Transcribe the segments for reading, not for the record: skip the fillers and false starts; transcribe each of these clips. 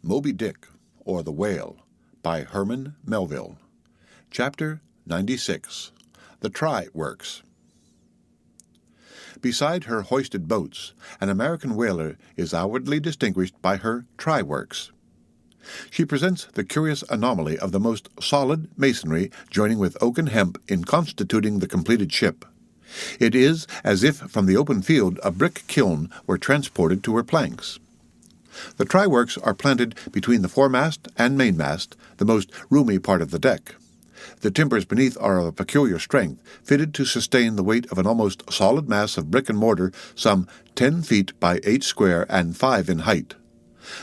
Moby Dick, or the Whale, by Herman Melville. Chapter 96. The Try Works. Beside her hoisted boats, an American whaler is outwardly distinguished by her try works. She presents the curious anomaly of the most solid masonry joining with oak and hemp in constituting the completed ship. It is as if from the open field a brick kiln were transported to her planks. The try-works are planted between the foremast and mainmast, the most roomy part of the deck. The timbers beneath are of a peculiar strength, fitted to sustain the weight of an almost solid mass of brick and mortar some 10 feet by 8 square and 5 in height.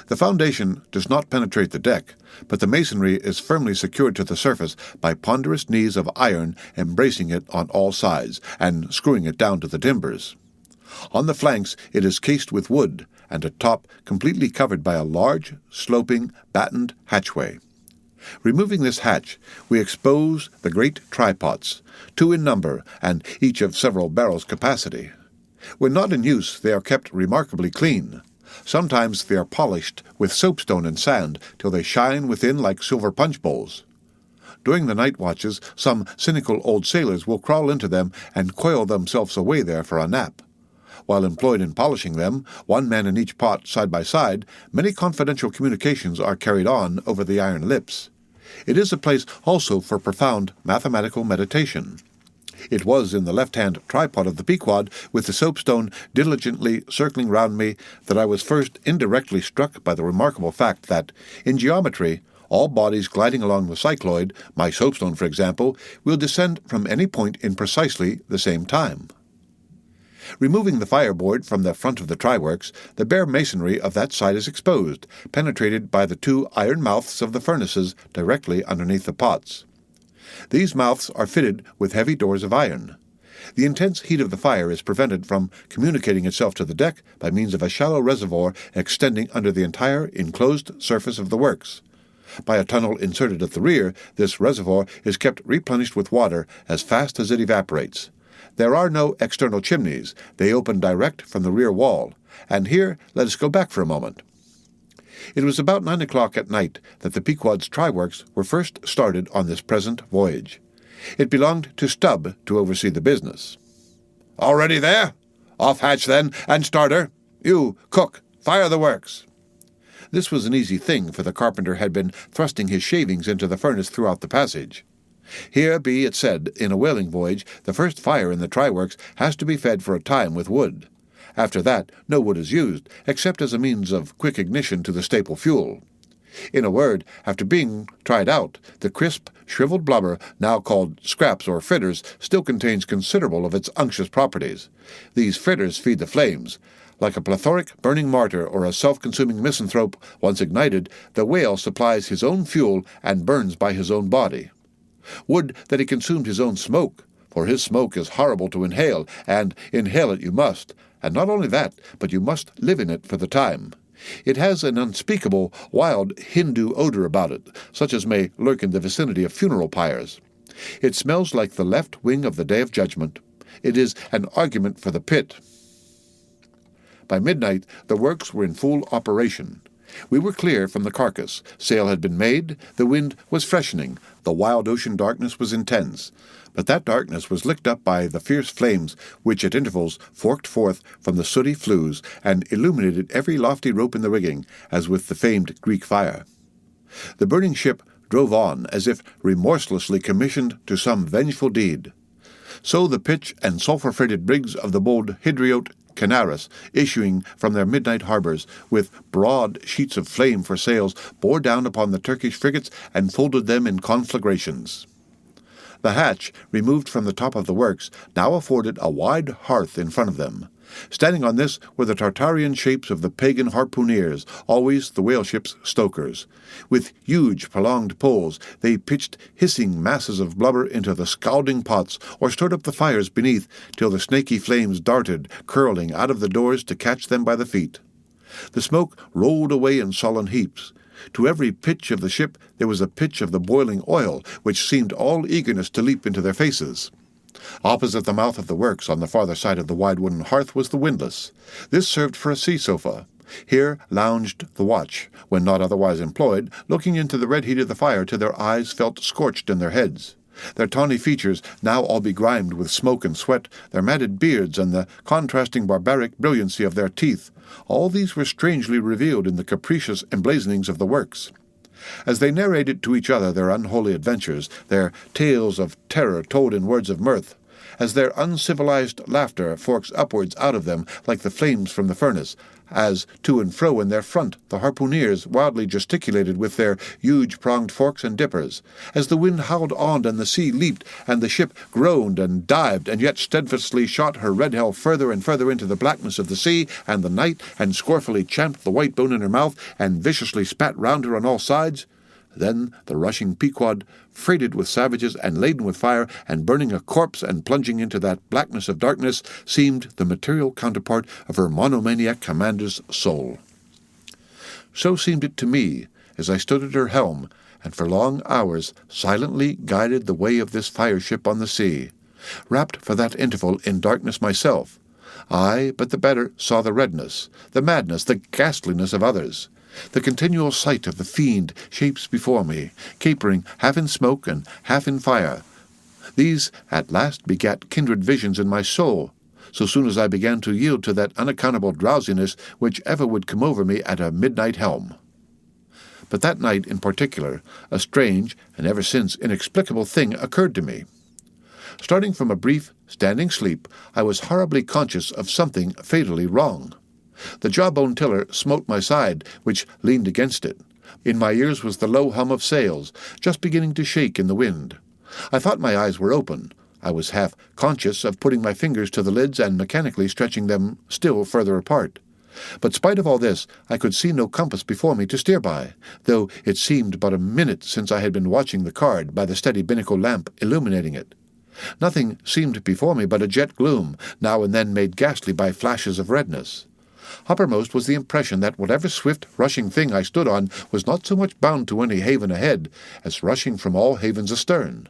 The foundation does not penetrate the deck, but the masonry is firmly secured to the surface by ponderous knees of iron embracing it on all sides and screwing it down to the timbers. On the flanks it is cased with wood, and at top completely covered by a large, sloping, battened hatchway. Removing this hatch, we expose the great try-pots, 2 in number and each of several barrels' capacity. When not in use, they are kept remarkably clean. Sometimes they are polished with soapstone and sand till they shine within like silver punch bowls. During the night watches, some cynical old sailors will crawl into them and coil themselves away there for a nap. While employed in polishing them, 1 man in each pot side by side, many confidential communications are carried on over the iron lips. It is a place also for profound mathematical meditation. It was in the left-hand tripod of the Pequod, with the soapstone diligently circling round me, that I was first indirectly struck by the remarkable fact that, in geometry, all bodies gliding along the cycloid, my soapstone for example, will descend from any point in precisely the same time. Removing the fireboard from the front of the try-works, the bare masonry of that side is exposed, penetrated by the 2 iron mouths of the furnaces directly underneath the pots. These mouths are fitted with heavy doors of iron. The intense heat of the fire is prevented from communicating itself to the deck by means of a shallow reservoir extending under the entire enclosed surface of the works. By a tunnel inserted at the rear, this reservoir is kept replenished with water as fast as it evaporates. There are no external chimneys. They open direct from the rear wall. And here let us go back for a moment. It was about 9 o'clock at night that the Pequod's try-works were first started on this present voyage. It belonged to Stubb to oversee the business. "All ready there? Off hatch, then, and starter. You, cook, fire the works." This was an easy thing, for the carpenter had been thrusting his shavings into the furnace throughout the passage. Here be it said, in a whaling voyage, the first fire in the try-works has to be fed for a time with wood. After that, no wood is used, except as a means of quick ignition to the staple fuel. In a word, after being tried out, the crisp, shriveled blubber, now called scraps or fritters, still contains considerable of its unctuous properties. These fritters feed the flames. Like a plethoric burning martyr or a self-consuming misanthrope, once ignited, the whale supplies his own fuel and burns by his own body. Would that he consumed his own smoke, for his smoke is horrible to inhale, and inhale it you must, and not only that, but you must live in it for the time. It has an unspeakable, wild Hindu odor about it, such as may lurk in the vicinity of funeral pyres. It smells like the left wing of the Day of Judgment. It is an argument for the pit. By midnight the works were in full operation. We were clear from the carcass. Sail had been made. The wind was freshening. The wild ocean darkness was intense. But that darkness was licked up by the fierce flames which at intervals forked forth from the sooty flues and illuminated every lofty rope in the rigging, as with the famed Greek fire. The burning ship drove on as if remorselessly commissioned to some vengeful deed. So the pitch and sulphur-freighted brigs of the bold Hydriote Canaris, issuing from their midnight harbours, with broad sheets of flame for sails, bore down upon the Turkish frigates and folded them in conflagrations. The hatch, removed from the top of the works, now afforded a wide hearth in front of them. Standing on this were the Tartarian shapes of the pagan harpooneers, always the whaleship's stokers. With huge prolonged poles, they pitched hissing masses of blubber into the scalding pots, or stirred up the fires beneath till the snaky flames darted, curling out of the doors to catch them by the feet. The smoke rolled away in sullen heaps. To every pitch of the ship there was a pitch of the boiling oil, which seemed all eagerness to leap into their faces. Opposite the mouth of the works, on the farther side of the wide wooden hearth, was the windlass. This served for a sea sofa. Here lounged the watch, when not otherwise employed, looking into the red heat of the fire till their eyes felt scorched in their heads. Their tawny features, now all begrimed with smoke and sweat, their matted beards, and the contrasting barbaric brilliancy of their teeth, all these were strangely revealed in the capricious emblazonings of the works. As they narrated to each other their unholy adventures, their tales of terror told in words of mirth, as their uncivilized laughter forks upwards out of them like the flames from the furnace, as to and fro in their front the harpooneers wildly gesticulated with their huge-pronged forks and dippers, as the wind howled on and the sea leaped, and the ship groaned and dived, and yet steadfastly shot her red hell further and further into the blackness of the sea and the night, and scornfully champed the white bone in her mouth, and viciously spat round her on all sides, then the rushing Pequod, freighted with savages and laden with fire, and burning a corpse and plunging into that blackness of darkness, seemed the material counterpart of her monomaniac commander's soul. So seemed it to me, as I stood at her helm, and for long hours silently guided the way of this fire-ship on the sea, wrapped for that interval in darkness myself. I, but the better, saw the redness, the madness, the ghastliness of others, the continual sight of the fiend shapes before me, capering half in smoke and half in fire. These at last begat kindred visions in my soul, so soon as I began to yield to that unaccountable drowsiness which ever would come over me at a midnight helm. But that night in particular, a strange, and ever since inexplicable thing occurred to me. Starting from a brief, standing sleep, I was horribly conscious of something fatally wrong. The jawbone tiller smote my side, which leaned against it. In my ears was the low hum of sails, just beginning to shake in the wind. I thought my eyes were open. I was half conscious of putting my fingers to the lids and mechanically stretching them still further apart. But spite of all this, I could see no compass before me to steer by, though it seemed but a minute since I had been watching the card by the steady binnacle lamp illuminating it. Nothing seemed before me but a jet gloom, now and then made ghastly by flashes of redness. Uppermost was the impression that whatever swift, rushing thing I stood on was not so much bound to any haven ahead as rushing from all havens astern.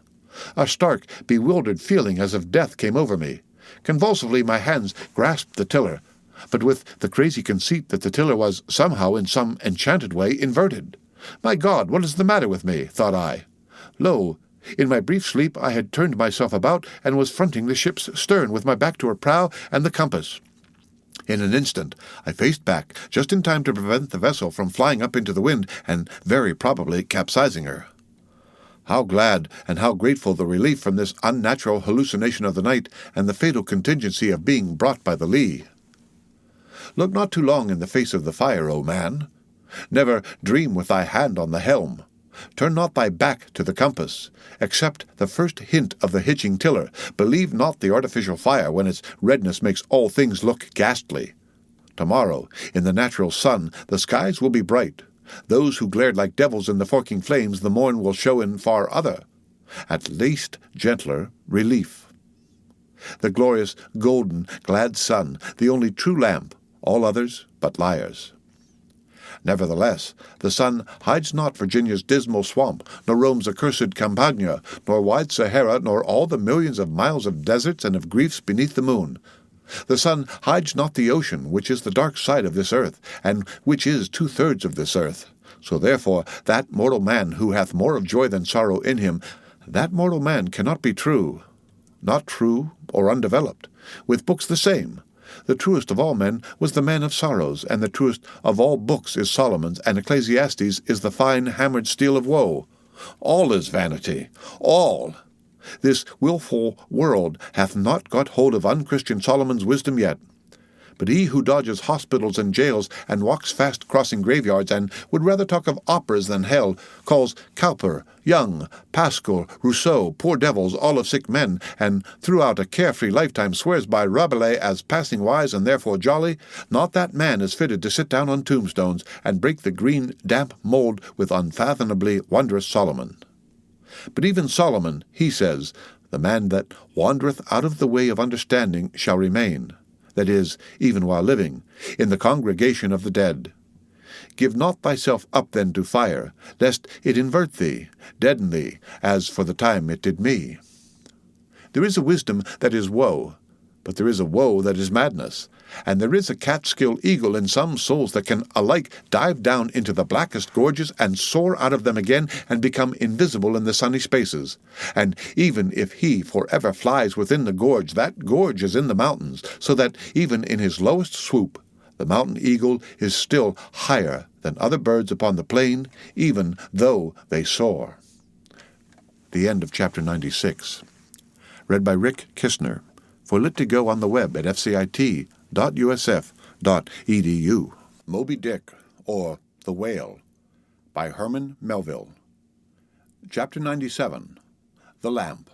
A stark, bewildered feeling as of death came over me. Convulsively my hands grasped the tiller, but with the crazy conceit that the tiller was somehow, in some enchanted way, inverted. "My God, what is the matter with me?" thought I. Lo, in my brief sleep I had turned myself about and was fronting the ship's stern with my back to her prow and the compass. In an instant I faced back, just in time to prevent the vessel from flying up into the wind and very probably capsizing her. How glad and how grateful the relief from this unnatural hallucination of the night and the fatal contingency of being brought by the lee. Look not too long in the face of the fire, O man. Never dream with thy hand on the helm. Turn not thy back to the compass. Accept the first hint of the hitching tiller. Believe not the artificial fire when its redness makes all things look ghastly. Tomorrow, in the natural sun, the skies will be bright. Those who glared like devils in the forking flames the morn will show in far other, at least gentler, relief. The glorious, golden, glad sun, the only true lamp, all others but liars. Nevertheless, the sun hides not Virginia's dismal swamp, nor Rome's accursed Campagna, nor wide Sahara, nor all the millions of miles of deserts and of griefs beneath the moon. The sun hides not the ocean, which is the dark side of this earth, and which is 2/3 of this earth. So therefore that mortal man who hath more of joy than sorrow in him, that mortal man cannot be true. Not true or undeveloped. With books the same. The truest of all men was the man of sorrows, and the truest of all books is Solomon's, and Ecclesiastes is the fine hammered steel of woe. All is vanity. All. This wilful world hath not got hold of unchristian Solomon's wisdom yet. But he who dodges hospitals and jails and walks fast crossing graveyards and would rather talk of operas than hell, calls Cowper, Young, Pascal, Rousseau, poor devils, all of sick men, and throughout a carefree lifetime swears by Rabelais as passing wise and therefore jolly, not that man is fitted to sit down on tombstones and break the green, damp mould with unfathomably wondrous Solomon. But even Solomon, he says, the man that wandereth out of the way of understanding shall remain, that is, even while living, in the congregation of the dead. Give not thyself up then to fire, lest it invert thee, deaden thee, as for the time it did me. There is a wisdom that is woe, But there is a woe that is madness, and there is a Catskill eagle in some souls that can alike dive down into the blackest gorges and soar out of them again and become invisible in the sunny spaces. And even if he forever flies within the gorge, that gorge is in the mountains, so that even in his lowest swoop, the mountain eagle is still higher than other birds upon the plain, even though they soar. The end of Chapter 96. Read by Rick Kistner. For lit to go on the web at fcit.usf.edu. Moby Dick, or The Whale, by Herman Melville. Chapter 97. The Lamp.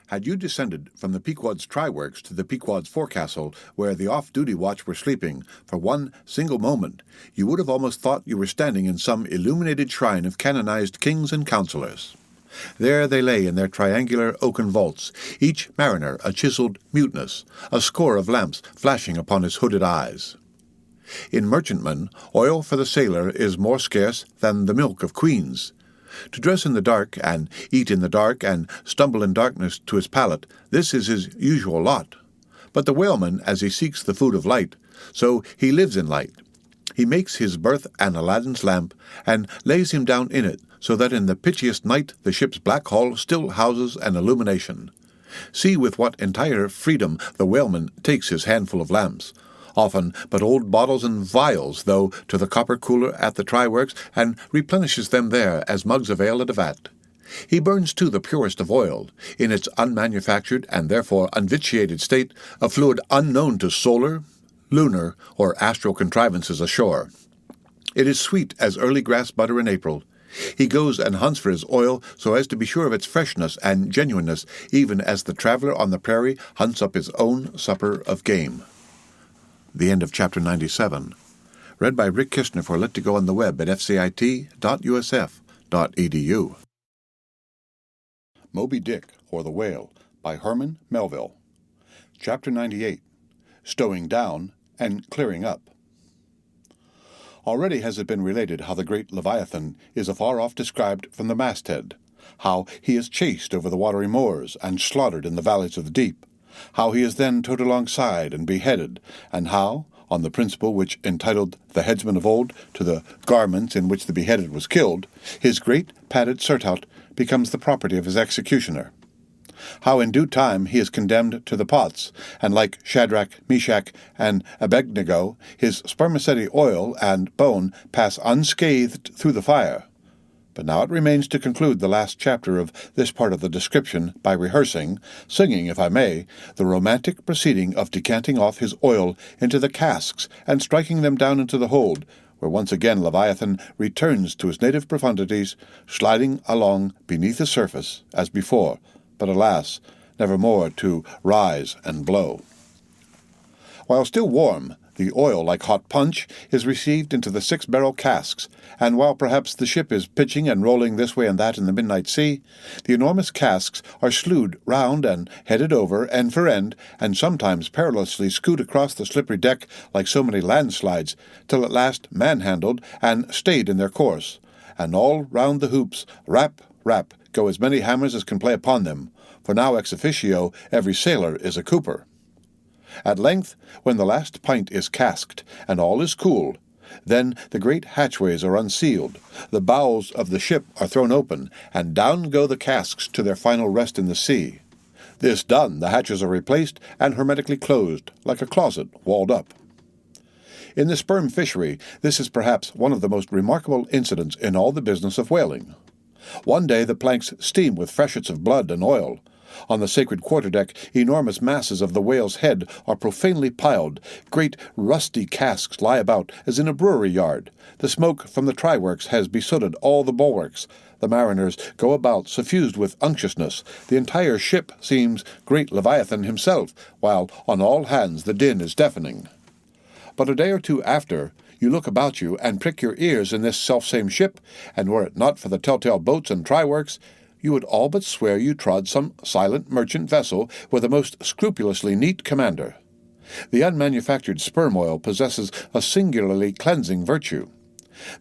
Had you descended from the Pequod's try-works to the Pequod's forecastle, where the off-duty watch were sleeping, for one single moment, you would have almost thought you were standing in some illuminated shrine of canonized kings and counselors. There they lay in their triangular oaken vaults, each mariner a chiseled muteness, a score of lamps flashing upon his hooded eyes. In merchantmen, oil for the sailor is more scarce than the milk of queens. To dress in the dark, and eat in the dark, and stumble in darkness to his pallet, this is his usual lot. But the whaleman, as he seeks the food of light, so he lives in light. He makes his berth an Aladdin's lamp, and lays him down in it, so that in the pitchiest night the ship's black hull still houses an illumination. See with what entire freedom the whaleman takes his handful of lamps, often but old bottles and vials, though, to the copper cooler at the try-works, and replenishes them there as mugs of ale at a vat. He burns, too, the purest of oil, in its unmanufactured and therefore unvitiated state, a fluid unknown to solar, lunar, or astral contrivances ashore. It is sweet as early grass butter in April. He goes and hunts for his oil so as to be sure of its freshness and genuineness, even as the traveler on the prairie hunts up his own supper of game. The end of Chapter 97. Read by Rick Kistner for lit to go on the web at fcit.usf.edu. Moby Dick, or The Whale, by Herman Melville. Chapter 98. Stowing down and clearing up. Already has it been related how the great Leviathan is afar off described from the masthead, how he is chased over the watery moors and slaughtered in the valleys of the deep, how he is then towed alongside and beheaded, and how, on the principle which entitled the headsman of old to the garments in which the beheaded was killed, his great padded surtout becomes the property of his executioner. How in due time he is condemned to the pots, and like Shadrach, Meshach, and Abednego, his spermaceti oil and bone pass unscathed through the fire. But now it remains to conclude the last chapter of this part of the description by rehearsing, singing if I may, the romantic proceeding of decanting off his oil into the casks and striking them down into the hold, where once again Leviathan returns to his native profundities, sliding along beneath the surface as before, but alas, never more to rise and blow. While still warm, the oil, like hot punch, is received into the 6-barrel casks, and while perhaps the ship is pitching and rolling this way and that in the midnight sea, the enormous casks are slewed round and headed over, end for end, and sometimes perilously scoot across the slippery deck like so many landslides, till at last manhandled and stayed in their course, and all round the hoops, rap, rap, go as many hammers as can play upon them, for now ex officio every sailor is a cooper. At length, when the last pint is casked, and all is cool, then the great hatchways are unsealed, the bowels of the ship are thrown open, and down go the casks to their final rest in the sea. This done, the hatches are replaced and hermetically closed, like a closet walled up. In the sperm fishery, this is perhaps one of the most remarkable incidents in all the business of whaling. One day the planks steam with freshets of blood and oil. On the sacred quarterdeck, enormous masses of the whale's head are profanely piled. Great rusty casks lie about, as in a brewery yard. The smoke from the try-works has besooted all the bulwarks. The mariners go about suffused with unctuousness. The entire ship seems great Leviathan himself, while on all hands the din is deafening. But a day or two after, you look about you and prick your ears in this selfsame ship, and were it not for the telltale boats and try-works, you would all but swear you trod some silent merchant vessel with a most scrupulously neat commander. The unmanufactured sperm oil possesses a singularly cleansing virtue.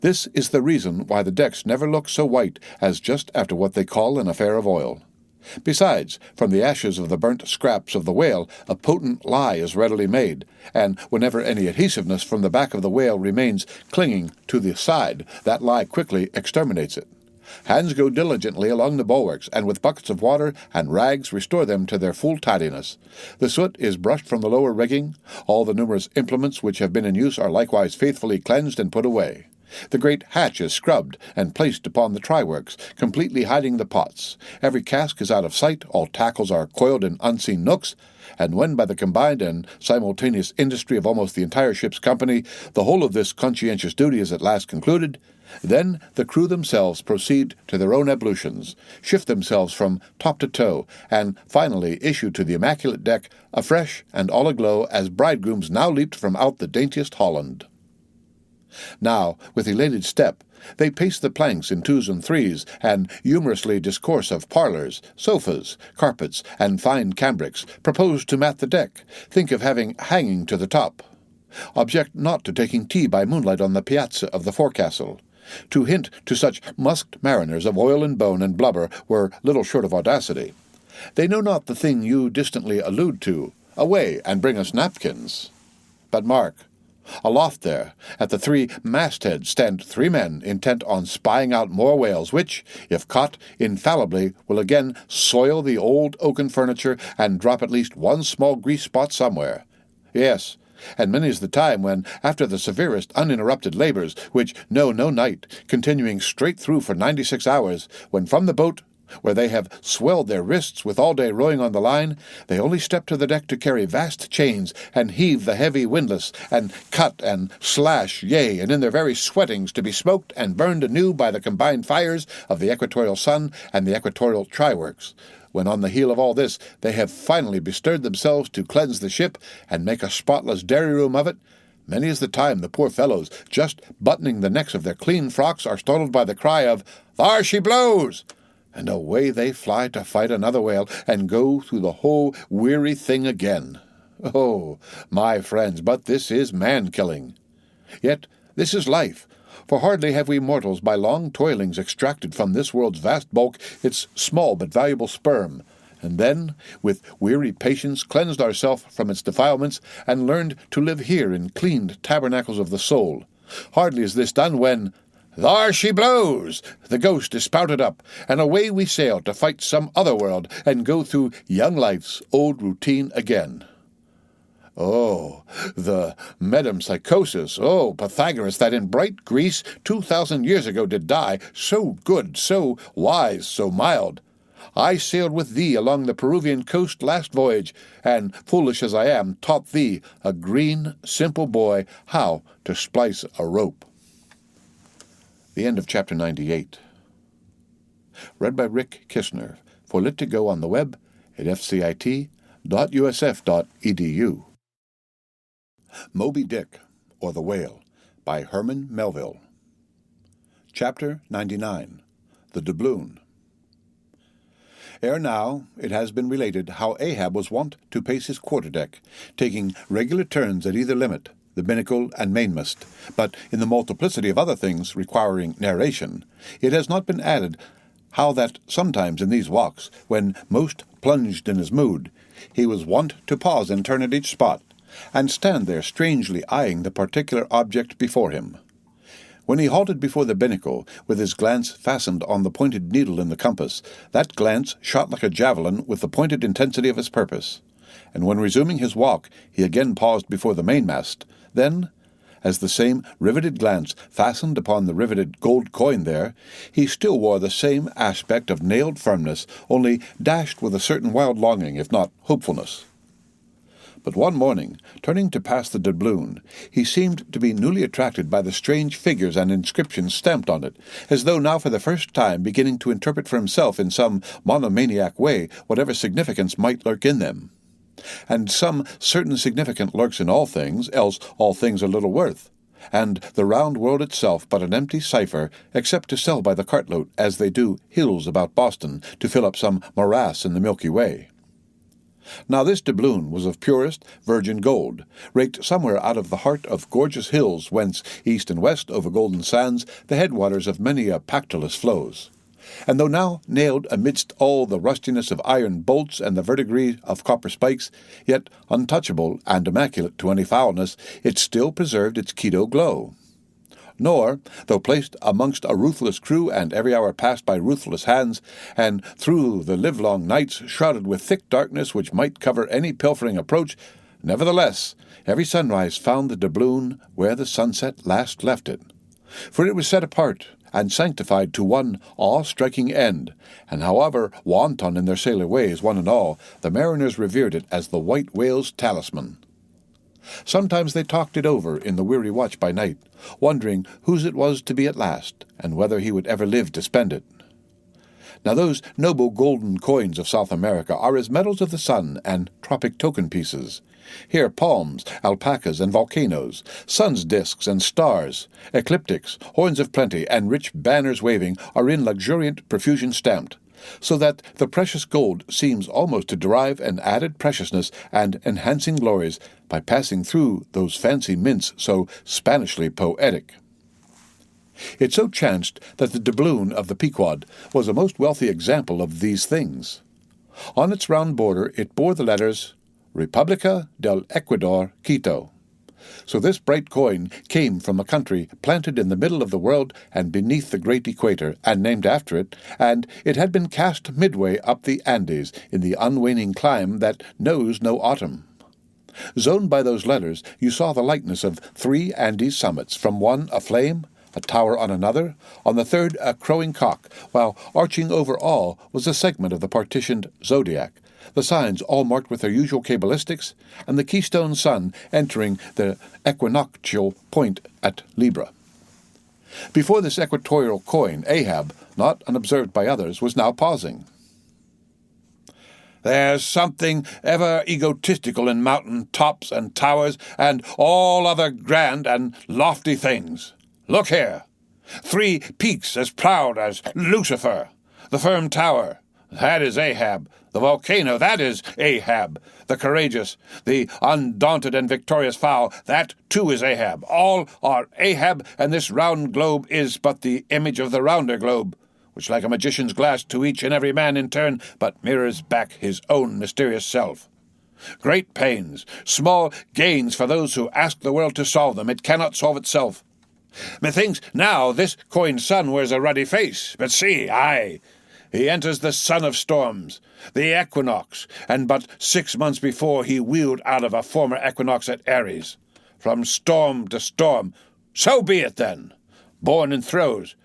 This is the reason why the decks never look so white as just after what they call an affair of oil. Besides, from the ashes of the burnt scraps of the whale, a potent lye is readily made, and whenever any adhesiveness from the back of the whale remains clinging to the side, that lye quickly exterminates it. Hands go diligently along the bulwarks, and with buckets of water and rags restore them to their full tidiness. The soot is brushed from the lower rigging. All the numerous implements which have been in use are likewise faithfully cleansed and put away. The great hatch is scrubbed and placed upon the try-works, completely hiding the pots. Every cask is out of sight, all tackles are coiled in unseen nooks, and when by the combined and simultaneous industry of almost the entire ship's company, the whole of this conscientious duty is at last concluded, then the crew themselves proceed to their own ablutions, shift themselves from top to toe, and finally issue to the immaculate deck, afresh and all aglow as bridegrooms now leaped from out the daintiest Holland. Now, with elated step, they pace the planks in twos and threes, and humorously discourse of parlours, sofas, carpets, and fine cambrics, propose to mat the deck, think of having hanging to the top. Object not to taking tea by moonlight on the piazza of the forecastle. To hint to such musked mariners of oil and bone and blubber were little short of audacity. They know not the thing you distantly allude to. Away, and bring us napkins. But mark, aloft there, at the three mastheads stand three men intent on spying out more whales, which, if caught, infallibly will again soil the old oaken furniture and drop at least one small grease spot somewhere. Yes, and many is the time when, after the severest uninterrupted labours, which know no night, continuing straight through for 96 hours, when from the boat, where they have swelled their wrists with all day rowing on the line, they only step to the deck to carry vast chains, and heave the heavy windlass, and cut and slash, yea, and in their very sweatings to be smoked and burned anew by the combined fires of the equatorial sun and the equatorial try-works, when on the heel of all this they have finally bestirred themselves to cleanse the ship and make a spotless dairy-room of it, many is the time the poor fellows, just buttoning the necks of their clean frocks, are startled by the cry of, "There she blows!" and away they fly to fight another whale, and go through the whole weary thing again. Oh, my friends, but this is man-killing. Yet this is life, for hardly have we mortals by long toilings extracted from this world's vast bulk its small but valuable sperm, and then, with weary patience, cleansed ourselves from its defilements, and learned to live here in cleaned tabernacles of the soul. Hardly is this done when, "There she blows!" the ghost is spouted up, and away we sail to fight some other world, and go through young life's old routine again. Oh, the metempsychosis, oh, Pythagoras, that in bright Greece 2,000 years ago did die, so good, so wise, so mild. I sailed with thee along the Peruvian coast last voyage, and, foolish as I am, taught thee, a green, simple boy, how to splice a rope. The end of Chapter 98. Read by Rick Kishner, for Lit to Go on the web at fcit.usf.edu. Moby Dick, or the Whale, by Herman Melville. Chapter 99. The Doubloon. Ere now it has been related how Ahab was wont to pace his quarter-deck, taking regular turns at either limit, the binnacle and mainmast, but in the multiplicity of other things requiring narration, it has not been added how that sometimes in these walks, when most plunged in his mood, he was wont to pause and turn at each spot, and stand there strangely eyeing the particular object before him. When he halted before the binnacle, with his glance fastened on the pointed needle in the compass, that glance shot like a javelin with the pointed intensity of his purpose. And when resuming his walk, he again paused before the mainmast. Then, as the same riveted glance fastened upon the riveted gold coin there, he still wore the same aspect of nailed firmness, only dashed with a certain wild longing, if not hopefulness. But one morning, turning to pass the doubloon, he seemed to be newly attracted by the strange figures and inscriptions stamped on it, as though now for the first time beginning to interpret for himself in some monomaniac way whatever significance might lurk in them. And some certain significance lurks in all things, else all things are little worth, and the round world itself but an empty cipher, except to sell by the cartload, as they do hills about Boston, to fill up some morass in the Milky Way. Now this doubloon was of purest virgin gold, raked somewhere out of the heart of gorgeous hills, whence, east and west over golden sands, the headwaters of many a Pactolus flows. And though now nailed amidst all the rustiness of iron bolts and the verdigris of copper spikes, yet untouchable and immaculate to any foulness, it still preserved its Quito glow. Nor, though placed amongst a ruthless crew and every hour passed by ruthless hands, and through the livelong nights shrouded with thick darkness which might cover any pilfering approach, nevertheless every sunrise found the doubloon where the sunset last left it. For it was set apart and sanctified to one awe-striking end, and however wanton in their sailor ways, one and all, the mariners revered it as the white whale's talisman. Sometimes they talked it over in the weary watch by night, wondering whose it was to be at last, and whether he would ever live to spend it. Now those noble golden coins of South America are as medals of the sun and tropic token pieces. Here palms, alpacas, and volcanoes, sun's discs and stars, ecliptics, horns of plenty, and rich banners waving are in luxuriant profusion stamped, so that the precious gold seems almost to derive an added preciousness and enhancing glories by passing through those fancy mints so Spanishly poetic. It so chanced that the doubloon of the Pequod was a most wealthy example of these things. On its round border it bore the letters República del Ecuador, Quito. So this bright coin came from a country planted in the middle of the world and beneath the great equator, and named after it, and it had been cast midway up the Andes in the unwaning climb that knows no autumn. Zoned by those letters, you saw the likeness of 3 Andes summits, from one a flame, a tower on another, on the third a crowing cock, while arching over all was a segment of the partitioned zodiac, the signs all marked with their usual cabalistics, and the keystone sun entering the equinoctial point at Libra. Before this equatorial coin, Ahab, not unobserved by others, was now pausing. "There's something ever egotistical in mountain tops and towers and all other grand and lofty things. Look here! 3 peaks as proud as Lucifer. The firm tower, that is Ahab. The volcano, that is Ahab. The courageous, the undaunted and victorious fowl, that too is Ahab. All are Ahab, and this round globe is but the image of the rounder globe, which like a magician's glass to each and every man in turn but mirrors back his own mysterious self. Great pains, small gains for those who ask the world to solve them. It cannot solve itself. Methinks now this coined sun wears a ruddy face, but see, aye, he enters the sun of storms, the equinox, and but 6 months before he wheeled out of a former equinox at Aries. From storm to storm, so be it then. Born in throes,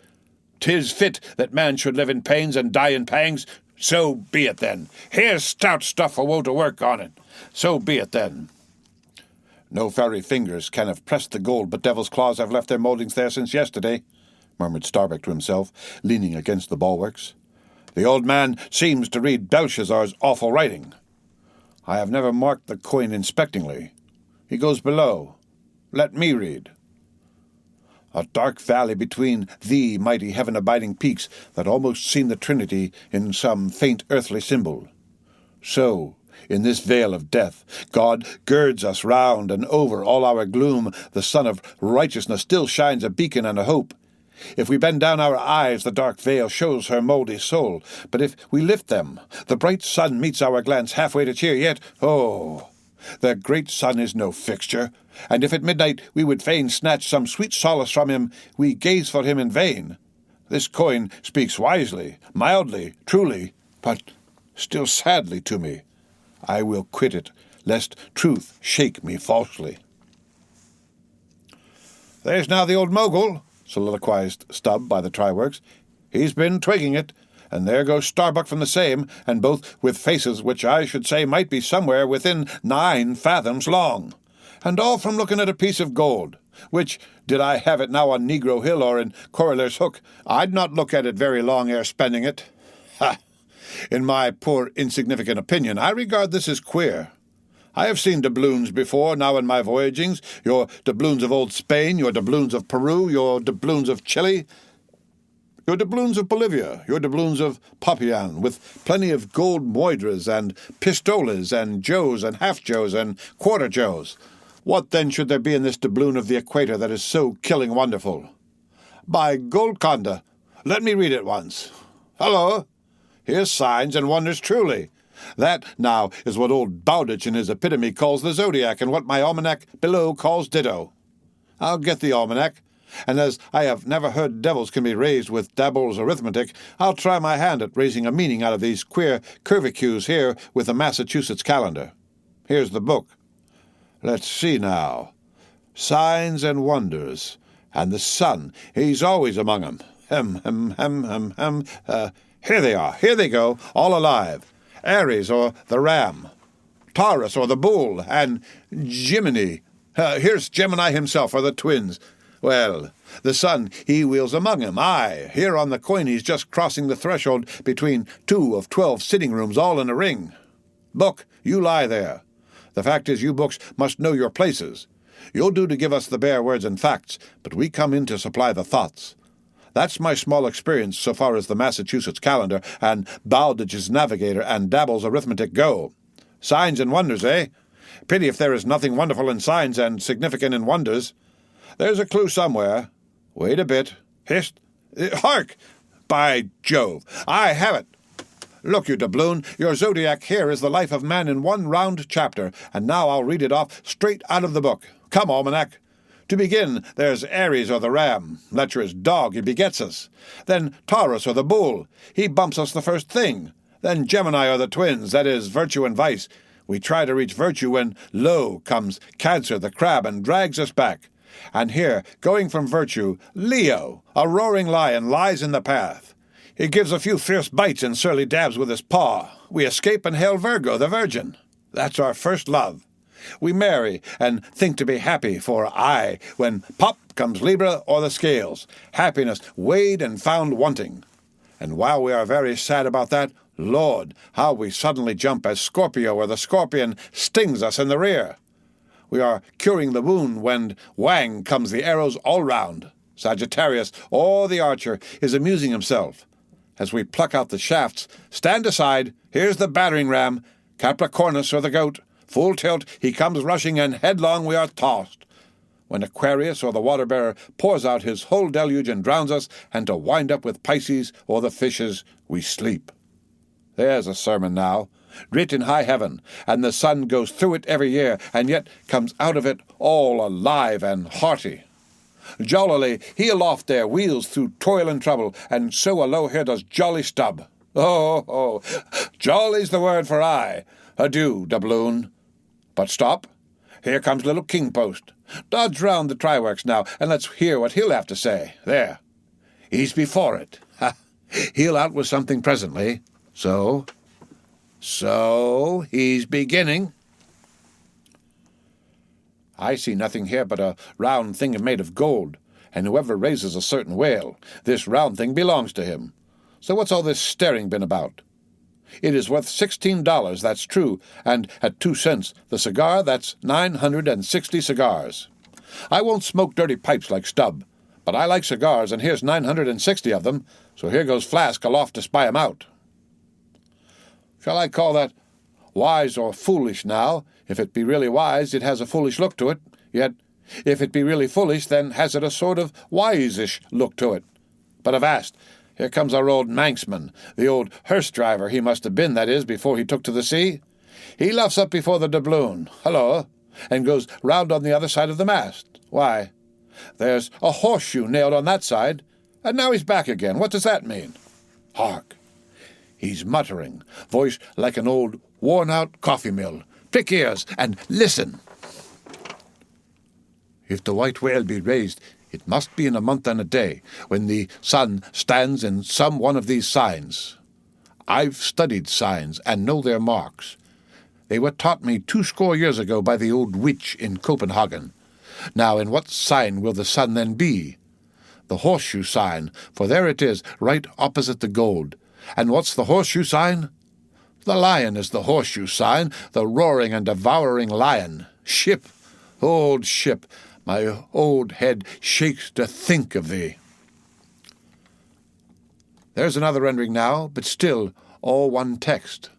'tis fit that man should live in pains and die in pangs, so be it then. Here's stout stuff for woe to work on it, so be it then. No fairy fingers can have pressed the gold, but devil's claws have left their mouldings there since yesterday, murmured Starbuck to himself, leaning against the bulwarks. The old man seems to read Belshazzar's awful writing. I have never marked the coin inspectingly. He goes below. Let me read. A dark valley between thee mighty heaven-abiding peaks that almost seem the Trinity in some faint earthly symbol. So, in this vale of death, God girds us round, and over all our gloom the sun of righteousness still shines a beacon and a hope. If we bend down our eyes, the dark veil shows her mouldy soul, but if we lift them, the bright sun meets our glance halfway to cheer. Yet, oh, the great sun is no fixture, and if at midnight we would fain snatch some sweet solace from him, we gaze for him in vain. This coin speaks wisely, mildly, truly, but still sadly to me. I will quit it, lest truth shake me falsely. There's now the old mogul, soliloquized Stubb by the try-works. He's been twigging it, and there goes Starbuck from the same, and both with faces which I should say might be somewhere within 9 fathoms long, and all from looking at a piece of gold, which, did I have it now on Negro Hill or in Corollair's Hook, I'd not look at it very long ere spending it. Ha! In my poor insignificant opinion, I regard this as queer. I have seen doubloons before, now in my voyagings, your doubloons of old Spain, your doubloons of Peru, your doubloons of Chile, your doubloons of Bolivia, your doubloons of Popayan, with plenty of gold moidras and pistoles and joes and half-joes and quarter-joes. What then should there be in this doubloon of the equator that is so killing wonderful? By Golconda, let me read it once. Hello! Here's signs and wonders truly. That, now, is what old Bowditch in his epitome calls the zodiac, and what my almanac below calls ditto. I'll get the almanac, and as I have never heard devils can be raised with Dabble's arithmetic, I'll try my hand at raising a meaning out of these queer curvicues here with the Massachusetts calendar. Here's the book. Let's see now. Signs and wonders. And the sun, he's always among 'em. Here they are. Here they go, all alive. Aries or the ram. Taurus or the bull. And Gemini. Here's Gemini himself, or the twins. Well, the sun, he wheels among 'em. Aye, here on the coin he's just crossing the threshold between 2 of 12 sitting rooms all in a ring. Book, you lie there. The fact is you books must know your places. You'll do to give us the bare words and facts, but we come in to supply the thoughts. That's my small experience so far as the Massachusetts calendar and Bowditch's navigator and Dabble's arithmetic go. Signs and wonders, eh? Pity if there is nothing wonderful in signs and significant in wonders. There's a clue somewhere. Wait a bit. Hist! Hark! By Jove, I have it! Look, you doubloon, your zodiac here is the life of man in one round chapter, and now I'll read it off straight out of the book. Come, almanac. To begin, there's Aries or the ram. Lecherous dog, he begets us. Then Taurus or the bull. He bumps us the first thing. Then Gemini or the twins, that is, virtue and vice. We try to reach virtue when, lo, comes Cancer, the crab, and drags us back. And here, going from virtue, Leo, a roaring lion, lies in the path. He gives a few fierce bites and surly dabs with his paw. We escape and hail Virgo, the virgin. That's our first love. We marry and think to be happy, for aye, when pop comes Libra or the scales, happiness weighed and found wanting. And while we are very sad about that, Lord, how we suddenly jump as Scorpio or the scorpion stings us in the rear. We are curing the wound when whang comes the arrows all round. Sagittarius, or the archer, is amusing himself. As we pluck out the shafts, stand aside, here's the battering ram, Capricornus or the goat. Full tilt, he comes rushing, and headlong we are tossed. When Aquarius or the water-bearer pours out his whole deluge and drowns us, and to wind up with Pisces or the fishes, we sleep. There's a sermon now, writ in high heaven, and the sun goes through it every year, and yet comes out of it all alive and hearty. Jollily he aloft there wheels through toil and trouble, and so alow here does jolly Stub. Oh, jolly's the word for aye. Adieu, doubloon. But stop. Here comes little King Post. Dodge round the try-works now, and let's hear what he'll have to say. There. He's before it. Ha! He'll out with something presently. So, he's beginning. I see nothing here but a round thing made of gold, and whoever raises a certain whale, this round thing belongs to him. So what's all this staring been about? It is worth $16, that's true, and at 2 cents the cigar, that's 960 cigars. I won't smoke dirty pipes like Stub, but I like cigars, and here's 960 of them, so here goes Flask aloft to spy 'em out. Shall I call that wise or foolish now? If it be really wise, it has a foolish look to it, yet if it be really foolish, then has it a sort of wise-ish look to it. But avast! Here comes our old Manxman, the old hearse driver he must have been, that is, before he took to the sea. He luffs up before the doubloon, hullo, and goes round on the other side of the mast. Why, there's a horseshoe nailed on that side, and now he's back again. What does that mean? Hark! He's muttering, voice like an old worn-out coffee mill. Prick ears and listen. If the white whale be raised, it must be in a month and a day, when the sun stands in some one of these signs. I've studied signs, and know their marks. They were taught me 20 years ago by the old witch in Copenhagen. Now, in what sign will the sun then be? The horseshoe sign, for there it is, right opposite the gold. And what's the horseshoe sign? The lion is the horseshoe sign, the roaring and devouring lion. Ship, old ship, my old head shakes to think of thee. There's another rendering now, but still all one text.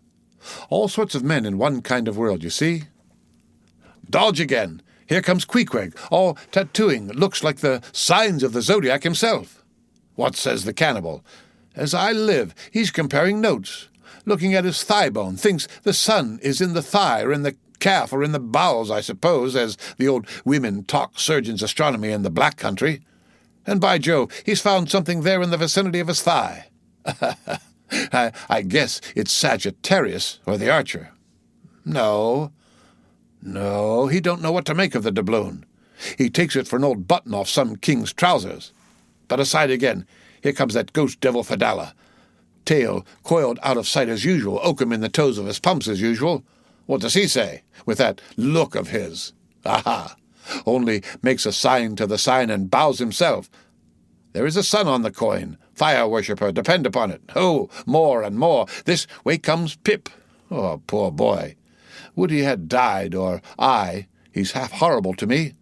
All sorts of men in one kind of world, you see. Dodge again. Here comes Queequeg, all tattooing, looks like the signs of the zodiac himself. What says the cannibal? As I live, he's comparing notes, looking at his thigh bone, thinks the sun is in the thigh or in the calf or in the bowels, I suppose, as the old women talk surgeon's astronomy in the Black Country. And by Jove, he's found something there in the vicinity of his thigh. I guess it's Sagittarius or the Archer. No, he don't know what to make of the doubloon. He takes it for an old button off some king's trousers. But aside again, here comes that ghost devil Fadalla. Tail coiled out of sight as usual, oakum in the toes of his pumps as usual. What does he say, with that look of his? Aha! Only makes a sign to the sign and bows himself. There is a sun on the coin, fire worshipper, depend upon it. Oh, more and more. This way comes Pip. Oh, poor boy. Would he had died, or he's half horrible to me.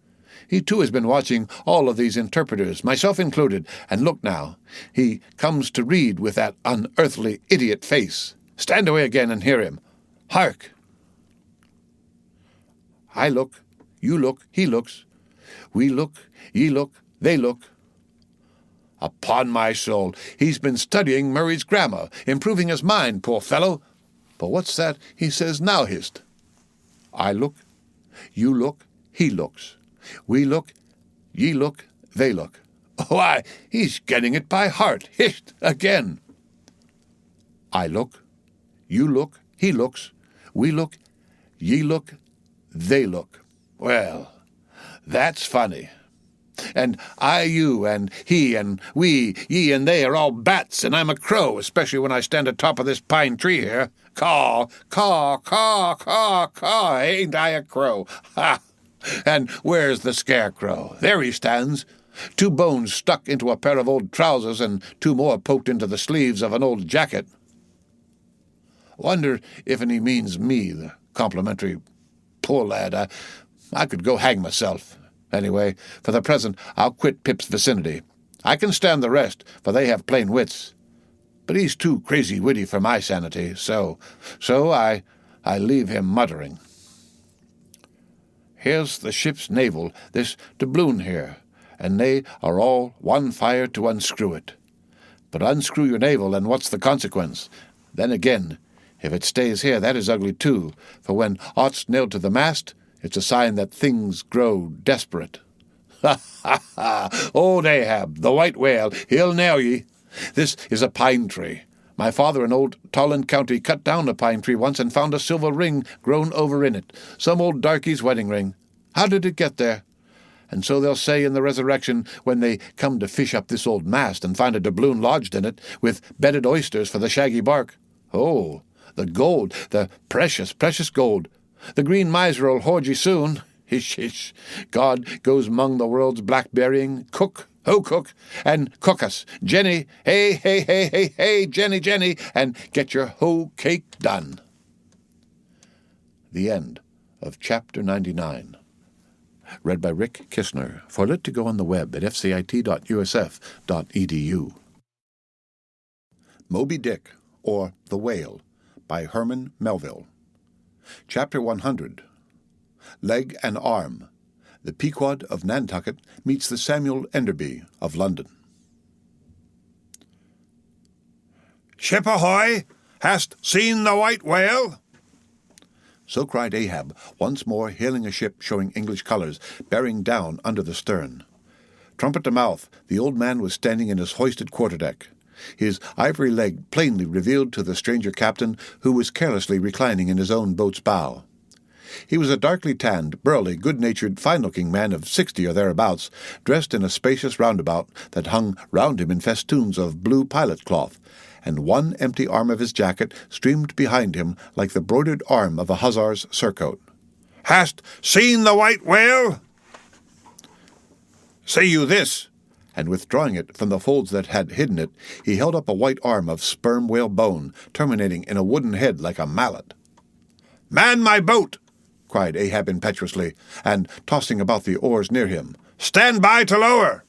He too has been watching all of these interpreters, myself included, and look now, he comes to read with that unearthly idiot face. Stand away again and hear him. Hark! I look, you look, he looks. We look, ye look, they look. Upon my soul, he's been studying Murray's grammar, improving his mind, poor fellow. But what's that he says now, hist? I look, you look, he looks. We look, ye look, they look. Why, he's getting it by heart. Hist, again. I look, you look, he looks. We look, ye look, they look. Well, that's funny. And I, you, and he, and we, ye, and they are all bats, and I'm a crow, especially when I stand atop of this pine tree here. Caw, caw, caw, caw, caw, ain't I a crow? Ha! And where's the scarecrow? There he stands, 2 bones stuck into a pair of old trousers and 2 more poked into the sleeves of an old jacket. Wonder if he means me, the complimentary poor lad. I could go hang myself. Anyway, for the present, I'll quit Pip's vicinity. I can stand the rest, for they have plain wits. But he's too crazy witty for my sanity, so I leave him muttering. Here's the ship's navel, this doubloon here, and they are all one fire to unscrew it. But unscrew your navel, and what's the consequence? Then again, if it stays here, that is ugly too, for when aught's nailed to the mast, it's a sign that things grow desperate. Ha, ha, ha! Old Ahab, the white whale, he'll nail ye. This is a pine tree. My father in old Tolland County cut down a pine tree once and found a silver ring grown over in it, some old darky's wedding ring. How did it get there? And so they'll say in the resurrection when they come to fish up this old mast and find a doubloon lodged in it, with bedded oysters for the shaggy bark. Oh, the gold, the precious, precious gold. The green miser'll hoard ye soon. Hish, hish. God goes 'mong the world's blackberrying. Cook, ho, cook, and cook us. Jenny, hey, hey, hey, hey, hey, Jenny, Jenny, and get your hoe cake done. The end of Chapter 99. Read by Rick Kistner. For Lit to go on the web at fcit.usf.edu. Moby Dick, or The Whale, by Herman Melville. Chapter 100. Leg and Arm. The Pequod of Nantucket meets the Samuel Enderby of London. "Ship ahoy! Hast seen the white whale?" So cried Ahab, once more hailing a ship showing English colours, bearing down under the stern. Trumpet to mouth, the old man was standing in his hoisted quarterdeck, his ivory leg plainly revealed to the stranger captain, who was carelessly reclining in his own boat's bow. He was a darkly tanned, burly, good-natured, fine-looking man of 60 or thereabouts, dressed in a spacious roundabout that hung round him in festoons of blue pilot cloth, and one empty arm of his jacket streamed behind him like the broidered arm of a hussar's surcoat. "Hast seen the white whale?" "Say you this," and withdrawing it from the folds that had hidden it, he held up a white arm of sperm whale bone, terminating in a wooden head like a mallet. "Man my boat!" cried Ahab impetuously, and tossing about the oars near him. "Stand by to lower!"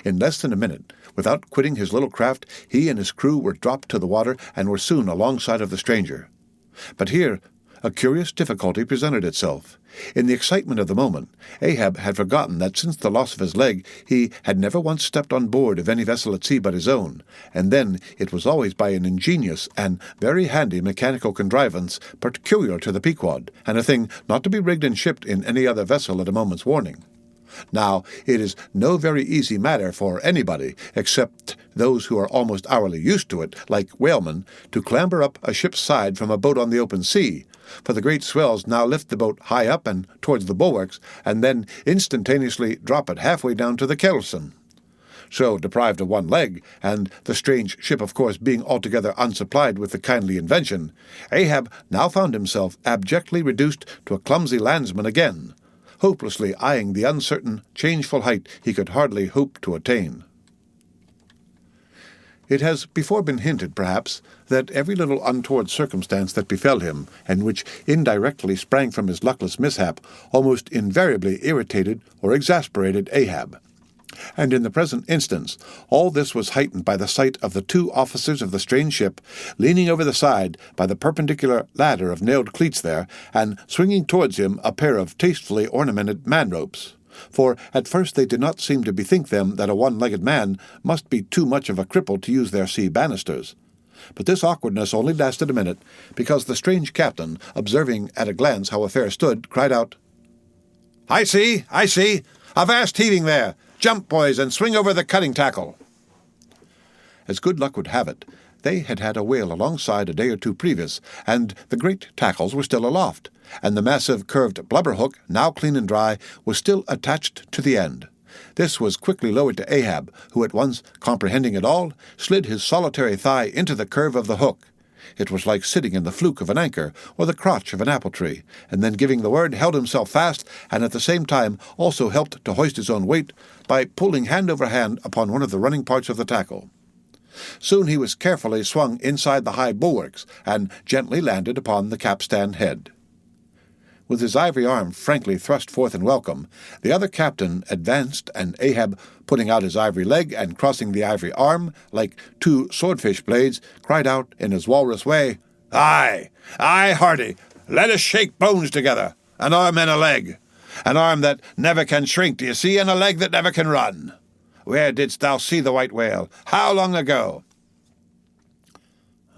In less than a minute, without quitting his little craft, he and his crew were dropped to the water and were soon alongside of the stranger. But here a curious difficulty presented itself. In the excitement of the moment, Ahab had forgotten that since the loss of his leg he had never once stepped on board of any vessel at sea but his own, and then it was always by an ingenious and very handy mechanical contrivance peculiar to the Pequod, and a thing not to be rigged and shipped in any other vessel at a moment's warning. Now, it is no very easy matter for anybody, except those who are almost hourly used to it, like whalemen, to clamber up a ship's side from a boat on the open sea, for the great swells now lift the boat high up and towards the bulwarks, and then instantaneously drop it halfway down to the kelson. So, deprived of one leg, and the strange ship of course being altogether unsupplied with the kindly invention, Ahab now found himself abjectly reduced to a clumsy landsman again, hopelessly eyeing the uncertain, changeful height he could hardly hope to attain. It has before been hinted, perhaps, that every little untoward circumstance that befell him, and which indirectly sprang from his luckless mishap, almost invariably irritated or exasperated Ahab. And in the present instance, all this was heightened by the sight of the two officers of the strange ship leaning over the side by the perpendicular ladder of nailed cleats there, and swinging towards him a pair of tastefully ornamented man-ropes. For at first they did not seem to bethink them that a one-legged man must be too much of a cripple to use their sea banisters. But this awkwardness only lasted a minute, because the strange captain, observing at a glance how affairs stood, cried out, I see! A vast heaving there! Jump, boys, and swing over the cunning tackle!" As good luck would have it, they had had a whale alongside a day or two previous, and the great tackles were still aloft, and the massive curved blubber hook, now clean and dry, was still attached to the end. This was quickly lowered to Ahab, who at once, comprehending it all, slid his solitary thigh into the curve of the hook. It was like sitting in the fluke of an anchor, or the crotch of an apple tree, and then giving the word, held himself fast, and at the same time also helped to hoist his own weight by pulling hand over hand upon one of the running parts of the tackle. Soon he was carefully swung inside the high bulwarks, and gently landed upon the capstan head. With his ivory arm frankly thrust forth in welcome, the other captain advanced, and Ahab, putting out his ivory leg and crossing the ivory arm, like two swordfish blades, cried out in his walrus way, Aye, hearty, let us shake bones together, an arm and a leg, an arm that never can shrink, do you see, and a leg that never can run. Where didst thou see the white whale? How long ago?"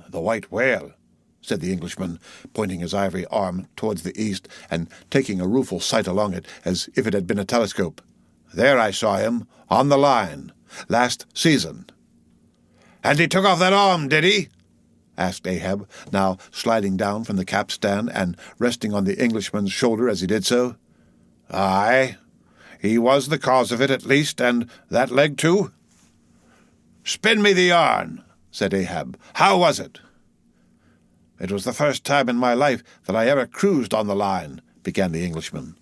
"The white whale," said the Englishman, pointing his ivory arm towards the east, and taking a rueful sight along it, as if it had been a telescope. "There I saw him, on the line, last season." "And he took off that arm, did he?" asked Ahab, now sliding down from the capstan and resting on the Englishman's shoulder as he did so. "Aye, he was the cause of it, at least, and that leg too." "Spin me the yarn," said Ahab. "How was it?" "It was the first time in my life that I ever cruised on the line," began the Englishman.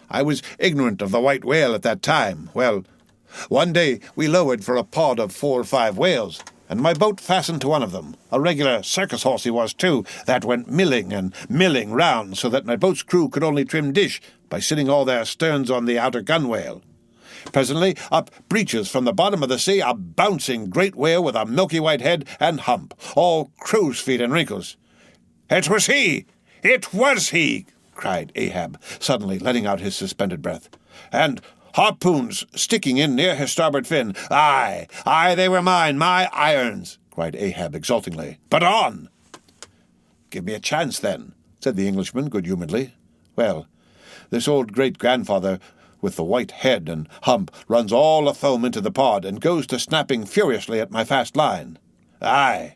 "I was ignorant of the white whale at that time. Well, one day we lowered for a pod of 4 or 5 whales, and my boat fastened to one of them. A regular circus horse he was, too, that went milling and milling round, so that my boat's crew could only trim dish by sitting all their sterns on the outer gunwale. Presently, up breaches from the bottom of the sea a bouncing great whale with a milky white head and hump, all crow's feet and wrinkles. "It was he! It was he!" cried Ahab, suddenly letting out his suspended breath. "And harpoons sticking in near his starboard fin. Aye, they were mine, my irons!" cried Ahab exultingly. "But on!" "Give me a chance, then," said the Englishman good-humouredly. "Well, this old great-grandfather with the white head and hump runs all afoam into the pod and goes to snapping furiously at my fast line. Aye,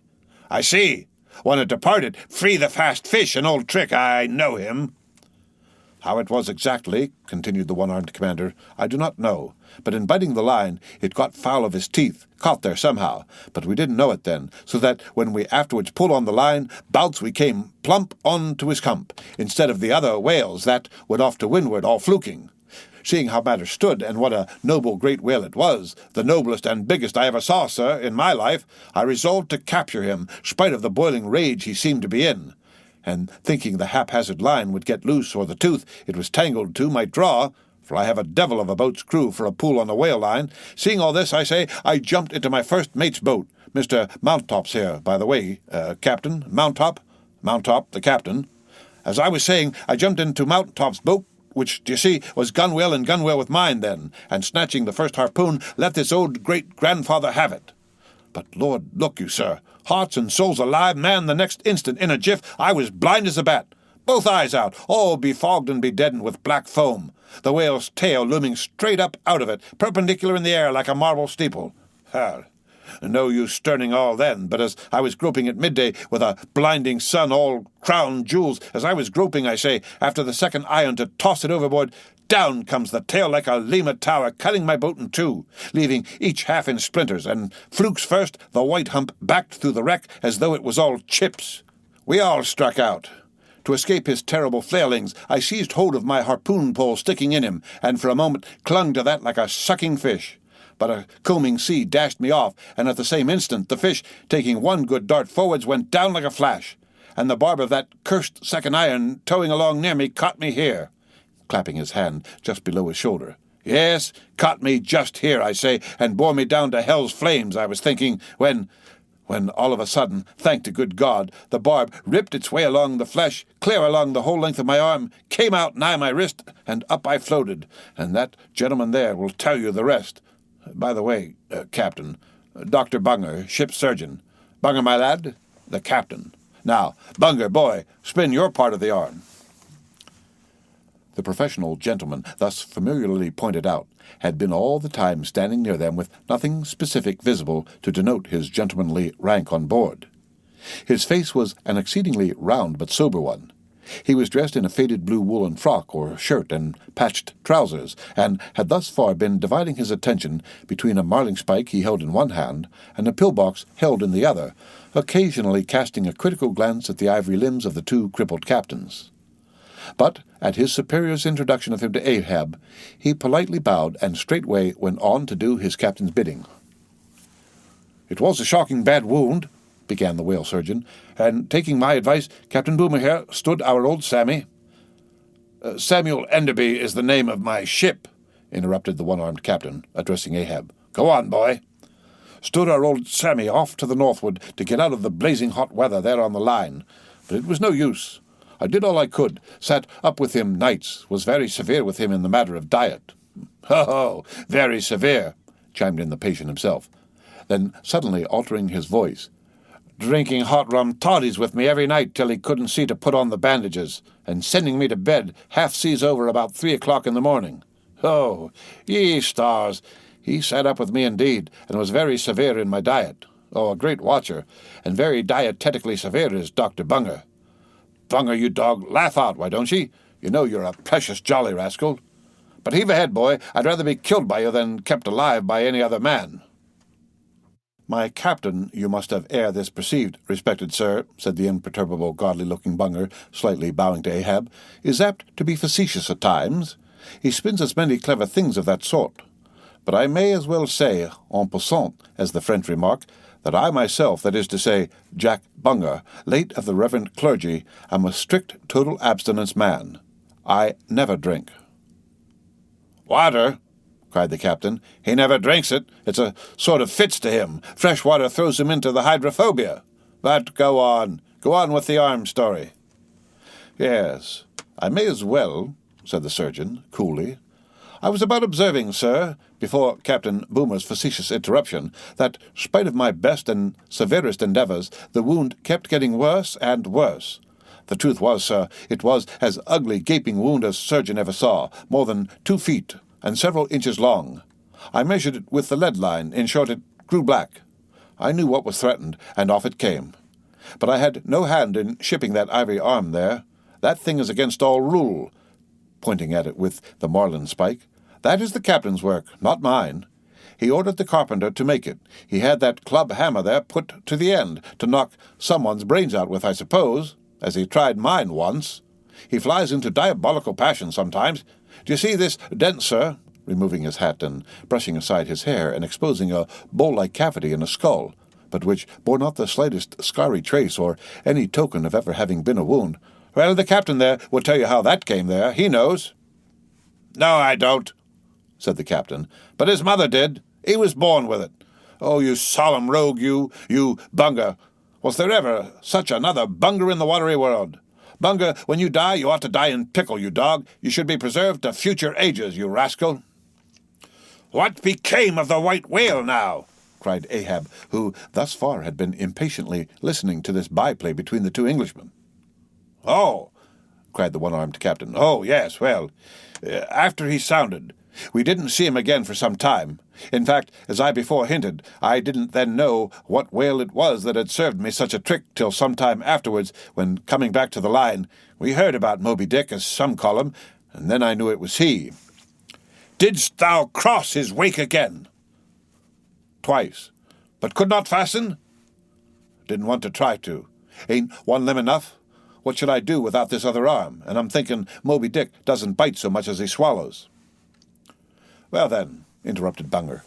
I see. Wanted to part it, free the fast fish, an old trick. I know him." "How it was exactly," continued the one-armed commander, "I do not know, but in biting the line it got foul of his teeth, caught there somehow, but we didn't know it then, so that when we afterwards pulled on the line, bounce we came plump on to his hump, instead of the other whales that went off to windward all fluking. Seeing how matters stood, and what a noble great whale it was, the noblest and biggest I ever saw, sir, in my life, I resolved to capture him, spite of the boiling rage he seemed to be in. And thinking the haphazard line would get loose, or the tooth it was tangled to might draw, for I have a devil of a boat's crew for a pull on a whale line, seeing all this, I say, I jumped into my first mate's boat, Mr. Mounttop's here, by the way, Captain, Mounttop, the captain, As I was saying, I jumped into Mountaintop's boat, which, d'ye see, was gunwale and gunwale with mine then, and snatching the first harpoon, let this old great-grandfather have it. But, Lord, look you, sir, hearts and souls alive, man, the next instant, in a jiff, I was blind as a bat, both eyes out, all befogged and bedeadened with black foam, the whale's tail looming straight up out of it, perpendicular in the air like a marble steeple. No use sterning all then, but as I was groping at midday with a blinding sun all crowned jewels, as I was groping, I say, after the second iron to toss it overboard, down comes the tail like a Lima tower, cutting my boat in two, leaving each half in splinters, and flukes first, the white hump backed through the wreck as though it was all chips. We all struck out. To escape his terrible flailings, I seized hold of my harpoon pole sticking in him, and for a moment clung to that like a sucking fish. But a combing sea dashed me off, and at the same instant the fish, taking one good dart forwards, went down like a flash, and the barb of that cursed second iron, towing along near me, caught me here, clapping his hand just below his shoulder. Yes, caught me just here, I say, and bore me down to hell's flames, I was thinking, when all of a sudden, thank to good God, the barb ripped its way along the flesh, clear along the whole length of my arm, came out nigh my wrist, and up I floated, and that gentleman there will tell you the rest. By the way, Captain, Dr. Bunger, ship's surgeon. Bunger, my lad, the captain. Now, Bunger, boy, spin your part of the yarn. The professional gentleman, thus familiarly pointed out, had been all the time standing near them with nothing specific visible to denote his gentlemanly rank on board. His face was an exceedingly round but sober one. He was dressed in a faded blue woolen frock or shirt and patched trousers, and had thus far been dividing his attention between a marling spike he held in one hand and a pillbox held in the other, occasionally casting a critical glance at the ivory limbs of the two crippled captains. But at his superior's introduction of him to Ahab, he politely bowed and straightway went on to do his captain's bidding. "It was a shocking bad wound," began the whale surgeon, "and taking my advice, Captain Boomer here stood our old Sammy—" "Samuel Enderby is the name of my ship," interrupted the one-armed captain, addressing Ahab. "Go on, boy." "Stood our old Sammy off to the northward to get out of the blazing hot weather there on the line, but it was no use. I did all I could, sat up with him nights, was very severe with him in the matter of diet." "Ho, very severe," chimed in the patient himself. Then, suddenly altering his voice, "drinking hot rum toddies with me every night till he couldn't see to put on the bandages, and sending me to bed half seas over about 3 o'clock in the morning. Oh, ye stars! He sat up with me indeed, and was very severe in my diet. Oh, a great watcher, and very dietetically severe is Dr. Bunger. Bunger, you dog, laugh out, why don't ye? You know you're a precious jolly rascal. But heave ahead, boy. I'd rather be killed by you than kept alive by any other man." "My captain, you must have ere this perceived, respected sir," said the imperturbable, godly-looking Bunger, slightly bowing to Ahab, "is apt to be facetious at times. He spins as many clever things of that sort. But I may as well say, en passant, as the French remark, that I myself, that is to say, Jack Bunger, late of the reverend clergy, am a strict total abstinence man. I never drink." "Water?" cried the captain. "He never drinks it. It's a sort of fits to him. Fresh water throws him into the hydrophobia. But go on with the arm story." "Yes, I may as well," said the surgeon, coolly. "I was about observing, sir, before Captain Boomer's facetious interruption, that, spite of my best and severest endeavours, the wound kept getting worse and worse. The truth was, sir, it was as ugly gaping wound as surgeon ever saw, more than 2 feet, and several inches long. I measured it with the lead line. In short, it grew black. I knew what was threatened, and off it came. But I had no hand in shipping that ivory arm there. That thing is against all rule," pointing at it with the marlin spike. "That is the captain's work, not mine. He ordered the carpenter to make it. He had that club hammer there put to the end, to knock someone's brains out with, I suppose, as he tried mine once. He flies into diabolical passion sometimes. Do you see this dent, sir?" removing his hat and brushing aside his hair and exposing a bowl-like cavity in a skull, but which bore not the slightest scarry trace or any token of ever having been a wound. "Well, the captain there will tell you how that came there. He knows." "No, I don't," said the captain. "But his mother did. He was born with it. Oh, you solemn rogue, you Bunger. Was there ever such another Bunger in the watery world? Bunger, when you die, you ought to die in pickle, you dog. You should be preserved to future ages, you rascal." "What became of the white whale now?" cried Ahab, who thus far had been impatiently listening to this byplay between the two Englishmen. "Oh," cried the one-armed captain. "Oh, yes, well, after he sounded. We didn't see him again for some time. In fact, as I before hinted, I didn't then know what whale it was that had served me such a trick till some time afterwards, when, coming back to the line, we heard about Moby Dick, as some call him, and then I knew it was he." "Didst thou cross his wake again?" "Twice, but could not fasten?" "Didn't want to try to. Ain't one limb enough? What should I do without this other arm? And I'm thinking Moby Dick doesn't bite so much as he swallows." "Well then," interrupted Bunger,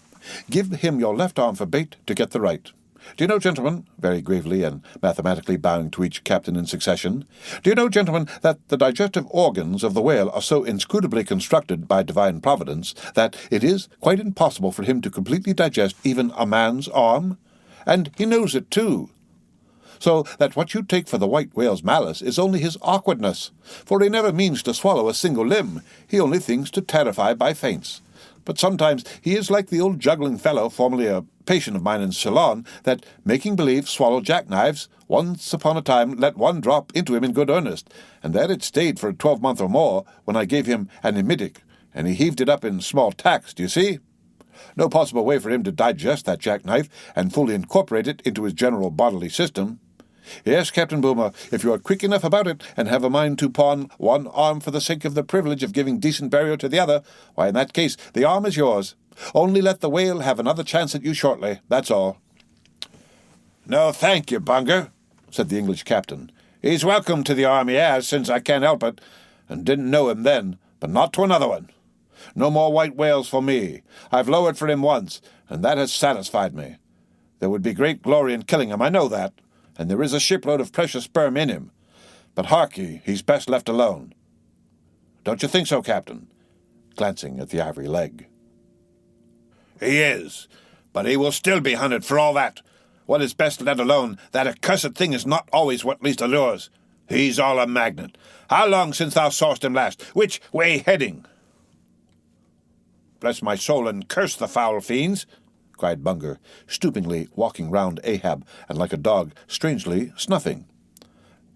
"give him your left arm for bait to get the right. Do you know, gentlemen," very gravely and mathematically bowing to each captain in succession, "do you know, gentlemen, that the digestive organs of the whale are so inscrutably constructed by divine providence that it is quite impossible for him to completely digest even a man's arm? And he knows it too. So that what you take for the white whale's malice is only his awkwardness, for he never means to swallow a single limb, he only thinks to terrify by feints. But sometimes he is like the old juggling fellow, formerly a patient of mine in Ceylon, that, making believe swallow jackknives, once upon a time let one drop into him in good earnest, and there it stayed for a 12-month or more, when I gave him an emetic, and he heaved it up in small tacks, do you see? No possible way for him to digest that jackknife and fully incorporate it into his general bodily system. Yes, Captain Boomer, if you are quick enough about it, and have a mind to pawn one arm for the sake of the privilege of giving decent burial to the other, why, in that case, the arm is yours. Only let the whale have another chance at you shortly, that's all." "No, thank you, Bunger," said the English captain. "He's welcome to the arm he has, since I can't help it, and didn't know him then, but not to another one. No more white whales for me. I've lowered for him once, and that has satisfied me. There would be great glory in killing him, I know that, and there is a shipload of precious sperm in him. But hark ye, he's best left alone. Don't you think so, Captain?" glancing at the ivory leg. "He is, but he will still be hunted for all that. What is best let alone, that accursed thing is not always what least allures. He's all a magnet. How long since thou sawest him last? Which way heading?" "Bless my soul, and curse the foul fiends!" cried Bunger, stoopingly walking round Ahab, and like a dog, strangely snuffing.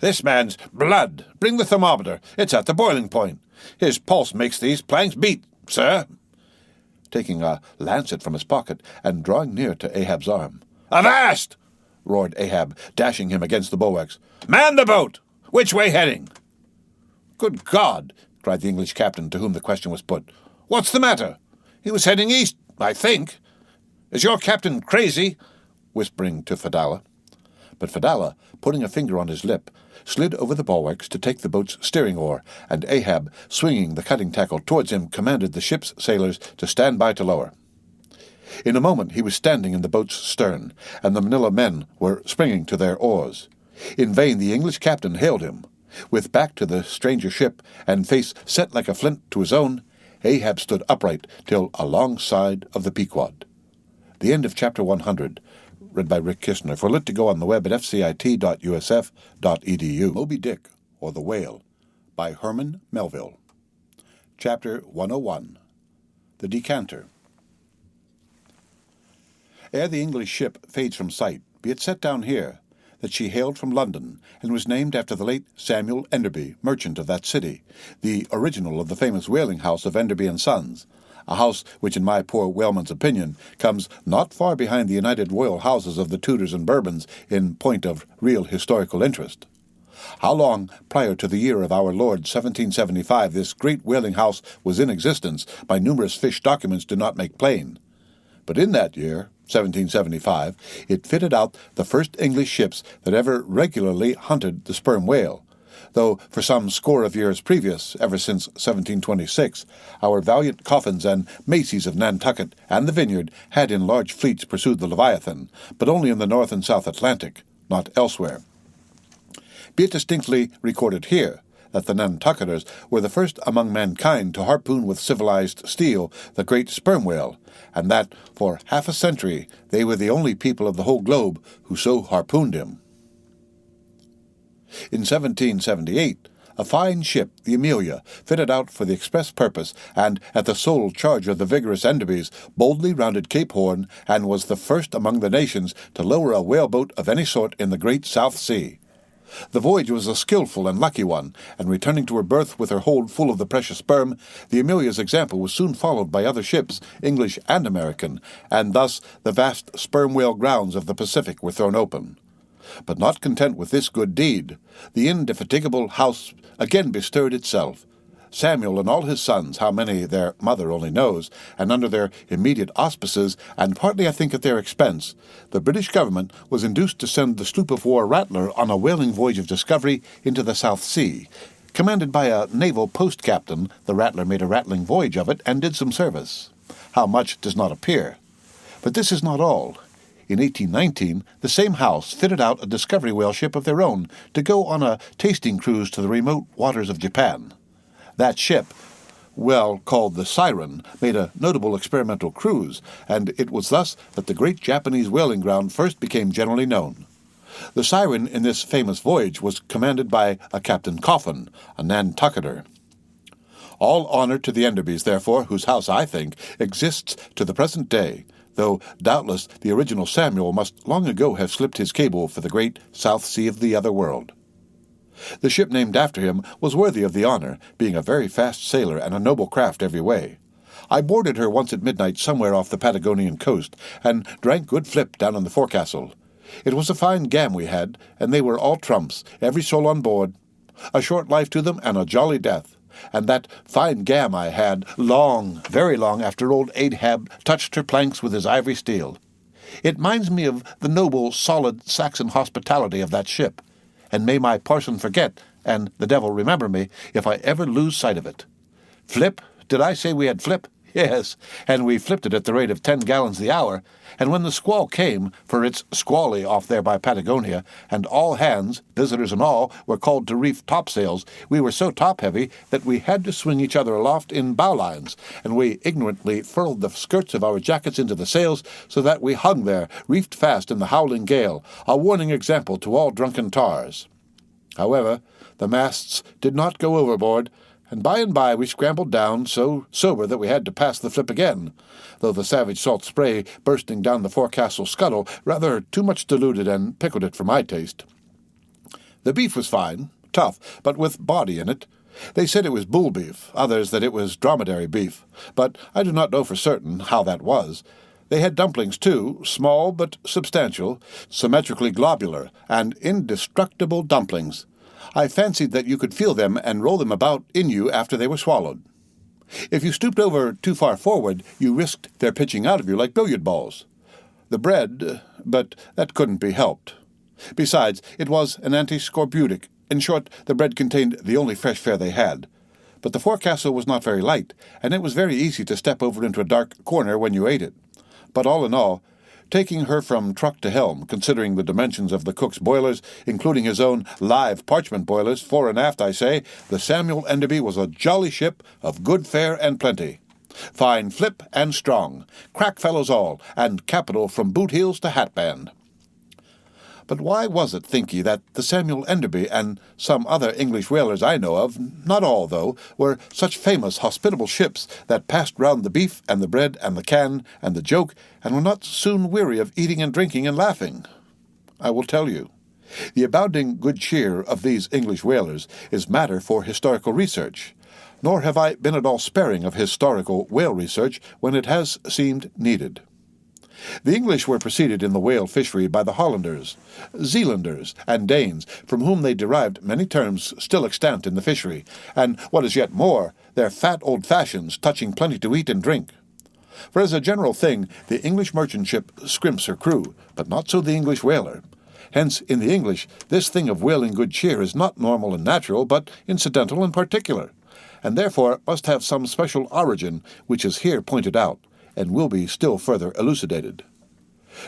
"This man's blood! Bring the thermometer. It's at the boiling point. His pulse makes these planks beat, sir." Taking a lancet from his pocket and drawing near to Ahab's arm. "Avast!" roared Ahab, dashing him against the bulwarks. "Man the boat! Which way heading?" "Good God!" cried the English captain, to whom the question was put. "What's the matter? He was heading east, I think. Is your captain crazy?" whispering to Fedallah. But Fedallah, putting a finger on his lip, slid over the bulwarks to take the boat's steering oar, and Ahab, swinging the cutting tackle towards him, commanded the ship's sailors to stand by to lower. In a moment he was standing in the boat's stern, and the Manila men were springing to their oars. In vain the English captain hailed him. With back to the stranger ship, and face set like a flint to his own, Ahab stood upright till alongside of the Pequod. The end of Chapter 100, read by Rick Kistner, for Lit to go on the web at fcit.usf.edu. Moby Dick, or the Whale, by Herman Melville. Chapter 101, The Decanter. Ere the English ship fades from sight, be it set down here, that she hailed from London, and was named after the late Samuel Enderby, merchant of that city, the original of the famous whaling house of Enderby and Sons, a house which, in my poor whaleman's opinion, comes not far behind the united royal houses of the Tudors and Bourbons in point of real historical interest. How long prior to the year of our Lord 1775 this great whaling house was in existence, by numerous fish documents do not make plain. But in that year, 1775, it fitted out the first English ships that ever regularly hunted the sperm whale, though for some score of years previous, ever since 1726, our valiant coffins and macies of Nantucket and the Vineyard had in large fleets pursued the Leviathan, but only in the North and South Atlantic, not elsewhere. Be it distinctly recorded here that the Nantucketers were the first among mankind to harpoon with civilized steel the great sperm whale, and that for half a century they were the only people of the whole globe who so harpooned him. In 1778, a fine ship, the Amelia, fitted out for the express purpose, and at the sole charge of the vigorous Endebys, boldly rounded Cape Horn, and was the first among the nations to lower a whaleboat of any sort in the great South Sea. The voyage was a skilful and lucky one, and returning to her berth with her hold full of the precious sperm, the Amelia's example was soon followed by other ships, English and American, and thus the vast sperm whale grounds of the Pacific were thrown open. But not content with this good deed, the indefatigable house again bestirred itself. Samuel and all his sons, how many their mother only knows, and under their immediate auspices, and partly I think at their expense, the British government was induced to send the sloop of war Rattler on a whaling voyage of discovery into the South Sea. Commanded by a naval post-captain, the Rattler made a rattling voyage of it and did some service. How much does not appear. But this is not all. In 1819, the same house fitted out a discovery whale ship of their own to go on a tasting cruise to the remote waters of Japan. That ship, well called the Siren, made a notable experimental cruise, and it was thus that the great Japanese whaling ground first became generally known. The Siren in this famous voyage was commanded by a Captain Coffin, a Nantucketer. All honor to the Endebys, therefore, whose house, I think, exists to the present day, though doubtless the original Samuel must long ago have slipped his cable for the great South Sea of the other world. The ship named after him was worthy of the honor, being a very fast sailor and a noble craft every way. I boarded her once at midnight somewhere off the Patagonian coast, and drank good flip down in the forecastle. It was a fine gam we had, and they were all trumps, every soul on board. A short life to them and a jolly death. And that fine gam I had, long, very long after old Ahab touched her planks with his ivory steel. It minds me of the noble, solid Saxon hospitality of that ship, and may my parson forget, and the devil remember me, if I ever lose sight of it. Flip? Did I say we had flip? Yes, and we flipped it at the rate of 10 gallons the hour, and when the squall came, for it's squally off there by Patagonia, and all hands, visitors and all, were called to reef topsails, we were so top-heavy that we had to swing each other aloft in bowlines, and we ignorantly furled the skirts of our jackets into the sails, so that we hung there, reefed fast in the howling gale, a warning example to all drunken tars. However, the masts did not go overboard, and by we scrambled down, so sober that we had to pass the flip again, though the savage salt spray bursting down the forecastle scuttle rather too much diluted and pickled it for my taste. The beef was fine, tough, but with body in it. They said it was bull beef, others that it was dromedary beef, but I do not know for certain how that was. They had dumplings, too, small but substantial, symmetrically globular, and indestructible dumplings. I fancied that you could feel them and roll them about in you after they were swallowed. If you stooped over too far forward, you risked their pitching out of you like billiard balls. The bread, but that couldn't be helped. Besides, it was an anti-scorbutic. In short, the bread contained the only fresh fare they had. But the forecastle was not very light, and it was very easy to step over into a dark corner when you ate it. But all in all, taking her from truck to helm, considering the dimensions of the cook's boilers, including his own live parchment boilers, fore and aft, I say, the Samuel Enderby was a jolly ship of good fare and plenty. Fine flip and strong, crack fellows all, and capital from boot heels to hatband. But why was it, think ye, that the Samuel Enderby and some other English whalers I know of, not all, though, were such famous, hospitable ships that passed round the beef and the bread and the can and the joke, and were not soon weary of eating and drinking and laughing? I will tell you. The abounding good cheer of these English whalers is matter for historical research, nor have I been at all sparing of historical whale research when it has seemed needed. The English were preceded in the whale fishery by the Hollanders, Zealanders, and Danes, from whom they derived many terms still extant in the fishery, and, what is yet more, their fat old fashions touching plenty to eat and drink. For as a general thing, the English merchant ship scrimps her crew, but not so the English whaler. Hence, in the English, this thing of whaling good cheer is not normal and natural, but incidental and particular, and therefore must have some special origin, which is here pointed out, and will be still further elucidated.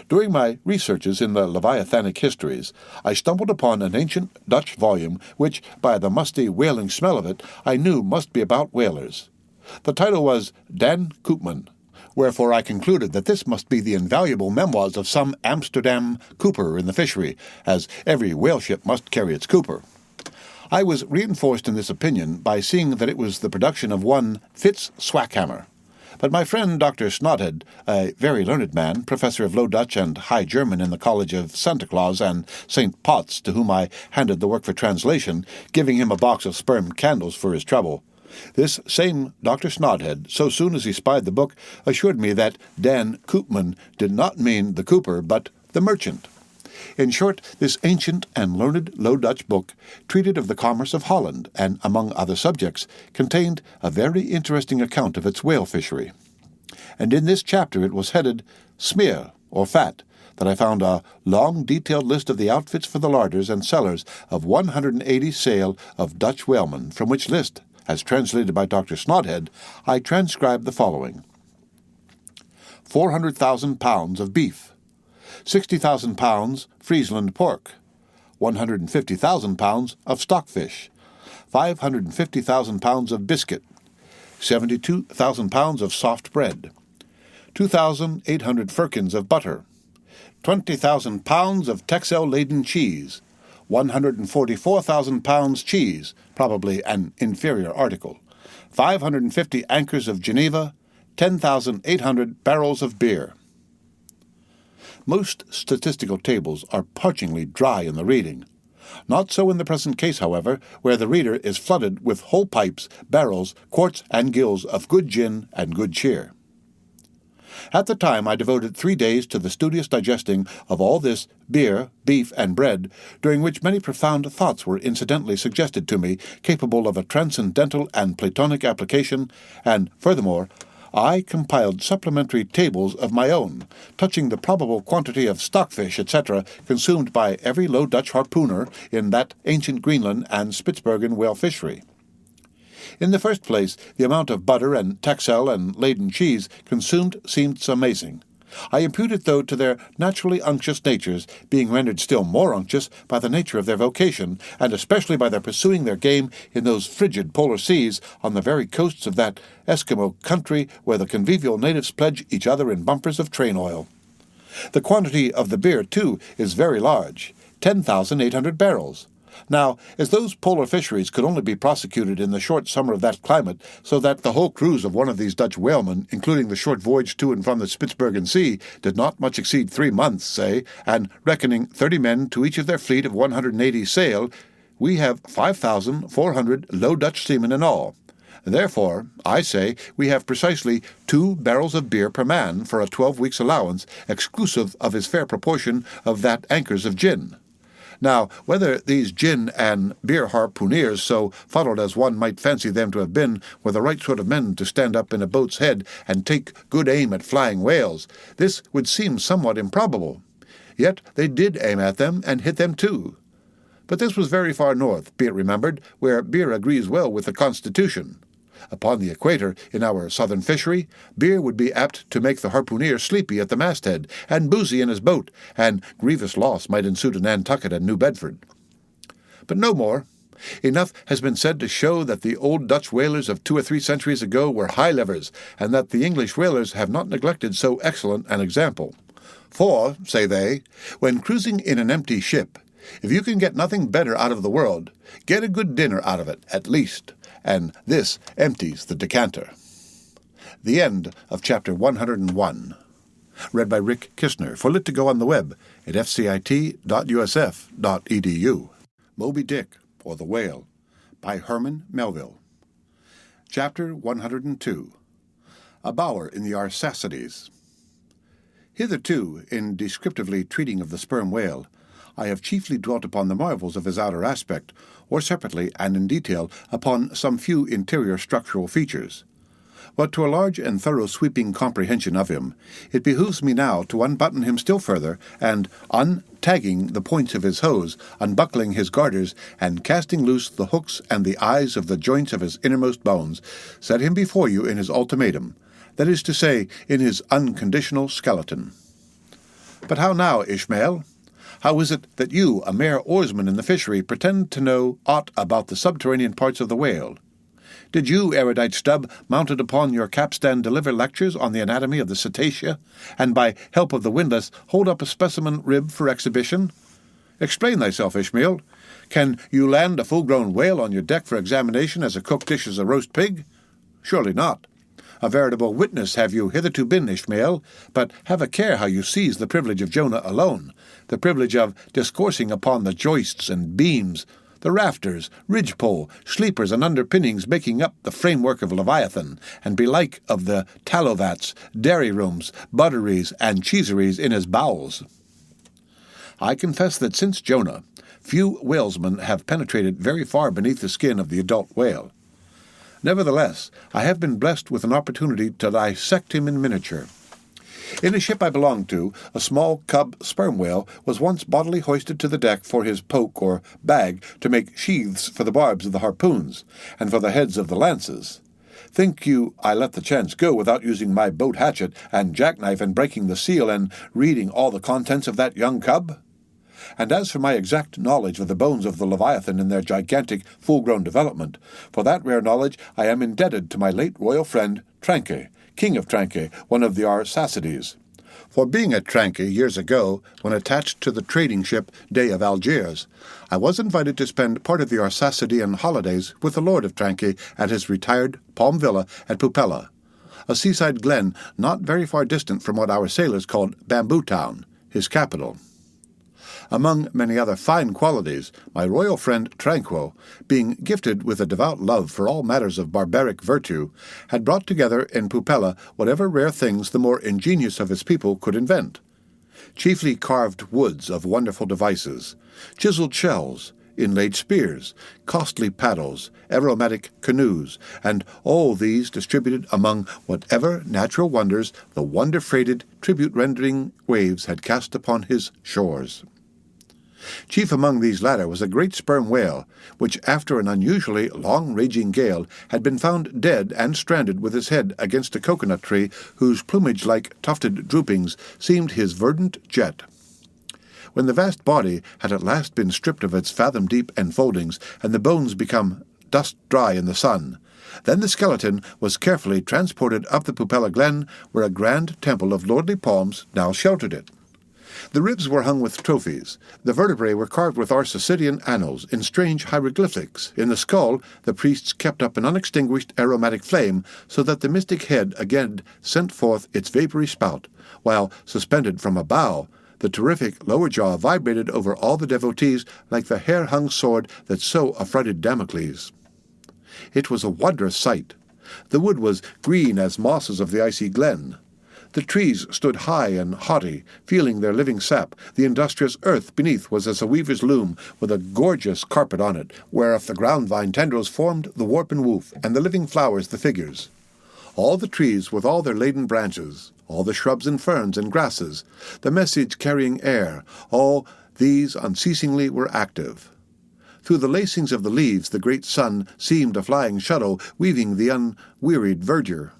During my researches in the Leviathanic histories, I stumbled upon an ancient Dutch volume which, by the musty whaling smell of it, I knew must be about whalers. The title was Dan Koopman, wherefore I concluded that this must be the invaluable memoirs of some Amsterdam cooper in the fishery, as every whale ship must carry its cooper. I was reinforced in this opinion by seeing that it was the production of one Fitz-Swackhammer. But my friend Dr. Snodhead, a very learned man, professor of Low Dutch and High German in the College of Santa Claus and St. Potts, to whom I handed the work for translation, giving him a box of sperm candles for his trouble. This same Dr. Snodhead, so soon as he spied the book, assured me that Dan Koopman did not mean the cooper, but the merchant. In short, this ancient and learned Low Dutch book treated of the commerce of Holland, and, among other subjects, contained a very interesting account of its whale fishery. And in this chapter it was headed Smear, or Fat, that I found a long detailed list of the outfits for the larders and cellars of 180 sail of Dutch whalemen, from which list, as translated by Dr. Snodhead, I transcribed the following: 400,000 pounds of beef, 60,000 pounds Friesland pork, 150,000 pounds of stockfish, 550,000 pounds of biscuit, 72,000 pounds of soft bread, 2,800 firkins of butter, 20,000 pounds of Texel-laden cheese, 144,000 pounds cheese, probably an inferior article, 550 anchors of Geneva, 10,800 barrels of beer. Most statistical tables are parchingly dry in the reading. Not so in the present case, however, where the reader is flooded with whole pipes, barrels, quarts, and gills of good gin and good cheer. At the time I devoted 3 days to the studious digesting of all this beer, beef, and bread, during which many profound thoughts were incidentally suggested to me, capable of a transcendental and Platonic application, and, furthermore, I compiled supplementary tables of my own, touching the probable quantity of stockfish, etc., consumed by every Low Dutch harpooner in that ancient Greenland and Spitzbergen whale fishery. In the first place, the amount of butter and Texel and laden cheese consumed seemed amazing. I impute it, though, to their naturally unctuous natures, being rendered still more unctuous by the nature of their vocation, and especially by their pursuing their game in those frigid polar seas on the very coasts of that Eskimo country where the convivial natives pledge each other in bumpers of train oil. The quantity of the beer, too, is very large, 10,800 barrels. Now, as those polar fisheries could only be prosecuted in the short summer of that climate, so that the whole cruise of one of these Dutch whalemen, including the short voyage to and from the Spitzbergen Sea, did not much exceed 3 months, say, and reckoning 30 men to each of their fleet of 180 sail, we have 5,400 Low Dutch seamen in all. Therefore, I say, we have precisely 2 barrels of beer per man for a 12 weeks' allowance, exclusive of his fair proportion of that anchors of gin. Now, whether these gin and beer harpooneers, so fuddled as one might fancy them to have been, were the right sort of men to stand up in a boat's head and take good aim at flying whales, this would seem somewhat improbable. Yet they did aim at them, and hit them too. But this was very far north, be it remembered, where beer agrees well with the Constitution. Upon the equator, in our southern fishery, beer would be apt to make the harpooneer sleepy at the masthead, and boozy in his boat, and grievous loss might ensue to Nantucket and New Bedford. But no more. Enough has been said to show that the old Dutch whalers of 2 or 3 centuries ago were high livers, and that the English whalers have not neglected so excellent an example. For, say they, when cruising in an empty ship, if you can get nothing better out of the world, get a good dinner out of it, at least, and this empties the decanter. The end of Chapter 101. Read by Rick Kistner, for Lit to go on the web at fcit.usf.edu. Moby Dick, or the Whale, by Herman Melville. Chapter 102. A Bower in the Arsacides. Hitherto, in descriptively treating of the sperm whale, I have chiefly dwelt upon the marvels of his outer aspect, or separately and in detail upon some few interior structural features. But to a large and thorough sweeping comprehension of him, it behooves me now to unbutton him still further, and, untagging the points of his hose, unbuckling his garters, and casting loose the hooks and the eyes of the joints of his innermost bones, set him before you in his ultimatum, that is to say, in his unconditional skeleton. But how now, Ishmael? How is it that you, a mere oarsman in the fishery, pretend to know aught about the subterranean parts of the whale? Did you, erudite Stubb, mounted upon your capstan, deliver lectures on the anatomy of the cetacea, and by help of the windlass hold up a specimen rib for exhibition? Explain thyself, Ishmael. Can you land a full-grown whale on your deck for examination as a cook dishes a roast pig? Surely not. A veritable witness have you hitherto been, Ishmael, but have a care how you seize the privilege of Jonah alone, the privilege of discoursing upon the joists and beams, the rafters, ridgepole, sleepers, and underpinnings making up the framework of Leviathan, and belike of the tallow vats, dairy rooms, butteries, and cheeseries in his bowels. I confess that since Jonah, few whalesmen have penetrated very far beneath the skin of the adult whale. Nevertheless, I have been blessed with an opportunity to dissect him in miniature. In a ship I belonged to, a small cub sperm whale was once bodily hoisted to the deck for his poke or bag to make sheaths for the barbs of the harpoons, and for the heads of the lances. Think you I let the chance go without using my boat hatchet and jackknife and breaking the seal and reading all the contents of that young cub? And as for my exact knowledge of the bones of the Leviathan in their gigantic, full-grown development, for that rare knowledge I am indebted to my late royal friend Tranche, King of Tranche, one of the Arsacides. For being at Tranche years ago, when attached to the trading ship Dey of Algiers, I was invited to spend part of the Arsacidean holidays with the Lord of Tranche at his retired palm villa at Pupella, a seaside glen not very far distant from what our sailors called Bamboo Town, his capital. Among many other fine qualities, my royal friend Tranquo, being gifted with a devout love for all matters of barbaric virtue, had brought together in Pupella whatever rare things the more ingenious of his people could invent. Chiefly carved woods of wonderful devices, chiseled shells, inlaid spears, costly paddles, aromatic canoes, and all these distributed among whatever natural wonders the wonder-freighted, tribute-rendering waves had cast upon his shores. Chief among these latter was a great sperm whale, which after an unusually long-raging gale had been found dead and stranded with his head against a coconut tree whose plumage-like tufted droopings seemed his verdant jet. When the vast body had at last been stripped of its fathom-deep enfoldings and the bones become dust-dry in the sun, then the skeleton was carefully transported up the Pupella Glen, where a grand temple of lordly palms now sheltered it. The ribs were hung with trophies. The vertebrae were carved with Arsacidean annals in strange hieroglyphics. In the skull, the priests kept up an unextinguished aromatic flame, so that the mystic head again sent forth its vapory spout, while, suspended from a bough, the terrific lower jaw vibrated over all the devotees like the hair-hung sword that so affrighted Damocles. It was a wondrous sight. The wood was green as mosses of the icy glen. The trees stood high and haughty, feeling their living sap. The industrious earth beneath was as a weaver's loom, with a gorgeous carpet on it, whereof the ground-vine tendrils formed the warp and woof, and the living flowers the figures. All the trees with all their laden branches, all the shrubs and ferns and grasses, the message-carrying air, all these unceasingly were active. Through the lacings of the leaves the great sun seemed a flying shuttle, weaving the unwearied verdure.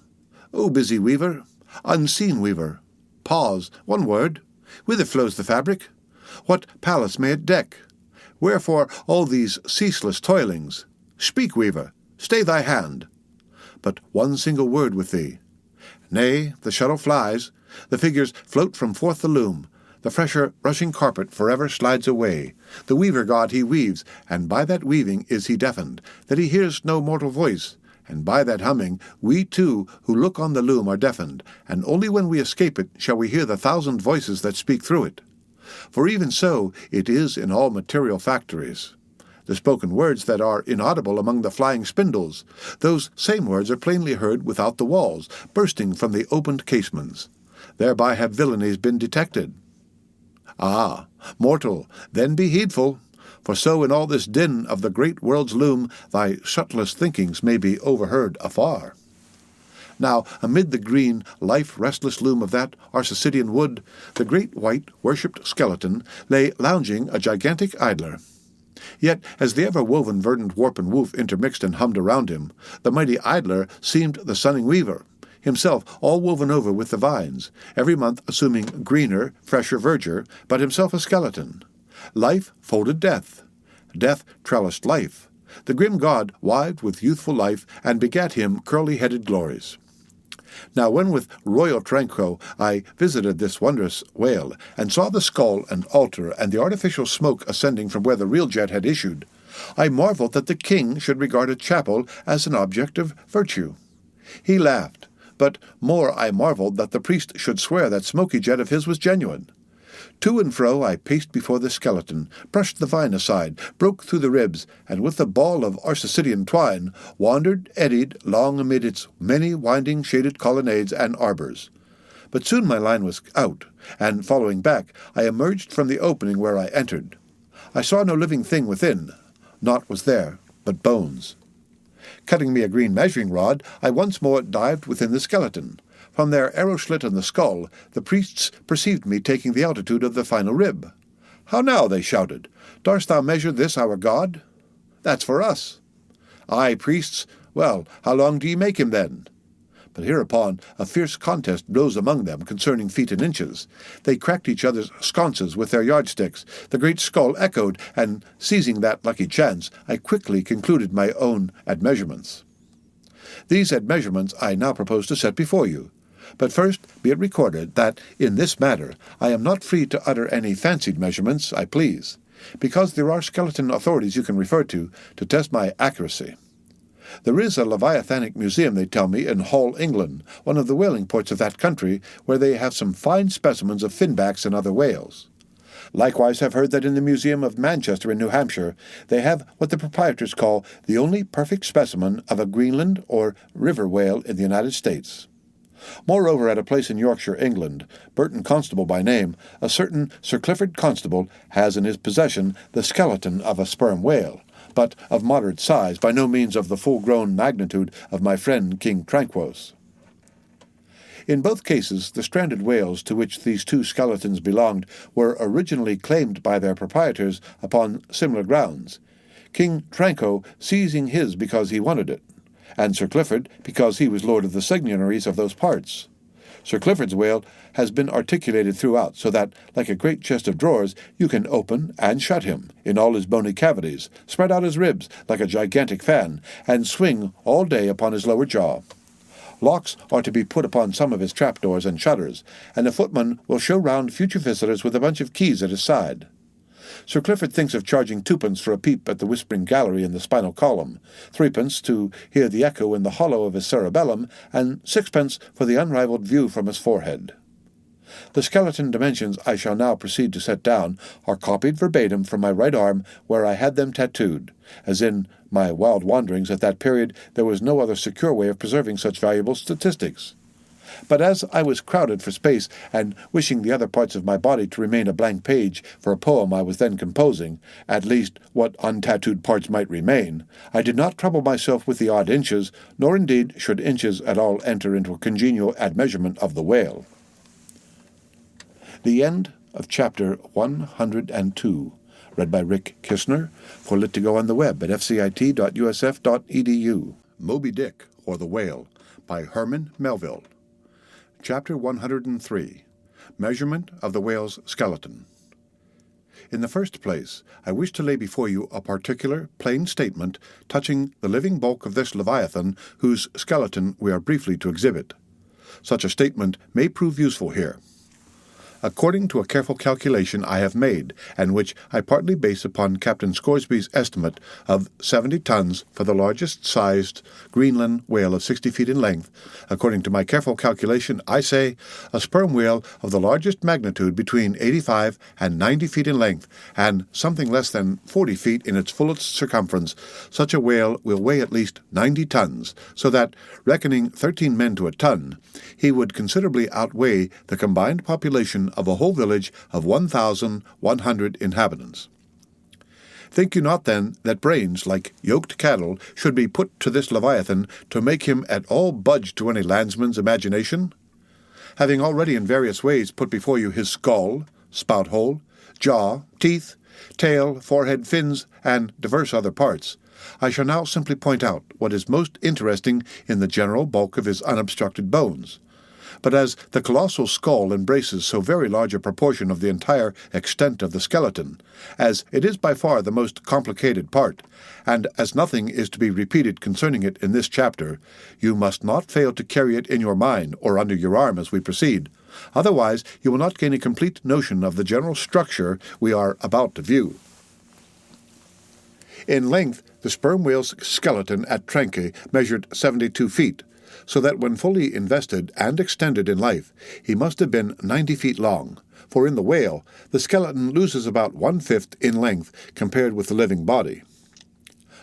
O busy weaver! Unseen weaver, pause, one word. Whither flows the fabric? What palace may it deck? Wherefore all these ceaseless toilings? Speak, weaver, stay thy hand. But one single word with thee. Nay, the shuttle flies, the figures float from forth the loom, the fresher rushing carpet forever slides away. The weaver god he weaves, and by that weaving is he deafened, that he hears no mortal voice. And by that humming, we too, who look on the loom, are deafened, and only when we escape it shall we hear the thousand voices that speak through it. For even so it is in all material factories. The spoken words that are inaudible among the flying spindles, those same words are plainly heard without the walls, bursting from the opened casements. Thereby have villainies been detected. Ah, mortal, then be heedful. For so in all this din of the great world's loom thy subtlest thinkings may be overheard afar. Now, amid the green, life-restless loom of that Arsacidean wood, the great white, worshipped skeleton lay lounging a gigantic idler. Yet, as the ever-woven verdant warp and woof intermixed and hummed around him, the mighty idler seemed the sunning weaver, himself all woven over with the vines, every month assuming greener, fresher verdure, but himself a skeleton. Life folded death. Death trellised life. The grim god wived with youthful life, and begat him curly-headed glories. Now when with royal tranquil I visited this wondrous whale, and saw the skull and altar and the artificial smoke ascending from where the real jet had issued, I marveled that the king should regard a chapel as an object of virtue. He laughed, but more I marveled that the priest should swear that smoky jet of his was genuine. To and fro I paced before the skeleton, brushed the vine aside, broke through the ribs, and with the ball of Arsacidean twine, wandered, eddied, long amid its many winding shaded colonnades and arbours. But soon my line was out, and, following back, I emerged from the opening where I entered. I saw no living thing within. Naught was there but bones. Cutting me a green measuring rod, I once more dived within the skeleton. From their arrow slit in the skull, the priests perceived me taking the altitude of the final rib. "How now?" they shouted. "Darst thou measure this our god?" "That's for us." "Aye, priests. Well, how long do ye make him then?" But hereupon a fierce contest rose among them concerning feet and inches. They cracked each other's sconces with their yardsticks. The great skull echoed, and, seizing that lucky chance, I quickly concluded my own admeasurements. These admeasurements I now propose to set before you. But first be it recorded that, in this matter, I am not free to utter any fancied measurements I please, because there are skeleton authorities you can refer to test my accuracy. There is a Leviathanic museum, they tell me, in Hull, England, one of the whaling ports of that country, where they have some fine specimens of finbacks and other whales. Likewise have heard that in the Museum of Manchester in New Hampshire they have what the proprietors call the only perfect specimen of a Greenland or river whale in the United States. Moreover, at a place in Yorkshire, England, Burton Constable by name, a certain Sir Clifford Constable has in his possession the skeleton of a sperm whale, but of moderate size, by no means of the full-grown magnitude of my friend King Tranquos. In both cases, the stranded whales to which these two skeletons belonged were originally claimed by their proprietors upon similar grounds, King Tranquo seizing his because he wanted it, and Sir Clifford because he was lord of the seigneuries of those parts. Sir Clifford's whale has been articulated throughout, so that, like a great chest of drawers, you can open and shut him in all his bony cavities, spread out his ribs like a gigantic fan, and swing all day upon his lower jaw. Locks are to be put upon some of his trapdoors and shutters, and a footman will show round future visitors with a bunch of keys at his side. Sir Clifford thinks of charging twopence for a peep at the whispering gallery in the spinal column, threepence to hear the echo in the hollow of his cerebellum, and sixpence for the unrivalled view from his forehead. The skeleton dimensions I shall now proceed to set down are copied verbatim from my right arm where I had them tattooed, as in my wild wanderings at that period there was no other secure way of preserving such valuable statistics. But as I was crowded for space, and wishing the other parts of my body to remain a blank page for a poem I was then composing, at least what untattooed parts might remain, I did not trouble myself with the odd inches, nor indeed should inches at all enter into a congenial admeasurement of the whale. The end of chapter 102, read by Rick Kistner, for Lit to Go on the web at fcit.usf.edu. Moby Dick, or the Whale, by Herman Melville. Chapter 103, Measurement of the Whale's Skeleton. In the first place, I wish to lay before you a particular, plain statement touching the living bulk of this Leviathan, whose skeleton we are briefly to exhibit. Such a statement may prove useful here. According to a careful calculation I have made, and which I partly base upon Captain Scoresby's estimate of 70 tons for the largest-sized Greenland whale of 60 feet in length, according to my careful calculation, I say, a sperm whale of the largest magnitude between 85 and 90 feet in length, and something less than 40 feet in its fullest circumference, such a whale will weigh at least 90 tons, so that, reckoning 13 men to a ton, he would considerably outweigh the combined population of a whole village of 1,100 inhabitants. Think you not, then, that brains, like yoked cattle, should be put to this Leviathan to make him at all budge to any landsman's imagination? Having already in various ways put before you his skull, spout-hole, jaw, teeth, tail, forehead, fins, and divers other parts, I shall now simply point out what is most interesting in the general bulk of his unobstructed bones. But as the colossal skull embraces so very large a proportion of the entire extent of the skeleton, as it is by far the most complicated part, and as nothing is to be repeated concerning it in this chapter, you must not fail to carry it in your mind or under your arm as we proceed. Otherwise, you will not gain a complete notion of the general structure we are about to view. In length, the sperm whale's skeleton at Tranque measured 72 feet, so that when fully invested and extended in life, he must have been 90 feet long, for in the whale, the skeleton loses about 1/5 in length compared with the living body.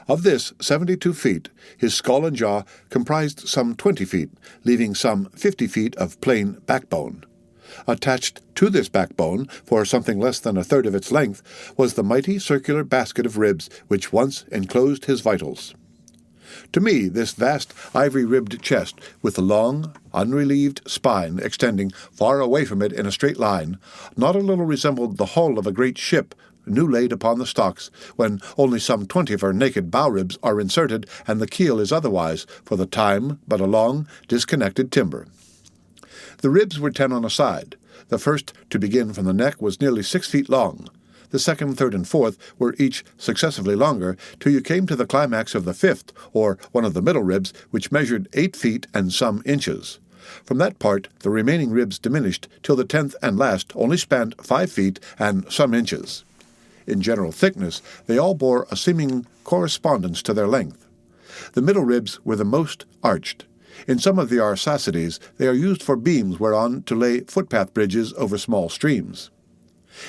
Of this 72 feet, his skull and jaw comprised some 20 feet, leaving some 50 feet of plain backbone. Attached to this backbone, for something less than a third of its length, was the mighty circular basket of ribs which once enclosed his vitals. To me, this vast ivory-ribbed chest, with the long, unrelieved spine extending far away from it in a straight line, not a little resembled the hull of a great ship new laid upon the stocks, when only some 20 of her naked bow ribs are inserted, and the keel is otherwise, for the time, but a long, disconnected timber. The ribs were 10 on a side. The first, to begin from the neck, was nearly 6 feet long. The second, third, and fourth were each successively longer, till you came to the climax of the fifth, or one of the middle ribs, which measured 8 feet and some inches. From that part the remaining ribs diminished, till the 10th and last only spanned 5 feet and some inches. In general thickness, they all bore a seeming correspondence to their length. The middle ribs were the most arched. In some of the Arsacides, they are used for beams whereon to lay footpath bridges over small streams.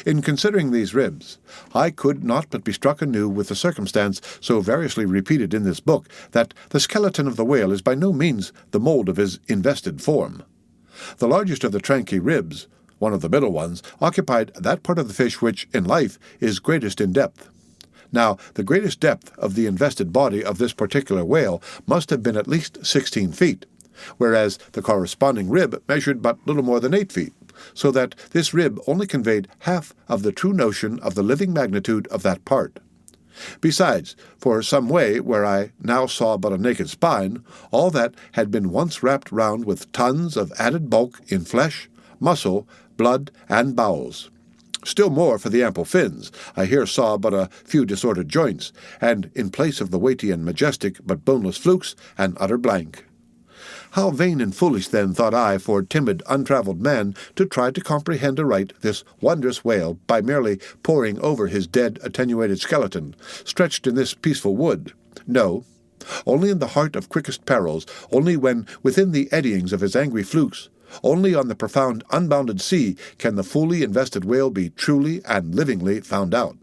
In considering these ribs, I could not but be struck anew with the circumstance, so variously repeated in this book, that the skeleton of the whale is by no means the mould of his invested form. The largest of the Tranque ribs, one of the middle ones, occupied that part of the fish which, in life, is greatest in depth. Now, the greatest depth of the invested body of this particular whale must have been at least 16 feet, whereas the corresponding rib measured but little more than 8 feet, so that this rib only conveyed half of the true notion of the living magnitude of that part. Besides, for some way where I now saw but a naked spine, all that had been once wrapped round with tons of added bulk in flesh, muscle, blood, and bowels. Still more for the ample fins, I here saw but a few disordered joints, and in place of the weighty and majestic but boneless flukes, an utter blank. How vain and foolish, then, thought I, for timid, untravelled man to try to comprehend aright this wondrous whale by merely poring over his dead, attenuated skeleton, stretched in this peaceful wood. No, only in the heart of quickest perils, only when within the eddyings of his angry flukes, only on the profound, unbounded sea can the fully invested whale be truly and livingly found out.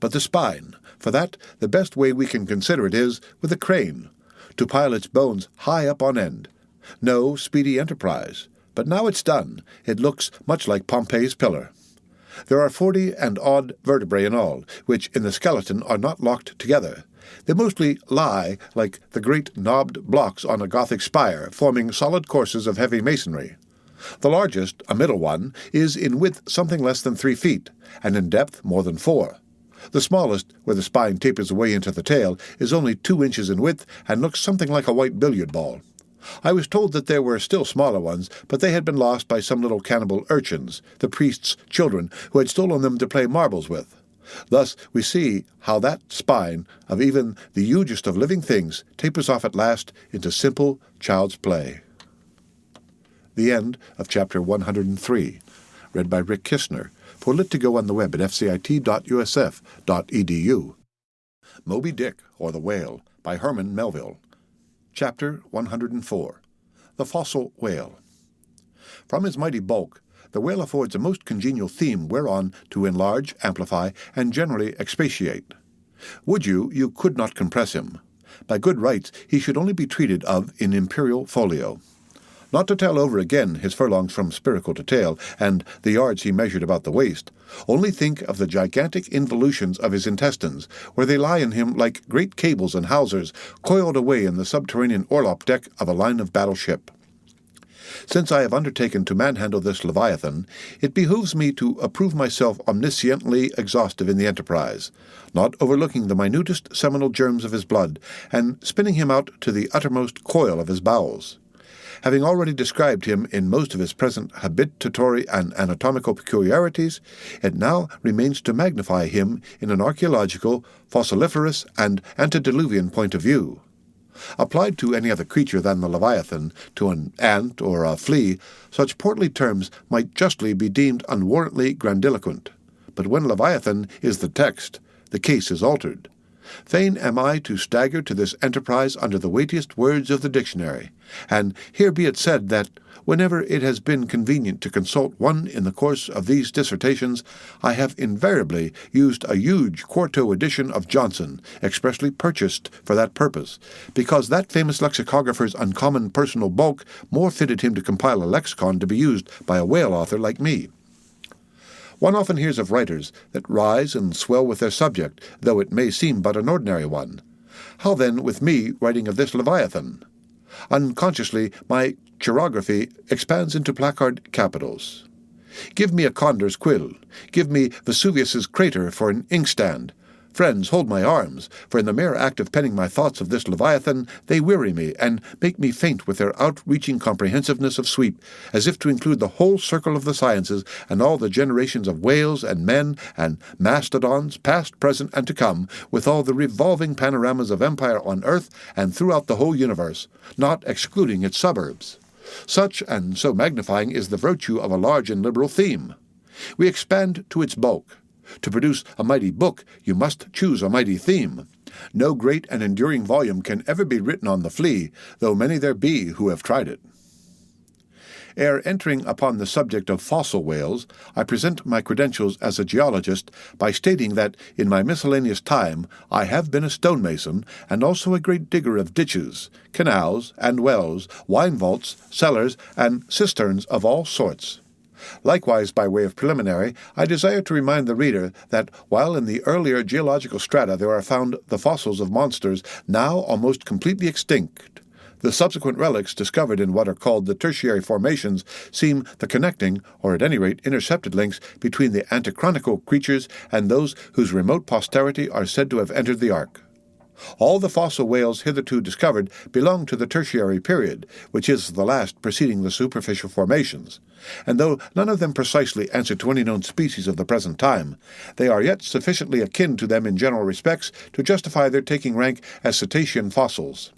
But the spine, for that the best way we can consider it is with a crane, to pile its bones high up on end. No speedy enterprise, but now it's done, it looks much like Pompey's pillar. There are 40 and odd vertebrae in all, which in the skeleton are not locked together. They mostly lie like the great knobbed blocks on a Gothic spire, forming solid courses of heavy masonry. The largest, a middle one, is in width something less than 3 feet, and in depth more than 4. The smallest, where the spine tapers away into the tail, is only 2 inches in width and looks something like a white billiard ball. I was told that there were still smaller ones, but they had been lost by some little cannibal urchins, the priest's children, who had stolen them to play marbles with. Thus we see how that spine of even the hugest of living things tapers off at last into simple child's play. The end of Chapter 103, read by Rick Kistner, for Lit to Go on the web at fcit.usf.edu. Moby Dick, or the Whale, by Herman Melville. Chapter 104, The Fossil Whale. From his mighty bulk, the whale affords a most congenial theme whereon to enlarge, amplify, and generally expatiate. Would you could not compress him. By good rights he should only be treated of in imperial folio. Not to tell over again his furlongs from spiracle to tail, and the yards he measured about the waist, only think of the gigantic involutions of his intestines, where they lie in him like great cables and hawsers coiled away in the subterranean orlop deck of a line of battle ship. Since I have undertaken to manhandle this leviathan, it behooves me to approve myself omnisciently exhaustive in the enterprise, not overlooking the minutest seminal germs of his blood, and spinning him out to the uttermost coil of his bowels. Having already described him in most of his present habitatory and anatomical peculiarities, it now remains to magnify him in an archaeological, fossiliferous, and antediluvian point of view. Applied to any other creature than the Leviathan, to an ant or a flea, such portly terms might justly be deemed unwarrantedly grandiloquent. But when Leviathan is the text, the case is altered. Fain am I to stagger to this enterprise under the weightiest words of the dictionary, and here be it said that, whenever it has been convenient to consult one in the course of these dissertations, I have invariably used a huge quarto edition of Johnson, expressly purchased for that purpose, because that famous lexicographer's uncommon personal bulk more fitted him to compile a lexicon to be used by a whale author like me. One often hears of writers that rise and swell with their subject, though it may seem but an ordinary one. How then with me writing of this Leviathan? Unconsciously, my chirography expands into placard capitals. Give me a condor's quill. Give me Vesuvius's crater for an inkstand. Friends, hold my arms, for in the mere act of penning my thoughts of this Leviathan, they weary me, and make me faint with their outreaching comprehensiveness of sweep, as if to include the whole circle of the sciences, and all the generations of whales and men and mastodons, past, present, and to come, with all the revolving panoramas of empire on earth and throughout the whole universe, not excluding its suburbs. Such and so magnifying is the virtue of a large and liberal theme. We expand to its bulk. To produce a mighty book, you must choose a mighty theme. No great and enduring volume can ever be written on the flea, though many there be who have tried it. Ere entering upon the subject of fossil whales, I present my credentials as a geologist by stating that, in my miscellaneous time, I have been a stonemason, and also a great digger of ditches, canals, and wells, wine vaults, cellars, and cisterns of all sorts. Likewise, by way of preliminary, I desire to remind the reader that while in the earlier geological strata there are found the fossils of monsters now almost completely extinct, the subsequent relics discovered in what are called the tertiary formations seem the connecting, or at any rate intercepted links between the antichronical creatures and those whose remote posterity are said to have entered the ark. All the fossil whales hitherto discovered belong to the tertiary period, which is the last preceding the superficial formations, and though none of them precisely answer to any known species of the present time, they are yet sufficiently akin to them in general respects to justify their taking rank as cetacean fossils.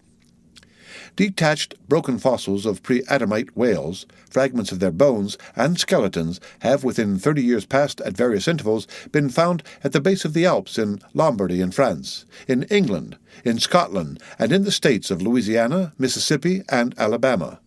Detached, broken fossils of pre-Adamite whales, fragments of their bones, and skeletons have within 30 years past at various intervals been found at the base of the Alps in Lombardy in France, in England, in Scotland, and in the states of Louisiana, Mississippi, and Alabama.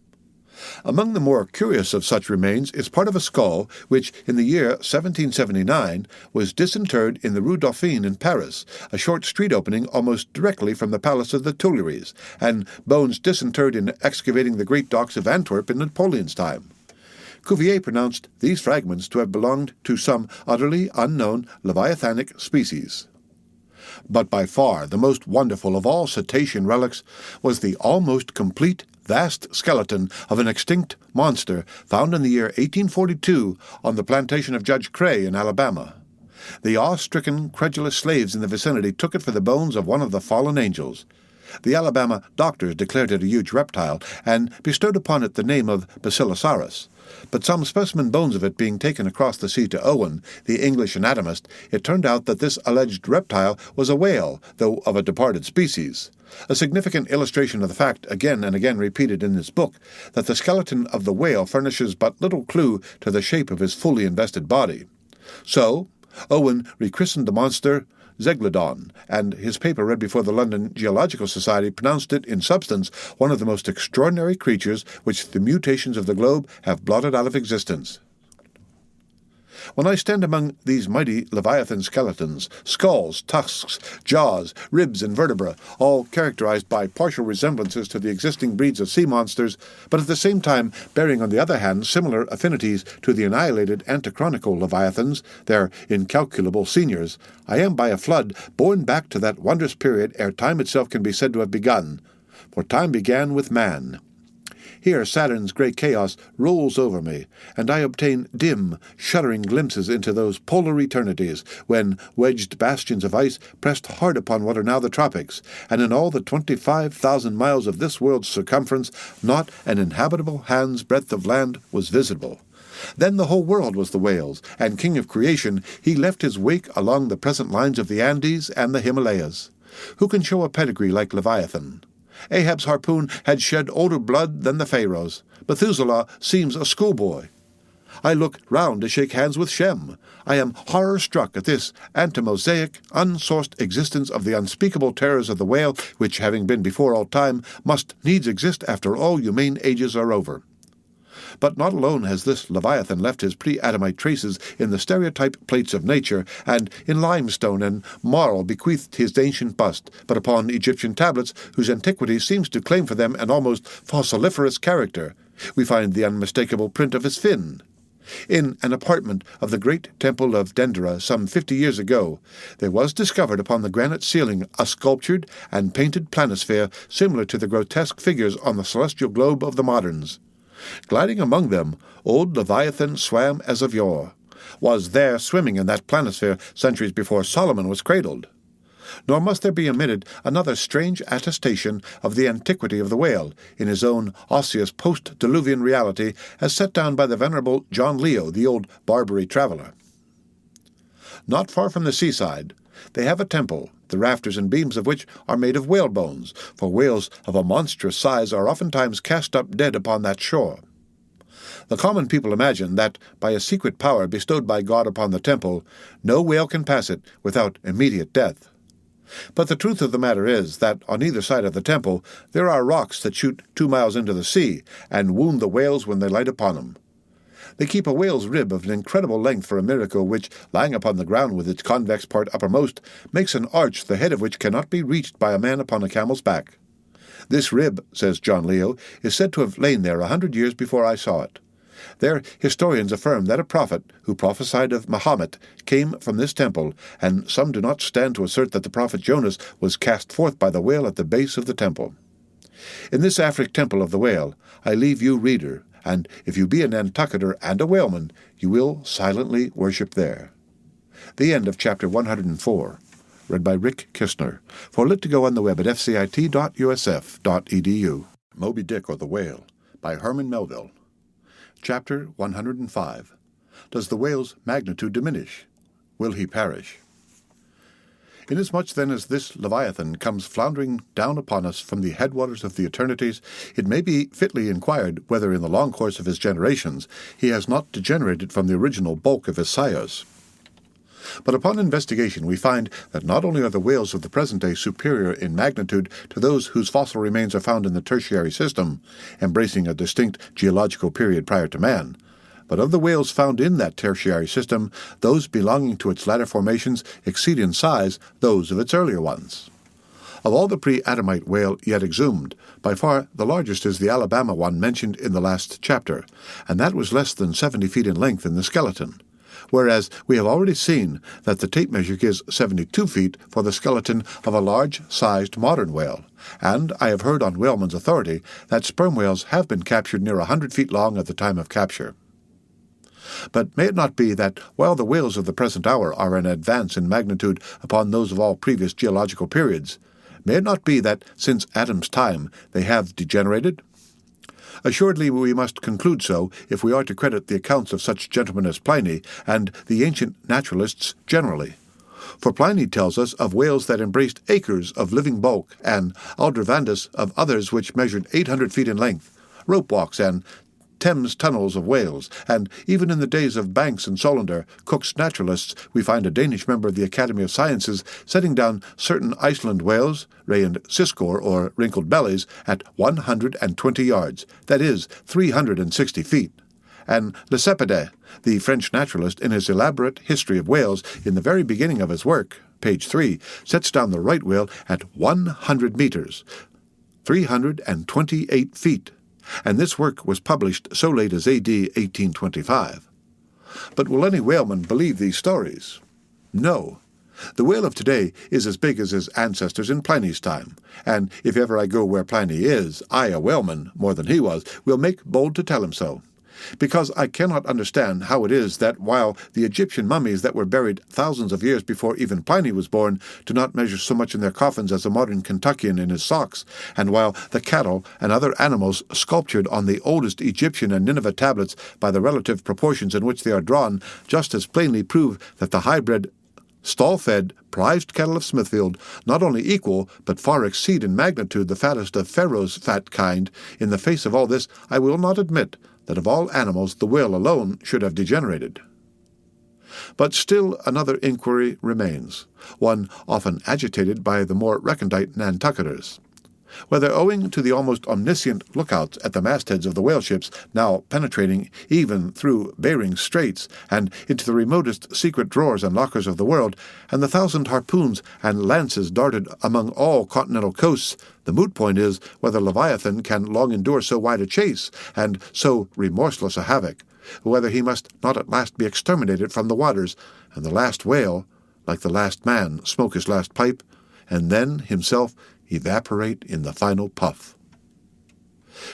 Among the more curious of such remains is part of a skull which, in the year 1779, was disinterred in the Rue Dauphine in Paris, a short street opening almost directly from the Palace of the Tuileries, and bones disinterred in excavating the great docks of Antwerp in Napoleon's time. Cuvier pronounced these fragments to have belonged to some utterly unknown leviathanic species. But by far the most wonderful of all cetacean relics was the almost complete vast skeleton of an extinct monster found in the year 1842 on the plantation of Judge Cray in Alabama. The awe-stricken, credulous slaves in the vicinity took it for the bones of one of the fallen angels. The Alabama doctors declared it a huge reptile and bestowed upon it the name of Basilosaurus. But some specimen bones of it being taken across the sea to Owen, the English anatomist, it turned out that this alleged reptile was a whale, though of a departed species. A significant illustration of the fact, again and again repeated in this book, that the skeleton of the whale furnishes but little clue to the shape of his fully invested body. So, Owen rechristened the monster Zeglodon, and his paper read before the London Geological Society pronounced it, in substance, one of the most extraordinary creatures which the mutations of the globe have blotted out of existence. When I stand among these mighty leviathan skeletons, skulls, tusks, jaws, ribs, and vertebrae, all characterized by partial resemblances to the existing breeds of sea monsters, but at the same time bearing on the other hand similar affinities to the annihilated antichronical leviathans, their incalculable seniors, I am by a flood borne back to that wondrous period ere time itself can be said to have begun, for time began with man. Here Saturn's grey chaos rolls over me, and I obtain dim, shuddering glimpses into those polar eternities, when wedged bastions of ice pressed hard upon what are now the tropics, and in all the 25,000 miles of this world's circumference not an inhabitable hand's breadth of land was visible. Then the whole world was the whale's, and king of creation, he left his wake along the present lines of the Andes and the Himalayas. Who can show a pedigree like Leviathan? Ahab's harpoon had shed older blood than the Pharaoh's. Methuselah seems a schoolboy. I look round to shake hands with Shem. I am horror-struck at this antimosaic, unsourced existence of the unspeakable terrors of the whale, which, having been before all time, must needs exist after all humane ages are over. But not alone has this Leviathan left his pre-Adamite traces in the stereotype plates of nature, and in limestone and marl bequeathed his ancient bust, but upon Egyptian tablets, whose antiquity seems to claim for them an almost fossiliferous character, we find the unmistakable print of his fin. In an apartment of the great temple of Dendera some 50 years ago, there was discovered upon the granite ceiling a sculptured and painted planisphere similar to the grotesque figures on the celestial globe of the moderns. Gliding among them, old Leviathan swam as of yore, was there swimming in that planisphere centuries before Solomon was cradled. Nor must there be omitted another strange attestation of the antiquity of the whale, in his own osseous post-diluvian reality, as set down by the venerable John Leo, the old Barbary traveller. Not far from the seaside, they have a temple, the rafters and beams of which are made of whale bones, for whales of a monstrous size are oftentimes cast up dead upon that shore. The common people imagine that, by a secret power bestowed by God upon the temple, no whale can pass it without immediate death. But the truth of the matter is that on either side of the temple there are rocks that shoot 2 miles into the sea, and wound the whales when they light upon them. They keep a whale's rib of an incredible length for a miracle which, lying upon the ground with its convex part uppermost, makes an arch the head of which cannot be reached by a man upon a camel's back. This rib, says John Leo, is said to have lain there 100 years before I saw it. Their historians affirm that a prophet, who prophesied of Mahomet, came from this temple, and some do not stand to assert that the prophet Jonas was cast forth by the whale at the base of the temple. In this Afric temple of the whale, I leave you, reader, and if you be a Nantucketer and a whaleman, you will silently worship there. The end of Chapter 104. Read by Rick Kistner. For Lit to Go on the web at fcit.usf.edu. Moby Dick or the Whale by Herman Melville. Chapter 105. Does the whale's magnitude diminish? Will he perish? Inasmuch then as this Leviathan comes floundering down upon us from the headwaters of the eternities, it may be fitly inquired whether in the long course of his generations he has not degenerated from the original bulk of his sires. But upon investigation we find that not only are the whales of the present day superior in magnitude to those whose fossil remains are found in the tertiary system, embracing a distinct geological period prior to man, but of the whales found in that tertiary system, those belonging to its latter formations exceed in size those of its earlier ones. Of all the pre-Adamite whale yet exhumed, by far the largest is the Alabama one mentioned in the last chapter, and that was less than 70 feet in length in the skeleton, whereas we have already seen that the tape measure gives 72 feet for the skeleton of a large-sized modern whale, and I have heard on whaleman's authority that sperm whales have been captured near 100 feet long at the time of capture. But may it not be that, while the whales of the present hour are an advance in magnitude upon those of all previous geological periods, may it not be that, since Adam's time, they have degenerated? Assuredly we must conclude so, if we are to credit the accounts of such gentlemen as Pliny, and the ancient naturalists generally. For Pliny tells us of whales that embraced acres of living bulk, and Aldrovandus of others which measured 800 feet in length, rope walks and Thames tunnels of whales, and even in the days of Banks and Solander, Cook's naturalists, we find a Danish member of the Academy of Sciences setting down certain Iceland whales, ray and siskor, or wrinkled bellies, at 120 yards, that is, 360 feet. And Lacépède, the French naturalist, in his elaborate history of whales, in the very beginning of his work, page 3, sets down the right whale at 100 meters, 328 feet. And this work was published so late as A.D. 1825. But will any whaleman believe these stories? No. The whale of today is as big as his ancestors in Pliny's time, and if ever I go where Pliny is, I, a whaleman, more than he was, will make bold to tell him so. Because I cannot understand how it is that while the Egyptian mummies that were buried thousands of years before even Pliny was born do not measure so much in their coffins as a modern Kentuckian in his socks, and while the cattle and other animals sculptured on the oldest Egyptian and Nineveh tablets by the relative proportions in which they are drawn just as plainly prove that the hybrid stall-fed, prized cattle of Smithfield not only equal, but far exceed in magnitude the fattest of Pharaoh's fat kind, in the face of all this I will not admit that of all animals the whale alone should have degenerated. But still another inquiry remains, one often agitated by the more recondite Nantucketers. Whether owing to the almost omniscient lookouts at the mastheads of the whale ships now penetrating even through Bering Straits and into the remotest secret drawers and lockers of the world, and the 1,000 harpoons and lances darted among all continental coasts, the moot point is whether Leviathan can long endure so wide a chase and so remorseless a havoc, whether he must not at last be exterminated from the waters, and the last whale, like the last man, smoke his last pipe, and then himself evaporate in the final puff.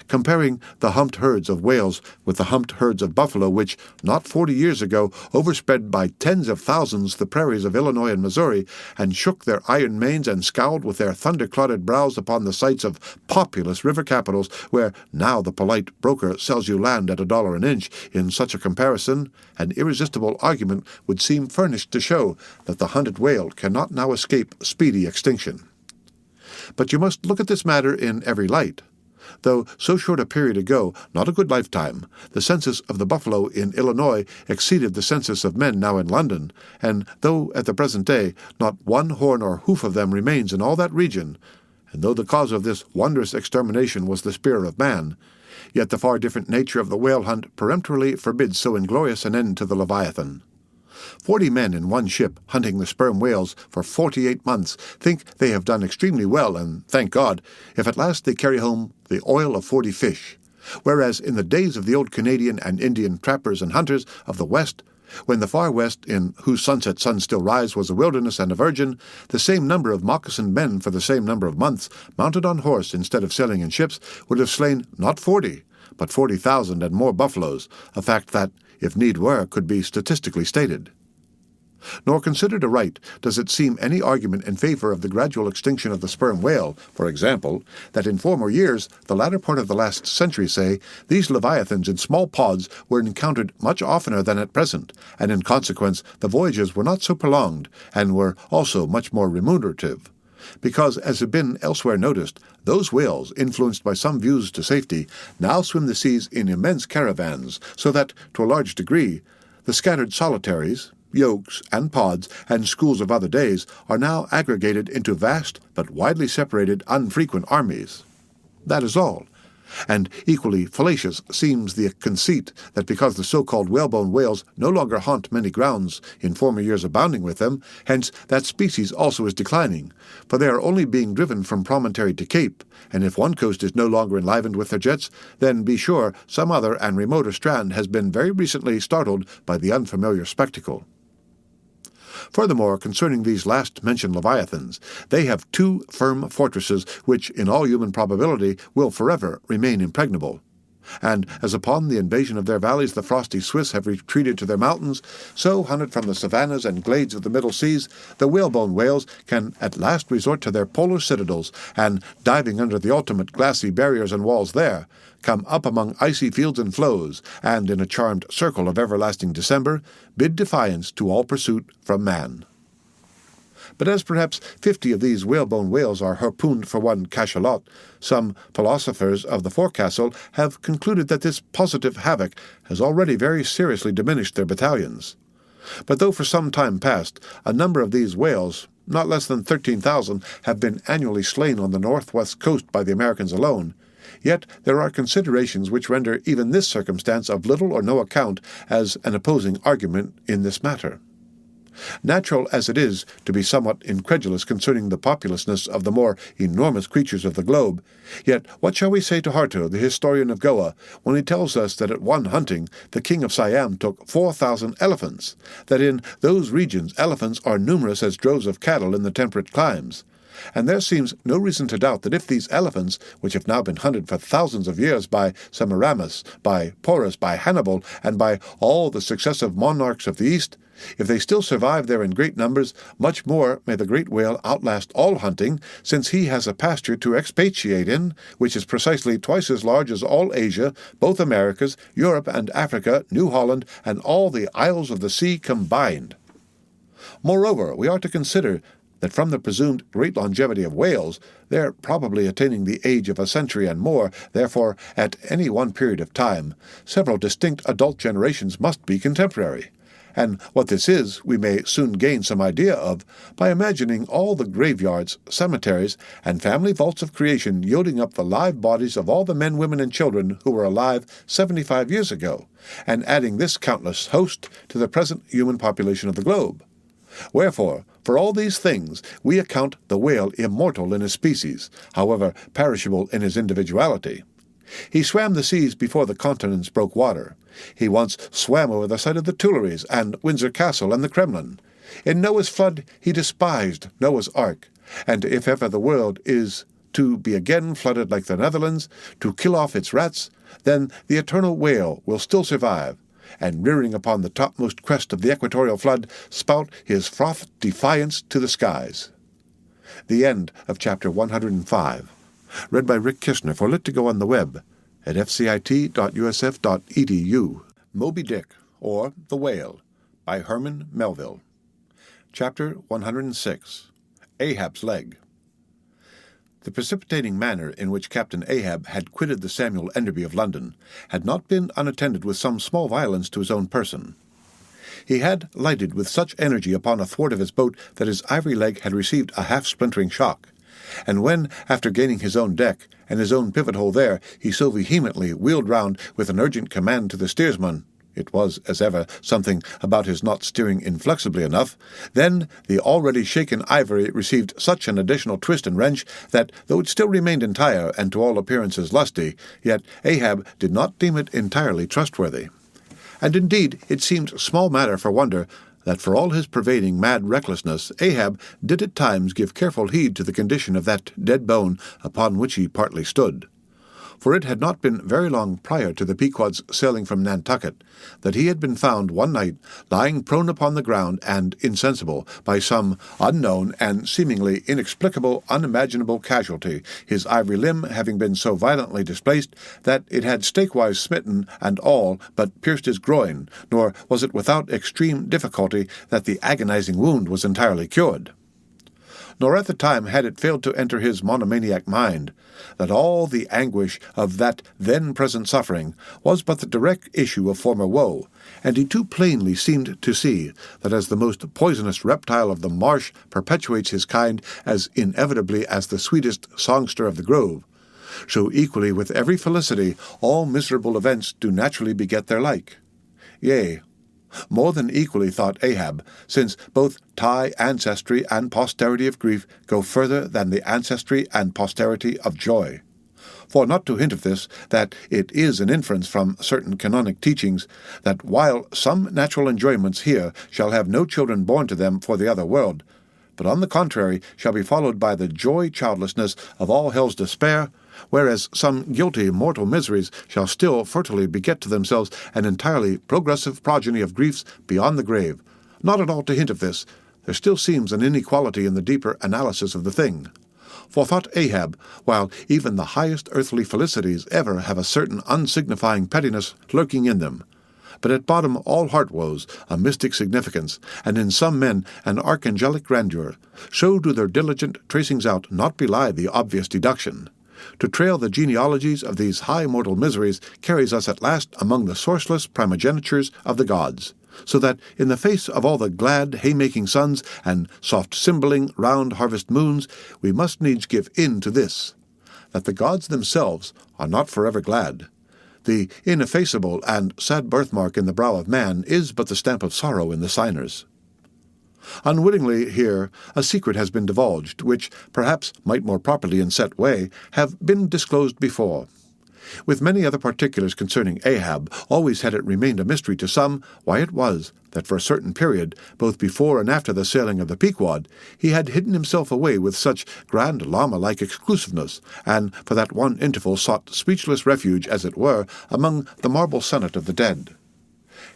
Comparing the humped herds of whales with the humped herds of buffalo which, not 40 years ago, overspread by tens of thousands the prairies of Illinois and Missouri, and shook their iron manes and scowled with their thunder-clouded brows upon the sites of populous river capitals, where now the polite broker sells you land at $1 an inch, in such a comparison, an irresistible argument would seem furnished to show that the hunted whale cannot now escape speedy extinction. But you must look at this matter in every light. Though so short a period ago, not a good lifetime, the census of the buffalo in Illinois exceeded the census of men now in London, and though at the present day not one horn or hoof of them remains in all that region, and though the cause of this wondrous extermination was the spear of man, yet the far different nature of the whale hunt peremptorily forbids so inglorious an end to the Leviathan. 40 men in one ship hunting the sperm whales for 48 months think they have done extremely well, and thank God, if at last they carry home the oil of 40 fish, whereas in the days of the old Canadian and Indian trappers and hunters of the West, when the far West, in whose sunset sun still rise, was a wilderness and a virgin, the same number of moccasined men for the same number of months, mounted on horse instead of sailing in ships, would have slain not 40, but 40,000 and more buffaloes, a fact that, if need were, could be statistically stated. Nor considered aright does it seem any argument in favor of the gradual extinction of the sperm whale, for example, that in former years, the latter part of the last century, say, these leviathans in small pods were encountered much oftener than at present, and in consequence the voyages were not so prolonged, and were also much more remunerative. Because, as has been elsewhere noticed, those whales, influenced by some views to safety, now swim the seas in immense caravans, so that, to a large degree, the scattered solitaries, yolks, and pods, and schools of other days are now aggregated into vast but widely separated unfrequent armies. That is all. And equally fallacious seems the conceit that because the so-called whalebone whales no longer haunt many grounds in former years abounding with them, hence that species also is declining, for they are only being driven from promontory to cape, and if one coast is no longer enlivened with their jets, then be sure some other and remoter strand has been very recently startled by the unfamiliar spectacle. Furthermore, concerning these last-mentioned leviathans, they have 2 firm fortresses which, in all human probability, will forever remain impregnable. And as upon the invasion of their valleys the frosty Swiss have retreated to their mountains, so, hunted from the savannas and glades of the Middle Seas, the whalebone whales can at last resort to their polar citadels, and, diving under the ultimate glassy barriers and walls there, come up among icy fields and floes, and, in a charmed circle of everlasting December, bid defiance to all pursuit from man. But as perhaps 50 of these whalebone whales are harpooned for one cachalot, some philosophers of the forecastle have concluded that this positive havoc has already very seriously diminished their battalions. But though for some time past a number of these whales, not less than 13,000, have been annually slain on the northwest coast by the Americans alone, yet there are considerations which render even this circumstance of little or no account as an opposing argument in this matter. Natural as it is to be somewhat incredulous concerning the populousness of the more enormous creatures of the globe, yet what shall we say to Harto, the historian of Goa, when he tells us that at one hunting the king of Siam took 4,000 elephants, that in those regions elephants are numerous as droves of cattle in the temperate climes? And there seems no reason to doubt that if these elephants, which have now been hunted for thousands of years by Semiramis, by Porus, by Hannibal, and by all the successive monarchs of the East, if they still survive there in great numbers, much more may the great whale outlast all hunting, since he has a pasture to expatiate in, which is precisely twice as large as all Asia, both Americas, Europe and Africa, New Holland, and all the isles of the sea combined. Moreover, we are to consider that from the presumed great longevity of whales, their probably attaining the age of a century and more, therefore, at any one period of time, several distinct adult generations must be contemporary. And what this is, we may soon gain some idea of by imagining all the graveyards, cemeteries, and family vaults of creation yielding up the live bodies of all the men, women, and children who were alive 75 years ago, and adding this countless host to the present human population of the globe. Wherefore, for all these things, we account the whale immortal in his species, however perishable in his individuality. He swam the seas before the continents broke water. He once swam over the site of the Tuileries and Windsor Castle and the Kremlin. In Noah's flood he despised Noah's ark, and if ever the world is to be again flooded like the Netherlands, to kill off its rats, then the eternal whale will still survive, and rearing upon the topmost crest of the equatorial flood, spout his frothed defiance to the skies. The end of Chapter 105. Read by Rick Kishner for Lit2Go on the web at fcit.usf.edu. Moby Dick, or The Whale, by Herman Melville. Chapter 106. Ahab's Leg. The precipitating manner in which Captain Ahab had quitted the Samuel Enderby of London had not been unattended with some small violence to his own person. He had lighted with such energy upon a thwart of his boat that his ivory leg had received a half-splintering shock, and when, after gaining his own deck, and his own pivot-hole there, he so vehemently wheeled round with an urgent command to the steersman, it was, as ever, something about his not steering inflexibly enough, then the already shaken ivory received such an additional twist and wrench that, though it still remained entire and to all appearances lusty, yet Ahab did not deem it entirely trustworthy. And indeed it seemed small matter for wonder that for all his pervading mad recklessness, Ahab did at times give careful heed to the condition of that dead bone upon which he partly stood. For it had not been very long prior to the Pequod's sailing from Nantucket that he had been found one night lying prone upon the ground and insensible by some unknown and seemingly inexplicable, unimaginable casualty, his ivory limb having been so violently displaced that it had stakewise smitten and all but pierced his groin, nor was it without extreme difficulty that the agonizing wound was entirely cured. Nor at the time had it failed to enter his monomaniac mind that all the anguish of that then-present suffering was but the direct issue of former woe, and he too plainly seemed to see that as the most poisonous reptile of the marsh perpetuates his kind as inevitably as the sweetest songster of the grove, so equally with every felicity all miserable events do naturally beget their like. Yea, more than equally, thought Ahab, since both tie ancestry and posterity of grief go further than the ancestry and posterity of joy. For not to hint of this, that it is an inference from certain canonic teachings, that while some natural enjoyments here shall have no children born to them for the other world, but on the contrary shall be followed by the joy-childlessness of all hell's despair, whereas some guilty mortal miseries shall still fertilely beget to themselves an entirely progressive progeny of griefs beyond the grave. Not at all to hint of this, there still seems an inequality in the deeper analysis of the thing. For thought Ahab, while even the highest earthly felicities ever have a certain unsignifying pettiness lurking in them, but at bottom all heart woes a mystic significance, and in some men an archangelic grandeur, so do their diligent tracings out not belie the obvious deduction. To trail the genealogies of these high mortal miseries carries us at last among the sourceless primogenitures of the gods, so that in the face of all the glad haymaking suns and soft cymbaling round harvest moons, we must needs give in to this, that the gods themselves are not forever glad. The ineffaceable and sad birthmark in the brow of man is but the stamp of sorrow in the signers. Unwittingly here, a secret has been divulged, which, perhaps might more properly in set way, have been disclosed before. With many other particulars concerning Ahab, always had it remained a mystery to some why it was that for a certain period, both before and after the sailing of the Pequod, he had hidden himself away with such grand llama-like exclusiveness, and for that one interval sought speechless refuge, as it were, among the marble sonnet of the dead.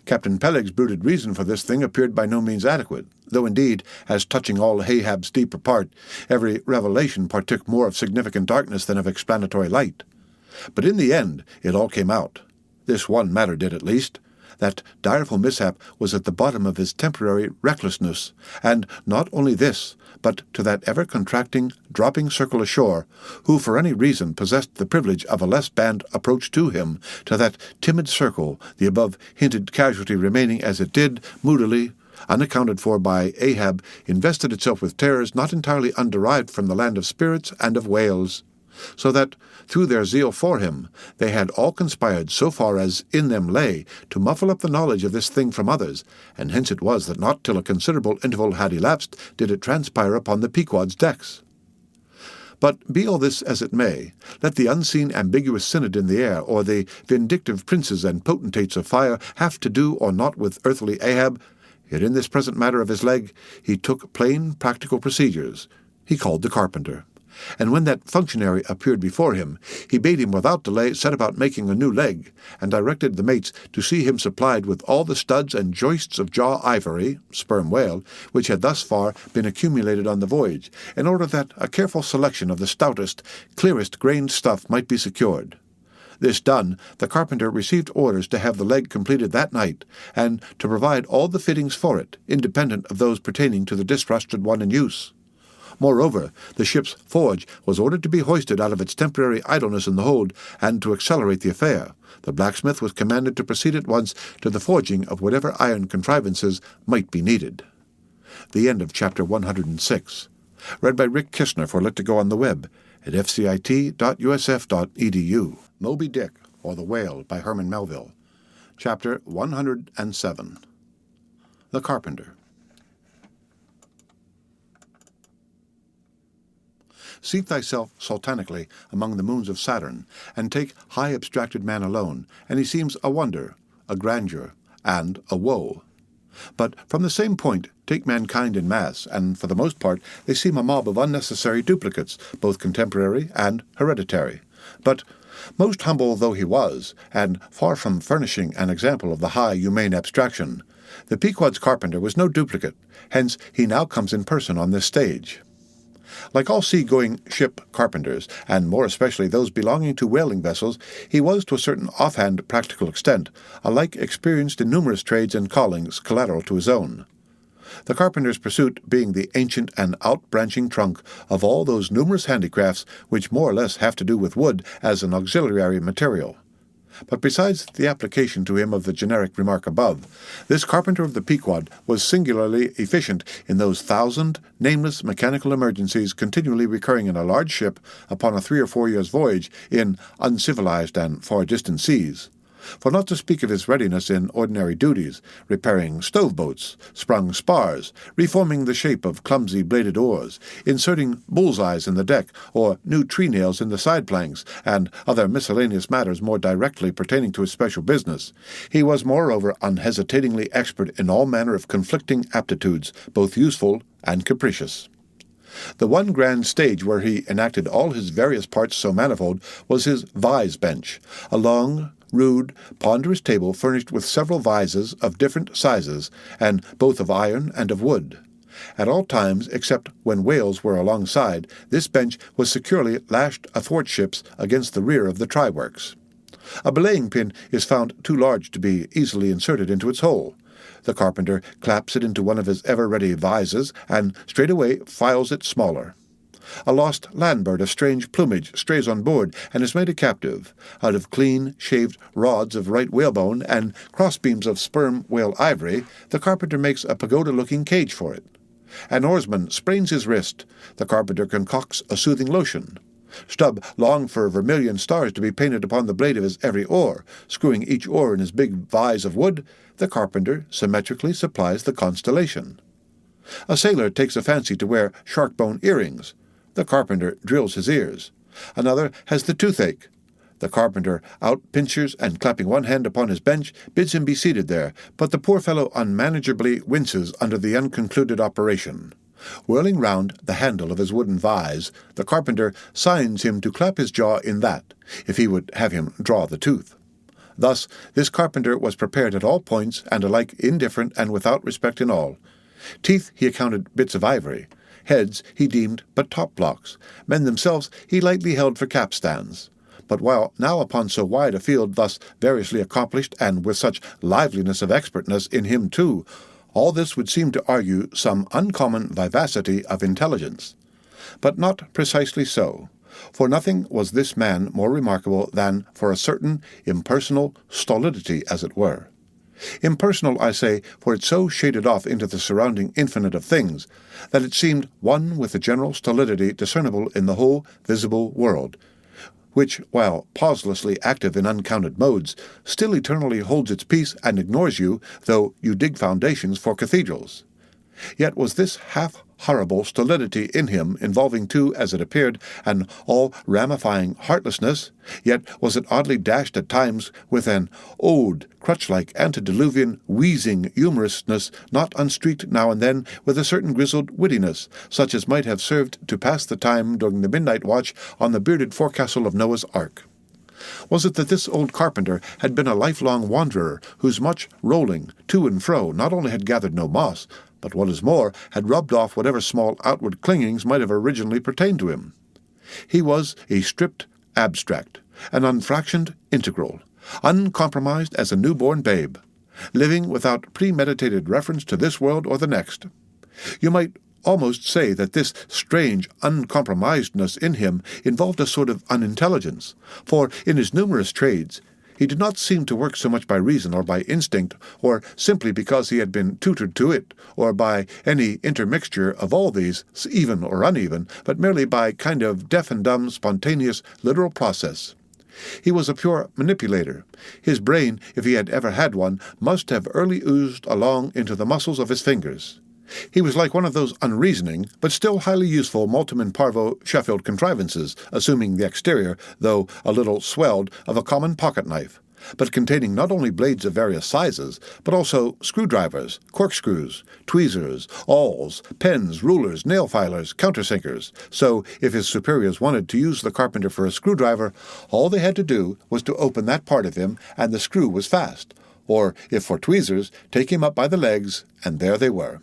Captain Peleg's brooded reason for this thing appeared by no means adequate, though indeed, as touching all Ahab's deeper part, every revelation partook more of significant darkness than of explanatory light. But in the end it all came out. This one matter did at least. That direful mishap was at the bottom of his temporary recklessness, and not only this, but to that ever-contracting, dropping circle ashore, who for any reason possessed the privilege of a less banned approach to him, to that timid circle, the above-hinted casualty remaining as it did, moodily, unaccounted for by Ahab, invested itself with terrors not entirely underived from the land of spirits and of whales, so that, through their zeal for him, they had all conspired so far as in them lay to muffle up the knowledge of this thing from others, and hence it was that not till a considerable interval had elapsed did it transpire upon the Pequod's decks. But be all this as it may, let the unseen ambiguous synod in the air, or the vindictive princes and potentates of fire, have to do or not with earthly Ahab, yet in this present matter of his leg he took plain practical procedures. He called the carpenter. And when that functionary appeared before him, he bade him without delay set about making a new leg, and directed the mates to see him supplied with all the studs and joists of jaw ivory, sperm whale, which had thus far been accumulated on the voyage, in order that a careful selection of the stoutest, clearest-grained stuff might be secured. This done, the carpenter received orders to have the leg completed that night, and to provide all the fittings for it, independent of those pertaining to the disrusted one in use. Moreover, the ship's forge was ordered to be hoisted out of its temporary idleness in the hold, and to accelerate the affair, the blacksmith was commanded to proceed at once to the forging of whatever iron contrivances might be needed. The end of Chapter 106. Read by Rick Kistner for Let to Go on the web at fcit.usf.edu. Moby Dick, or The Whale, by Herman Melville. Chapter 107. The Carpenter. Seat thyself sultanically among the moons of Saturn, and take high abstracted man alone, and he seems a wonder, a grandeur, and a woe. But from the same point take mankind in mass, and for the most part they seem a mob of unnecessary duplicates, both contemporary and hereditary. But most humble though he was, and far from furnishing an example of the high, humane abstraction, the Pequod's carpenter was no duplicate, hence he now comes in person on this stage. Like all sea-going ship carpenters, and more especially those belonging to whaling vessels, he was, to a certain offhand practical extent, alike experienced in numerous trades and callings collateral to his own. The carpenter's pursuit being the ancient and outbranching trunk of all those numerous handicrafts which more or less have to do with wood as an auxiliary material. But besides the application to him of the generic remark above, this carpenter of the Pequod was singularly efficient in those 1,000 nameless mechanical emergencies continually recurring in a large ship upon a 3 or 4 years' voyage in uncivilized and far distant seas. For not to speak of his readiness in ordinary duties, repairing stove-boats, sprung spars, reforming the shape of clumsy bladed oars, inserting bull's-eyes in the deck, or new tree-nails in the side-planks, and other miscellaneous matters more directly pertaining to his special business, he was moreover unhesitatingly expert in all manner of conflicting aptitudes, both useful and capricious. The one grand stage where he enacted all his various parts so manifold was his vise bench, a long, rude, ponderous table furnished with several vises of different sizes, and both of iron and of wood. At all times, except when whales were alongside, this bench was securely lashed athwartships against the rear of the try-works. A belaying pin is found too large to be easily inserted into its hole. The carpenter claps it into one of his ever-ready vises, and straightway files it smaller. A lost land-bird of strange plumage strays on board and is made a captive. Out of clean, shaved rods of right whalebone and crossbeams of sperm whale ivory, the carpenter makes a pagoda-looking cage for it. An oarsman sprains his wrist. The carpenter concocts a soothing lotion. Stubb longed for vermilion stars to be painted upon the blade of his every oar. Screwing each oar in his big vise of wood, the carpenter symmetrically supplies the constellation. A sailor takes a fancy to wear shark-bone earrings. The carpenter drills his ears. Another has the toothache. The carpenter, out pinchers and clapping one hand upon his bench, bids him be seated there, but the poor fellow unmanageably winces under the unconcluded operation. Whirling round the handle of his wooden vise, the carpenter signs him to clap his jaw in that, if he would have him draw the tooth. Thus this carpenter was prepared at all points, and alike indifferent and without respect in all. Teeth he accounted bits of ivory. Heads he deemed but top-blocks. Men themselves he lightly held for capstans. But while now upon so wide a field thus variously accomplished, and with such liveliness of expertness in him too, all this would seem to argue some uncommon vivacity of intelligence. But not precisely so, for nothing was this man more remarkable than for a certain impersonal stolidity, as it were. Impersonal, I say, for it so shaded off into the surrounding infinite of things, that it seemed one with the general stolidity discernible in the whole visible world, which, while pauselessly active in uncounted modes, still eternally holds its peace and ignores you, though you dig foundations for cathedrals. Yet was this half-horrible stolidity in him, involving too, as it appeared, an all-ramifying heartlessness, yet was it oddly dashed at times with an old, crutch-like, antediluvian, wheezing humorousness, not unstreaked now and then with a certain grizzled wittiness, such as might have served to pass the time during the midnight watch on the bearded forecastle of Noah's Ark. Was it that this old carpenter had been a lifelong wanderer, whose much rolling to and fro not only had gathered no moss, but what is more, had rubbed off whatever small outward clingings might have originally pertained to him? He was a stripped abstract, an unfractioned integral, uncompromised as a newborn babe, living without premeditated reference to this world or the next. You might almost say that this strange uncompromisedness in him involved a sort of unintelligence, for in his numerous trades he did not seem to work so much by reason or by instinct, or simply because he had been tutored to it, or by any intermixture of all these, even or uneven, but merely by kind of deaf and dumb, spontaneous, literal process. He was a pure manipulator. His brain, if he had ever had one, must have early oozed along into the muscles of his fingers. He was like one of those unreasoning, but still highly useful multum in parvo Sheffield contrivances, assuming the exterior, though a little swelled, of a common pocket-knife, but containing not only blades of various sizes, but also screwdrivers, corkscrews, tweezers, awls, pens, rulers, nail-filers, countersinkers. So, if his superiors wanted to use the carpenter for a screwdriver, all they had to do was to open that part of him, and the screw was fast. Or, if for tweezers, take him up by the legs, and there they were.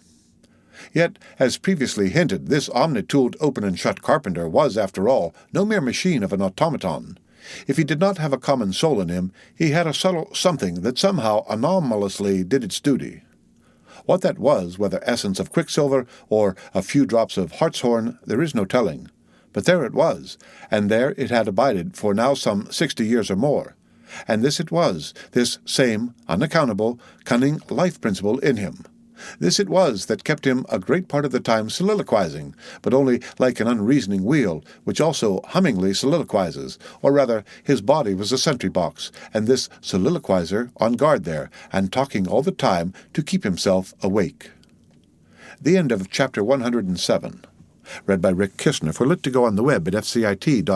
Yet, as previously hinted, this omni-tooled open-and-shut carpenter was, after all, no mere machine of an automaton. If he did not have a common soul in him, he had a subtle something that somehow anomalously did its duty. What that was, whether essence of quicksilver or a few drops of hartshorn, there is no telling. But there it was, and there it had abided for now some 60 years or more. And this it was, this same, unaccountable, cunning life-principle in him. This it was that kept him a great part of the time soliloquizing, but only like an unreasoning wheel, which also hummingly soliloquizes, or rather his body was a sentry-box, and this soliloquizer on guard there, and talking all the time to keep himself awake. The end of Chapter 107. Read by Rick Kishner for Lit to Go on the web at fcit.usf.edu.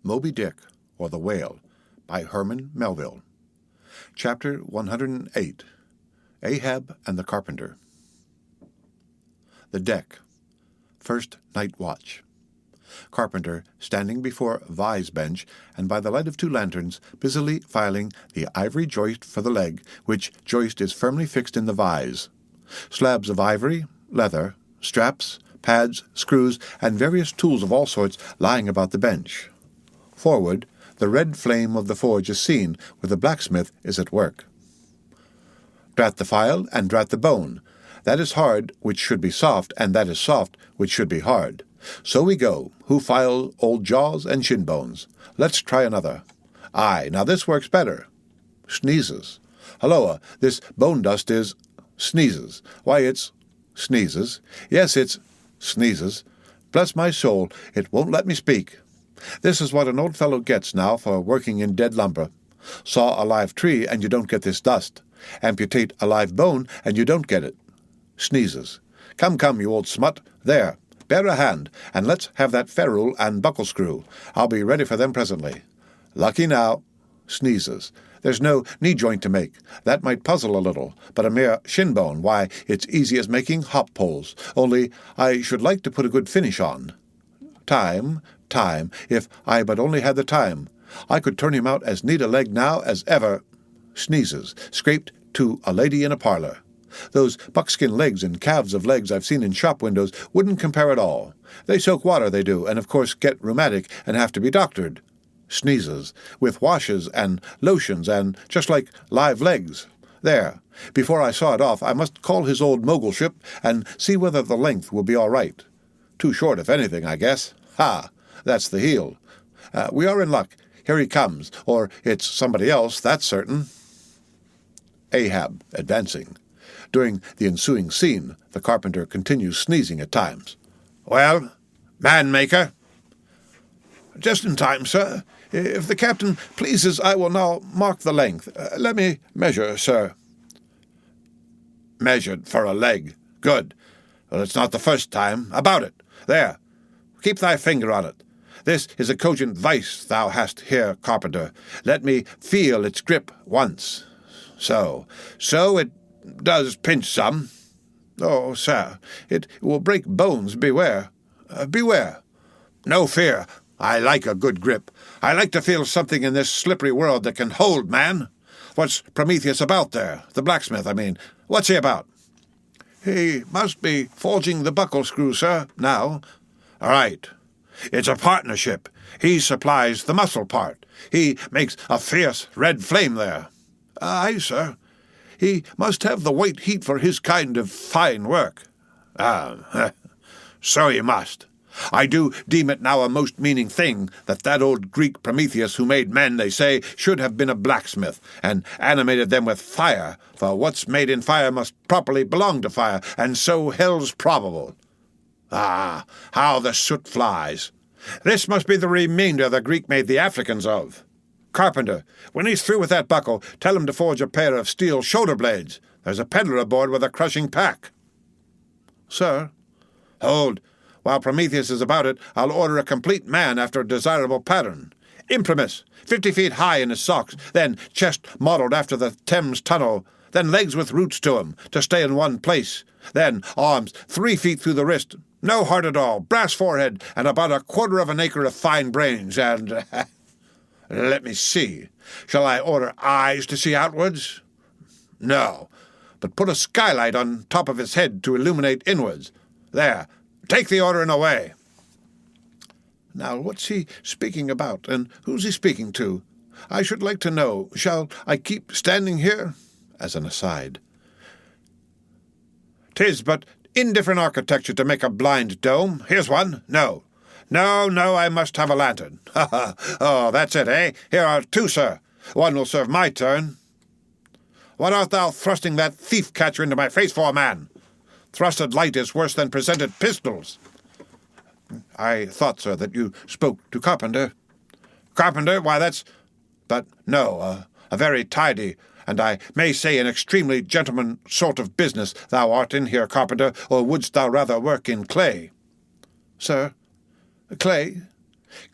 Moby Dick, or the Whale, by Herman Melville. Chapter 108. Ahab and the Carpenter. The deck. First night watch. Carpenter, standing before vise bench, and by the light of 2 lanterns, busily filing the ivory joist for the leg, which joist is firmly fixed in the vise. Slabs of ivory, leather, straps, pads, screws, and various tools of all sorts lying about the bench. Forward, the red flame of the forge is seen, where the blacksmith is at work. Drat the file, and drat the bone. That is hard, which should be soft, and that is soft, which should be hard. So we go, who file old jaws and shin bones. Let's try another. Aye, now this works better. Sneezes. Halloa, this bone dust is... Sneezes. Why, it's... Sneezes. Yes, it's... Sneezes. Bless my soul, it won't let me speak. This is what an old fellow gets now for working in dead lumber. Saw a live tree, and you don't get this dust. Amputate a live bone, and you don't get it. Sneezes. Come, come, you old smut. There, bear a hand, and let's have that ferrule and buckle screw. I'll be ready for them presently. Lucky now. Sneezes. There's no knee joint to make. That might puzzle a little, but a mere shin bone, why, it's easy as making hop poles. Only I should like to put a good finish on. Time, if I but only had the time. I could turn him out as neat a leg now as ever. Sneezes. Scraped to a lady in a parlour. Those buckskin legs and calves of legs I've seen in shop windows wouldn't compare at all. They soak water, they do, and of course get rheumatic and have to be doctored. Sneezes. With washes and lotions and just like live legs. There. Before I saw it off, I must call his old mogulship and see whether the length will be all right. Too short, if anything, I guess. Ha! That's the heel. We are in luck. Here he comes, or it's somebody else, that's certain. Ahab, advancing. During the ensuing scene, the carpenter continues sneezing at times. "Well, man-maker?" "Just in time, sir. If the captain pleases, I will now mark the length. Let me measure, sir." "Measured for a leg. Good. Well, it's not the first time. About it. There. Keep thy finger on it. This is a cogent vice thou hast here, carpenter. Let me feel its grip once. So it does pinch some. Oh, sir, it will break bones. Beware. Beware. No fear. I like a good grip. I like to feel something in this slippery world that can hold man. What's Prometheus about there? The blacksmith, I mean. What's he about?" "He must be forging the buckle screw, sir, now." "All right. It's a partnership. He supplies the muscle part. He makes a fierce red flame there." "Aye, sir. He must have the white heat for his kind of fine work." So he must. I do deem it now a most meaning thing that old Greek Prometheus who made men, they say, should have been a blacksmith, and animated them with fire, for what's made in fire must properly belong to fire, and so hell's probable. Ah, how the soot flies! This must be the remainder the Greek made the Africans of. Carpenter, when he's through with that buckle, tell him to forge a pair of steel shoulder blades. There's a peddler aboard with a crushing pack." "Sir." "Hold. While Prometheus is about it, I'll order a complete man after a desirable pattern. Imprimis, 50 feet high in his socks, then chest modelled after the Thames Tunnel, then legs with roots to 'em, to stay in one place, then arms 3 feet through the wrist, no heart at all, brass forehead, and about 1/4 of an acre of fine brains, and let me see. Shall I order eyes to see outwards? No, but put a skylight on top of his head to illuminate inwards. There. Take the order and away." Now, what's he speaking about, and who's he speaking to? I should like to know. Shall I keep standing here? As an aside. "'Tis but indifferent architecture to make a blind dome. Here's one. No, I must have a lantern. Ha! Oh, that's it, eh? Here are 2, sir. One will serve my turn. What art thou thrusting that thief-catcher into my face for, man? Thrusted light is worse than presented pistols." "I thought, sir, that you spoke to Carpenter." "Carpenter? Why, that's... But no, a very tidy, and I may say an extremely gentleman sort of business thou art in here, Carpenter, or wouldst thou rather work in clay?" "Sir? Clay?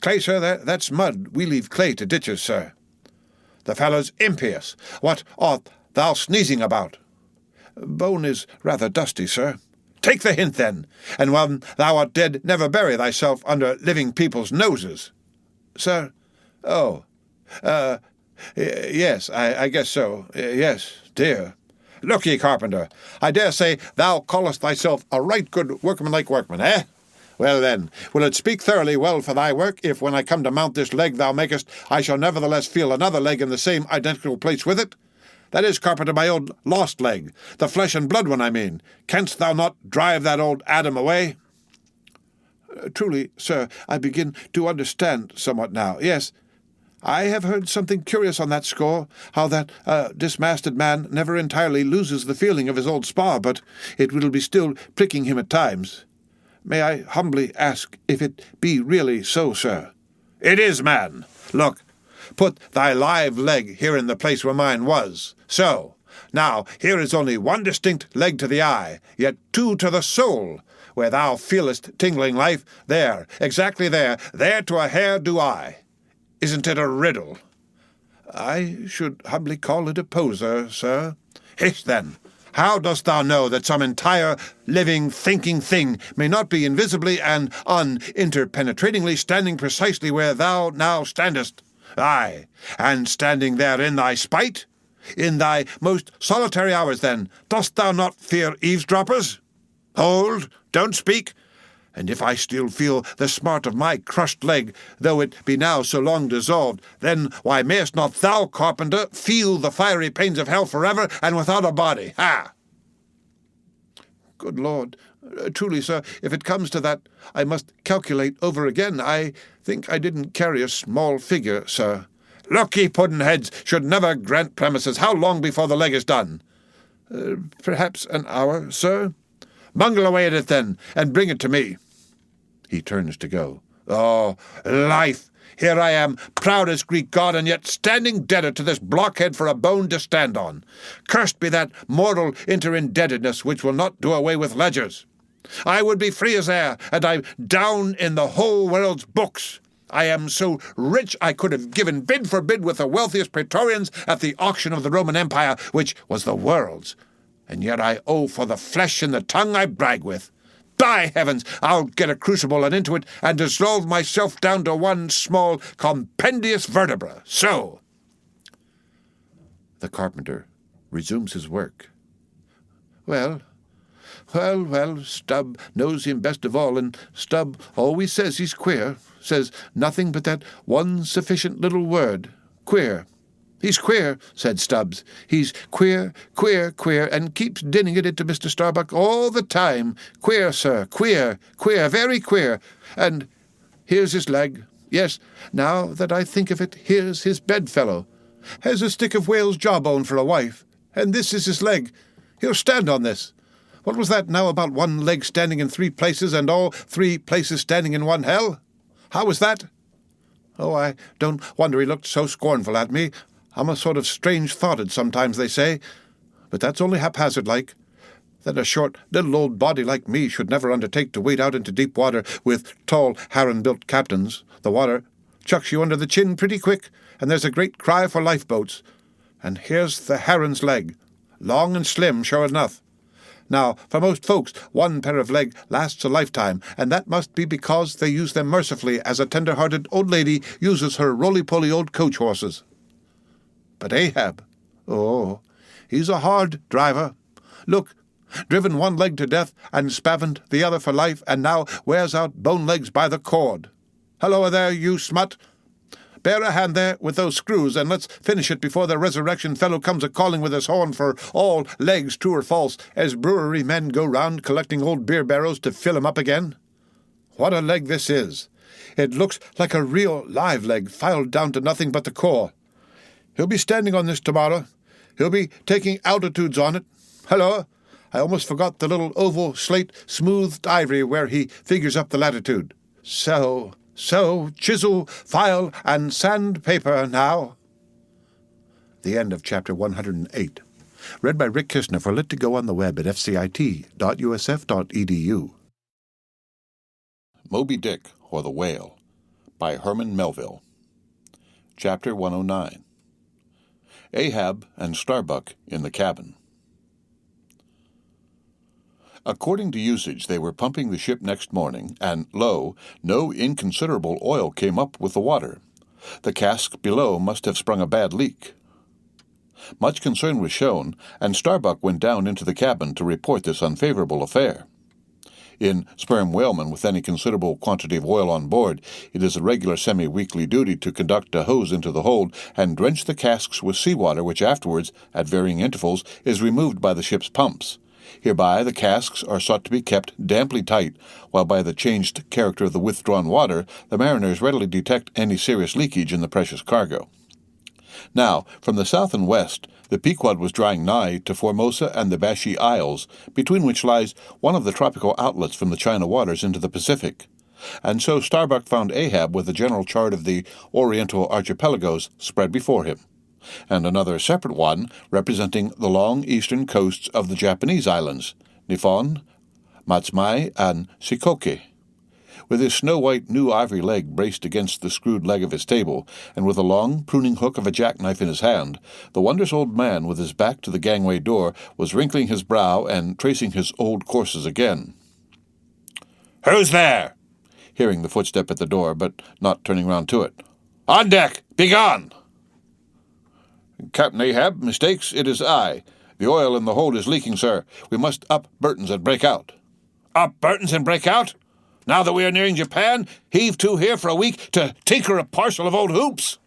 Clay, sir, that's mud. We leave clay to ditches, sir." "The fellow's impious. What art thou sneezing about?" "Bone is rather dusty, sir." "Take the hint, then, and when thou art dead, never bury thyself under living people's noses." "Sir? Oh, yes, I guess so. Yes, dear." "Look ye, Carpenter, I dare say thou callest thyself a right good workmanlike workman, eh? Well, then, will it speak thoroughly well for thy work, if when I come to mount this leg thou makest, I shall nevertheless feel another leg in the same identical place with it? That is, Carpenter, my old lost leg, the flesh and blood one, I mean. Canst thou not drive that old Adam away?" "Truly, sir, I begin to understand somewhat now. Yes, I have heard something curious on that score, how that dismasted man never entirely loses the feeling of his old spar, but it will be still pricking him at times. May I humbly ask if it be really so, sir?" "It is, man. Look, put thy live leg here in the place where mine was. So. Now, here is only one distinct leg to the eye, yet two to the soul. Where thou feelest tingling life, there, exactly there to a hair do I. Isn't it a riddle? I should humbly call it a poser, sir. Hish, then. How dost thou know that some entire, living, thinking thing may not be invisibly and uninterpenetratingly standing precisely where thou now standest? Aye, and standing there in thy spite? In thy most solitary hours, then, dost thou not fear eavesdroppers? Hold, don't speak. And if I still feel the smart of my crushed leg, though it be now so long dissolved, then why mayest not thou, carpenter, feel the fiery pains of hell forever and without a body? Ha! Good Lord, truly, sir, if it comes to that, I must calculate over again. I think I didn't carry a small figure, sir. Look, ye puddin'-heads should never grant premises. How long before the leg is done? Perhaps an hour, sir. Bungle away at it, then, and bring it to me. He turns to go. Oh, life! Here I am, proudest Greek god, and yet standing deader to this blockhead for a bone to stand on. Cursed be that mortal interindebtedness which will not do away with ledgers. I would be free as air, and I'm down in the whole world's books. I am so rich I could have given bid for bid with the wealthiest praetorians at the auction of the Roman Empire, which was the world's. And yet I owe for the flesh and the tongue I brag with. By heavens, I'll get a crucible and into it, and dissolve myself down to one small compendious vertebra. So. The carpenter resumes his work. Well, Stubb knows him best of all, and Stubb always says he's queer, says nothing but that one sufficient little word, queer. He's queer, said Stubbs. He's queer, and keeps dinning it into Mr. Starbuck all the time. Queer, sir, queer, very queer. And here's his leg. Yes, now that I think of it, here's his bedfellow. Has a stick of whale's jawbone for a wife, and this is his leg. He'll stand on this. What was that now about one leg standing in 3 places and all 3 places standing in one hell? How was that? Oh, I don't wonder he looked so scornful at me. I'm a sort of strange-thoughted sometimes, they say, but that's only haphazard-like. That a short, little old body like me should never undertake to wade out into deep water with tall, harem-built captains. The water chucks you under the chin pretty quick, and there's a great cry for lifeboats. And here's the heron's leg, long and slim, sure enough. Now, for most folks, one pair of leg lasts a lifetime, and that must be because they use them mercifully as a tender-hearted old lady uses her roly-poly old coach horses. But Ahab, oh, he's a hard driver. Look, driven one leg to death and spavined the other for life, and now wears out bone legs by the cord. Hello there, you smut. Bear a hand there with those screws, and let's finish it before the resurrection fellow comes a-calling with his horn for all legs, true or false, as brewery men go round collecting old beer barrels to fill 'em up again. What a leg this is! It looks like a real live leg filed down to nothing but the core. He'll be standing on this tomorrow. He'll be taking altitudes on it. Hello! I almost forgot the little oval slate smoothed ivory where he figures up the latitude. So, chisel, file, and sandpaper now. The end of Chapter 108. Read by Rick Kishner for Lit to Go on the web at fcit.usf.edu. Moby Dick, or the Whale, by Herman Melville. Chapter 109. Ahab and Starbuck in the cabin. According to usage, they were pumping the ship next morning, and, lo, no inconsiderable oil came up with the water. The cask below must have sprung a bad leak. Much concern was shown, and Starbuck went down into the cabin to report this unfavorable affair. In sperm whalemen with any considerable quantity of oil on board, it is a regular semi-weekly duty to conduct a hose into the hold and drench the casks with seawater, which afterwards, at varying intervals, is removed by the ship's pumps. Hereby the casks are sought to be kept damply tight, while by the changed character of the withdrawn water, the mariners readily detect any serious leakage in the precious cargo. Now, from the south and west, the Pequod was drying nigh to Formosa and the Bashi Isles, between which lies one of the tropical outlets from the China waters into the Pacific. And so Starbuck found Ahab with a general chart of the Oriental archipelagos spread before him. and another separate one representing the long eastern coasts of the Japanese islands, Nippon, Matsumai, and Shikoke. With his snow-white new ivory leg braced against the screwed leg of his table, and with a long pruning hook of a jackknife in his hand, the wondrous old man with his back to the gangway door was wrinkling his brow and tracing his old courses again. "Who's there?" hearing the footstep at the door, but not turning round to it. "On deck! Begone!" "Captain Ahab mistakes. It is I. The oil in the hold is leaking, sir. We must up Burton's and break out." "Up Burton's and break out? Now that we are nearing Japan, heave to here for a week to tinker a parcel of old hoops?"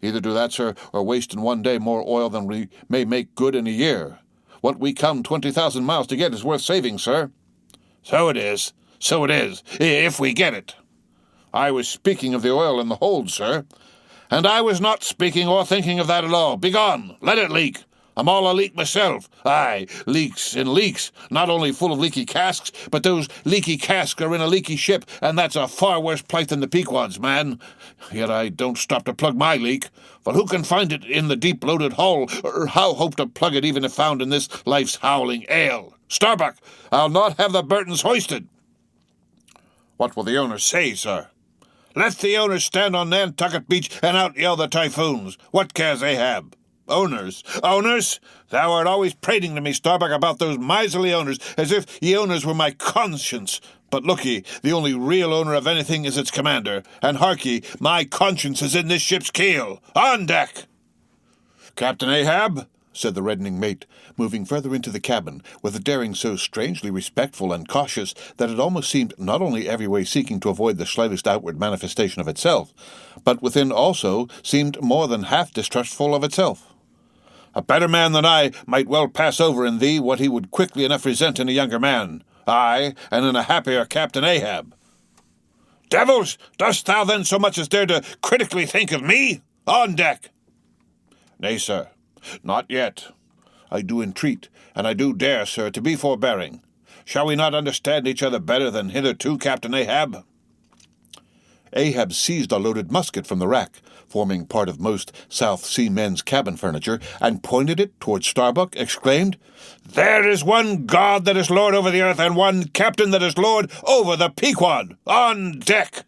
"Either do that, sir, or waste in one day more oil than we may make good in a year. What we come 20,000 miles to get is worth saving, sir." So it is, if we get it." "I was speaking of the oil in the hold, sir." "And I was not speaking or thinking of that at all. Begone! Let it leak. I'm all a leak myself. Aye, leaks and leaks, not only full of leaky casks, but those leaky casks are in a leaky ship, and that's a far worse plight than the Pequod's, man. Yet I don't stop to plug my leak, for who can find it in the deep-loaded hull, or how hope to plug it even if found in this life's howling ale? Starbuck, I'll not have the Burtons hoisted." "What will the owner say, sir?" "Let the owners stand on Nantucket Beach and out-yell the typhoons. What cares Ahab? Owners? Owners? Thou art always prating to me, Starbuck, about those miserly owners, as if ye owners were my conscience. But look ye, the only real owner of anything is its commander, and hark ye, my conscience is in this ship's keel. On deck!" "Captain Ahab," said the reddening mate, moving further into the cabin, with a daring so strangely respectful and cautious that it almost seemed not only every way seeking to avoid the slightest outward manifestation of itself, but within also seemed more than half distrustful of itself. "A better man than I might well pass over in thee what he would quickly enough resent in a younger man. Aye, and in a happier Captain Ahab." "Devils! Dost thou then so much as dare to critically think of me? On deck!" "Nay, sir, not yet. I do entreat, and I do dare, sir, to be forbearing. Shall we not understand each other better than hitherto, Captain Ahab?" Ahab seized a loaded musket from the rack, forming part of most South Sea men's cabin furniture, and pointed it towards Starbuck, exclaimed, "There is one God that is Lord over the earth, and one Captain that is Lord over the Pequod. On deck!"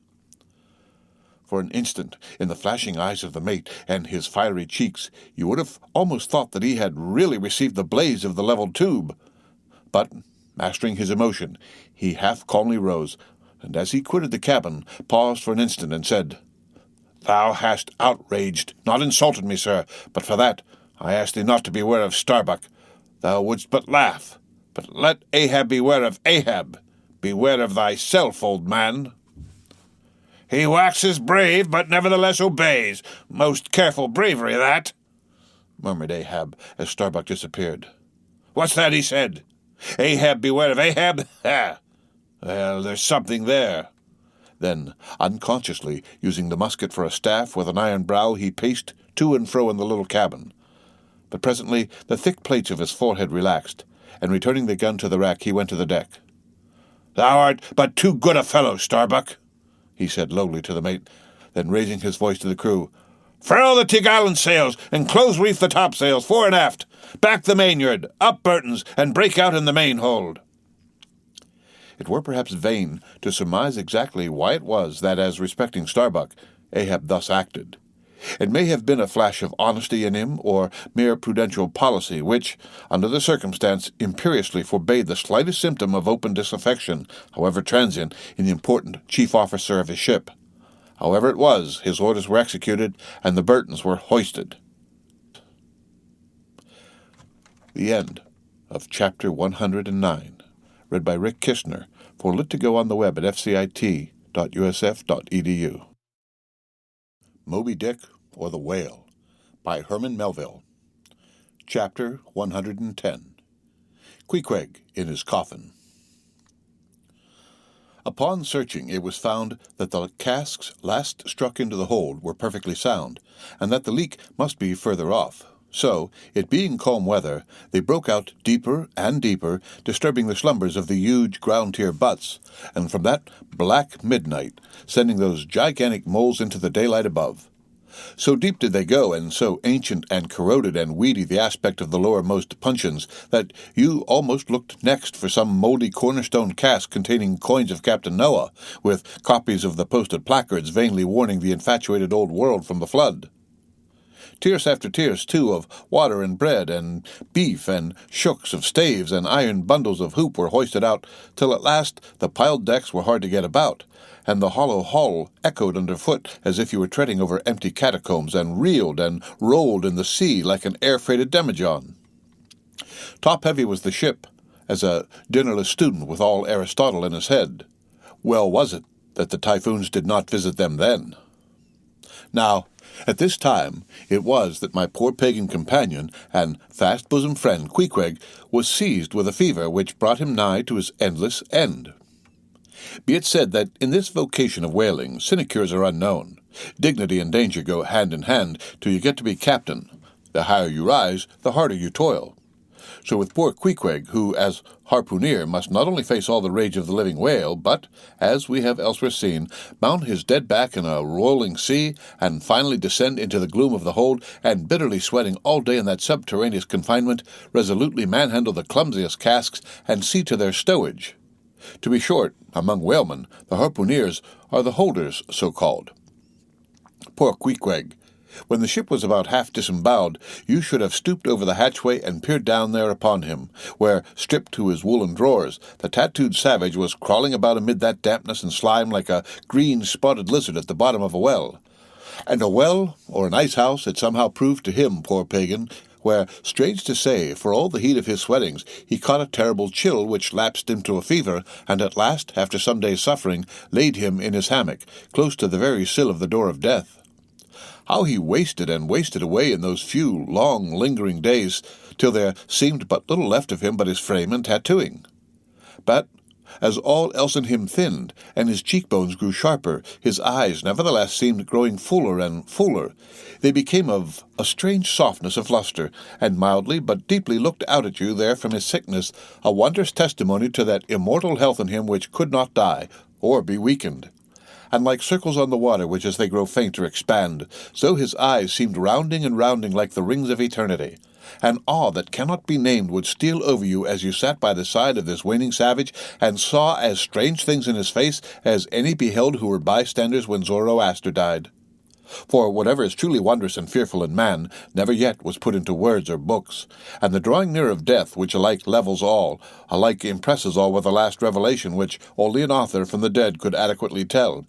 For an instant, in the flashing eyes of the mate and his fiery cheeks, you would have almost thought that he had really received the blaze of the levelled tube. But, mastering his emotion, he half calmly rose, and as he quitted the cabin, paused for an instant and said, "Thou hast outraged, not insulted me, sir, but for that I ask thee not to beware of Starbuck. Thou wouldst but laugh. But let Ahab beware of Ahab. Beware of thyself, old man." "He waxes brave, but nevertheless obeys. Most careful bravery, that," murmured Ahab as Starbuck disappeared. "What's that he said? Ahab beware of Ahab? Ha! Well, there's something there." Then, unconsciously, using the musket for a staff with an iron brow, he paced to and fro in the little cabin. But presently the thick plates of his forehead relaxed, and returning the gun to the rack, he went to the deck. "Thou art but too good a fellow, Starbuck," he said lowly to the mate, then raising his voice to the crew, "Furl the topgallant sails, and close-reef the topsails, fore and aft. Back the mainyard, up Burton's, and break out in the main hold." It were perhaps vain to surmise exactly why it was that, as respecting Starbuck, Ahab thus acted. It may have been a flash of honesty in him, or mere prudential policy, which, under the circumstance, imperiously forbade the slightest symptom of open disaffection, however transient, in the important chief officer of his ship. However it was, his orders were executed, and the Burtons were hoisted. The end of Chapter 109, read by Rick Kishner, for Lit to Go on the web at fcit.usf.edu. Moby Dick or the Whale, by Herman Melville. Chapter 110. Queequeg in his coffin. Upon searching, it was found that the casks last struck into the hold were perfectly sound, and that the leak must be further off. So, it being calm weather, they broke out deeper and deeper, disturbing the slumbers of the huge ground-tier butts, and from that black midnight, sending those gigantic moles into the daylight above. So deep did they go, and so ancient and corroded and weedy the aspect of the lowermost puncheons, that you almost looked next for some mouldy cornerstone cask containing coins of Captain Noah, with copies of the posted placards vainly warning the infatuated old world from the flood. Tierce after tierce, too, of water and bread and beef and shooks of staves and iron bundles of hoop were hoisted out, till at last the piled decks were hard to get about, and the hollow hull echoed underfoot as if you were treading over empty catacombs, and reeled and rolled in the sea like an air-freighted demijohn. Top-heavy was the ship, as a dinnerless student with all Aristotle in his head. Well was it that the typhoons did not visit them then. Now, at this time it was that my poor pagan companion and fast-bosom friend Queequeg was seized with a fever which brought him nigh to his endless end. Be it said that in this vocation of whaling sinecures are unknown. Dignity and danger go hand in hand till you get to be captain. The higher you rise, the harder you toil. So with poor Queequeg, who, as harpooneer, must not only face all the rage of the living whale, but, as we have elsewhere seen, mount his dead back in a rolling sea, and finally descend into the gloom of the hold, and bitterly sweating all day in that subterraneous confinement, resolutely manhandle the clumsiest casks, and see to their stowage. To be short, among whalemen, the harpooneers are the holders, so-called. Poor Queequeg! When the ship was about half disemboweled, you should have stooped over the hatchway and peered down there upon him, where, stripped to his woolen drawers, the tattooed savage was crawling about amid that dampness and slime like a green spotted lizard at the bottom of a well. And a well, or an ice-house, it somehow proved to him, poor pagan, where, strange to say, for all the heat of his sweatings, he caught a terrible chill which lapsed him to a fever, and at last, after some days' suffering, laid him in his hammock, close to the very sill of the door of death. How he wasted and wasted away in those few, long, lingering days, till there seemed but little left of him but his frame and tattooing. But, as all else in him thinned, and his cheekbones grew sharper, his eyes nevertheless seemed growing fuller and fuller. They became of a strange softness of lustre, and mildly but deeply looked out at you there from his sickness, a wondrous testimony to that immortal health in him which could not die, or be weakened. And like circles on the water, which as they grow fainter expand, so his eyes seemed rounding and rounding like the rings of eternity. An awe that cannot be named would steal over you as you sat by the side of this waning savage, and saw as strange things in his face as any beheld who were bystanders when Zoroaster died. For whatever is truly wondrous and fearful in man never yet was put into words or books, and the drawing near of death, which alike levels all, alike impresses all with the last revelation which only an author from the dead could adequately tell.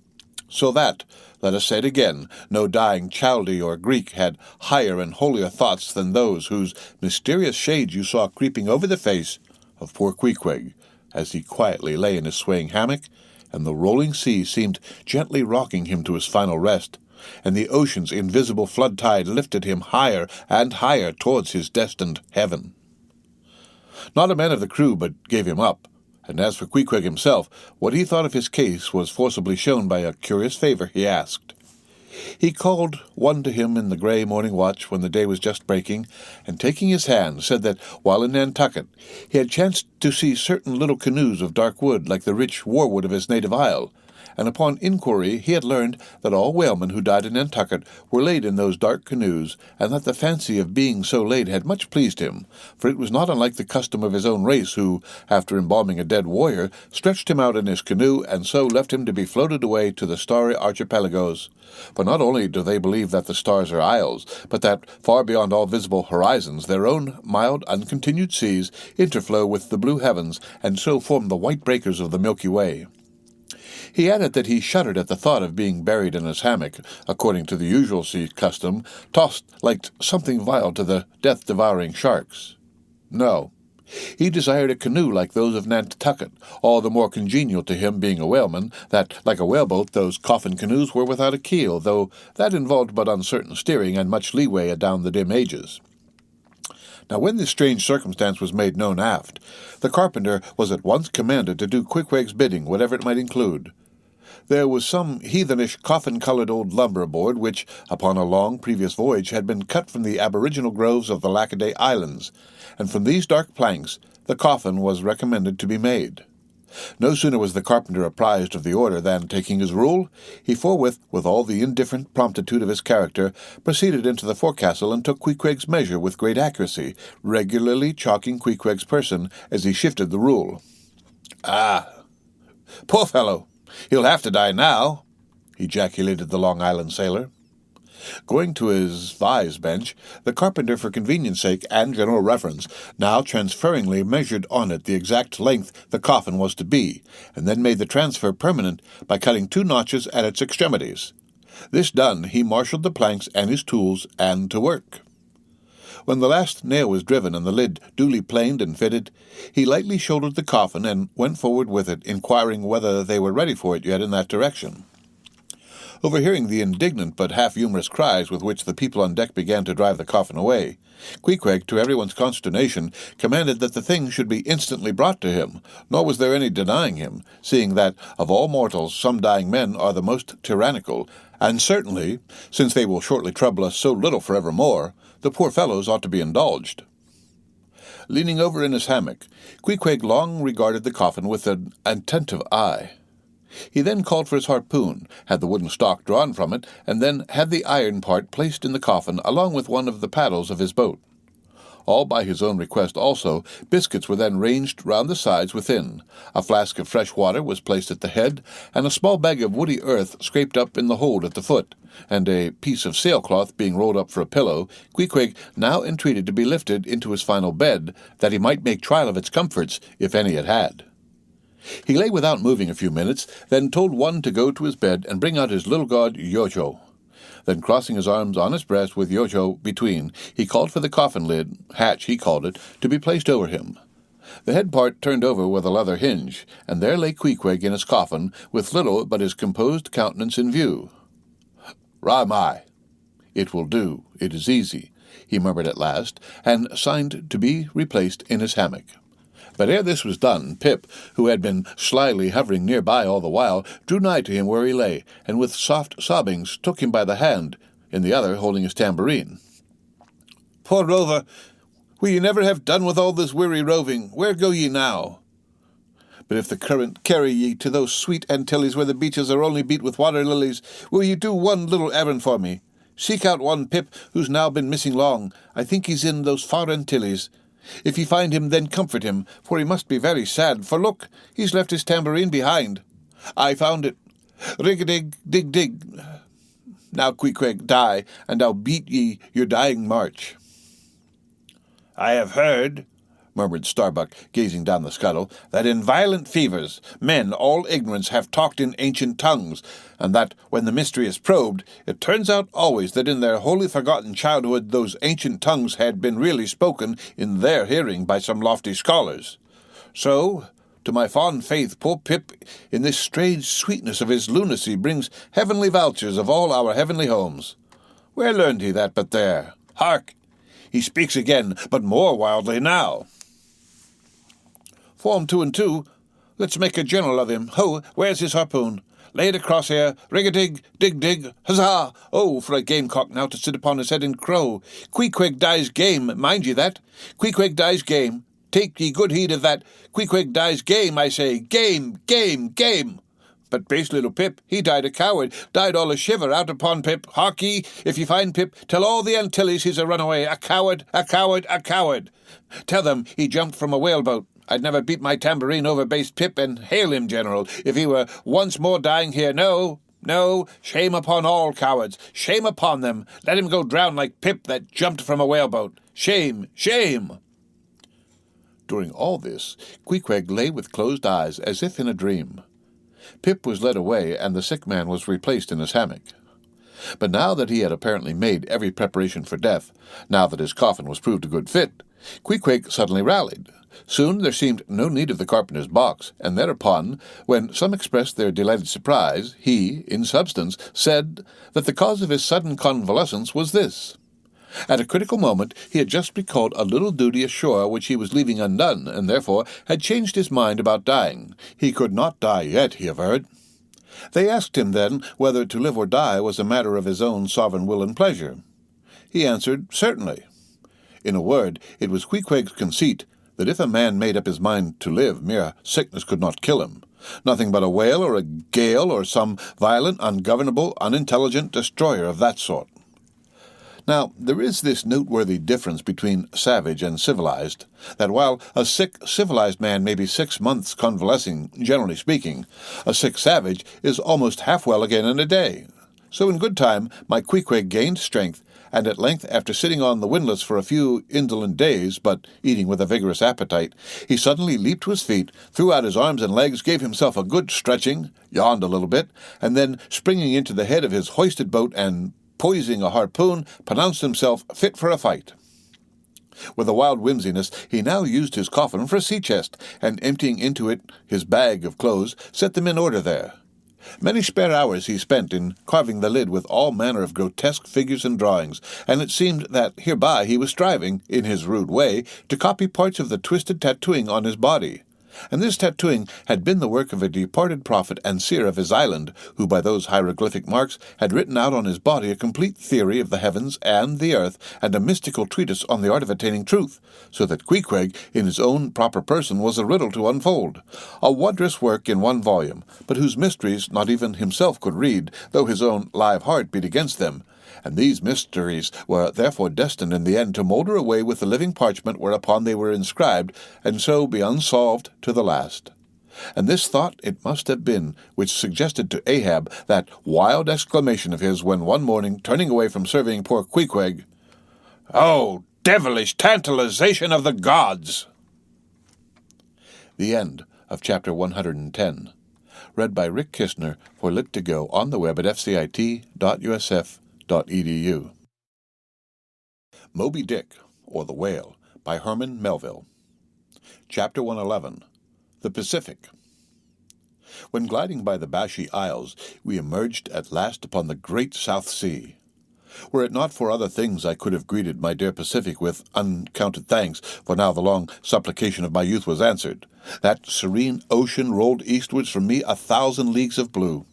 So that, let us say it again, no dying Chaldee or Greek had higher and holier thoughts than those whose mysterious shades you saw creeping over the face of poor Queequeg, as he quietly lay in his swaying hammock, and the rolling sea seemed gently rocking him to his final rest, and the ocean's invisible flood tide lifted him higher and higher towards his destined heaven. Not a man of the crew but gave him up, and as for Queequeg himself, what he thought of his case was forcibly shown by a curious favor he asked. He called one to him in the grey morning watch when the day was just breaking, and taking his hand, said that while in Nantucket he had chanced to see certain little canoes of dark wood like the rich warwood of his native isle, and upon inquiry he had learned that all whalemen who died in Nantucket were laid in those dark canoes, and that the fancy of being so laid had much pleased him, for it was not unlike the custom of his own race, who, after embalming a dead warrior, stretched him out in his canoe, and so left him to be floated away to the starry archipelagos. For not only do they believe that the stars are isles, but that, far beyond all visible horizons, their own mild, uncontinued seas interflow with the blue heavens, and so form the white breakers of the Milky Way. He added that he shuddered at the thought of being buried in his hammock, according to the usual sea custom, tossed like something vile to the death-devouring sharks. No, he desired a canoe like those of Nantucket, all the more congenial to him being a whaleman, that, like a whaleboat, those coffin canoes were without a keel, though that involved but uncertain steering and much leeway adown the dim ages. Now when this strange circumstance was made known aft, the carpenter was at once commanded to do Queequeg's bidding, whatever it might include. There was some heathenish coffin-colored old lumber aboard, which, upon a long previous voyage, had been cut from the aboriginal groves of the Lackaday Islands, and from these dark planks the coffin was recommended to be made. No sooner was the carpenter apprised of the order than, taking his rule, he forthwith, with all the indifferent promptitude of his character, proceeded into the forecastle and took Queequeg's measure with great accuracy, regularly chalking Queequeg's person as he shifted the rule. "Ah, poor fellow! He'll have to die now," ejaculated the Long Island sailor. Going to his vise bench, the carpenter, for convenience sake and general reference, now transferringly measured on it the exact length the coffin was to be, and then made the transfer permanent by cutting 2 notches at its extremities. This done, he marshalled the planks and his tools, and to work. When the last nail was driven and the lid duly planed and fitted, he lightly shouldered the coffin and went forward with it, inquiring whether they were ready for it yet in that direction. Overhearing the indignant but half-humorous cries with which the people on deck began to drive the coffin away, Queequeg, to everyone's consternation, commanded that the thing should be instantly brought to him, nor was there any denying him, seeing that, of all mortals, some dying men are the most tyrannical, and certainly, since they will shortly trouble us so little for evermore, the poor fellows ought to be indulged. Leaning over in his hammock, Queequeg long regarded the coffin with an attentive eye. He then called for his harpoon, had the wooden stock drawn from it, and then had the iron part placed in the coffin along with one of the paddles of his boat. All by his own request also, biscuits were then ranged round the sides within, a flask of fresh water was placed at the head, and a small bag of woody earth scraped up in the hold at the foot, and a piece of sailcloth being rolled up for a pillow, Queequeg now entreated to be lifted into his final bed, that he might make trial of its comforts, if any it had. He lay without moving a few minutes, then told one to go to his bed and bring out his little god Yojo. Then, crossing his arms on his breast with Yojo between, he called for the coffin lid, hatch he called it, to be placed over him. The head part turned over with a leather hinge, and there lay Queequeg in his coffin, with little but his composed countenance in view. "Ramai! It will do, it is easy," he murmured at last, and signed to be replaced in his hammock. But ere this was done, Pip, who had been slyly hovering near by all the while, drew nigh to him where he lay, and with soft sobbings took him by the hand, in the other holding his tambourine. "Poor rover, will ye never have done with all this weary roving? Where go ye now? But if the current carry ye to those sweet Antilles where the beaches are only beat with water lilies, will ye do one little errand for me? Seek out one Pip, who's now been missing long. I think he's in those far Antilles. If ye find him, then comfort him, for he must be very sad, for look, he's left his tambourine behind. I found it. Rig-a-dig, dig-dig. Now, Queequeg, die, and I'll beat ye your dying march." "I have heard," murmured Starbuck, gazing down the scuttle, "that in violent fevers men, all ignorance, have talked in ancient tongues, and that, when the mystery is probed, it turns out always that in their wholly forgotten childhood those ancient tongues had been really spoken in their hearing by some lofty scholars. So, to my fond faith, poor Pip, in this strange sweetness of his lunacy, brings heavenly vouchers of all our heavenly homes. Where learned he that but there? Hark! He speaks again, but more wildly now. Form 2 and 2. Let's make a general of him. Ho, where's his harpoon? Lay it across here. Rig-a-dig, dig-dig, huzzah! Oh, for a gamecock now to sit upon his head and crow. Queequeg dies game, mind ye that? Queequeg dies game. Take ye good heed of that. Queequeg dies game, I say. Game, game, game. But base little Pip, he died a coward, died all a shiver out upon Pip. Hark ye, if ye find Pip, tell all the Antilles he's a runaway, a coward, a coward, a coward. Tell them he jumped from a whaleboat. I'd never beat my tambourine over base Pip, and hail him, General, if he were once more dying here. No, no, shame upon all cowards, shame upon them. Let him go drown like Pip that jumped from a whaleboat. Shame, shame." During all this, Queequeg lay with closed eyes, as if in a dream. Pip was led away, and the sick man was replaced in his hammock. But now that he had apparently made every preparation for death, now that his coffin was proved a good fit, Queequeg suddenly rallied. Soon there seemed no need of the carpenter's box, and thereupon, when some expressed their delighted surprise, he, in substance, said that the cause of his sudden convalescence was this. At a critical moment he had just recalled a little duty ashore which he was leaving undone, and therefore had changed his mind about dying. He could not die yet, he averred. They asked him then whether to live or die was a matter of his own sovereign will and pleasure. He answered, certainly. In a word, it was Queequeg's conceit that if a man made up his mind to live, mere sickness could not kill him. Nothing but a whale or a gale or some violent, ungovernable, unintelligent destroyer of that sort. Now, there is this noteworthy difference between savage and civilized, that while a sick, civilized man may be 6 months convalescing, generally speaking, a sick savage is almost half well again in a day. So in good time my 𝌌Ꝋ𐌁 gained strength, and at length, after sitting on the windlass for a few indolent days, but eating with a vigorous appetite, he suddenly leaped to his feet, threw out his arms and legs, gave himself a good stretching, yawned a little bit, and then, springing into the head of his hoisted boat and poising a harpoon, pronounced himself fit for a fight. With a wild whimsiness, he now used his coffin for a sea-chest, and emptying into it his bag of clothes, set them in order there. Many spare hours he spent in carving the lid with all manner of grotesque figures and drawings, and it seemed that hereby he was striving, in his rude way, to copy parts of the twisted tattooing on his body. And this tattooing had been the work of a departed prophet and seer of his island, who by those hieroglyphic marks had written out on his body a complete theory of the heavens and the earth, and a mystical treatise on the art of attaining truth, so that 𝌌Ꝋ𐶑, in his own proper person, was a riddle to unfold, a wondrous work in one volume, but whose mysteries not even himself could read, though his own live heart beat against them. And these mysteries were therefore destined in the end to moulder away with the living parchment whereupon they were inscribed, and so be unsolved to the last. And this thought it must have been which suggested to Ahab that wild exclamation of his when one morning, turning away from surveying poor 𝌌Ꝋ𐶑, "Oh, devilish tantalization of the gods!" The end of chapter 110. Read by Rick Kistner for Lit to Go on the web at fcit.usf.edu. Moby Dick, or the Whale, by Herman Melville. Chapter 111. The Pacific. When gliding by the Parsee Isles, we emerged at last upon the great South Sea. Were it not for other things, I could have greeted my dear Pacific with uncounted thanks, for now the long supplication of my youth was answered. That serene ocean rolled eastwards from me 1,000 leagues of blue.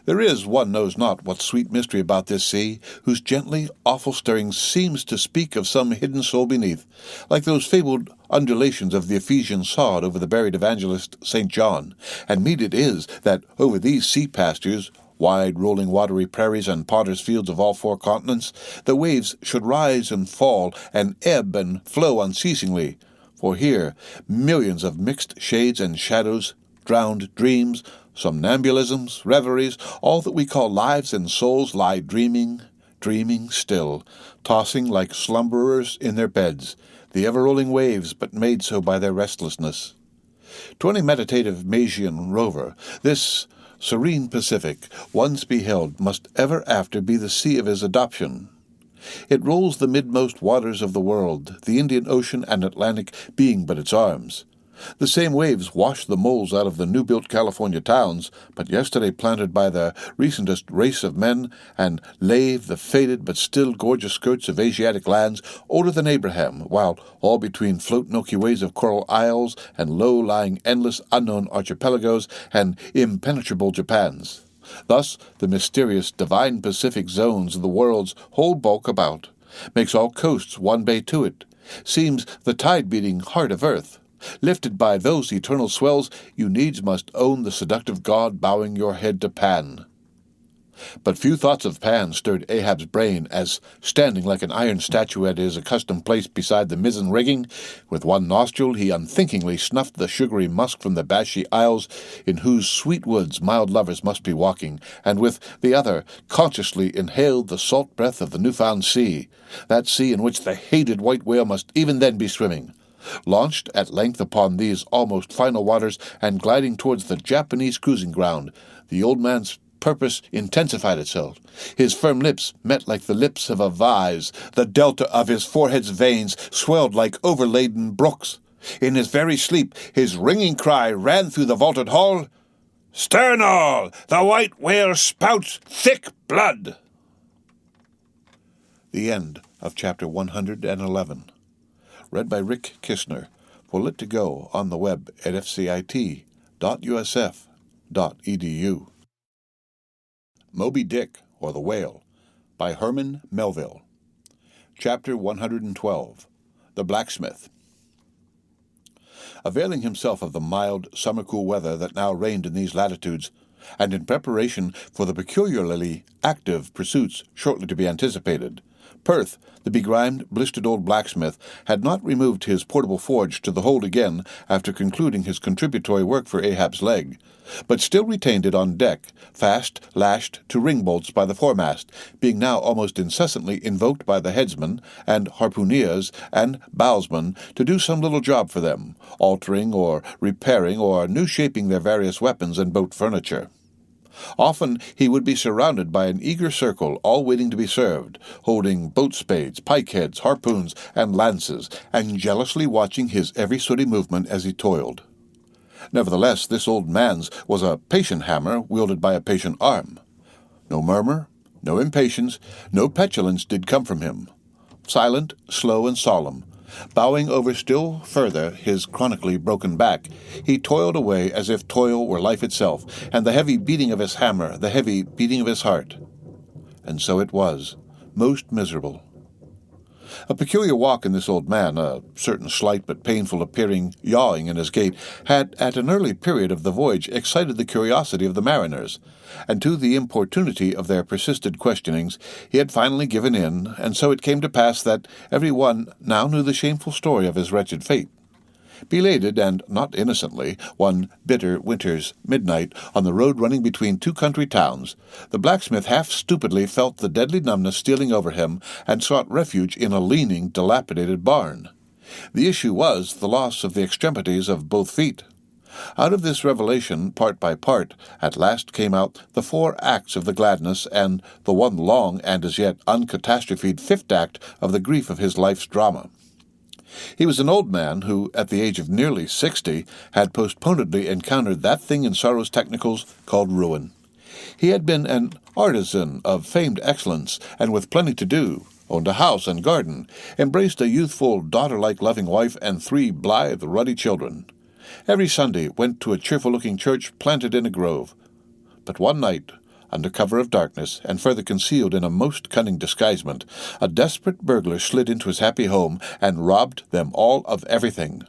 There is, one knows not what sweet mystery about this sea, whose gently awful stirring seems to speak of some hidden soul beneath, like those fabled undulations of the Ephesian sod over the buried evangelist St. John, and meet it is that over these sea pastures, wide rolling watery prairies and potter's fields of all 4 continents, the waves should rise and fall, and ebb and flow unceasingly, for here millions of mixed shades and shadows, drowned dreams, somnambulisms, reveries, all that we call lives and souls lie dreaming, dreaming still, tossing like slumberers in their beds, the ever-rolling waves but made so by their restlessness. To any meditative Magian rover, this serene Pacific, once beheld, must ever after be the sea of his adoption. It rolls the midmost waters of the world, the Indian Ocean and Atlantic being but its arms. The same waves washed the moles out of the new-built California towns, but yesterday planted by the recentest race of men, and lave the faded but still gorgeous skirts of Asiatic lands older than Abraham, while all between float milky ways of coral isles and low-lying endless unknown archipelagos and impenetrable Japans. Thus the mysterious divine Pacific zones of the world's whole bulk about, makes all coasts one bay to it, seems the tide-beating heart of earth. Lifted by those eternal swells, you needs must own the seductive god bowing your head to Pan. But few thoughts of Pan stirred Ahab's brain, as, standing like an iron statue at his accustomed place beside the mizzen rigging, with one nostril he unthinkingly snuffed the sugary musk from the Parsee Isles, in whose sweet woods mild lovers must be walking, and with the other consciously inhaled the salt breath of the new-found sea, that sea in which the hated white whale must even then be swimming. Launched at length upon these almost final waters, and gliding towards the Japanese cruising ground, the old man's purpose intensified itself. His firm lips met like the lips of a vise. The delta of his forehead's veins swelled like overladen brooks. In his very sleep, his ringing cry ran through the vaulted hall, "Stern all! The white whale spouts thick blood!" The end of chapter 111. Read by Rick Kistner for Lit to Go on the web at fcit.usf.edu. Moby Dick, or the Whale, by Herman Melville. Chapter 112. The Blacksmith. Availing himself of the mild, summer-cool weather that now reigned in these latitudes, and in preparation for the peculiarly active pursuits shortly to be anticipated, Perth, the begrimed, blistered old blacksmith, had not removed his portable forge to the hold again after concluding his contributory work for Ahab's leg, but still retained it on deck, fast lashed to ring-bolts by the foremast, being now almost incessantly invoked by the headsman and harpooneers and bowsman to do some little job for them, altering or repairing or new-shaping their various weapons and boat furniture. Often he would be surrounded by an eager circle, all waiting to be served, holding boat spades, pike-heads, harpoons, and lances, and jealously watching his every sooty movement as he toiled. Nevertheless, this old man's was a patient hammer wielded by a patient arm. No murmur, no impatience, no petulance did come from him. Silent, slow, and solemn, bowing over still further his chronically broken back, he toiled away as if toil were life itself, and the heavy beating of his hammer, the heavy beating of his heart. And so it was, most miserable. A peculiar walk in this old man, a certain slight but painful-appearing yawing in his gait, had at an early period of the voyage excited the curiosity of the mariners, and to the importunity of their persistent questionings he had finally given in, and so it came to pass that every one now knew the shameful story of his wretched fate. Belated, and not innocently, one bitter winter's midnight, on the road running between two country towns, the blacksmith half-stupidly felt the deadly numbness stealing over him, and sought refuge in a leaning, dilapidated barn. The issue was the loss of the extremities of both feet. Out of this revelation, part by part, at last came out the 4 acts of the gladness, and the one long and as yet uncatastrophed 5th act of the grief of his life's drama. He was an old man who, at the age of nearly 60, had postponedly encountered that thing in sorrow's technicals called ruin. He had been an artisan of famed excellence, and with plenty to do, owned a house and garden, embraced a youthful, daughter-like loving wife and 3 blithe, ruddy children. Every Sunday went to a cheerful-looking church planted in a grove. But one night, under cover of darkness, and further concealed in a most cunning disguisement, a desperate burglar slid into his happy home and robbed them all of everything.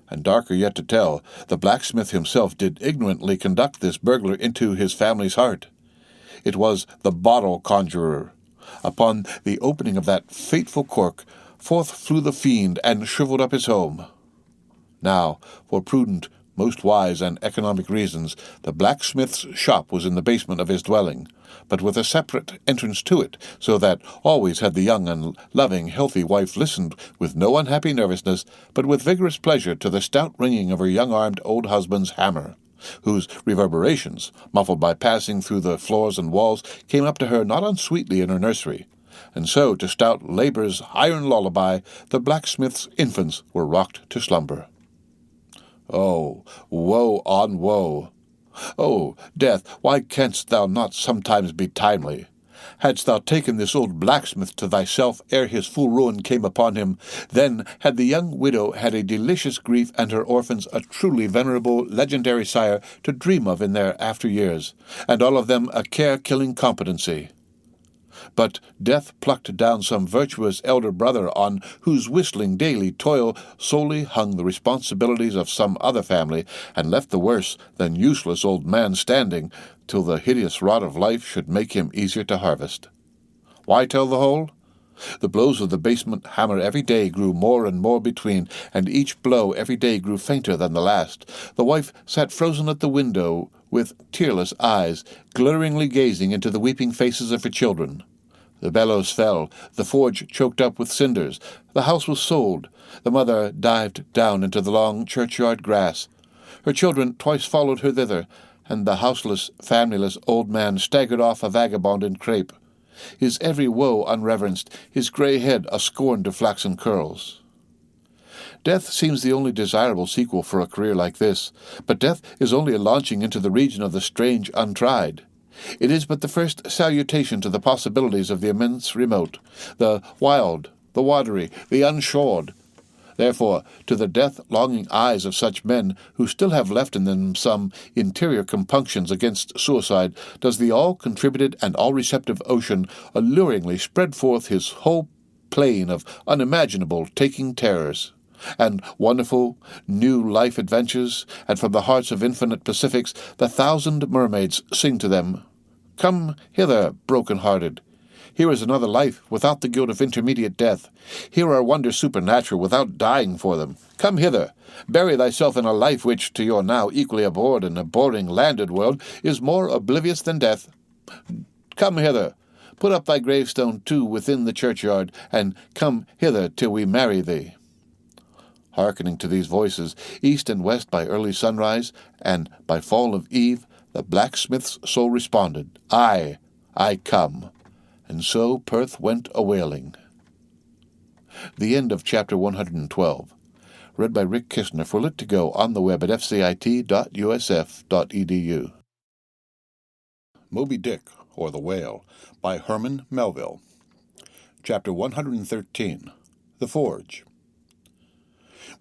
And darker yet to tell, the blacksmith himself did ignorantly conduct this burglar into his family's heart. It was the bottle conjurer. Upon the opening of that fateful cork, forth flew the fiend and shriveled up his home. Now, for prudent, most wise and economic reasons, the blacksmith's shop was in the basement of his dwelling, but with a separate entrance to it, so that always had the young and loving, healthy wife listened with no unhappy nervousness, but with vigorous pleasure to the stout ringing of her young-armed old husband's hammer, whose reverberations, muffled by passing through the floors and walls, came up to her not unsweetly in her nursery. And so, to stout labor's iron lullaby, the blacksmith's infants were rocked to slumber. Oh, woe on woe! Oh, death, why canst thou not sometimes be timely? Hadst thou taken this old blacksmith to thyself ere his full ruin came upon him, then had the young widow had a delicious grief and her orphans a truly venerable legendary sire to dream of in their after years, and all of them a care-killing competency. But death plucked down some virtuous elder brother on whose whistling daily toil solely hung the responsibilities of some other family, and left the worse than useless old man standing till the hideous rod of life should make him easier to harvest. Why tell the whole? The blows of the basement hammer every day grew more and more between, and each blow every day grew fainter than the last. The wife sat frozen at the window, with tearless eyes, glitteringly gazing into the weeping faces of her children. The bellows fell, the forge choked up with cinders, the house was sold, the mother dived down into the long churchyard grass. Her children twice followed her thither, and the houseless, familyless old man staggered off a vagabond in crape, his every woe unreverenced, his grey head a scorn to flaxen curls. Death seems the only desirable sequel for a career like this, but death is only a launching into the region of the strange untried. It is but the first salutation to the possibilities of the immense remote, the wild, the watery, the unshored. Therefore, to the death-longing eyes of such men who still have left in them some interior compunctions against suicide, does the all-contributed and all-receptive ocean alluringly spread forth his whole plain of unimaginable taking terrors. and wonderful new life adventures, and from the hearts of infinite Pacifics the 1,000 mermaids sing to them, "Come hither, broken-hearted. Here is another life without the guilt of intermediate death. Here are wonders supernatural without dying for them. Come hither, bury thyself in a life which, to your now equally abhorred and abhorring landed world, is more oblivious than death. Come hither, put up thy gravestone too within the churchyard, and come hither till we marry thee." Hearkening to these voices, east and west by early sunrise, and by fall of eve, the blacksmith's soul responded, "I come." And so Perth went a-whaling. The end of Chapter 112. Read by Rick Kistner for Lit to Go on the web at fcit.usf.edu. Moby Dick, or the Whale, by Herman Melville. Chapter 113. The Forge.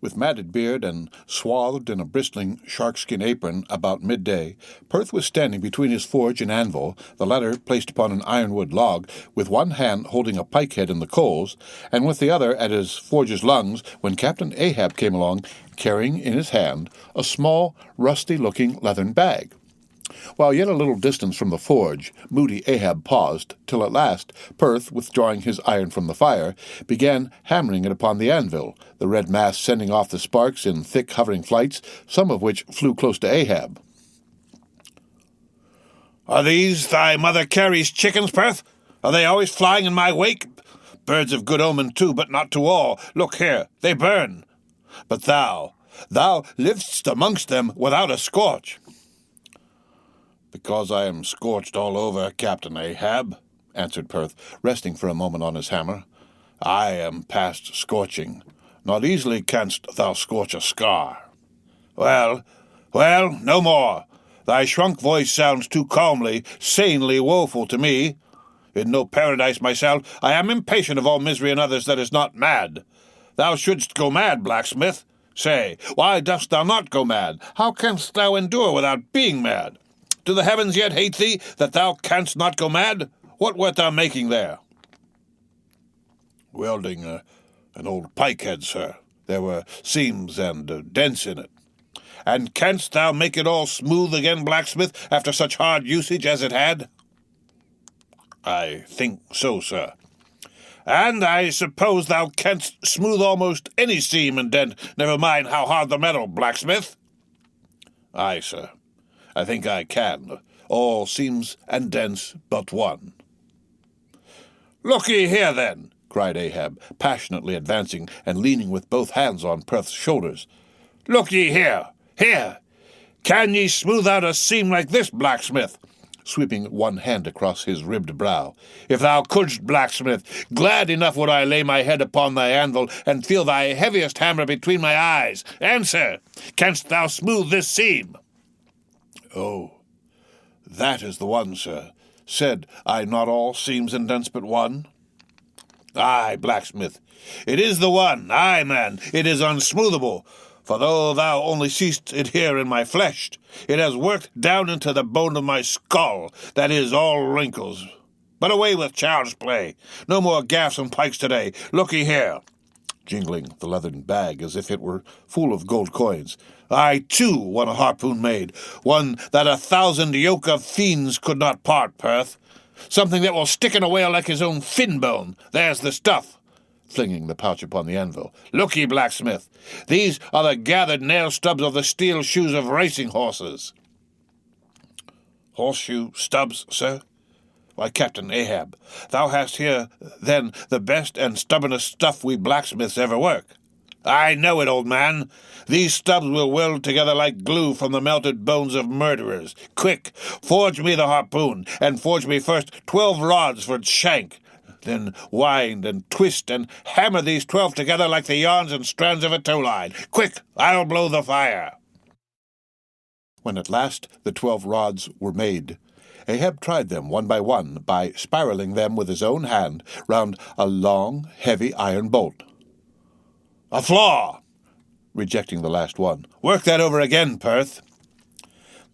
With matted beard and swathed in a bristling sharkskin apron about midday, Perth was standing between his forge and anvil, the latter placed upon an ironwood log, with one hand holding a pike-head in the coals, and with the other at his forge's lungs, when Captain Ahab came along, carrying in his hand a small, rusty-looking leathern bag. While yet a little distance from the forge, moody Ahab paused, till at last Perth, withdrawing his iron from the fire, began hammering it upon the anvil, the red mass sending off the sparks in thick hovering flights, some of which flew close to Ahab. "Are these thy Mother Carey's chickens, Perth? Are they always flying in my wake? Birds of good omen too, but not to all. Look here, they burn. But thou liv'st amongst them without a scorch." "Because I am scorched all over, Captain Ahab," answered Perth, resting for a moment on his hammer. "I am past scorching. Not easily canst thou scorch a scar." Well, no more. Thy shrunk voice sounds too calmly, sanely woeful to me. In no paradise myself, I am impatient of all misery in others that is not mad. Thou shouldst go mad, blacksmith. Say, why dost thou not go mad? How canst thou endure without being mad? Do the heavens yet hate thee, that thou canst not go mad? What wert thou making there?" "Welding an old pike-head, sir. There were seams and dents in it." "And canst thou make it all smooth again, blacksmith, after such hard usage as it had?" "I think so, sir." "And I suppose thou canst smooth almost any seam and dent, never mind how hard the metal, blacksmith?" "Aye, sir. I think I can. All seams and dents but one." "Look ye here, then," cried Ahab, passionately advancing and leaning with both hands on Perth's shoulders. "Look ye here. Here. Can ye smooth out a seam like this, blacksmith?" sweeping one hand across his ribbed brow. "If thou couldst, blacksmith, glad enough would I lay my head upon thy anvil and feel thy heaviest hammer between my eyes. Answer, canst thou smooth this seam?" "Oh, that is the one, sir. Said I not all seams and dents but one?" "Aye, blacksmith, it is the one. Aye, man, it is unsmoothable. For though thou only seest it here in my flesh, it has worked down into the bone of my skull, that is, all wrinkles. But away with child's play. No more gaffs and pikes today. Look-ye here," jingling the leathern bag as if it were full of gold coins. "I, too, want a harpoon made, one that 1,000 yoke of fiends could not part, Perth. Something that will stick in a whale like his own fin bone. There's the stuff," flinging the pouch upon the anvil. "Look ye, blacksmith, these are the gathered nail stubs of the steel shoes of racing horses." "Horseshoe stubs, sir?" "Why, Captain Ahab, thou hast here, then, the best and stubbornest stuff we blacksmiths ever work." "I know it, old man. These stubs will weld together like glue from the melted bones of murderers. Quick, forge me the harpoon, and forge me first 12 rods for its shank. Then wind and twist and hammer these 12 together like the yarns and strands of a tow-line. Quick, I'll blow the fire." When at last the 12 rods were made, Ahab tried them one by spiraling them with his own hand round a long, heavy iron bolt. "A flaw," rejecting the last one. "Work that over again, Perth."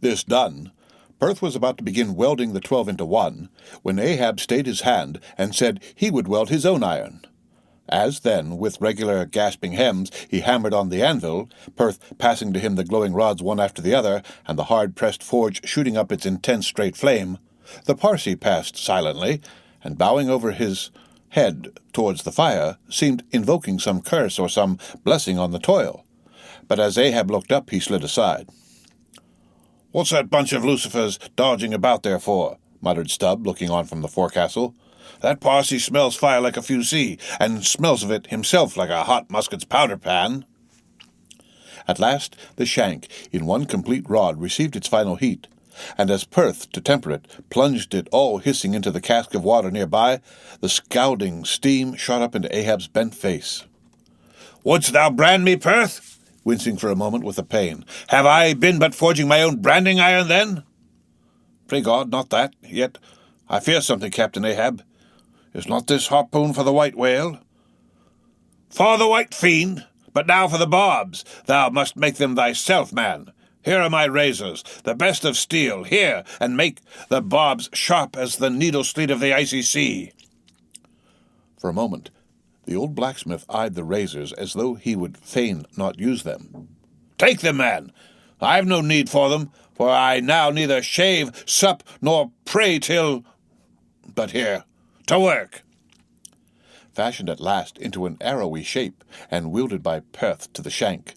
This done, Perth was about to begin welding the 12 into one, when Ahab stayed his hand and said he would weld his own iron. As then, with regular gasping hems, he hammered on the anvil, Perth passing to him the glowing rods one after the other, and the hard-pressed forge shooting up its intense straight flame, the Parsee passed silently, and bowing over his head towards the fire, seemed invoking some curse or some blessing on the toil. But as Ahab looked up, he slid aside. "What's that bunch of lucifers dodging about there for?" muttered Stubb, looking on from the forecastle. "That Parsee smells fire like a fusee, and smells of it himself like a hot musket's powder pan." At last the shank, in one complete rod, received its final heat, and as Perth, to temper it, plunged it all hissing into the cask of water near by, the scalding steam shot up into Ahab's bent face. "Wouldst thou brand me, Perth?" wincing for a moment with the pain. "Have I been but forging my own branding iron, then?" "Pray God, not that. Yet I fear something, Captain Ahab. Is not this harpoon for the white whale?" "For the white fiend, but now for the barbs. Thou must make them thyself, man. Here are my razors, the best of steel. Here, and make the barbs sharp as the needle-sleet of the icy sea." For a moment the old blacksmith eyed the razors as though he would fain not use them. "Take them, man. I've no need for them, for I now neither shave, sup, nor pray till— But here, to work." Fashioned at last into an arrowy shape, and wielded by Perth to the shank,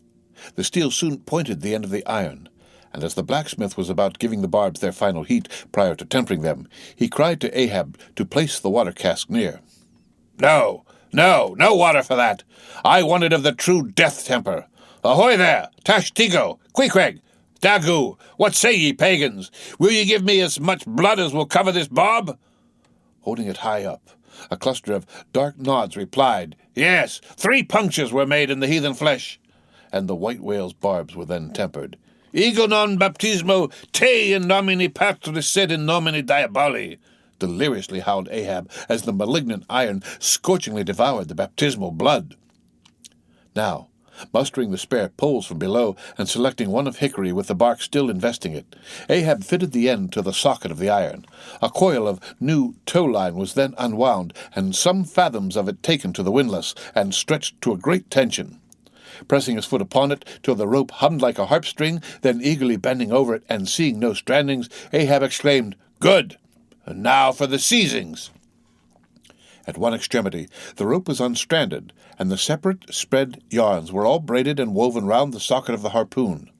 the steel soon pointed the end of the iron, and as the blacksmith was about giving the barbs their final heat prior to tempering them, he cried to Ahab to place the water cask near. No water for that. I want it of the true death temper. Ahoy there, Tash Tigo, Queequeg, Dagu, what say ye, pagans? Will ye give me as much blood as will cover this barb?" Holding it high up, a cluster of dark nods replied, "Yes, 3 punctures were made in the heathen flesh," and the white whale's barbs were then tempered. "Ego non baptismo te in nomine Patris sed in nomine Diaboli," deliriously howled Ahab as the malignant iron scorchingly devoured the baptismal blood. Now, mustering the spare poles from below and selecting one of hickory with the bark still investing it, Ahab fitted the end to the socket of the iron. A coil of new tow-line was then unwound, and some fathoms of it taken to the windlass and stretched to a great tension. Pressing his foot upon it till the rope hummed like a harp-string, then eagerly bending over it and seeing no strandings, Ahab exclaimed, "Good! And now for the seizings." At one extremity the rope was unstranded, and the separate spread yarns were all braided and woven round the socket of the harpoon.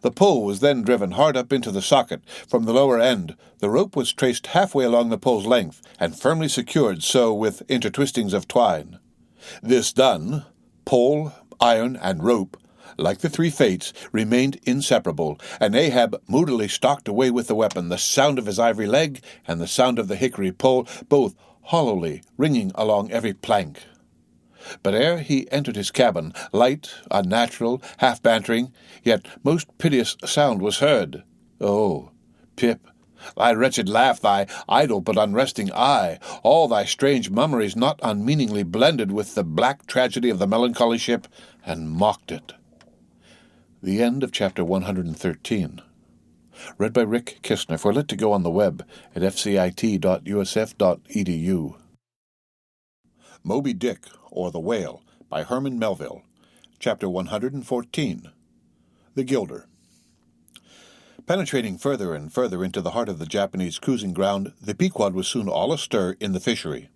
The pole was then driven hard up into the socket. From the lower end the rope was traced halfway along the pole's length, and firmly secured so with intertwistings of twine. This done, pole, iron, and rope, like the 3 fates, remained inseparable, and Ahab moodily stalked away with the weapon, the sound of his ivory leg and the sound of the hickory pole both hollowly ringing along every plank. But ere he entered his cabin, light, unnatural, half-bantering, yet most piteous sound was heard. "Oh, Pip, thy wretched laugh, thy idle but unresting eye, all thy strange mummeries not unmeaningly blended with the black tragedy of the melancholy ship, and mocked it." The end of chapter 113. Read by Rick Kistner for Lit to Go on the web at fcit.usf.edu. Moby Dick, or The Whale, by Herman Melville. Chapter 114. The Gilder. Penetrating further and further into the heart of the Japanese cruising ground, the Pequod was soon all astir in the fishery.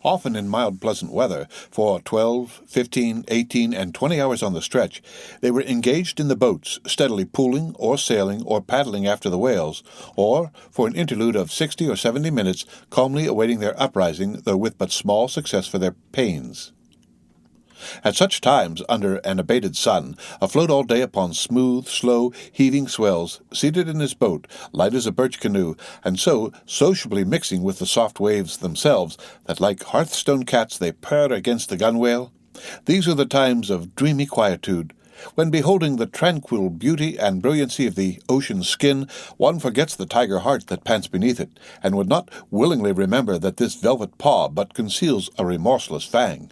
Often in mild, pleasant weather, for 12, 15, 18, and 20 hours on the stretch, they were engaged in the boats, steadily pulling or sailing or paddling after the whales, or, for an interlude of 60 or 70 minutes, calmly awaiting their uprising, though with but small success for their pains. At such times, under an abated sun, afloat all day upon smooth, slow, heaving swells, seated in his boat, light as a birch canoe, and so sociably mixing with the soft waves themselves that like hearthstone cats they purr against the gunwale, these are the times of dreamy quietude, when beholding the tranquil beauty and brilliancy of the ocean's skin, one forgets the tiger heart that pants beneath it, and would not willingly remember that this velvet paw but conceals a remorseless fang.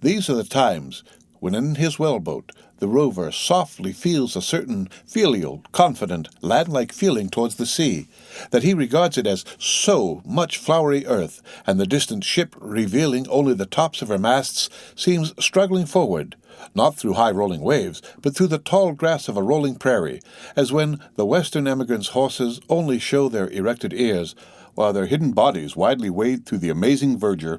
These are the times when in his whaleboat the rover softly feels a certain filial, confident, lad-like feeling towards the sea, that he regards it as so much flowery earth, and the distant ship, revealing only the tops of her masts, seems struggling forward, not through high-rolling waves, but through the tall grass of a rolling prairie, as when the western emigrants' horses only show their erected ears, while their hidden bodies widely wade through the amazing verdure.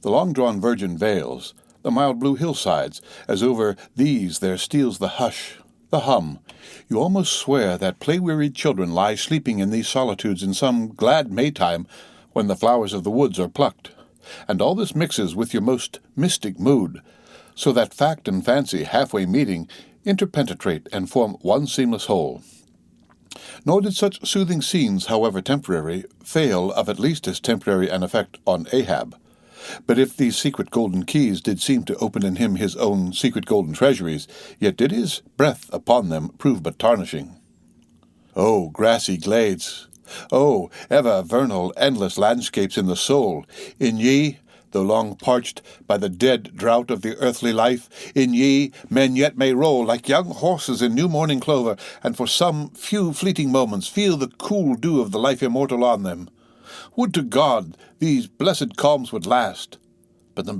The long-drawn virgin vales, the mild blue hillsides, as over these there steals the hush, the hum. You almost swear that play-wearied children lie sleeping in these solitudes in some glad Maytime when the flowers of the woods are plucked. And all this mixes with your most mystic mood, so that fact and fancy, halfway meeting, interpenetrate and form one seamless whole. Nor did such soothing scenes, however temporary, fail of at least as temporary an effect on Ahab. But if these secret golden keys did seem to open in him his own secret golden treasuries, yet did his breath upon them prove but tarnishing. O grassy glades! O ever vernal, endless landscapes in the soul! In ye, though long parched by the dead drought of the earthly life, in ye men yet may roll like young horses in new morning clover, and for some few fleeting moments feel the cool dew of the life immortal on them. Would to God these blessed calms would last! But the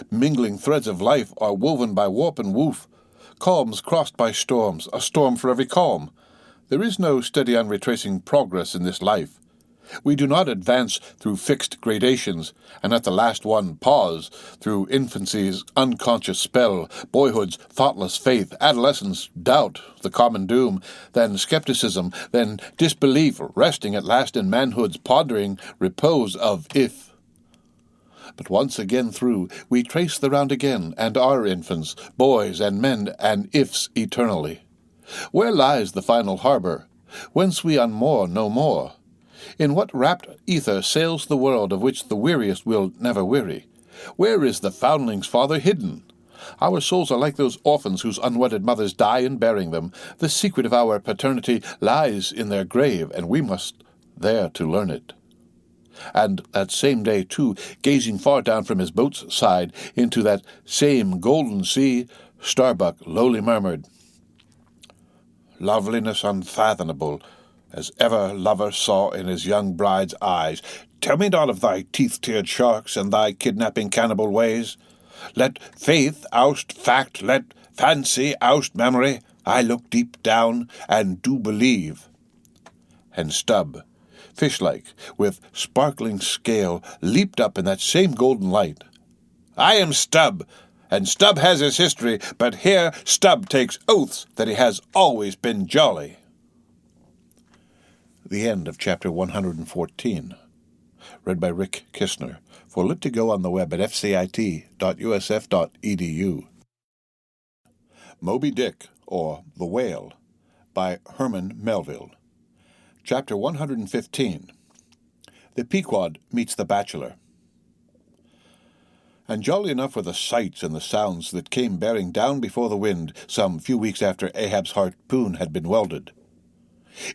mingling threads of life are woven by warp and woof, calms crossed by storms, a storm for every calm. There is no steady unretracing progress in this life. We do not advance through fixed gradations, and at the last one pause, through infancy's unconscious spell, boyhood's thoughtless faith, adolescence, doubt, the common doom, then skepticism, then disbelief, resting at last in manhood's pondering repose of if. But once again through, we trace the round again, and are infants, boys, and men, and ifs eternally. Where lies the final harbour, whence we unmoor no more? In what rapt ether sails the world of which the weariest will never weary? Where is the foundling's father hidden? Our souls are like those orphans whose unwedded mothers die in bearing them. The secret of our paternity lies in their grave, and we must there to learn it. And that same day, too, gazing far down from his boat's side into that same golden sea, Starbuck lowly murmured, "Loveliness unfathomable, as ever lover saw in his young bride's eyes. Tell me not of thy teeth-tiered sharks and thy kidnapping cannibal ways. Let faith oust fact, let fancy oust memory. I look deep down and do believe." And Stubb, fish-like, with sparkling scale, leaped up in that same golden light. "I am Stubb, and Stubb has his history, but here Stubb takes oaths that he has always been jolly." The end of Chapter 114. Read by Rick Kistner. For Lit to Go on the web at fcit.usf.edu. Moby Dick, or The Whale, by Herman Melville. Chapter 115. The Pequod Meets the Bachelor. And jolly enough were the sights and the sounds that came bearing down before the wind some few weeks after Ahab's harpoon had been welded.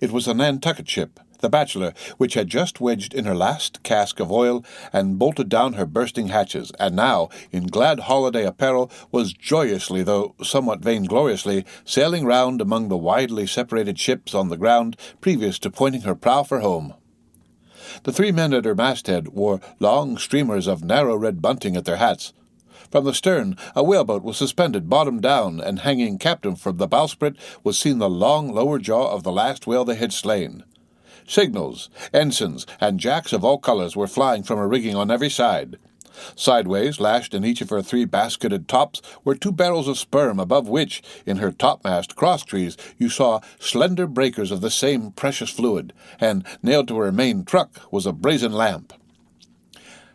It was a Nantucket ship, the Bachelor, which had just wedged in her last cask of oil and bolted down her bursting hatches, and now, in glad holiday apparel, was joyously, though somewhat vaingloriously, sailing round among the widely separated ships on the ground previous to pointing her prow for home. The 3 men at her masthead wore long streamers of narrow red bunting at their hats. From the stern, a whaleboat was suspended bottom down, and hanging captive from the bowsprit was seen the long lower jaw of the last whale they had slain. Signals, ensigns, and jacks of all colours were flying from her rigging on every side. Sideways, lashed in each of her 3 basketed tops, were 2 barrels of sperm, above which, in her topmast crosstrees, you saw slender breakers of the same precious fluid, and nailed to her main truck was a brazen lamp.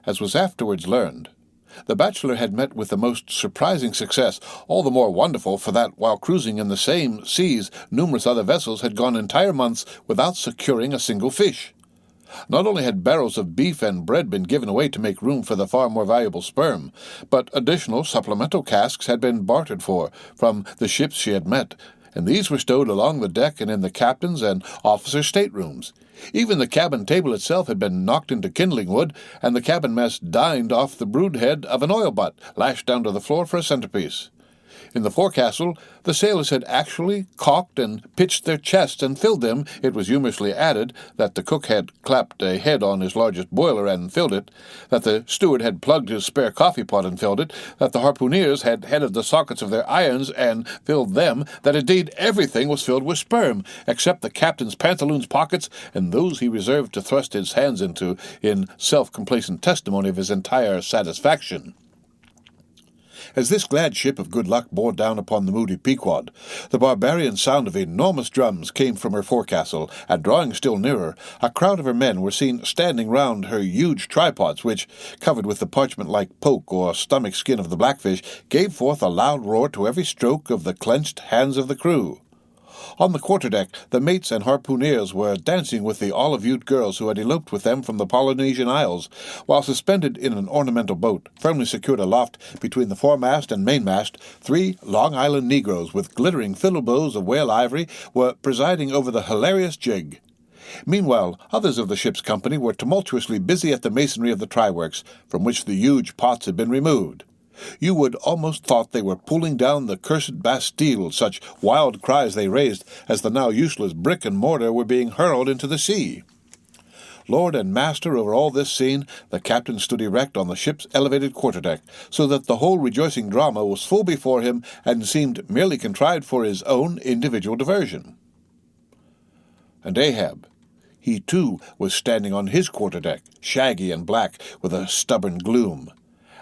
As was afterwards learned, the Bachelor had met with the most surprising success, all the more wonderful for that, while cruising in the same seas, numerous other vessels had gone entire months without securing a single fish. Not only had barrels of beef and bread been given away to make room for the far more valuable sperm, but additional supplemental casks had been bartered for from the ships she had met, and these were stowed along the deck and in the captain's and officers' staterooms. Even the cabin table itself had been knocked into kindling wood, and the cabin mess dined off the brood head of an oil butt, lashed down to the floor for a centerpiece. In the forecastle, the sailors had actually caulked and pitched their chests and filled them. It was humorously added that the cook had clapped a head on his largest boiler and filled it, that the steward had plugged his spare coffee pot and filled it, that the harpooneers had headed the sockets of their irons and filled them, that indeed everything was filled with sperm, except the captain's pantaloons pockets and those he reserved to thrust his hands into in self-complacent testimony of his entire satisfaction. As this glad ship of good luck bore down upon the moody Pequod, the barbarian sound of enormous drums came from her forecastle, and drawing still nearer, a crowd of her men were seen standing round her huge tripods, which, covered with the parchment-like poke or stomach skin of the blackfish, gave forth a loud roar to every stroke of the clenched hands of the crew. On the quarterdeck, the mates and harpooneers were dancing with the olive-hued girls who had eloped with them from the Polynesian Isles, while suspended in an ornamental boat, firmly secured aloft between the foremast and mainmast, 3 Long Island negroes with glittering fiddle bows of whale ivory were presiding over the hilarious jig. Meanwhile, others of the ship's company were tumultuously busy at the masonry of the try-works, from which the huge pots had been removed. You would almost thought they were pulling down the cursed Bastille, such wild cries they raised as the now useless brick and mortar were being hurled into the sea. Lord and master over all this scene, the captain stood erect on the ship's elevated quarterdeck, so that the whole rejoicing drama was full before him and seemed merely contrived for his own individual diversion. And Ahab, he too was standing on his quarterdeck, shaggy and black, with a stubborn gloom.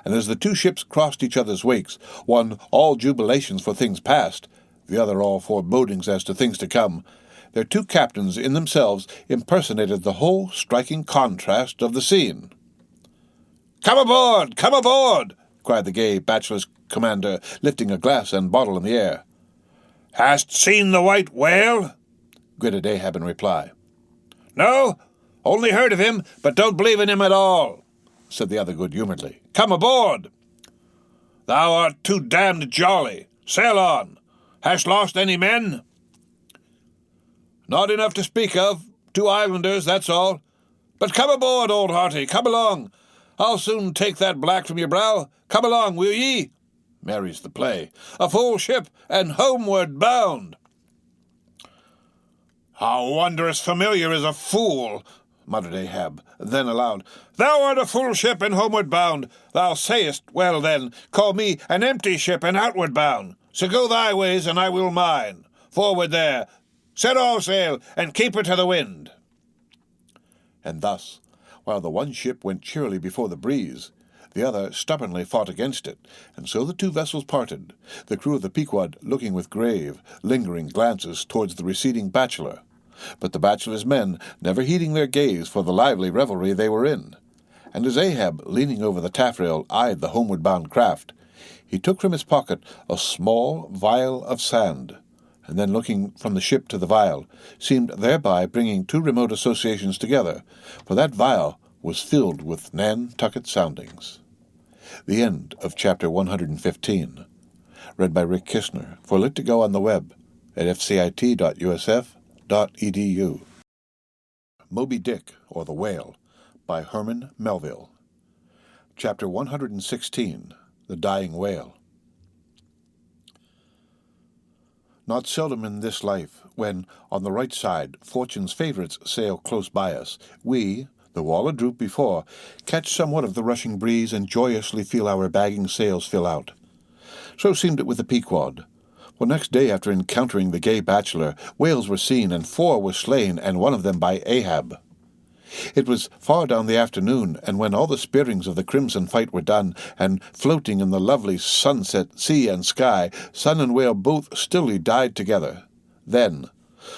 And as the two ships crossed each other's wakes, one all jubilations for things past, the other all forebodings as to things to come, their two captains in themselves impersonated the whole striking contrast of the scene. "Come aboard! Come aboard!" cried the gay bachelor's commander, lifting a glass and bottle in the air. "Hast seen the white whale?" gritted Ahab in reply. "No, only heard of him, but don't believe in him at all," said the other good-humouredly. "Come aboard." "Thou art too damned jolly. Sail on. Hast lost any men?" "Not enough to speak of. 2 islanders, that's all. But come aboard, old hearty, come along. I'll soon take that black from your brow. Come along, will ye? Merry's the play. A full ship and homeward bound." "How wondrous familiar is a fool," muttered Ahab. Then aloud, "Thou art a full ship and homeward bound. Thou sayest, well then, call me an empty ship and outward bound. So go thy ways, and I will mine. Forward there. Set all sail, and keep her to the wind." And thus, while the one ship went cheerily before the breeze, the other stubbornly fought against it, and so the two vessels parted, the crew of the Pequod looking with grave, lingering glances towards the receding bachelor, but the bachelor's men never heeding their gaze for the lively revelry they were in. And as Ahab, leaning over the taffrail, eyed the homeward-bound craft, he took from his pocket a small vial of sand, and then looking from the ship to the vial, seemed thereby bringing two remote associations together, for that vial was filled with Nantucket soundings. The end of Chapter 115. Read by Rick Kistner. For Lit to Go on the web at fcit.usf.edu. Moby Dick, or the Whale, by Herman Melville. Chapter 116. The Dying Whale. Not seldom in this life, when, on the right side, fortune's favourites sail close by us, we, the wall a-droop before, catch somewhat of the rushing breeze and joyously feel our bagging sails fill out. So seemed it with the Pequod. For next day after encountering the gay bachelor, whales were seen, and 4 were slain, and one of them by Ahab. It was far down the afternoon, and when all the spearings of the crimson fight were done, and floating in the lovely sunset sea and sky, sun and whale both stilly died together, then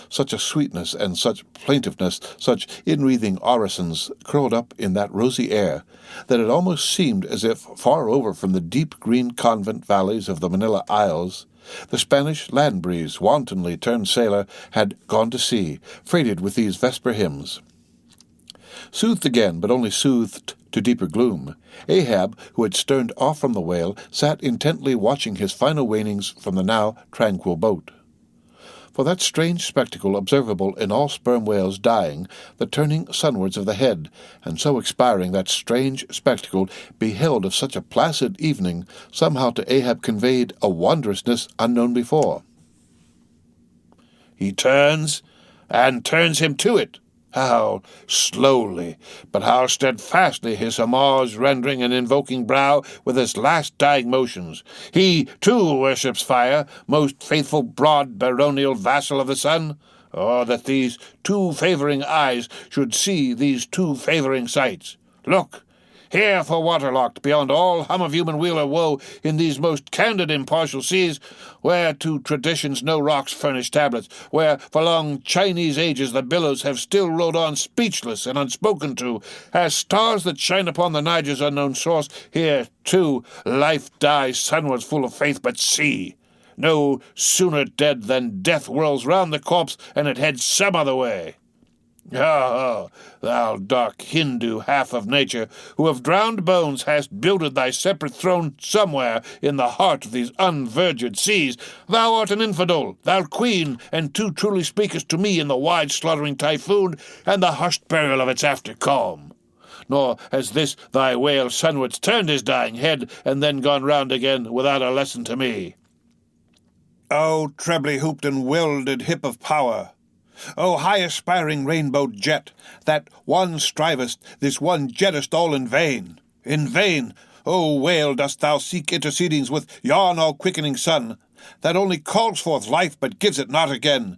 such a sweetness and such plaintiveness, such inwreathing orisons curled up in that rosy air, that it almost seemed as if far over from the deep green convent valleys of the Manila Isles, the Spanish land breeze, wantonly turned sailor, had gone to sea, freighted with these vesper hymns. Soothed again, but only soothed to deeper gloom, Ahab, who had sterned off from the whale, sat intently watching his final wanings from the now tranquil boat. For that strange spectacle observable in all sperm whales dying, the turning sunwards of the head, and so expiring, that strange spectacle, beheld of such a placid evening, somehow to Ahab conveyed a wondrousness unknown before. He turns, and turns him to it. How slowly, but how steadfastly his homage rendering and invoking brow with his last dying motions. He, too, worships fire, most faithful broad baronial vassal of the sun. Oh, that these two favouring eyes should see these two favouring sights. Look! Here for waterlocked beyond all hum of human weal or woe in these most candid impartial seas, where to traditions no rocks furnish tablets, where for long Chinese ages the billows have still rolled on speechless and unspoken to, as stars that shine upon the Niger's unknown source, here, too, life dies sunwards full of faith, but see! No sooner dead than death whirls round the corpse, and it heads some other way. Oh, thou dark Hindu half of nature, who of drowned bones hast builded thy separate throne somewhere in the heart of these unverged seas, thou art an infidel, thou queen, and too truly speakest to me in the wide slaughtering typhoon and the hushed burial of its after calm. Nor has this thy whale sunwards turned his dying head, and then gone round again without a lesson to me. O trebly hooped and welded hip of power! O high-aspiring rainbowed jet, that one strivest, this one jettest all in vain. In vain, O whale, dost thou seek intercedings with yon all-quickening sun, that only calls forth life but gives it not again.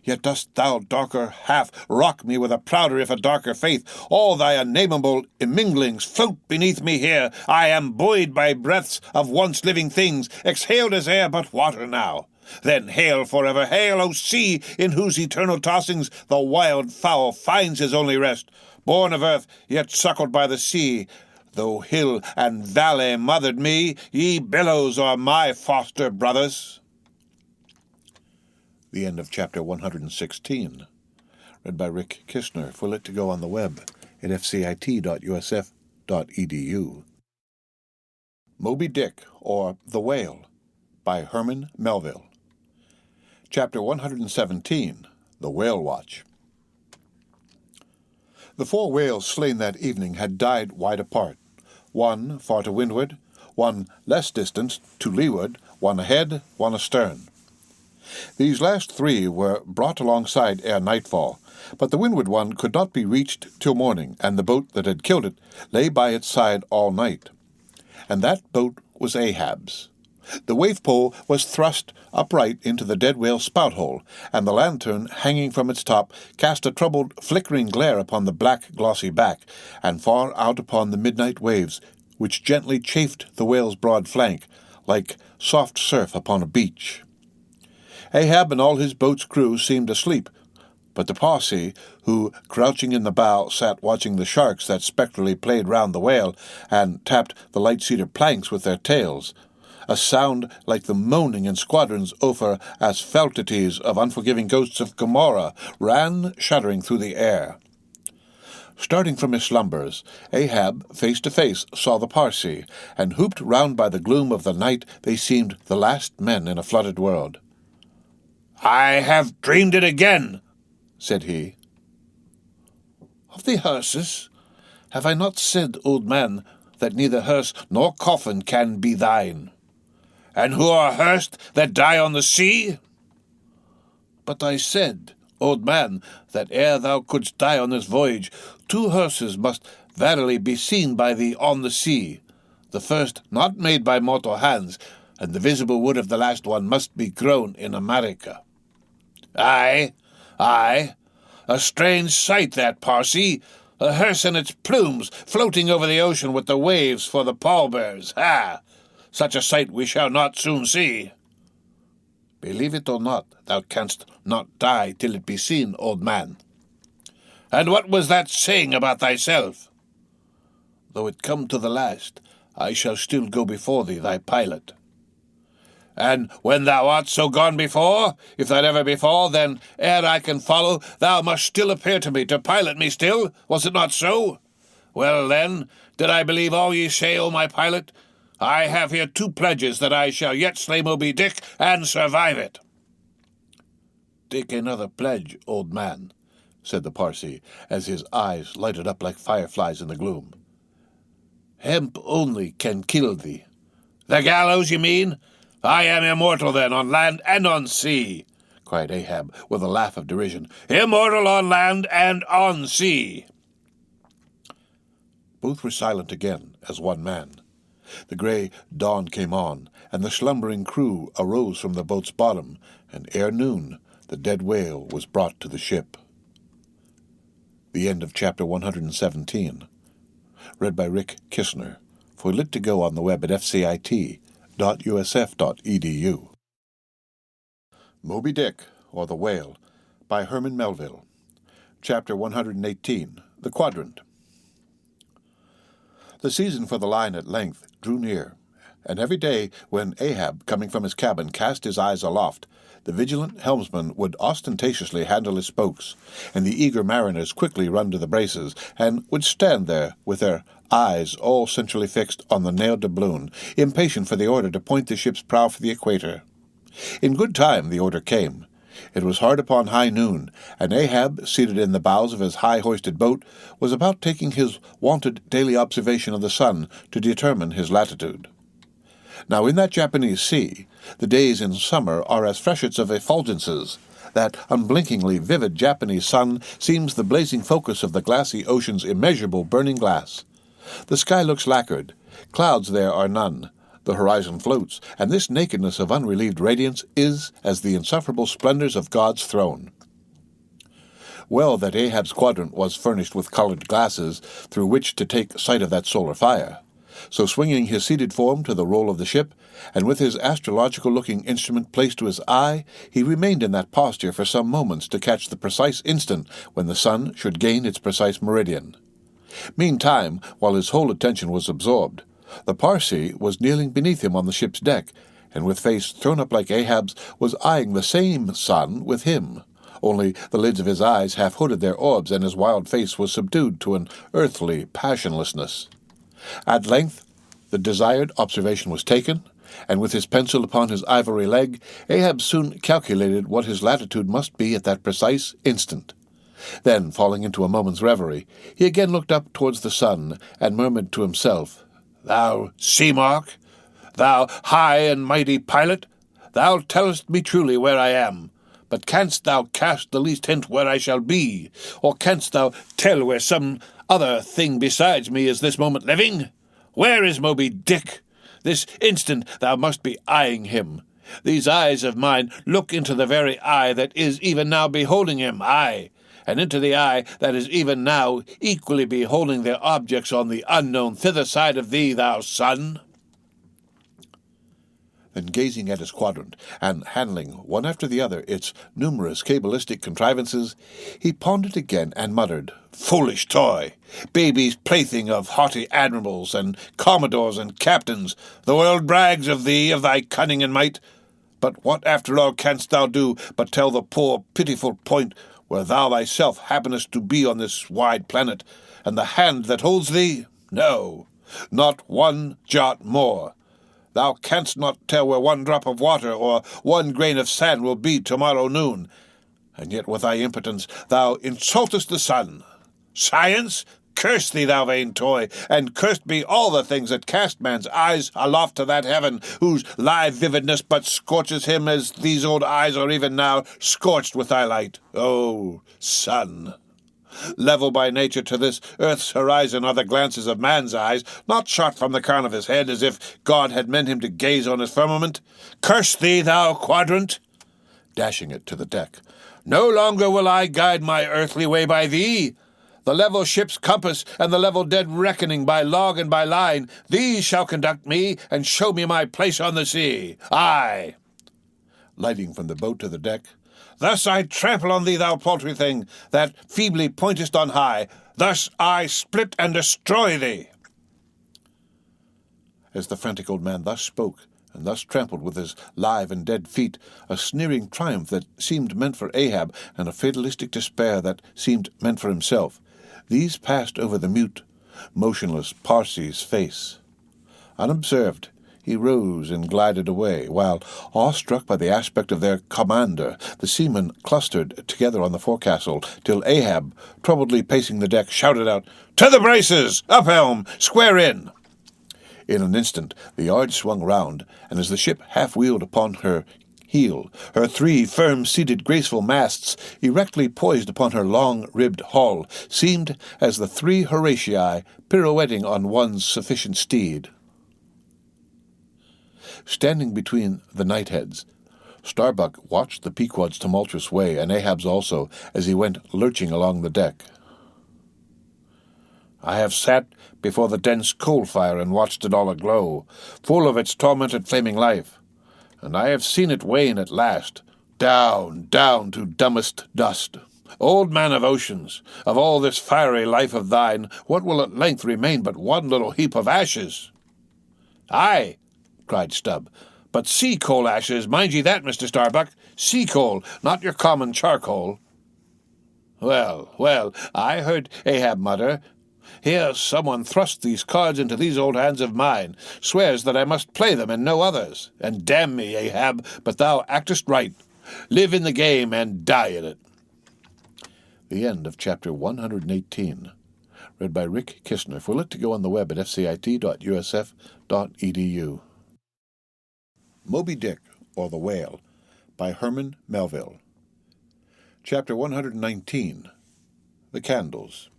Yet dost thou, darker half, rock me with a prouder if a darker faith. All thy unnameable imminglings float beneath me here. I am buoyed by breaths of once living things, exhaled as air but water now. Then hail forever, hail, O sea, in whose eternal tossings the wild fowl finds his only rest. Born of earth, yet suckled by the sea, though hill and valley mothered me, ye billows are my foster brothers. The end of chapter 116. Read by Rick Kistner. Full it to go on the web at fcit.usf.edu. Moby Dick, or The Whale, by Herman Melville. Chapter 117, The Whale Watch. The 4 whales slain that evening had died wide apart, one far to windward, one less distant to leeward, one ahead, one astern. These last 3 were brought alongside ere nightfall, but the windward one could not be reached till morning, and the boat that had killed it lay by its side all night. And that boat was Ahab's. The wave-pole was thrust upright into the dead whale's spout-hole, and the lantern, hanging from its top, cast a troubled, flickering glare upon the black, glossy back, and far out upon the midnight waves, which gently chafed the whale's broad flank, like soft surf upon a beach. Ahab and all his boat's crew seemed asleep, but the Parsee, who, crouching in the bow, sat watching the sharks that spectrally played round the whale, and tapped the light cedar planks with their tails, a sound like the moaning in squadrons over asphaltites of unforgiving ghosts of Gomorrah, ran shuddering through the air. Starting from his slumbers, Ahab, face to face, saw the Parsee, and hooped round by the gloom of the night they seemed the last men in a flooded world. "I have dreamed it again," said he. "Of the hearses? Have I not said, old man, that neither hearse nor coffin can be thine? And who are hearsed that die on the sea? But I said, old man, that ere thou couldst die on this voyage, 2 hearses must verily be seen by thee on the sea, the first not made by mortal hands, and the visible wood of the last one must be grown in America. Aye, a strange sight that, Parsee, a hearse and its plumes floating over the ocean with the waves for the pallbearers. Ha! Such a sight we shall not soon see. Believe it or not, thou canst not die till it be seen, old man. And what was that saying about thyself? Though it come to the last, I shall still go before thee, thy pilot. And when thou art so gone before, if that ever befall, then ere I can follow, thou must still appear to me, to pilot me still, was it not so? Well then, did I believe all ye say, O my pilot? I have here 2 pledges that I shall yet slay Moby Dick and survive it." take another pledge, old man," said the Parsee, as his eyes lighted up like fireflies in the gloom. "Hemp only can kill thee." "The gallows, you mean? I am immortal, then, on land and on sea," cried Ahab, with a laugh of derision. "Immortal on land and on sea." Both were silent again, as one man. The grey dawn came on, and the slumbering crew arose from the boat's bottom, and ere noon the dead whale was brought to the ship. The end of chapter 117. Read by Rick Kistner. For Lit to Go on the web at fcit.usf.edu. Moby Dick, or the Whale, by Herman Melville. Chapter 118. The Quadrant. The season for the line at length drew near, and every day when Ahab, coming from his cabin, cast his eyes aloft, the vigilant helmsman would ostentatiously handle his spokes, and the eager mariners quickly run to the braces, and would stand there with their eyes all centrally fixed on the nailed doubloon, impatient for the order to point the ship's prow for the equator. In good time the order came. It was hard upon high noon, and Ahab, seated in the bows of his high-hoisted boat, was about taking his wonted daily observation of the sun to determine his latitude. Now in that Japanese sea, the days in summer are as freshets of effulgences. That unblinkingly vivid Japanese sun seems the blazing focus of the glassy ocean's immeasurable burning glass. The sky looks lacquered. Clouds there are none. The horizon floats, and this nakedness of unrelieved radiance is as the insufferable splendors of God's throne. Well that Ahab's quadrant was furnished with colored glasses through which to take sight of that solar fire. So swinging his seated form to the roll of the ship, and with his astrological-looking instrument placed to his eye, he remained in that posture for some moments to catch the precise instant when the sun should gain its precise meridian. Meantime, while his whole attention was absorbed, the Parsee was kneeling beneath him on the ship's deck, and with face thrown up like Ahab's, was eyeing the same sun with him. Only the lids of his eyes half hooded their orbs, and his wild face was subdued to an earthly passionlessness. At length the desired observation was taken, and with his pencil upon his ivory leg, Ahab soon calculated what his latitude must be at that precise instant. Then, falling into a moment's reverie, he again looked up towards the sun, and murmured to himself, "Thou sea-mark, thou high and mighty pilot, thou tellest me truly where I am, but canst thou cast the least hint where I shall be, or canst thou tell where some other thing besides me is this moment living? Where is Moby Dick? This instant thou must be eyeing him. These eyes of mine look into the very eye that is even now beholding him, aye, and into the eye that is even now equally beholding their objects on the unknown thither side of thee, thou sun." Then gazing at his quadrant, and handling one after the other its numerous cabalistic contrivances, he pawned it again and muttered, "Foolish toy! Baby's plaything of haughty admirals and commodores and captains! The world brags of thee, of thy cunning and might. But what after all canst thou do but tell the poor pitiful point where thou thyself happenest to be on this wide planet, and the hand that holds thee? No, not one jot more. Thou canst not tell where one drop of water or one grain of sand will be tomorrow noon, and yet with thy impotence thou insultest the sun. Science, curse thee, thou vain toy, and cursed be all the things that cast man's eyes aloft to that heaven, whose live vividness but scorches him as these old eyes are even now scorched with thy light. O sun! Level by nature to this earth's horizon are the glances of man's eyes, not shot from the crown of his head as if God had meant him to gaze on his firmament. Curse thee, thou quadrant!" Dashing it to the deck. "No longer will I guide my earthly way by thee. The level ship's compass and the level dead reckoning by log and by line, these shall conduct me and show me my place on the sea. Aye," lighting from the boat to the deck, "thus I trample on thee, thou paltry thing, that feebly pointest on high. Thus I split and destroy thee." As the frantic old man thus spoke, and thus trampled with his live and dead feet, a sneering triumph that seemed meant for Ahab, and a fatalistic despair that seemed meant for himself, these passed over the mute, motionless Parsee's face. Unobserved, He rose and glided away, while, awestruck by the aspect of their commander, the seamen clustered together on the forecastle, till Ahab, troubledly pacing the deck, shouted out, "To the braces! Up helm! Square in!" In an instant the yard swung round, and as the ship half-wheeled upon her heel, her 3 firm-seated graceful masts, erectly poised upon her long-ribbed hull, seemed as the 3 Horatii pirouetting on one's sufficient steed. Standing between the knightheads, Starbuck watched the Pequod's tumultuous way, and Ahab's also, as he went lurching along the deck. "I have sat before the dense coal-fire and watched it all aglow, full of its tormented flaming life, and I have seen it wane at last, down, down to dumbest dust. Old man of oceans, of all this fiery life of thine, what will at length remain but one little heap of ashes?" "Aye," cried Stubb, "but sea-coal ashes, mind ye that, Mr. Starbuck, sea-coal, not your common charcoal." "Well, well, I heard Ahab mutter, 'Here someone thrust these cards into these old hands of mine, swears that I must play them and no others, and damn me, Ahab, but thou actest right. Live in the game and die in it.'" The end of chapter 118. Read by Rick Kistner. For Lit to go on the web at fcit.usf.edu. Moby Dick, or the Whale, by Herman Melville. Chapter 119. The Candles.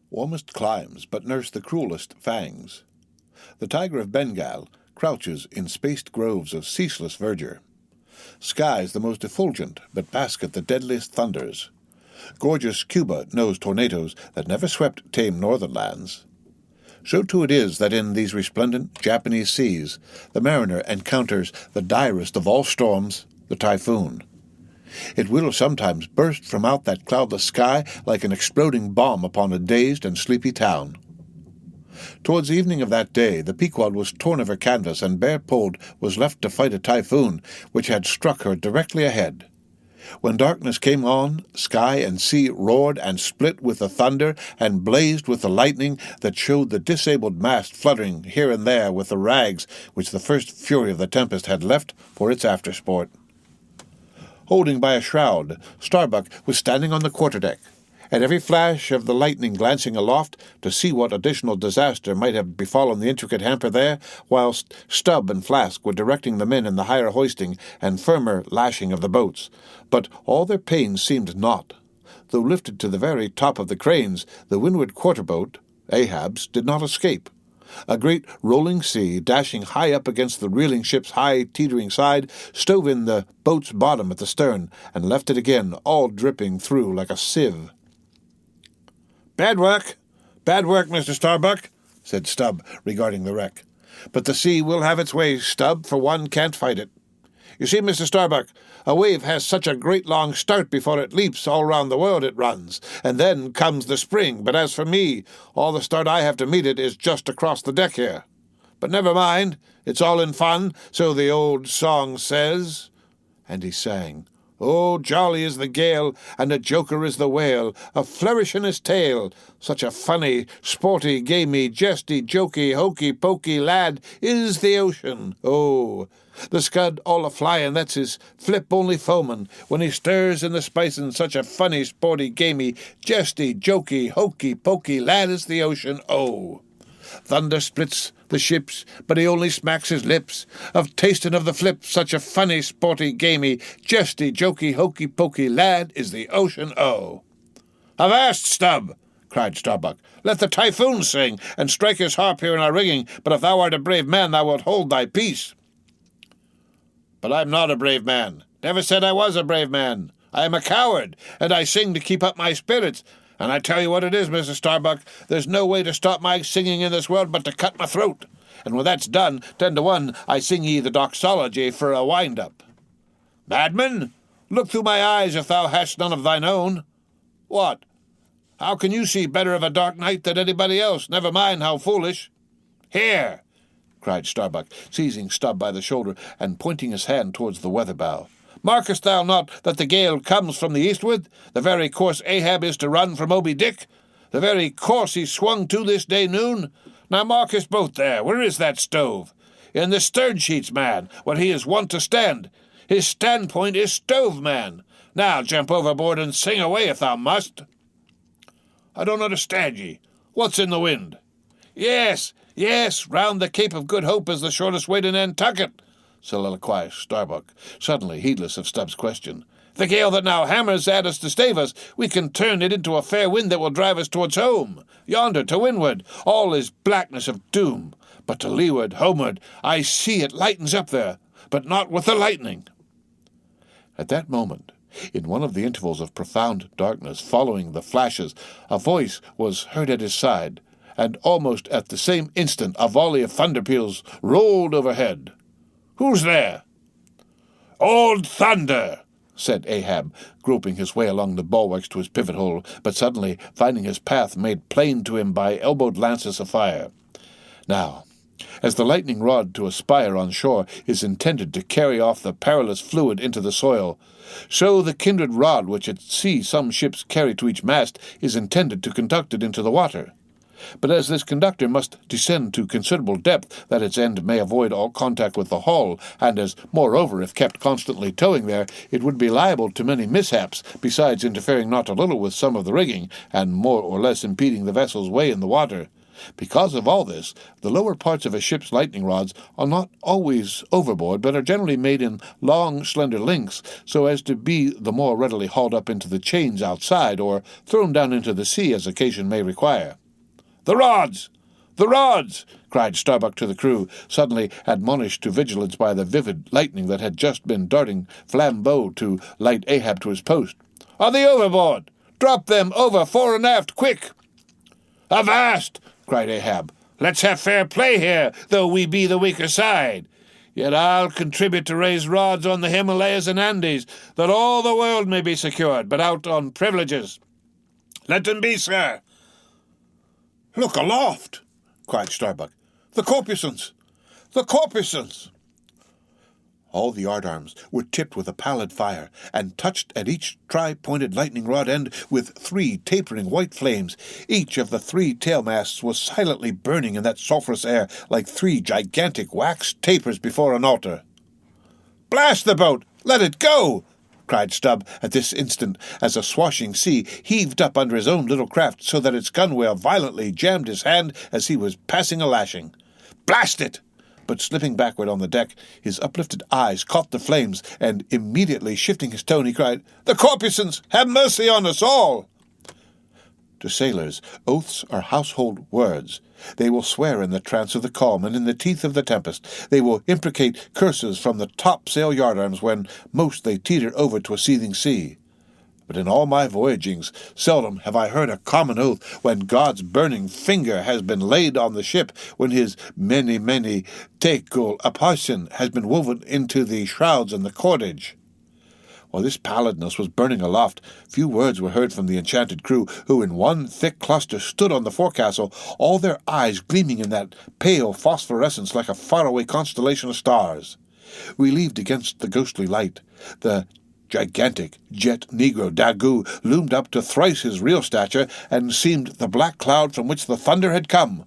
Warmest climes but nurse the cruelest fangs. The tiger of Bengal crouches in spaced groves of ceaseless verdure. Skies the most effulgent but bask at the deadliest thunders. Gorgeous Cuba knows tornadoes that never swept tame northern lands. So too it is that in these resplendent Japanese seas the mariner encounters the direst of all storms, the typhoon. It will sometimes burst from out that cloudless sky like an exploding bomb upon a dazed and sleepy town. Towards evening of that day the Pequod was torn of her canvas and bare-poled was left to fight a typhoon which had struck her directly ahead. When darkness came on, sky and sea roared and split with the thunder and blazed with the lightning that showed the disabled mast fluttering here and there with the rags which the first fury of the tempest had left for its aftersport. Holding by a shroud, Starbuck was standing on the quarterdeck, at every flash of the lightning glancing aloft to see what additional disaster might have befallen the intricate hamper there, whilst Stubb and Flask were directing the men in the higher hoisting and firmer lashing of the boats. But all their pains seemed naught. Though lifted to the very top of the cranes, the windward quarter-boat, Ahab's, did not escape. A great rolling sea, dashing high up against the reeling ship's high teetering side, stove in the boat's bottom at the stern, and left it again, all dripping through like a sieve. Bad work, Mr. Starbuck," said Stubb, regarding the wreck. "But the sea will have its way, Stubb, for one can't fight it. You see, Mr. Starbuck, a wave has such a great long start before it leaps all round the world it runs, and then comes the spring. But as for me, all the start I have to meet it is just across the deck here. But never mind, it's all in fun, so the old song says." And he sang, "Oh, jolly is the gale, and a joker is the whale, a flourish in his tail. Such a funny, sporty, gamey, jesty, jokey, hokey-pokey lad is the ocean, oh. The scud all a-flyin', that's his flip only foamin', when he stirs in the spicin', such a funny, sporty, gamey, jesty, jokey, hokey-pokey lad is the ocean, oh. Thunder splits the ships, but he only smacks his lips, of tastin' of the flip, such a funny, sporty, gamey, jesty, jokey, hokey-pokey lad is the ocean, oh." "Avast, Stubb!" cried Starbuck. "Let the typhoon sing, and strike his harp here in our rigging, but if thou art a brave man, thou wilt hold thy peace." "But I'm not a brave man. Never said I was a brave man. I am a coward, and I sing to keep up my spirits. And I tell you what it is, Mr. Starbuck, there's no way to stop my singing in this world but to cut my throat. And when that's done, 10 to 1, I sing ye the doxology for a wind-up. Madman, look through my eyes if thou hast none of thine own. What? How can you see better of a dark night than anybody else, never mind how foolish? Here!" cried Starbuck, seizing Stubb by the shoulder and pointing his hand towards the weather bow. "Markest thou not that the gale comes from the eastward, the very course Ahab is to run for Moby Dick, the very course he swung to this day noon? Now mark his boat there. Where is that stove? In the stern sheets, man, where he is wont to stand. His standpoint is stove, man. Now jump overboard and sing away if thou must. I don't understand ye. What's in the wind? Yes, round the Cape of Good Hope is the shortest way to Nantucket, soliloquized Starbuck, suddenly heedless of Stubbs' question. The gale that now hammers at us to stave us, we can turn it into a fair wind that will drive us towards home. Yonder, to windward, all is blackness of doom. But to leeward, homeward, I see it lightens up there, but not with the lightning. At that moment, in one of the intervals of profound darkness following the flashes, a voice was heard at his side, and almost at the same instant a volley of thunder peals rolled overhead. "Who's there?" "Old Thunder," said Ahab, groping his way along the bulwarks to his pivot hole, but suddenly finding his path made plain to him by elbowed lances of fire. Now, as the lightning rod to a spire on shore is intended to carry off the perilous fluid into the soil, so the kindred rod which at sea some ships carry to each mast is intended to conduct it into the water. But as this conductor must descend to considerable depth that its end may avoid all contact with the hull, and as, moreover, if kept constantly towing there, it would be liable to many mishaps, besides interfering not a little with some of the rigging, and more or less impeding the vessel's way in the water. Because of all this, the lower parts of a ship's lightning rods are not always overboard, but are generally made in long, slender links, so as to be the more readily hauled up into the chains outside, or thrown down into the sea as occasion may require. "The rods! The rods!" cried Starbuck to the crew, suddenly admonished to vigilance by the vivid lightning that had just been darting flambeau to light Ahab to his post. "Are they overboard? Drop them over fore and aft, quick!" "Avast!" cried Ahab. "Let's have fair play here, though we be the weaker side. Yet I'll contribute to raise rods on the Himalayas and Andes, that all the world may be secured, but out on privileges." "Let them be, sir." "Look aloft!" cried Starbuck. "The corpusants! The corpusants!" All the yardarms were tipped with a pallid fire, and touched at each tri-pointed lightning rod end with 3 tapering white flames. Each of the 3 tailmasts was silently burning in that sulphurous air like 3 gigantic wax tapers before an altar. "Blast the boat! Let it go!" cried Stubb at this instant, as a swashing sea heaved up under his own little craft, so that its gunwale violently jammed his hand as he was passing a lashing. "Blast it!" But slipping backward on the deck, his uplifted eyes caught the flames, and immediately shifting his tone, he cried, "The corpusants! Have mercy on us all!" To sailors, oaths are household words. They will swear in the trance of the calm, and in the teeth of the tempest. They will imprecate curses from the topsail yardarms when most they teeter over to a seething sea. But in all my voyagings, seldom have I heard a common oath when God's burning finger has been laid on the ship, when his many tekul apostion has been woven into the shrouds and the cordage. While this pallidness was burning aloft, few words were heard from the enchanted crew, who in one thick cluster stood on the forecastle, all their eyes gleaming in that pale phosphorescence like a faraway constellation of stars. Relieved against the ghostly light, the gigantic jet negro Daggoo loomed up to thrice his real stature, and seemed the black cloud from which the thunder had come.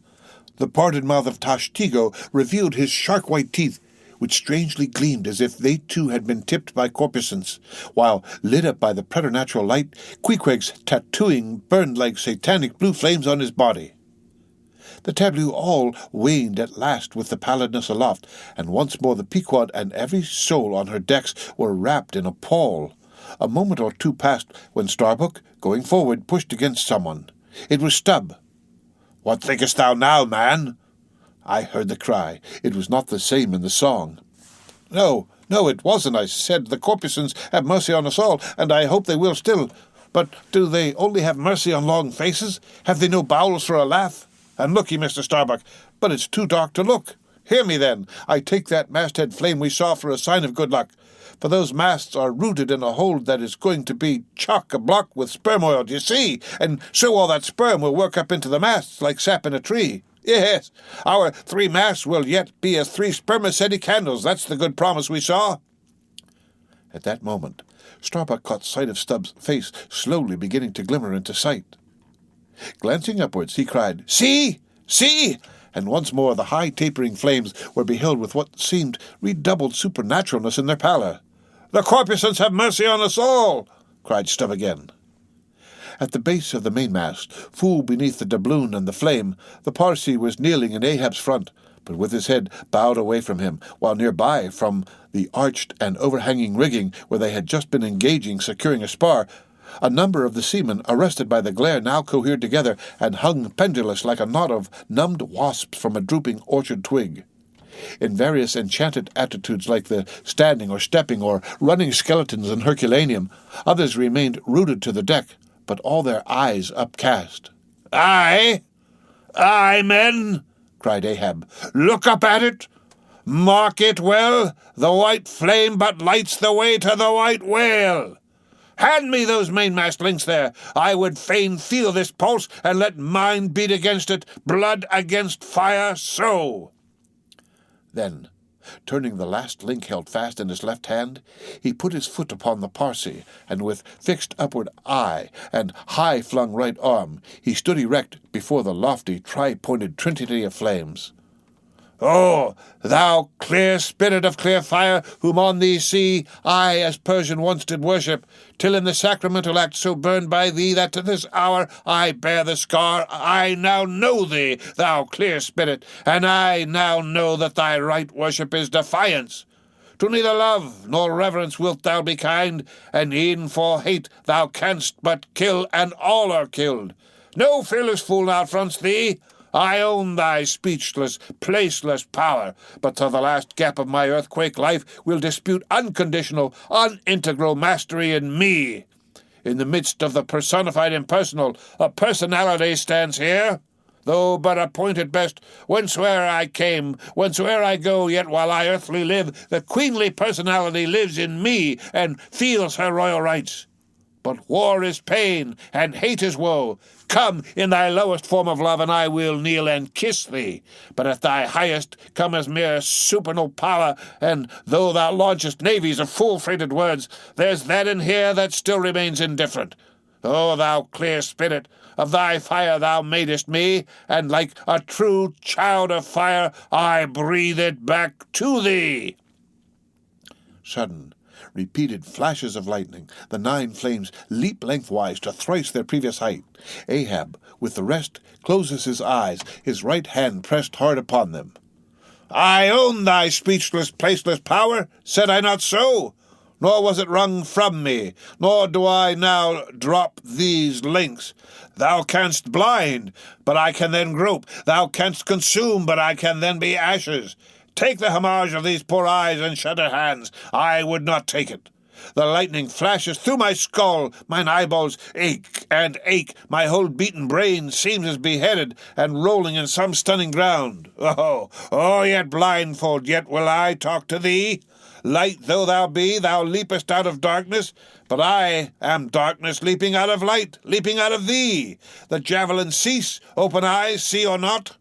The parted mouth of Tashtego revealed his shark-white teeth, which strangely gleamed as if they too had been tipped by corpusants, while, lit up by the preternatural light, Queequeg's tattooing burned like satanic blue flames on his body. The tableau all waned at last with the pallidness aloft, and once more the Pequod and every soul on her decks were wrapped in a pall. A moment or two passed, when Starbuck, going forward, pushed against someone. It was Stubb. "What thinkest thou now, man?" I heard the cry. It was not the same in the song. No, it wasn't," I said. "The corpusants have mercy on us all, and I hope they will still. But do they only have mercy on long faces? Have they no bowels for a laugh? And look ye, Mr. Starbuck, but it's too dark to look. Hear me, then. I take that masthead flame we saw for a sign of good luck. For those masts are rooted in a hold that is going to be chock-a-block with sperm oil, d'ye see? And so all that sperm will work up into the masts like sap in a tree. Yes, our 3 masts will yet be as 3 spermaceti candles. That's the good promise we saw." At that moment, Starbuck caught sight of Stubb's face slowly beginning to glimmer into sight. Glancing upwards, he cried, "See! See!" and once more the high tapering flames were beheld with what seemed redoubled supernaturalness in their pallor. "The corpusants have mercy on us all!" cried Stubb again. At the base of the mainmast, full beneath the doubloon and the flame, the Parsee was kneeling in Ahab's front, but with his head bowed away from him, while nearby, from the arched and overhanging rigging where they had just been engaging securing a spar, a number of the seamen, arrested by the glare, now cohered together and hung pendulous like a knot of numbed wasps from a drooping orchard twig. In various enchanted attitudes like the standing or stepping or running skeletons in Herculaneum, others remained rooted to the deck, but all their eyes upcast. "Aye, aye, men!" cried Ahab. "Look up at it! Mark it well! The white flame but lights the way to the white whale! Hand me those mainmast links there! I would fain feel this pulse, and let mine beat against it, blood against fire, so!" Then, turning the last link held fast in his left hand, he put his foot upon the Parsee, and with fixed upward eye and high-flung right arm, he stood erect before the lofty, tri-pointed trinity of flames. "O, thou clear spirit of clear fire, whom on thee see I as Persian once did worship, till in the sacramental act so burned by thee that to this hour I bear the scar, I now know thee, thou clear spirit, and I now know that thy right worship is defiance. To neither love nor reverence wilt thou be kind, and e'en for hate thou canst but kill, and all are killed. No fearless fool now fronts thee. I own thy speechless, placeless power, but to the last gap of my earthquake life will dispute unconditional, unintegral mastery in me. In the midst of the personified impersonal, a personality stands here. Though but appointed best, whencesoe'er I came, whencesoe'er I go, yet while I earthly live, the queenly personality lives in me, and feels her royal rights. But war is pain, and hate is woe. Come in thy lowest form of love, and I will kneel and kiss thee. But at thy highest come as mere supernal power, and though thou launchest navies of full-freighted words, there's that in here that still remains indifferent. O thou clear spirit, of thy fire thou madest me, and like a true child of fire I breathe it back to thee." Sudden, repeated flashes of lightning, the 9 flames leap lengthwise to thrice their previous height. Ahab, with the rest, closes his eyes, his right hand pressed hard upon them. "I own thy speechless, placeless power, said I not so? Nor was it wrung from me, nor do I now drop these links. Thou canst blind, but I can then grope. Thou canst consume, but I can then be ashes. Take the homage of these poor eyes and shudder hands. I would not take it. The lightning flashes through my skull, mine eyeballs ache and ache, my whole beaten brain seems as beheaded and rolling in some stunning ground. Oh, yet blindfold, yet will I talk to thee. Light though thou be, thou leapest out of darkness, but I am darkness leaping out of light, leaping out of thee. The javelin cease, open eyes, see or not?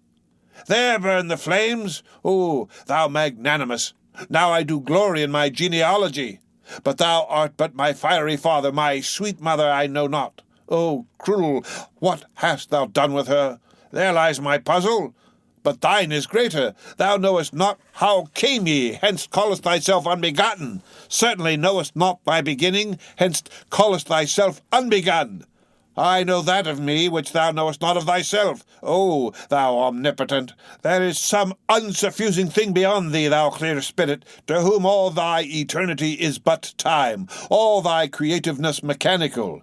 There burn the flames. O, thou magnanimous! Now I do glory in my genealogy. But thou art but my fiery father, my sweet mother I know not. O, cruel, what hast thou done with her? There lies my puzzle. But thine is greater. Thou knowest not how came ye, hence callest thyself unbegotten. Certainly knowest not thy beginning, hence callest thyself unbegun. I know that of me which thou knowest not of thyself. O, thou omnipotent, there is some unsuffusing thing beyond thee, thou clear spirit, to whom all thy eternity is but time, all thy creativeness mechanical.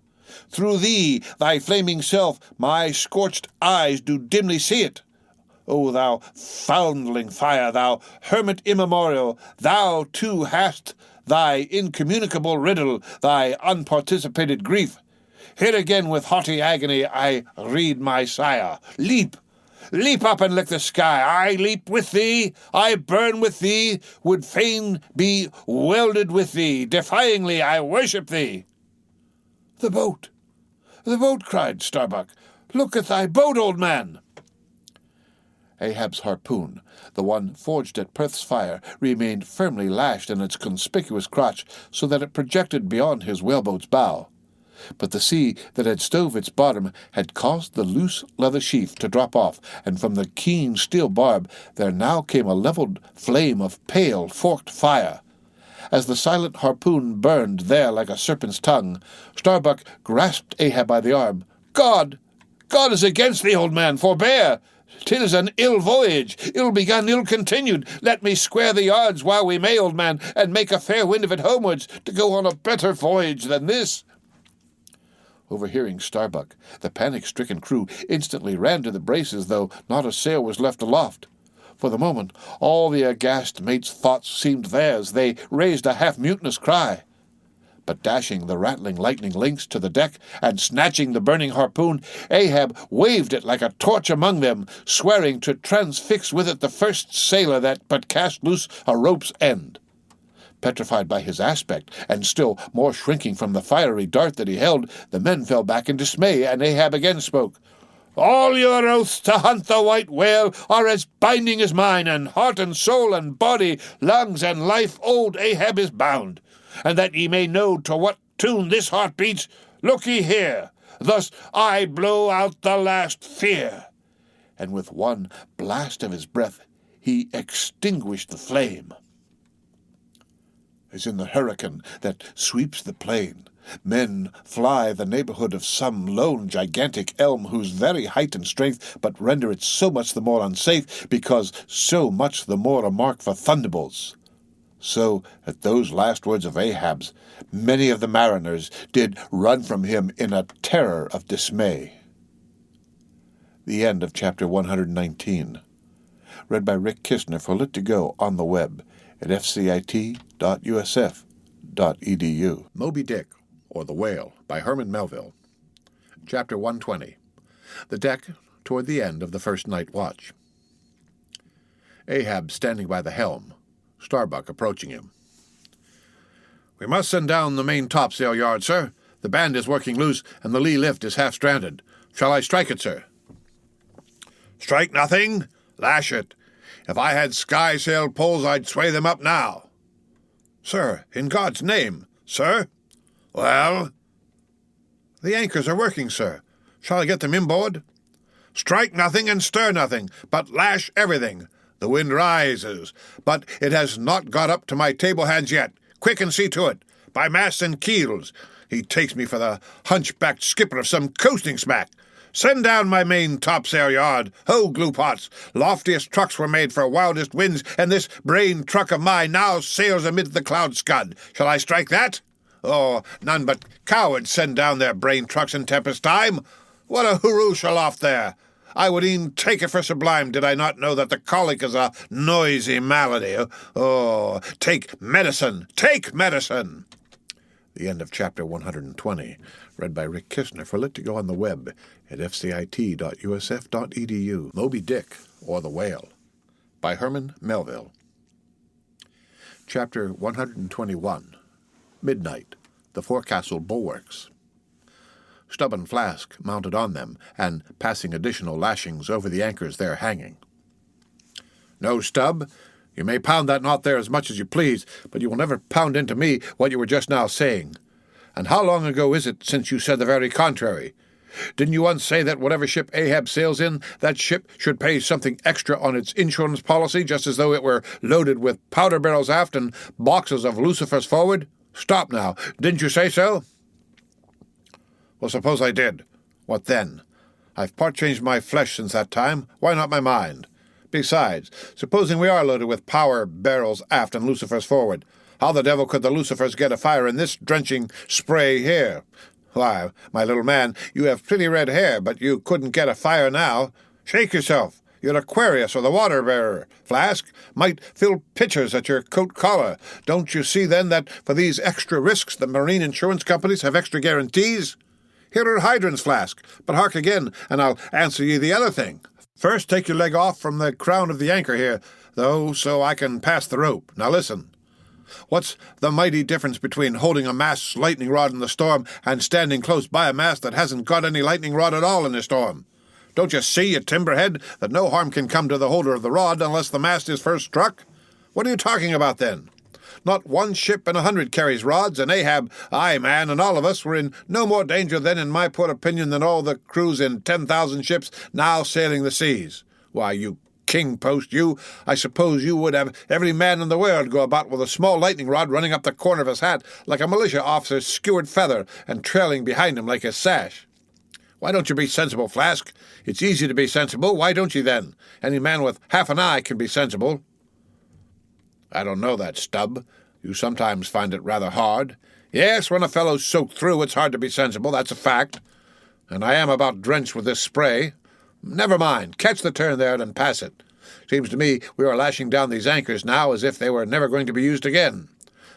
Through thee, thy flaming self, my scorched eyes do dimly see it. O thou foundling fire, thou hermit immemorial, thou too hast thy incommunicable riddle, thy unparticipated grief. Here again with haughty agony I read my sire. Leap! Leap up and lick the sky. I leap with thee, I burn with thee, would fain be welded with thee. Defyingly I worship thee. The boat! The boat! Cried Starbuck. Look at thy boat, old man! Ahab's harpoon, the one forged at Perth's fire, remained firmly lashed in its conspicuous crotch so that it projected beyond his whaleboat's bow. but the sea that had stove its bottom had caused the loose leather sheath to drop off, and from the keen steel barb there now came a levelled flame of pale, forked fire. As the silent harpoon burned there like a serpent's tongue, Starbuck grasped Ahab by the arm. "God! God is against thee, old man, forbear! 'Tis an ill voyage, ill begun, ill continued. Let me square the yards while we may, old man, and make a fair wind of it homewards, to go on a better voyage than this." Overhearing Starbuck, the panic-stricken crew instantly ran to the braces, though not a sail was left aloft. For the moment, all the aghast mates' thoughts seemed theirs. They raised a half-mutinous cry. But dashing the rattling lightning links to the deck, and snatching the burning harpoon, Ahab waved it like a torch among them, swearing to transfix with it the first sailor that but cast loose a rope's end. Petrified by his aspect, and still more shrinking from the fiery dart that he held, the men fell back in dismay, and Ahab again spoke. "All your oaths to hunt the white whale are as binding as mine, and heart and soul and body, lungs and life old Ahab is bound. And that ye may know to what tune this heart beats, look ye here, thus I blow out the last fear." And with one blast of his breath he extinguished the flame. As in the hurricane that sweeps the plain, men fly the neighbourhood of some lone gigantic elm whose very height and strength but render it so much the more unsafe, because so much the more a mark for thunderbolts. So, at those last words of Ahab's, many of the mariners did run from him in a terror of dismay. The end of chapter 119. Read by Rick Kistner for Lit2Go on the web at fcit.usf.edu. Moby Dick, or The Whale, by Herman Melville. Chapter 120. The deck toward the end of the first night watch. Ahab standing by the helm. Starbuck approaching him. "We must send down the main topsail yard, sir. The band is working loose, and the lee lift is half stranded. Shall I strike it, sir?" "Strike nothing. Lash it. If I had skysail poles, I'd sway them up now." "Sir, in God's name, sir." "Well?" "The anchors are working, sir. Shall I get them inboard?" "Strike nothing and stir nothing, but lash everything. The wind rises, but it has not got up to my table hands yet. Quick and see to it. By masts and keels. He takes me for the hunchbacked skipper of some coasting smack. Send down my main topsail yard. Ho, glue-pots! Loftiest trucks were made for wildest winds, and this brain truck of mine now sails amid the cloud scud. Shall I strike that? Oh, none but cowards send down their brain trucks in tempest time. What a hurroosh aloft there! I would e'en take it for sublime did I not know that the colic is a noisy malady. Oh, take medicine! Take medicine! The end of chapter 120. Read by Rick Kistner for Lit2Go on the web at fcit.usf.edu. Moby Dick, or The Whale, by Herman Melville. Chapter 121. Midnight. The forecastle bulwarks. Stub and Flask mounted on them, and passing additional lashings over the anchors there hanging. "No, Stub, you may pound that knot there as much as you please, but you will never pound into me what you were just now saying. And how long ago is it since you said the very contrary? Didn't you once say that whatever ship Ahab sails in, that ship should pay something extra on its insurance policy, just as though it were loaded with powder barrels aft and boxes of lucifers forward? Stop now, didn't you say so?" "Well, suppose I did. What then? I've part-changed my flesh since that time. Why not my mind? Besides, supposing we are loaded with power barrels aft and lucifers forward, how the devil could the lucifers get afire in this drenching spray here? Why, my little man, you have pretty red hair, but you couldn't get a fire now. Shake yourself. You're Aquarius or the water-bearer. Flask might fill pitchers at your coat collar. Don't you see, then, that for these extra risks the marine insurance companies have extra guarantees? Here are hydrants, Flask, but hark again, and I'll answer ye the other thing. First take your leg off from the crown of the anchor here, though, so I can pass the rope. Now listen. What's the mighty difference between holding a mast's lightning rod in the storm and standing close by a mast that hasn't got any lightning rod at all in the storm? Don't you see, you timberhead, that no harm can come to the holder of the rod unless the mast is first struck? What are you talking about, then? Not one ship in 100 carries rods, and Ahab, aye, man, and all of us were in no more danger then, in my poor opinion, than all the crews in 10,000 ships now sailing the seas. Why, you king post, I suppose you would have every man in the world go about with a small lightning rod running up the corner of his hat like a militia officer's skewered feather and trailing behind him like his sash. Why don't you be sensible, Flask? It's easy to be sensible. Why don't you, then? Any man with half an eye can be sensible. I don't know that, Stubb. You sometimes find it rather hard. Yes, when a fellow's soaked through, it's hard to be sensible, that's a fact. And I am about drenched with this spray. Never mind. Catch the turn there and pass it. Seems to me we are lashing down these anchors now as if they were never going to be used again.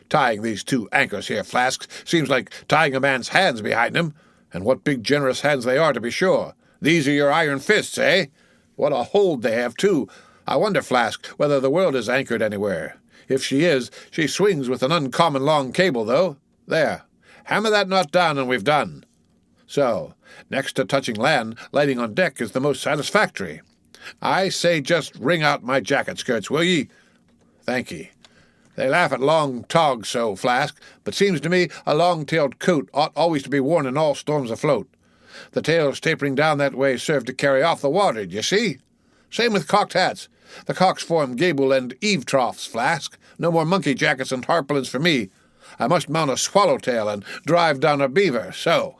Tying these 2 anchors here, Flask, seems like tying a man's hands behind him. And what big generous hands they are, to be sure. These are your iron fists, eh? What a hold they have, too. I wonder, Flask, whether the world is anchored anywhere. If she is, she swings with an uncommon long cable, though. There. Hammer that knot down and we've done. So, next to touching land, lighting on deck is the most satisfactory. I say just wring out my jacket skirts, will ye? Thank ye. They laugh at long togs so, Flask, but seems to me a long-tailed coat ought always to be worn in all storms afloat. The tails tapering down that way serve to carry off the water, d'ye see? Same with cocked hats. The cocks form gable and eave troughs, Flask. No more monkey jackets and tarpaulins for me. I must mount a swallowtail and drive down a beaver, so.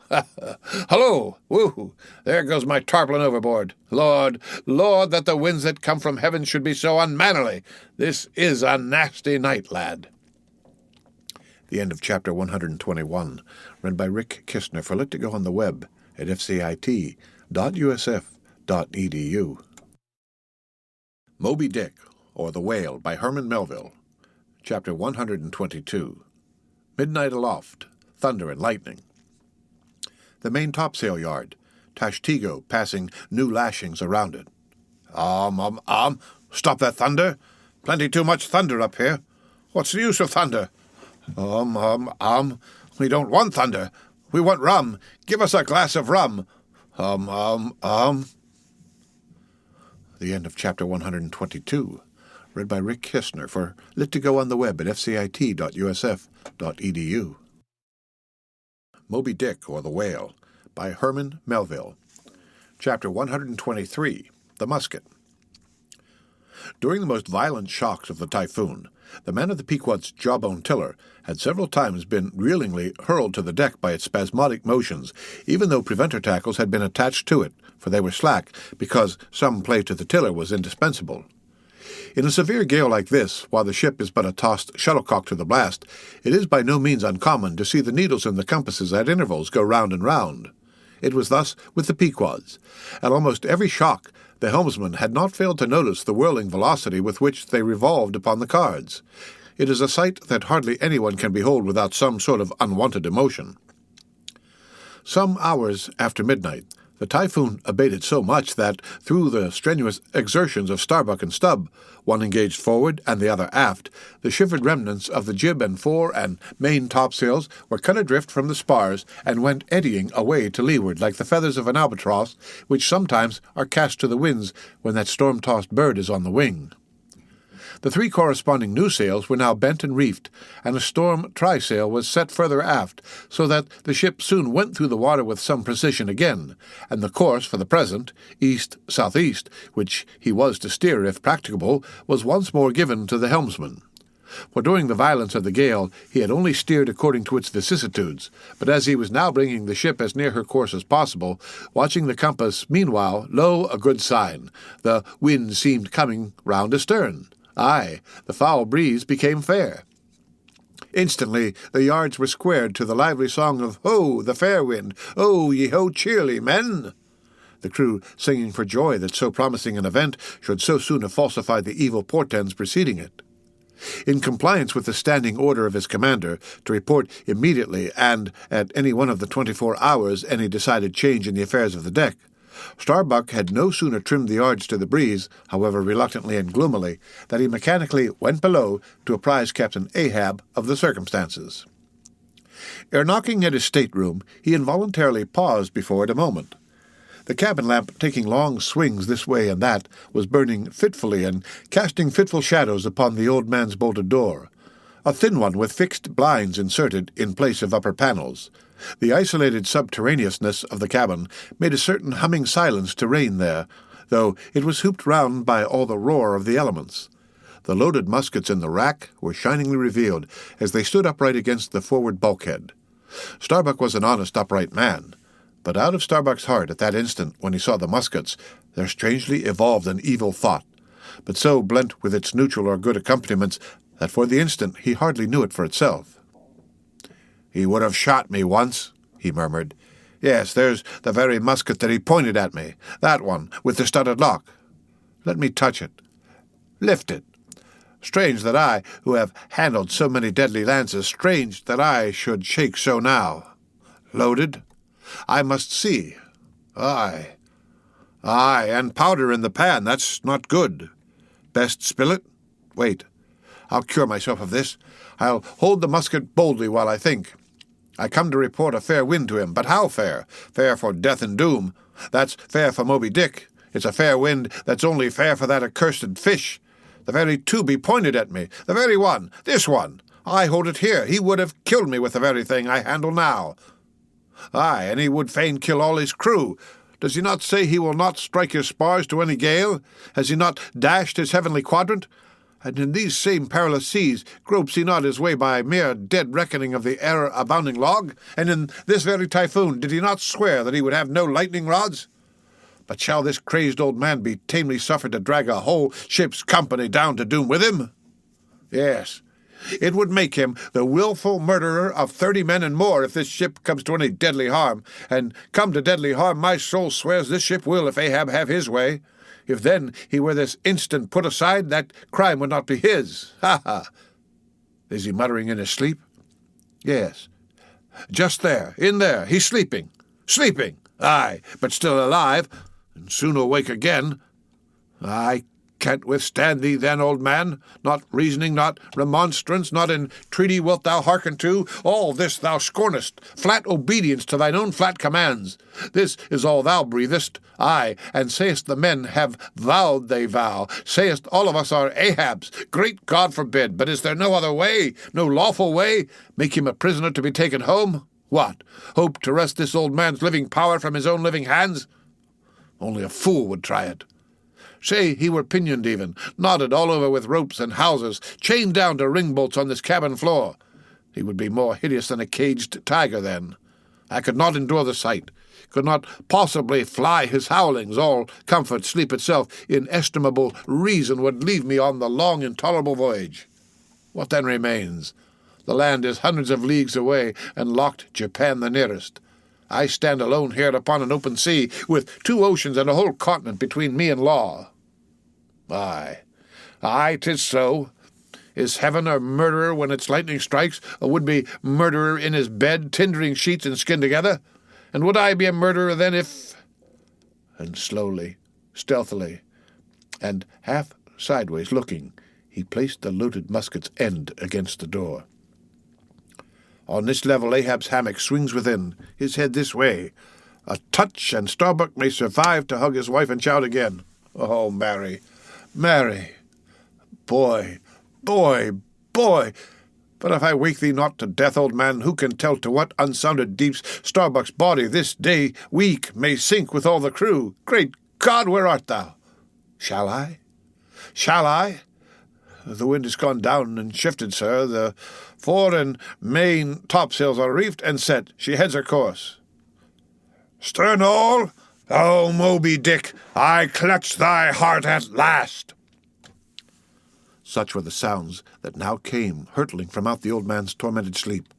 Hullo! Woo! There goes my tarpaulin overboard. Lord, Lord, that the winds that come from heaven should be so unmannerly. This is a nasty night, lad. The end of chapter 121, read by Rick Kistner for Lit to Go on the web at fcit.usf.edu. Moby Dick, or The Whale, by Herman Melville, chapter 122. Midnight aloft, thunder and lightning. The main topsail yard, Tashtego passing new lashings around it. Stop that thunder. Plenty too much thunder up here. What's the use of thunder? We don't want thunder. We want rum. Give us a glass of rum. The end of chapter 122, read by Rick Kistner for Lit to Go on the web at fcit.usf.edu. Moby Dick, or The Whale, by Herman Melville, chapter 123, The Musket. During the most violent shocks of the typhoon, the man of the Pequod's jawbone tiller had several times been reelingly hurled to the deck by its spasmodic motions, even though preventer tackles had been attached to it, for they were slack, because some play to the tiller was indispensable. In a severe gale like this, while the ship is but a tossed shuttlecock to the blast, it is by no means uncommon to see the needles in the compasses at intervals go round and round. It was thus with the Pequods. At almost every shock, the helmsman had not failed to notice the whirling velocity with which they revolved upon the cards. It is a sight that hardly anyone can behold without some sort of unwonted emotion. Some hours after midnight, the typhoon abated so much that, through the strenuous exertions of Starbuck and Stubb, one engaged forward and the other aft, the shivered remnants of the jib and fore and main topsails were cut adrift from the spars and went eddying away to leeward like the feathers of an albatross, which sometimes are cast to the winds when that storm-tossed bird is on the wing. The 3 corresponding new sails were now bent and reefed, and a storm trysail was set further aft, so that the ship soon went through the water with some precision again, and the course, for the present, east-southeast, which he was to steer if practicable, was once more given to the helmsman. For during the violence of the gale he had only steered according to its vicissitudes, but as he was now bringing the ship as near her course as possible, watching the compass, meanwhile, lo, a good sign, the wind seemed coming round astern. Aye, the foul breeze became fair. Instantly the yards were squared to the lively song of "Ho, the fair wind! Oh, ye ho cheerly, men!" the crew singing for joy that so promising an event should so soon have falsified the evil portents preceding it. In compliance with the standing order of his commander to report immediately and at any one of the 24 hours any decided change in the affairs of the deck, Starbuck had no sooner trimmed the yards to the breeze, however reluctantly and gloomily, that he mechanically went below to apprise Captain Ahab of the circumstances. Ere knocking at his stateroom, he involuntarily paused before it a moment. The cabin lamp, taking long swings this way and that, was burning fitfully and casting fitful shadows upon the old man's bolted door. a thin one with fixed blinds inserted in place of upper panels. The isolated subterraneousness of the cabin made a certain humming silence to reign there, though it was hooped round by all the roar of the elements. The loaded muskets in the rack were shiningly revealed as they stood upright against the forward bulkhead. Starbuck was an honest, upright man, but out of Starbuck's heart at that instant when he saw the muskets there strangely evolved an evil thought, but so blent with its neutral or good accompaniments that for the instant he hardly knew it for itself. "He would have shot me once," he murmured. "Yes, there's the very musket that he pointed at me, that one, with the studded lock. Let me touch it. Lift it. Strange that I, who have handled so many deadly lances, strange that I should shake so now. Loaded? I must see. Aye, and powder in the pan, that's not good. Best spill it? Wait, I'll cure myself of this. I'll hold the musket boldly while I think. I come to report a fair wind to him, but how fair? Fair for death and doom. That's fair for Moby Dick. It's a fair wind that's only fair for that accursed fish. The very tube he pointed at me, the very one, this one. I hold it here. He would have killed me with the very thing I handle now. Aye, and he would fain kill all his crew. Does he not say he will not strike his spars to any gale? Has he not dashed his heavenly quadrant? And in these same perilous seas gropes he not his way by mere dead reckoning of the error-abounding log? And in this very typhoon did he not swear that he would have no lightning rods? But shall this crazed old man be tamely suffered to drag a whole ship's company down to doom with him? Yes, it would make him the willful murderer of 30 men and more if this ship comes to any deadly harm. And come to deadly harm, my soul swears this ship will if Ahab have his way. If then he were this instant put aside, that crime would not be his. Ha ha! Is he muttering in his sleep? Yes. Just there, in there, he's sleeping. Sleeping! Aye, but still alive, and soon will wake again. I can't withstand thee then, old man. Not reasoning, not remonstrance, not entreaty wilt thou hearken to. All this thou scornest, flat obedience to thine own flat commands. This is all thou breathest. Aye, and sayest the men have vowed they vow. Sayest all of us are Ahabs. Great God forbid, but is there no other way, no lawful way? Make him a prisoner to be taken home? What? Hope to wrest this old man's living power from his own living hands? Only a fool would try it. Say he were pinioned even, knotted all over with ropes and hawsers, chained down to ring-bolts on this cabin floor. He would be more hideous than a caged tiger then. I could not endure the sight, could not possibly fly his howlings. All comfort, sleep itself, inestimable reason would leave me on the long, intolerable voyage. What then remains? The land is hundreds of leagues away, and locked Japan the nearest. I stand alone here upon an open sea, with 2 oceans and a whole continent between me and law. Aye, 'tis so. Is heaven a murderer when its lightning strikes, a would-be murderer in his bed, tindering sheets and skin together? And would I be a murderer then if— And slowly, stealthily, and half sideways looking, he placed the loaded musket's end against the door. On this level Ahab's hammock swings within, his head this way. A touch, and Starbuck may survive to hug his wife and child again. Oh, Mary, Mary! Boy, boy, boy! But if I wake thee not to death, old man, who can tell to what unsounded deeps Starbuck's body this day week may sink with all the crew? Great God, where art thou? Shall I? Shall I? The wind is gone down and shifted, sir. The fore and main topsails are reefed and set. She heads her course. Stern all! Oh, Moby Dick, I clutch thy heart at last! Such were the sounds that now came hurtling from out the old man's tormented sleep,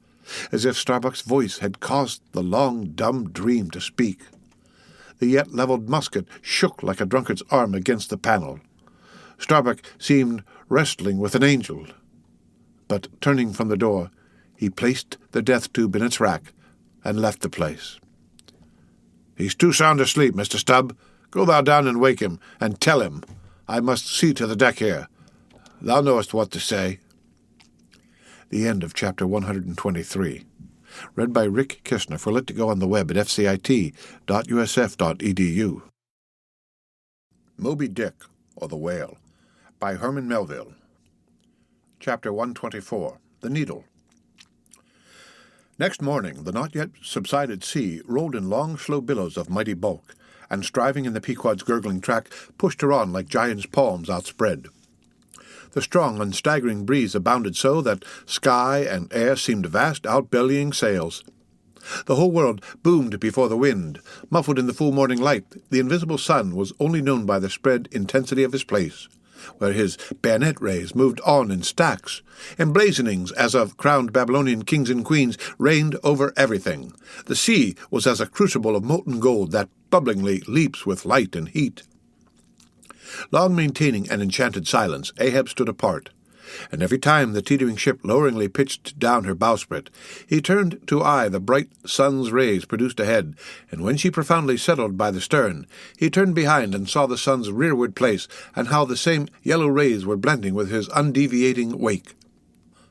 as if Starbuck's voice had caused the long, dumb dream to speak. The yet levelled musket shook like a drunkard's arm against the panel. Starbuck seemed wrestling with an angel, but turning from the door, he placed the death tube in its rack and left the place. He's too sound asleep, Mr. Stubb. Go thou down and wake him, and tell him I must see to the deck here. Thou knowest what to say. The end of chapter 123. Read by Rick Kistner for Let to Go on the web at fcit.usf.edu. Moby Dick, or the Whale, by Herman Melville. Chapter 124. the needle. Next morning, the not yet subsided sea rolled in long, slow billows of mighty bulk, and striving in the Pequod's gurgling track, pushed her on like giants' palms outspread. The strong and staggering breeze abounded so that sky and air seemed vast outbellying sails. The whole world boomed before the wind. Muffled in the full morning light, the invisible sun was only known by the spread intensity of his place, where his bayonet rays moved on in stacks. Emblazonings as of crowned Babylonian kings and queens reigned over everything. The sea was as a crucible of molten gold that bubblingly leaps with light and heat. Long maintaining an enchanted silence, Ahab stood apart, and every time the teetering ship loweringly pitched down her bowsprit, he turned to eye the bright sun's rays produced ahead, and when she profoundly settled by the stern, he turned behind and saw the sun's rearward place, and how the same yellow rays were blending with his undeviating wake.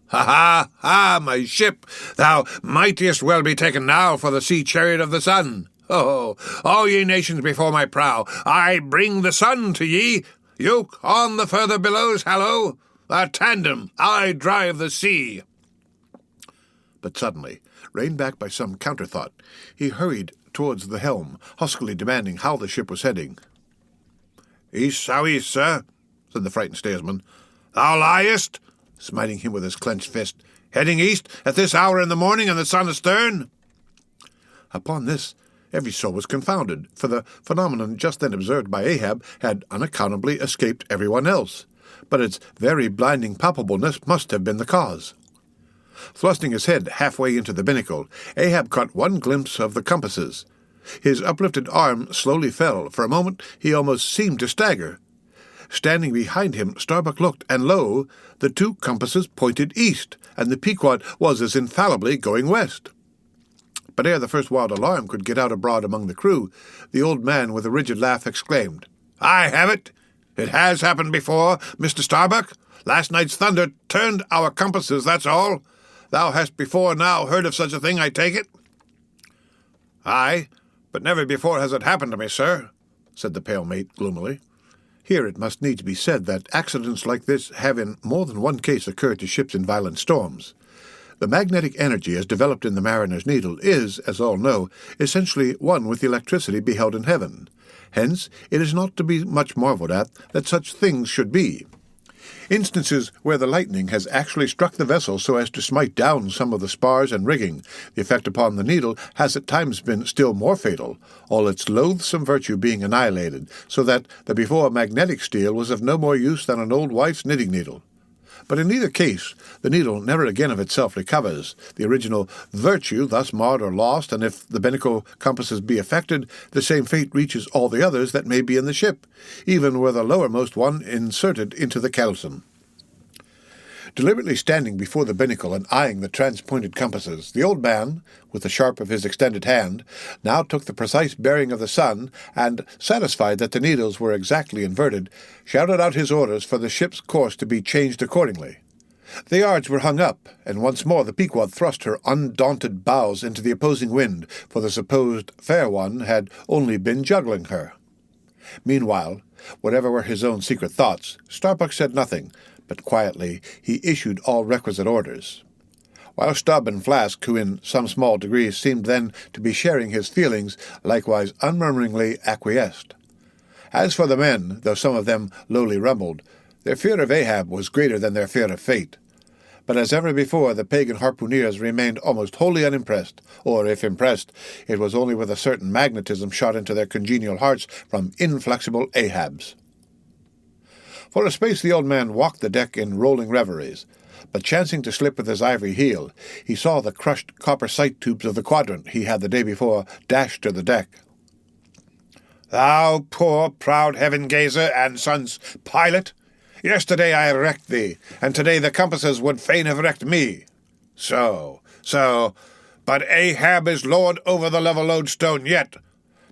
"Ha, ha, ha, my ship! Thou mightest well be taken now for the sea-chariot of the sun! Oh, all ye nations before my prow, I bring the sun to ye! Yoke on the further billows, hallo! A tandem, I drive the sea!" But suddenly, reined back by some counterthought, he hurried towards the helm, huskily demanding how the ship was heading. "East southeast, sir," said the frightened steersman. "Thou liest," smiting him with his clenched fist. "Heading east at this hour in the morning and the sun astern?" Upon this, every soul was confounded, for the phenomenon just then observed by Ahab had unaccountably escaped everyone else, but its very blinding palpableness must have been the cause. Thrusting his head halfway into the binnacle, Ahab caught one glimpse of the compasses. His uplifted arm slowly fell. For a moment he almost seemed to stagger. Standing behind him, Starbuck looked, and lo, the two compasses pointed east, and the Pequod was as infallibly going west. But ere the first wild alarm could get out abroad among the crew, the old man with a rigid laugh exclaimed, "I have it! It has happened before, Mr. Starbuck. Last night's thunder turned our compasses, that's all. Thou hast before now heard of such a thing, I take it?" "Aye, but never before has it happened to me, sir," said the pale mate gloomily. Here it must needs be said that accidents like this have in more than one case occurred to ships in violent storms. The magnetic energy as developed in the mariner's needle is, as all know, essentially one with the electricity beheld in heaven. Hence, it is not to be much marvelled at that such things should be. Instances where the lightning has actually struck the vessel so as to smite down some of the spars and rigging, the effect upon the needle has at times been still more fatal, all its loathsome virtue being annihilated, so that the before magnetic steel was of no more use than an old wife's knitting needle. But in either case, the needle never again of itself recovers, the original virtue thus marred or lost, and if the binnacle compasses be affected, the same fate reaches all the others that may be in the ship, even were the lowermost one inserted into the kelson. Deliberately standing before the binnacle and eyeing the transpointed compasses, the old man, with the sharp of his extended hand, now took the precise bearing of the sun, and, satisfied that the needles were exactly inverted, shouted out his orders for the ship's course to be changed accordingly. The yards were hung up, and once more the Pequod thrust her undaunted bows into the opposing wind, for the supposed fair one had only been juggling her. Meanwhile, whatever were his own secret thoughts, Starbuck said nothing, but quietly he issued all requisite orders. While Stubb and Flask, who in some small degree seemed then to be sharing his feelings, likewise unmurmuringly acquiesced. As for the men, though some of them lowly rumbled, their fear of Ahab was greater than their fear of fate. But as ever before, the pagan harpooneers remained almost wholly unimpressed, or, if impressed, it was only with a certain magnetism shot into their congenial hearts from inflexible Ahabs. For a space the old man walked the deck in rolling reveries, but chancing to slip with his ivory heel, he saw the crushed copper sight tubes of the quadrant he had the day before dashed to the deck. "Thou poor proud heaven-gazer and sun's pilot! Yesterday I wrecked thee, and today the compasses would fain have wrecked me. So, but Ahab is lord over the level lodestone yet.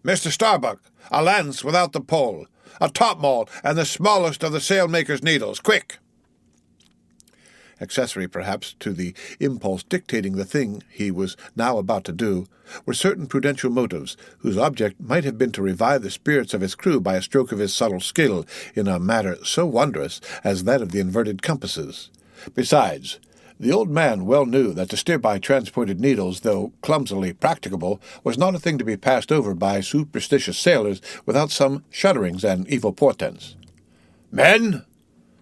Mr. Starbuck, a lance without the pole, a topmaul, and the smallest of the sailmaker's needles, quick!" Accessory, perhaps, to the impulse dictating the thing he was now about to do, were certain prudential motives, whose object might have been to revive the spirits of his crew by a stroke of his subtle skill in a matter so wondrous as that of the inverted compasses. Besides, The old man well knew that to steer by transported needles, though clumsily practicable, was not a thing to be passed over by superstitious sailors without some shudderings and evil portents. "Men,"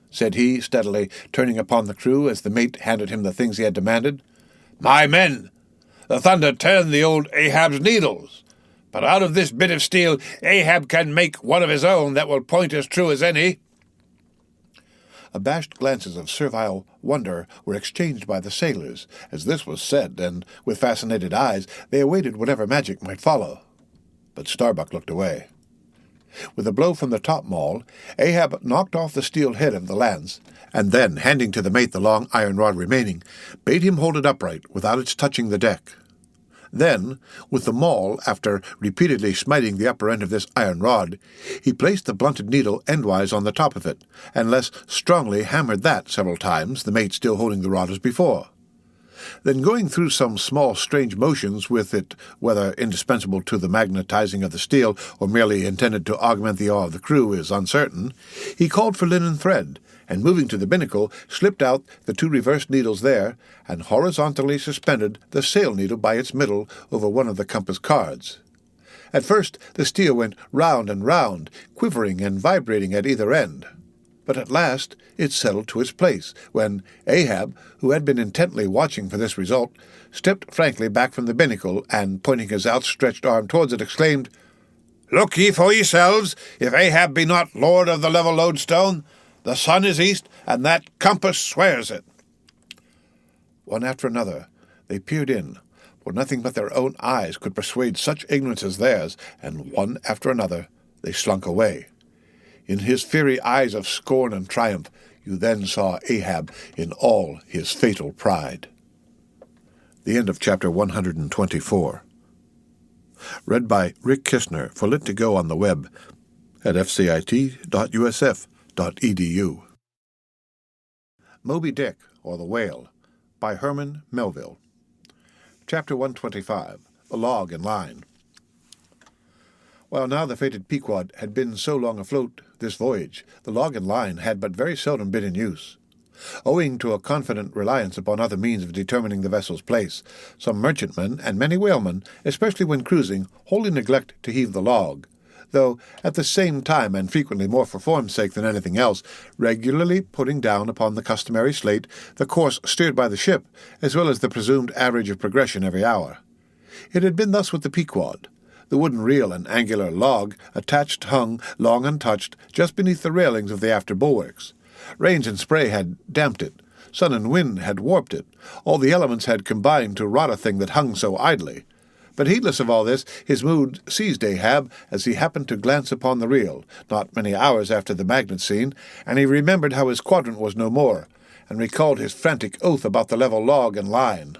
said he, steadily turning upon the crew as the mate handed him the things he had demanded, "my men, the thunder turned the old Ahab's needles, but out of this bit of steel Ahab can make one of his own that will point as true as any." Abashed glances of servile wonder were exchanged by the sailors as this was said, and with fascinated eyes they awaited whatever magic might follow. But Starbuck looked away. With a blow from the topmaul, Ahab knocked off the steel head of the lance, and then, handing to the mate the long iron rod remaining, bade him hold it upright without its touching the deck. Then, with the maul, after repeatedly smiting the upper end of this iron rod, he placed the blunted needle endwise on the top of it, and less strongly hammered that several times, the mate still holding the rod as before. Then, going through some small strange motions with it, whether indispensable to the magnetizing of the steel or merely intended to augment the awe of the crew is uncertain, he called for linen thread, and moving to the binnacle, slipped out the two reversed needles there, and horizontally suspended the sail needle by its middle over one of the compass cards. At first the steel went round and round, quivering and vibrating at either end. But at last it settled to its place, when Ahab, who had been intently watching for this result, stepped frankly back from the binnacle, and, pointing his outstretched arm towards it, exclaimed, "Look ye for yourselves, if Ahab be not lord of the level lodestone. The sun is east, and that compass swears it." One after another they peered in, for nothing but their own eyes could persuade such ignorance as theirs, and one after another they slunk away. In his fiery eyes of scorn and triumph you then saw Ahab in all his fatal pride. The end of chapter 124. Read by Rick Kistner for Lit to Go on the web at fcit.usf.edu. Moby Dick, or the Whale, by Herman Melville. Chapter 125, The Log and Line. While now the fated Pequod had been so long afloat this voyage, the log and line had but very seldom been in use. Owing to a confident reliance upon other means of determining the vessel's place, some merchantmen and many whalemen, especially when cruising, wholly neglect to heave the log, though at the same time, and frequently more for form's sake than anything else, regularly putting down upon the customary slate the course steered by the ship, as well as the presumed average of progression every hour. It had been thus with the Pequod. The wooden reel and angular log attached hung, long untouched, just beneath the railings of the after bulwarks. Rains and spray had damped it. Sun and wind had warped it. All the elements had combined to rot a thing that hung so idly. But heedless of all this, his mood seized Ahab as he happened to glance upon the reel, not many hours after the magnet scene, and he remembered how his quadrant was no more, and recalled his frantic oath about the level log and line.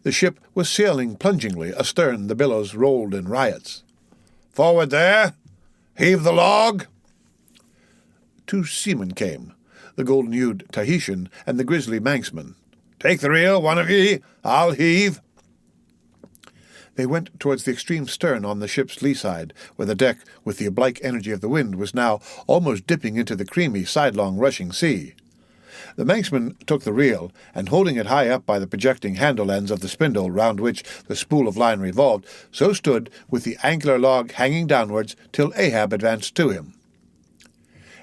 The ship was sailing plungingly. Astern the billows rolled in riots. "Forward there! Heave the log!" Two seamen came, the golden-hued Tahitian and the grizzly Manxman. "Take the reel, one of ye. I'll heave." They went towards the extreme stern on the ship's lee side, where the deck, with the oblique energy of the wind, was now almost dipping into the creamy, sidelong rushing sea. The Manxman took the reel, and holding it high up by the projecting handle ends of the spindle round which the spool of line revolved, so stood with the angular log hanging downwards till Ahab advanced to him.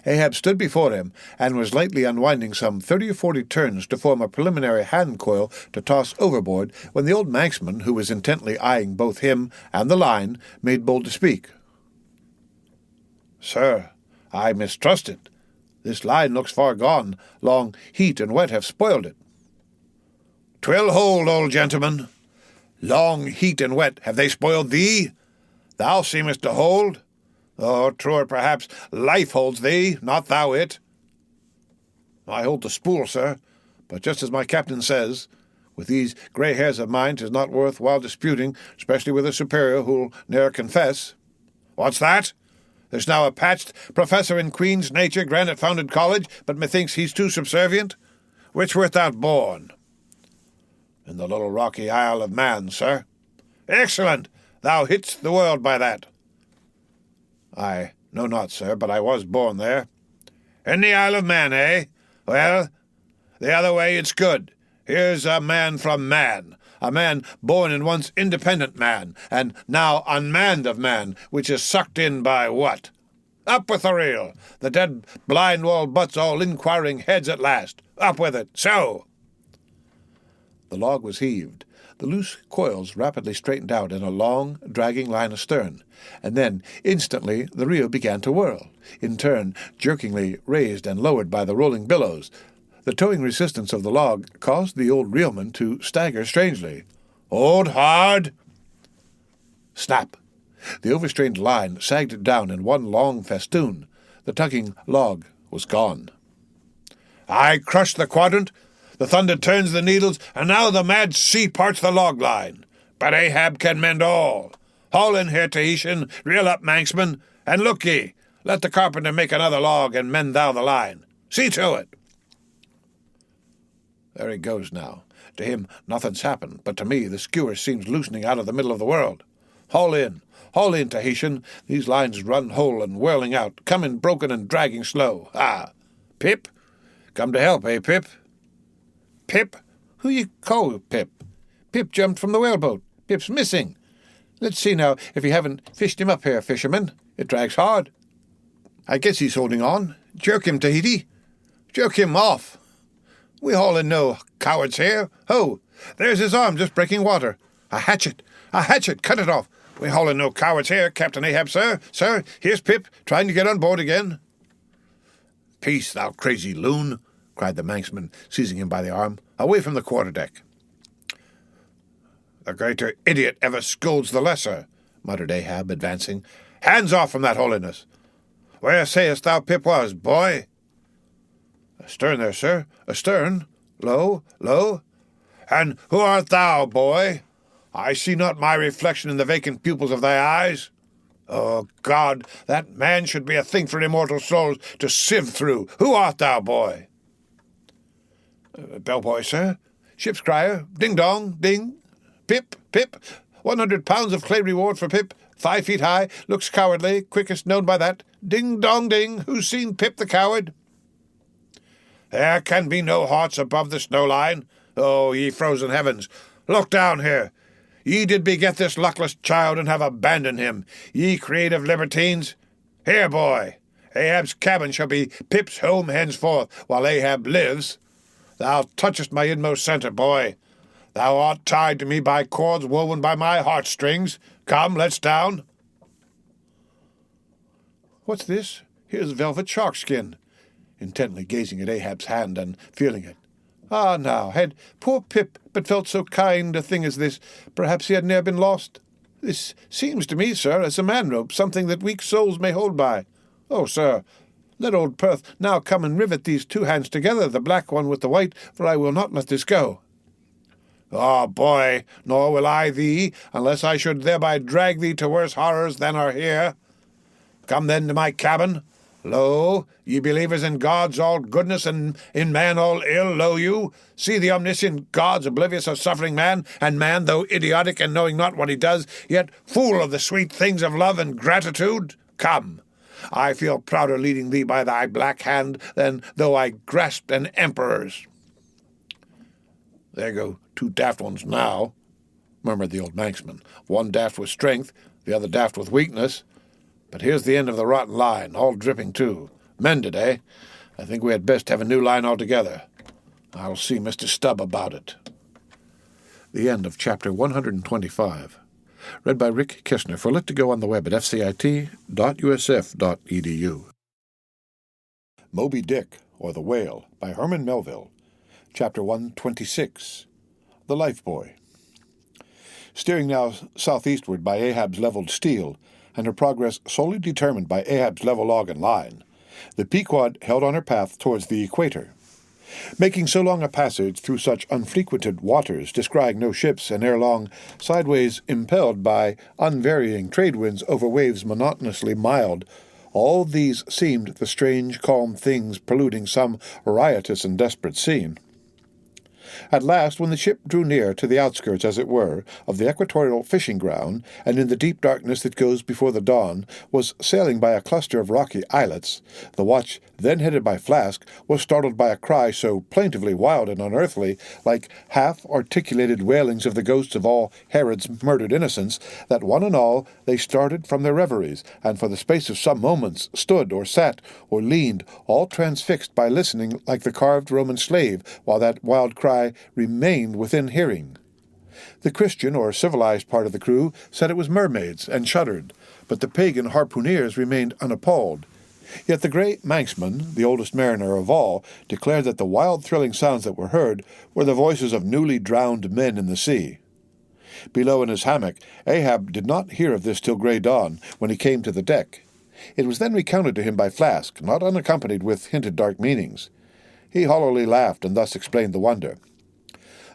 Ahab stood before him, and was lightly unwinding some 30 or 40 turns to form a preliminary hand coil to toss overboard, when the old Manxman, who was intently eyeing both him and the line, made bold to speak. "Sir, I mistrust it. This line looks far gone. Long heat and wet have spoiled it." "'Twill hold, old gentleman. Long heat and wet, have they spoiled thee? Thou seemest to hold. Or, truer perhaps, life holds thee, not thou it." "I hold the spool, sir, but just as my captain says, with these grey hairs of mine 'tis not worth while disputing, especially with a superior who'll ne'er confess." "What's that? There's now a patched professor in Queen's Nature, granite-founded college, but methinks he's too subservient. Which wert thou born?" "In the little rocky Isle of Man, sir." "Excellent! Thou hit'st the world by that." "I know not, sir, but I was born there." "In the Isle of Man, eh? Well, the other way it's good. Here's a man from man, a man born and once independent man, and now unmanned of man, which is sucked in by what? Up with the reel! The dead blind wall butts all inquiring heads at last. Up with it, so! The log was heaved. The loose coils rapidly straightened out in a long, dragging line astern, and then, instantly, the reel began to whirl, in turn jerkingly raised and lowered by the rolling billows. The towing resistance of the log caused the old reelman to stagger strangely. "Hold hard!" Snap! The overstrained line sagged down in one long festoon. The tugging log was gone. "I crush the quadrant. The thunder turns the needles, and now the mad sea parts the log line. But Ahab can mend all. Haul in here, Tahitian, reel up, Manxman, and look ye, let the carpenter make another log, and mend thou the line. See to it." There he goes now. To him nothing's happened, but to me the skewer seems loosening out of the middle of the world. Haul in, Tahitian. These lines run whole and whirling out, coming broken and dragging slow. Ah, Pip? Come to help, eh, Pip? Pip? Who you call Pip? Pip jumped from the whaleboat. Pip's missing. Let's see now if you haven't fished him up here, fisherman. It drags hard. I guess he's holding on. Jerk him, Tahiti. Jerk him off. We hauling no cowards here. Ho! There's his arm just breaking water. A hatchet! A hatchet! Cut it off! We hauling no cowards here, Captain Ahab, sir. Sir, here's Pip, trying to get on board again. Peace, thou crazy loon, cried the Manxman, seizing him by the arm. Away from the quarterdeck. The greater idiot ever scolds the lesser, muttered Ahab, advancing. Hands off from that holiness. Where sayest thou Pip was, boy? Astern there, sir. Astern. Low, low. And who art thou, boy? I see not my reflection in the vacant pupils of thy eyes. Oh, God, that man should be a thing for immortal souls to sieve through. Who art thou, boy? Bellboy, sir. Ship's crier. Ding-dong, ding. Pip, Pip. 100 pounds of clay reward for Pip. 5 feet high. Looks cowardly. Quickest known by that. Ding-dong, ding. Who's seen Pip the coward? There can be no hearts above the snow line. Oh, ye frozen heavens, look down here. Ye did beget this luckless child and have abandoned him, ye creative libertines. Here, boy, Ahab's cabin shall be Pip's home henceforth, while Ahab lives. Thou touchest my inmost centre, boy. Thou art tied to me by cords woven by my heartstrings. Come, let's down. What's this? Here's velvet shark skin. Intently gazing at Ahab's hand and feeling it. Ah, now, had poor Pip but felt so kind a thing as this, perhaps he had ne'er been lost. This seems to me, sir, as a man-rope, something that weak souls may hold by. Oh, sir, let old Perth now come and rivet these two hands together, the black one with the white, for I will not let this go. Ah, boy, nor will I thee, unless I should thereby drag thee to worse horrors than are here. Come then to my cabin. Lo, ye believers in God's all goodness and in man all ill, lo you, see the omniscient God's oblivious of suffering man, and man, though idiotic and knowing not what he does, yet full of the sweet things of love and gratitude. Come, I feel prouder leading thee by thy black hand than though I grasped an emperor's. There go 2 daft ones now, murmured the old Manxman, one daft with strength, the other daft with weakness. But here's the end of the rotten line, all dripping too. Mended, eh? I think we had best have a new line altogether. I'll see Mr. Stubb about it. The end of chapter 125. Read by Rick Kishner for Lit to Go on the web at fcit.usf.edu. Moby Dick, or The Whale, by Herman Melville. Chapter 126. The Life-Buoy. Steering now southeastward by Ahab's leveled steel, and her progress solely determined by Ahab's level log and line, the Pequod held on her path towards the equator. Making so long a passage through such unfrequented waters, descrying no ships, and ere long sideways impelled by unvarying trade winds over waves monotonously mild, all these seemed the strange, calm things preluding some riotous and desperate scene. At last, when the ship drew near to the outskirts, as it were, of the equatorial fishing ground, and in the deep darkness that goes before the dawn, was sailing by a cluster of rocky islets, the watch, then headed by Flask, was startled by a cry so plaintively wild and unearthly, like half-articulated wailings of the ghosts of all Herod's murdered innocents, that one and all they started from their reveries, and for the space of some moments stood or sat or leaned, all transfixed by listening like the carved Roman slave, while that wild cry remained within hearing. The Christian or civilized part of the crew said it was mermaids, and shuddered, but the pagan harpooneers remained unappalled. Yet the great Manxman, the oldest mariner of all, declared that the wild thrilling sounds that were heard were the voices of newly drowned men in the sea. Below in his hammock, Ahab did not hear of this till grey dawn, when he came to the deck. It was then recounted to him by Flask, not unaccompanied with hinted dark meanings. He hollowly laughed, and thus explained the wonder.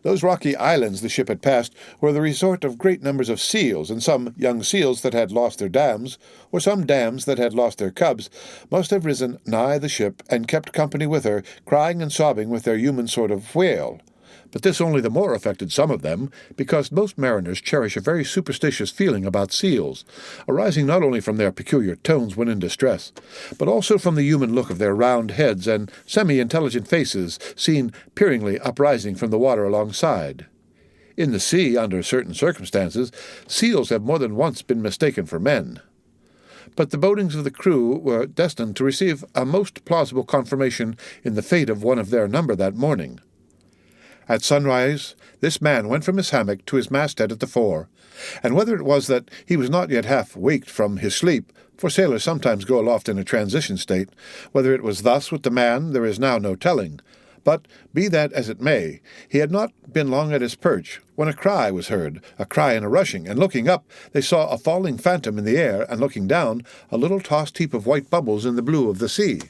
Those rocky islands the ship had passed were the resort of great numbers of seals, and some young seals that had lost their dams, or some dams that had lost their cubs, must have risen nigh the ship and kept company with her, crying and sobbing with their human sort of wail. But this only the more affected some of them, because most mariners cherish a very superstitious feeling about seals, arising not only from their peculiar tones when in distress, but also from the human look of their round heads and semi-intelligent faces seen peeringly uprising from the water alongside. In the sea, under certain circumstances, seals have more than once been mistaken for men. But the bodings of the crew were destined to receive a most plausible confirmation in the fate of one of their number that morning. At sunrise, this man went from his hammock to his masthead at the fore, and whether it was that he was not yet half waked from his sleep, for sailors sometimes go aloft in a transition state, whether it was thus with the man, there is now no telling. But, be that as it may, he had not been long at his perch, when a cry was heard, a cry and a rushing, and looking up, they saw a falling phantom in the air, and looking down, a little tossed heap of white bubbles in the blue of the sea.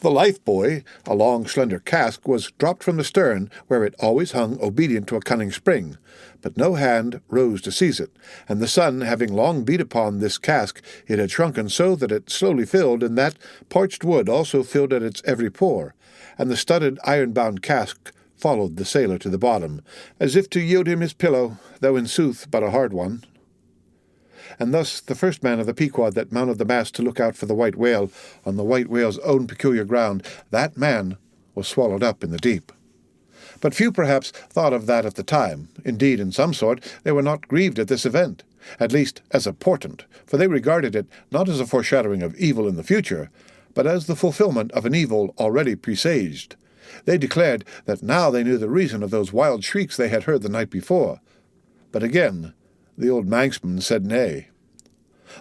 The life-buoy, a long, slender cask, was dropped from the stern, where it always hung obedient to a cunning spring, but no hand rose to seize it, and the sun having long beat upon this cask, it had shrunken so that it slowly filled, and that parched wood also filled at its every pore, and the studded iron-bound cask followed the sailor to the bottom, as if to yield him his pillow, though in sooth but a hard one. And thus the first man of the Pequod that mounted the mast to look out for the white whale on the white whale's own peculiar ground, that man was swallowed up in the deep. But few perhaps thought of that at the time. Indeed, in some sort, they were not grieved at this event, at least as a portent, for they regarded it not as a foreshadowing of evil in the future, but as the fulfillment of an evil already presaged. They declared that now they knew the reason of those wild shrieks they had heard the night before. But again the old Manxman said nay.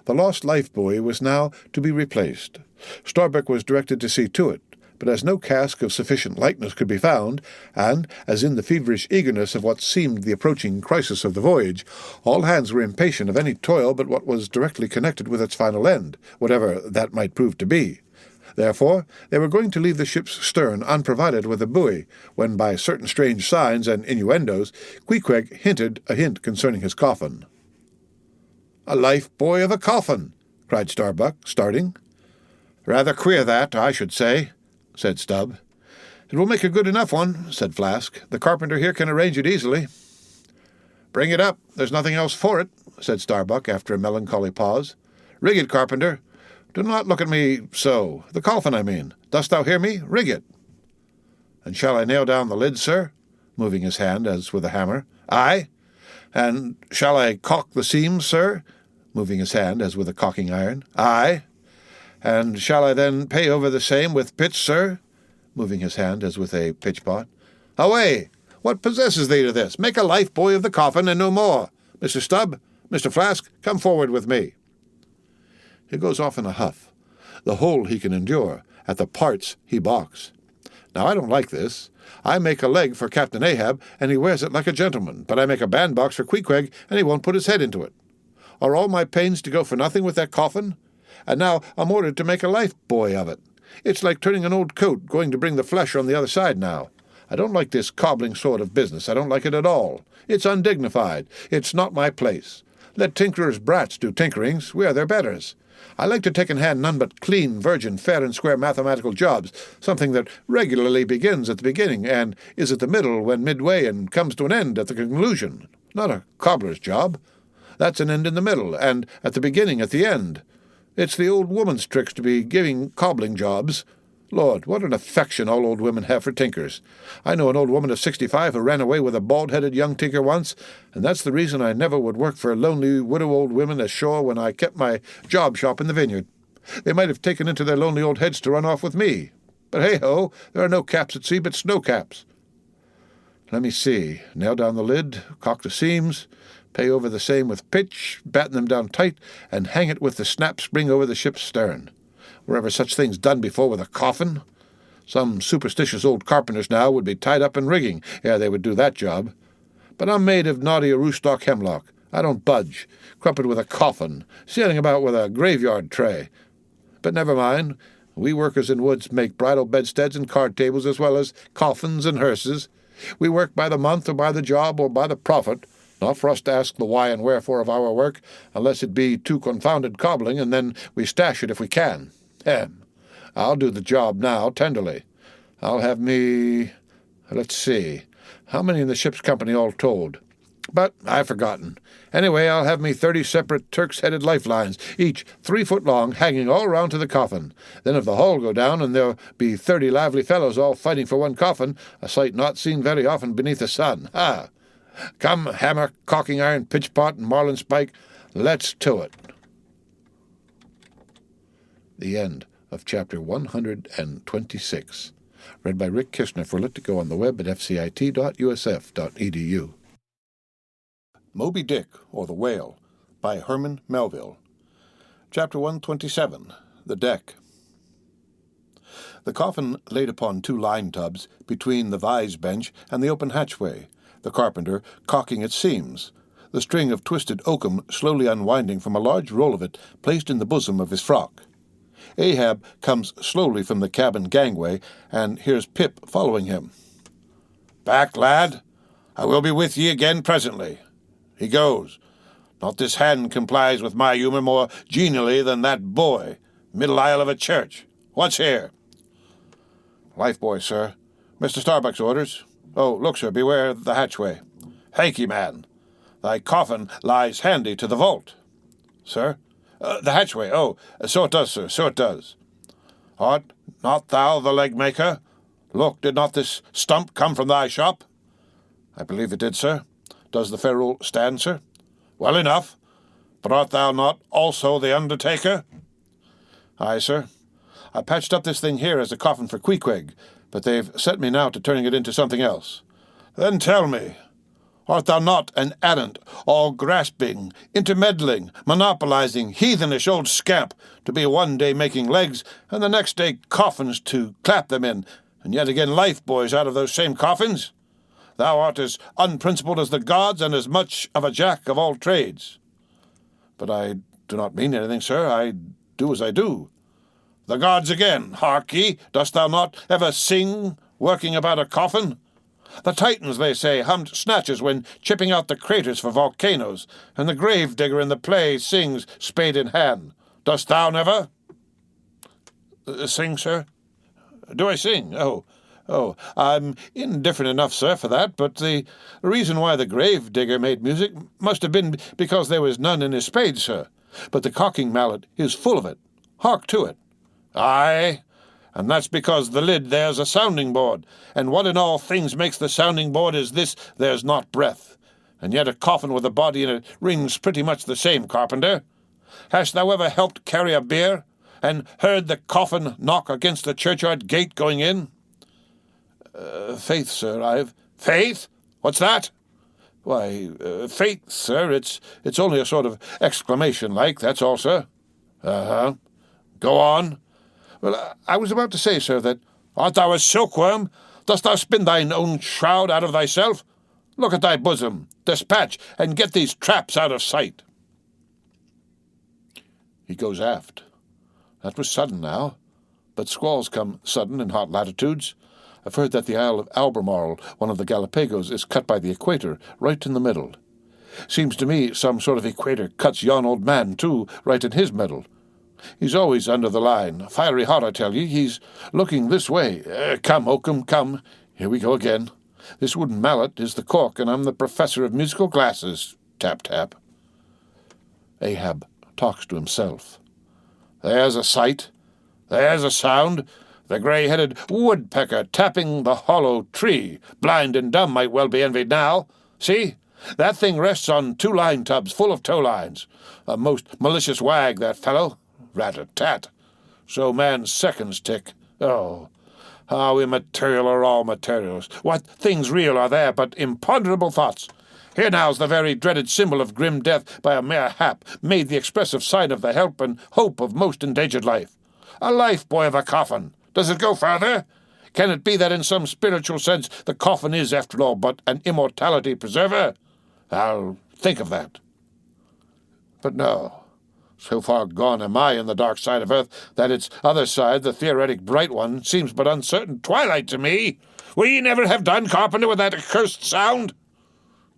The lost life-buoy was now to be replaced. Starbuck was directed to see to it, but as no cask of sufficient likeness could be found, and, as in the feverish eagerness of what seemed the approaching crisis of the voyage, all hands were impatient of any toil but what was directly connected with its final end, whatever that might prove to be. Therefore, they were going to leave the ship's stern unprovided with a buoy, when by certain strange signs and innuendos, 𐌌Ꝋ𐌁 hinted a hint concerning his coffin. "A life-buoy of a coffin!" cried Starbuck, starting. "Rather queer that, I should say," said Stubb. "It will make a good enough one," said Flask. "The carpenter here can arrange it easily." "Bring it up. There's nothing else for it," said Starbuck, after a melancholy pause. "Rig it, carpenter. Do not look at me so. The coffin, I mean. Dost thou hear me? Rig it." "And shall I nail down the lid, sir?" moving his hand as with a hammer. "Aye. And shall I caulk the seams, sir?" moving his hand as with a caulking iron. "Aye. And shall I then pay over the same with pitch, sir?" moving his hand as with a pitch-pot. "Away! What possesses thee to this? Make a life-buoy of the coffin, and no more. Mr. Stubb, Mr. Flask, come forward with me." He goes off in a huff. The whole he can endure, at the parts he balks. Now I don't like this. I make a leg for Captain Ahab, and he wears it like a gentleman, but I make a bandbox for 𐌌Ꝋ𐌁, and he won't put his head into it. Are all my pains to go for nothing with that coffin? And now I'm ordered to make a life-buoy of it. It's like turning an old coat, going to bring the flesh on the other side now. I don't like this cobbling sort of business. I don't like it at all. It's undignified. It's not my place. Let tinkerers' brats do tinkerings. We are their betters. I like to take in hand none but clean, virgin, fair and square mathematical jobs, something that regularly begins at the beginning and is at the middle when midway and comes to an end at the conclusion. Not a cobbler's job. That's an end in the middle, and at the beginning at the end. It's the old woman's tricks to be giving cobbling jobs. Lord, what an affection all old women have for tinkers. I know an old woman of 65 who ran away with a bald-headed young tinker once, and that's the reason I never would work for lonely widow old women ashore when I kept my job shop in the vineyard. They might have taken into their lonely old heads to run off with me. But hey-ho, there are no caps at sea but snow caps. Let me see. Nail down the lid, caulk the seams, pay over the same with pitch, batten them down tight, and hang it with the snap spring over the ship's stern. Were ever such things done before with a coffin? Some superstitious old carpenters now would be tied up in rigging ere they would do that job. But I'm made of knotty roostock hemlock. I don't budge, crumpled with a coffin, sailing about with a graveyard tray. But never mind. We workers in woods make bridal bedsteads and card tables as well as coffins and hearses. We work by the month or by the job or by the profit. Not for us to ask the why and wherefore of our work, unless it be too confounded cobbling, and then we stash it if we can. I'll do the job now, tenderly. I'll have me... let's see. How many in the ship's company all told? But I've forgotten. Anyway, I'll have me 30 separate Turk's-headed lifelines, each 3 foot long, hanging all round to the coffin. Then if the hull go down and there'll be 30 lively fellows all fighting for one coffin, a sight not seen very often beneath the sun. Ha! Come, hammer, caulking iron, pitchpot, and marlin spike, let's to it. The end of Chapter 126. Read by Rick Kishner for Lit to Go on the web at fcit.usf.edu. Moby Dick, or the Whale, by Herman Melville. Chapter 127. The Deck. The coffin laid upon 2 line tubs between the vise bench and the open hatchway, the carpenter caulking its seams, the string of twisted oakum slowly unwinding from a large roll of it placed in the bosom of his frock. Ahab comes slowly from the cabin gangway, and hears Pip following him. "Back, lad. I will be with ye again presently." He goes. Not this hand complies with my humour more genially than that boy, middle aisle of a church. What's here? "Life-buoy, sir. Mr. Starbuck's orders. Oh, look, sir, beware the hatchway." "Thank ye, man. Thy coffin lies handy to the vault." "Sir?" "The hatchway. Oh, so it does, sir, so it does." "Art not thou the leg-maker? Look, did not this stump come from thy shop?" "I believe it did, sir. Does the ferrule stand, sir?" "Well enough. But art thou not also the undertaker?" "Aye, sir. I patched up this thing here as a coffin for Queequeg, but they've set me now to turning it into something else." "Then tell me, art thou not an arrant, all-grasping, intermeddling, monopolizing, heathenish old scamp, to be one day making legs, and the next day coffins to clap them in, and yet again life-buoys out of those same coffins? Thou art as unprincipled as the gods, and as much of a jack of all trades." "But I do not mean anything, sir. I do as I do." "The gods again. Hark ye, dost thou not ever sing, working about a coffin? The Titans, they say, hummed snatches when chipping out the craters for volcanoes, and the grave-digger in the play sings spade in hand. Dost thou never?" "Sing, sir? Do I sing? Oh, I'm indifferent enough, sir, for that, but the reason why the grave-digger made music must have been because there was none in his spade, sir. But the caulking mallet is full of it. Hark to it." "Aye, and that's because the lid there's a sounding-board, and what in all things makes the sounding-board is this: there's not breath. And yet a coffin with a body in it rings pretty much the same, carpenter. Hast thou ever helped carry a bier, and heard the coffin knock against the churchyard gate going in?" "Faith, sir, I've—" "Faith? What's that?" "Why, faith, sir, it's only a sort of exclamation like, that's all, sir." "Uh-huh. Go on." "Well, I was about to say, sir, that—" "Art thou a silkworm? Dost thou spin thine own shroud out of thyself? Look at thy bosom. Dispatch, and get these traps out of sight." He goes aft. That was sudden now, but squalls come sudden in hot latitudes. I've heard that the Isle of Albemarle, one of the Galapagos, is cut by the equator, right in the middle. Seems to me some sort of equator cuts yon old man, too, right in his middle. He's always under the line. Fiery hot, I tell ye. He's looking this way. Come, Oakham, come. Here we go again. This wooden mallet is the cork, and I'm the professor of musical glasses. Tap, tap. Ahab talks to himself. There's a sight. There's a sound. The grey-headed woodpecker tapping the hollow tree. Blind and dumb might well be envied now. See? That thing rests on 2 line tubs full of tow lines. A most malicious wag, that fellow. Rat-a-tat. So man's seconds tick. Oh, how immaterial are all materials. What things real are there but imponderable thoughts? Here now's the very dreaded symbol of grim death by a mere hap, made the expressive sign of the help and hope of most endangered life. A life-buoy of a coffin. Does it go further? Can it be that in some spiritual sense the coffin is, after all, but an immortality preserver? I'll think of that. But no. So far gone am I in the dark side of earth that its other side, the theoretic bright one, seems but uncertain twilight to me. Will ye never have done, carpenter, with that accursed sound?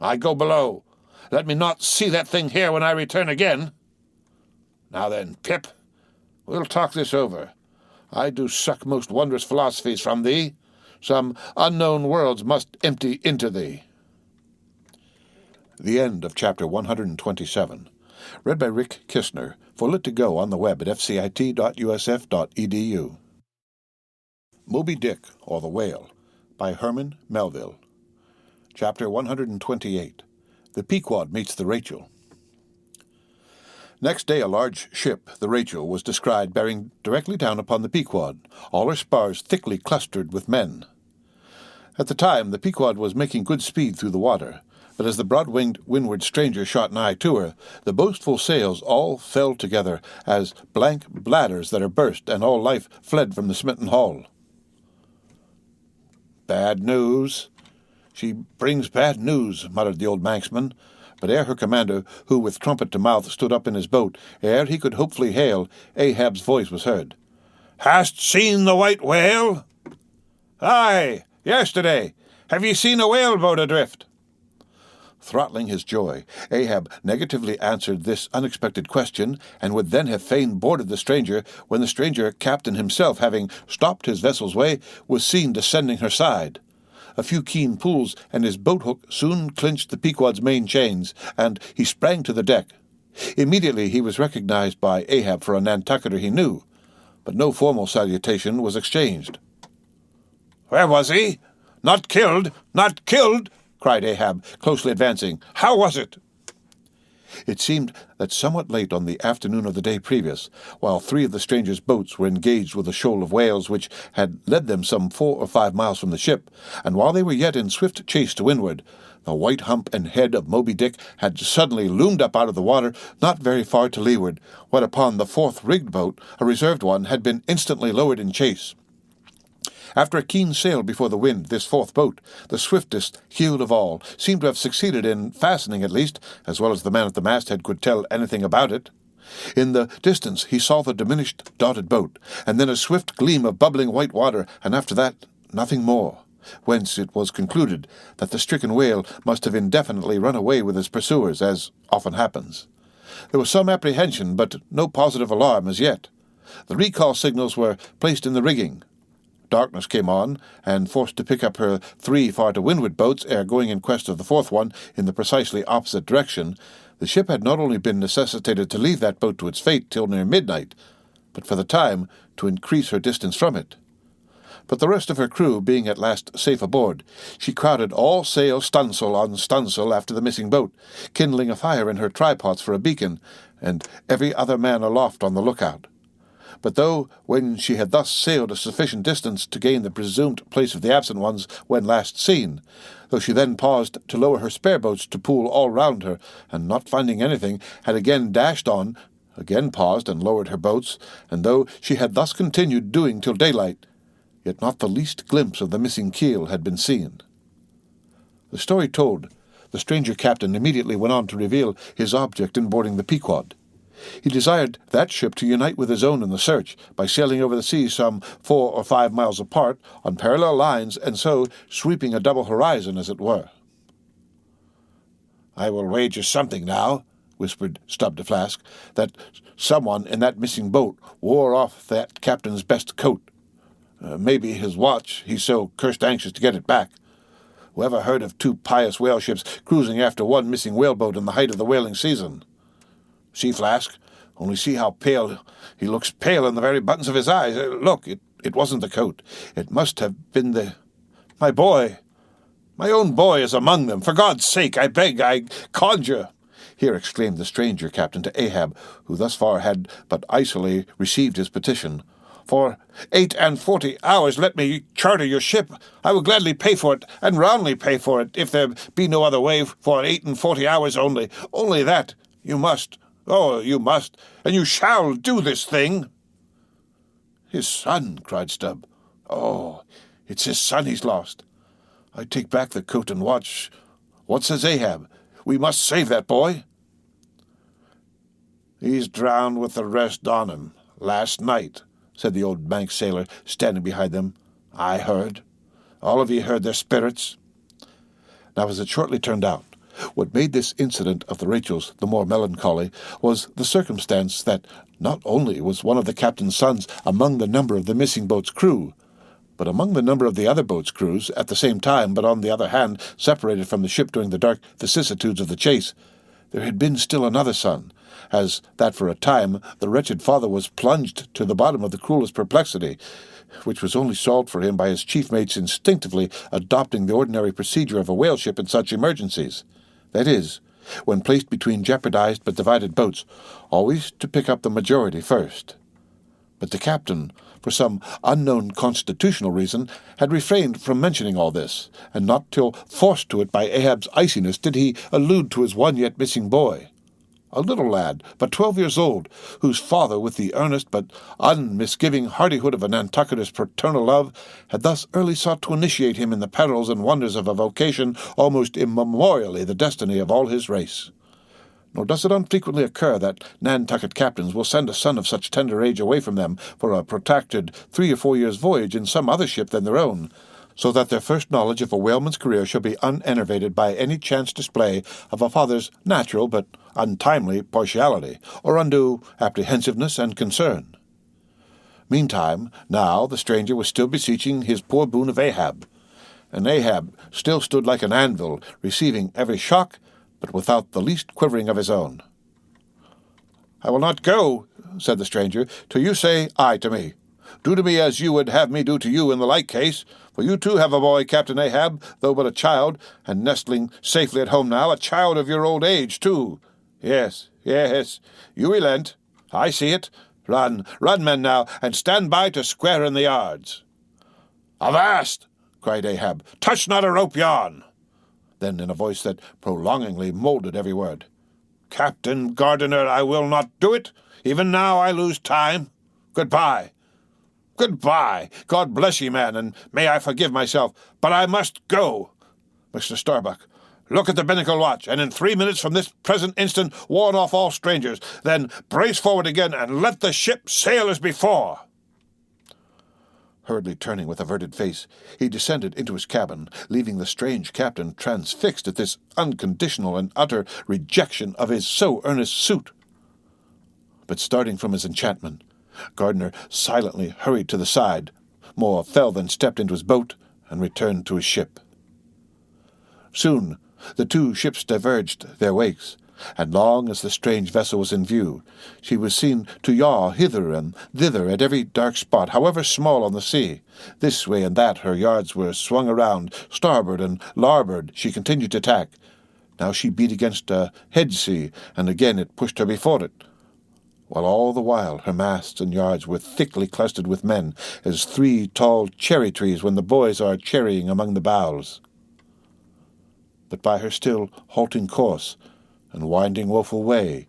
I go below. Let me not see that thing here when I return again. Now then, Pip, we'll talk this over. I do suck most wondrous philosophies from thee. Some unknown worlds must empty into thee. The end of chapter 127. Read by Rick Kistner. For Lit to Go on the web at fcit.usf.edu. Moby Dick, or the Whale, by Herman Melville. Chapter 128. The Pequod Meets the Rachel. Next day a large ship, the Rachel, was descried bearing directly down upon the Pequod, all her spars thickly clustered with men. At the time the Pequod was making good speed through the water, but as the broad-winged windward stranger shot nigh to her, the boastful sails all fell together as blank bladders that are burst, and all life fled from the smitten hull. "Bad news. She brings bad news," muttered the old Manxman, but ere her commander, who with trumpet to mouth stood up in his boat, ere he could hopefully hail, Ahab's voice was heard. "Hast seen the white whale?" "Aye, yesterday. Have ye seen a whaleboat adrift?" Throttling his joy, Ahab negatively answered this unexpected question, and would then have fain boarded the stranger, when the stranger, captain himself, having stopped his vessel's way, was seen descending her side. A few keen pulls, and his boat-hook soon clinched the Pequod's main chains, and he sprang to the deck. Immediately he was recognized by Ahab for a Nantucketer he knew, but no formal salutation was exchanged. "Where was he? Not killed! Not killed!" cried Ahab, closely advancing. "How was it?" It seemed that somewhat late on the afternoon of the day previous, while 3 of the stranger's boats were engaged with a shoal of whales which had led them some 4 or 5 miles from the ship, and while they were yet in swift chase to windward, the white hump and head of Moby Dick had suddenly loomed up out of the water not very far to leeward, whereupon the 4th rigged boat, a reserved one, had been instantly lowered in chase. After a keen sail before the wind, this 4th boat, the swiftest heeled of all, seemed to have succeeded in fastening, at least, as well as the man at the masthead could tell anything about it. In the distance he saw the diminished dotted boat, and then a swift gleam of bubbling white water, and after that nothing more, whence it was concluded that the stricken whale must have indefinitely run away with his pursuers, as often happens. There was some apprehension, but no positive alarm as yet. The recall signals were placed in the rigging. Darkness came on, and forced to pick up her 3 far-to-windward boats ere going in quest of the 4th one in the precisely opposite direction, the ship had not only been necessitated to leave that boat to its fate till near midnight, but for the time to increase her distance from it. But the rest of her crew being at last safe aboard, she crowded all sail stunsail on stunsail after the missing boat, kindling a fire in her trypots for a beacon, and every other man aloft on the lookout. But though, when she had thus sailed a sufficient distance to gain the presumed place of the absent ones when last seen, though she then paused to lower her spare boats to pool all round her, and not finding anything, had again dashed on, again paused and lowered her boats, and though she had thus continued doing till daylight, yet not the least glimpse of the missing keel had been seen. The story told, the stranger captain immediately went on to reveal his object in boarding the Pequod. He desired that ship to unite with his own in the search, by sailing over the sea some 4 or 5 miles apart, on parallel lines, and so sweeping a double horizon, as it were. "I will wager something now," whispered Stubb to Flask, "that someone in that missing boat wore off that captain's best coat. Maybe his watch. He's so cursed anxious to get it back. Whoever heard of two pious whale ships cruising after one missing whaleboat in the height of the whaling season? See, Flask, only see how pale. He looks pale in the very buttons of his eyes. Look, it wasn't the coat. It must have been my boy. My own boy is among them. For God's sake, I beg, I conjure." Here exclaimed the stranger captain to Ahab, who thus far had but icily received his petition. "For 48 hours let me charter your ship. I will gladly pay for it, and roundly pay for it, if there be no other way, for 48 hours only. Only that. You must. Oh, you must, and you shall do this thing." "His son," cried Stubb. "Oh, it's his son he's lost. I take back the coat and watch. What says Ahab? We must save that boy." "He's drowned with the rest on him, last night," said the old Manx sailor, standing behind them. "I heard. All of ye heard their spirits." Now, as it shortly turned out, what made this incident of the Rachels the more melancholy was the circumstance that not only was one of the captain's sons among the number of the missing boat's crew, but among the number of the other boat's crews at the same time, but on the other hand separated from the ship during the dark vicissitudes of the chase, there had been still another son, as that for a time the wretched father was plunged to the bottom of the cruelest perplexity, which was only solved for him by his chief mates instinctively adopting the ordinary procedure of a whale ship in such emergencies. That is, when placed between jeopardized but divided boats, always to pick up the majority first. But the captain, for some unknown constitutional reason, had refrained from mentioning all this, and not till forced to it by Ahab's iciness did he allude to his one yet missing boy. A little lad, but 12 years old, whose father, with the earnest but unmisgiving hardihood of a Nantucket's paternal love, had thus early sought to initiate him in the perils and wonders of a vocation almost immemorially the destiny of all his race. Nor does it unfrequently occur that Nantucket captains will send a son of such tender age away from them for a protracted 3 or 4 years' voyage in some other ship than their own, so that their first knowledge of a whaleman's career shall be unenervated by any chance display of a father's natural but untimely partiality, or undue apprehensiveness and concern. Meantime, now the stranger was still beseeching his poor boon of Ahab, and Ahab still stood like an anvil, receiving every shock, but without the least quivering of his own. "I will not go," said the stranger, "till you say aye to me. Do to me as you would have me do to you in the like case, for you too have a boy, Captain Ahab, though but a child, and nestling safely at home now, a child of your old age, too. Yes, yes, you relent. I see it. Run, men now, and stand by to square in the yards." "Avast!" cried Ahab. "Touch not a rope yon." Then, in a voice that prolongingly moulded every word, "Captain Gardiner, I will not do it. Even now I lose time. Goodbye. Goodbye. God bless ye, man, and may I forgive myself, but I must go. Mr. Starbuck, look at the binnacle watch, and in 3 minutes from this present instant warn off all strangers. Then brace forward again, and let the ship sail as before." Hurriedly turning with averted face, he descended into his cabin, leaving the strange captain transfixed at this unconditional and utter rejection of his so earnest suit. But starting from his enchantment, Gardiner silently hurried to the side, more fell than stepped into his boat, and returned to his ship. Soon the two ships diverged their wakes, and long as the strange vessel was in view, she was seen to yaw hither and thither at every dark spot, however small on the sea. This way and that her yards were swung around, starboard and larboard she continued to tack. Now she beat against a head sea, and again it pushed her before it, while all the while her masts and yards were thickly clustered with men, as 3 tall cherry trees when the boys are cherrying among the boughs. But by her still halting course and winding woeful way,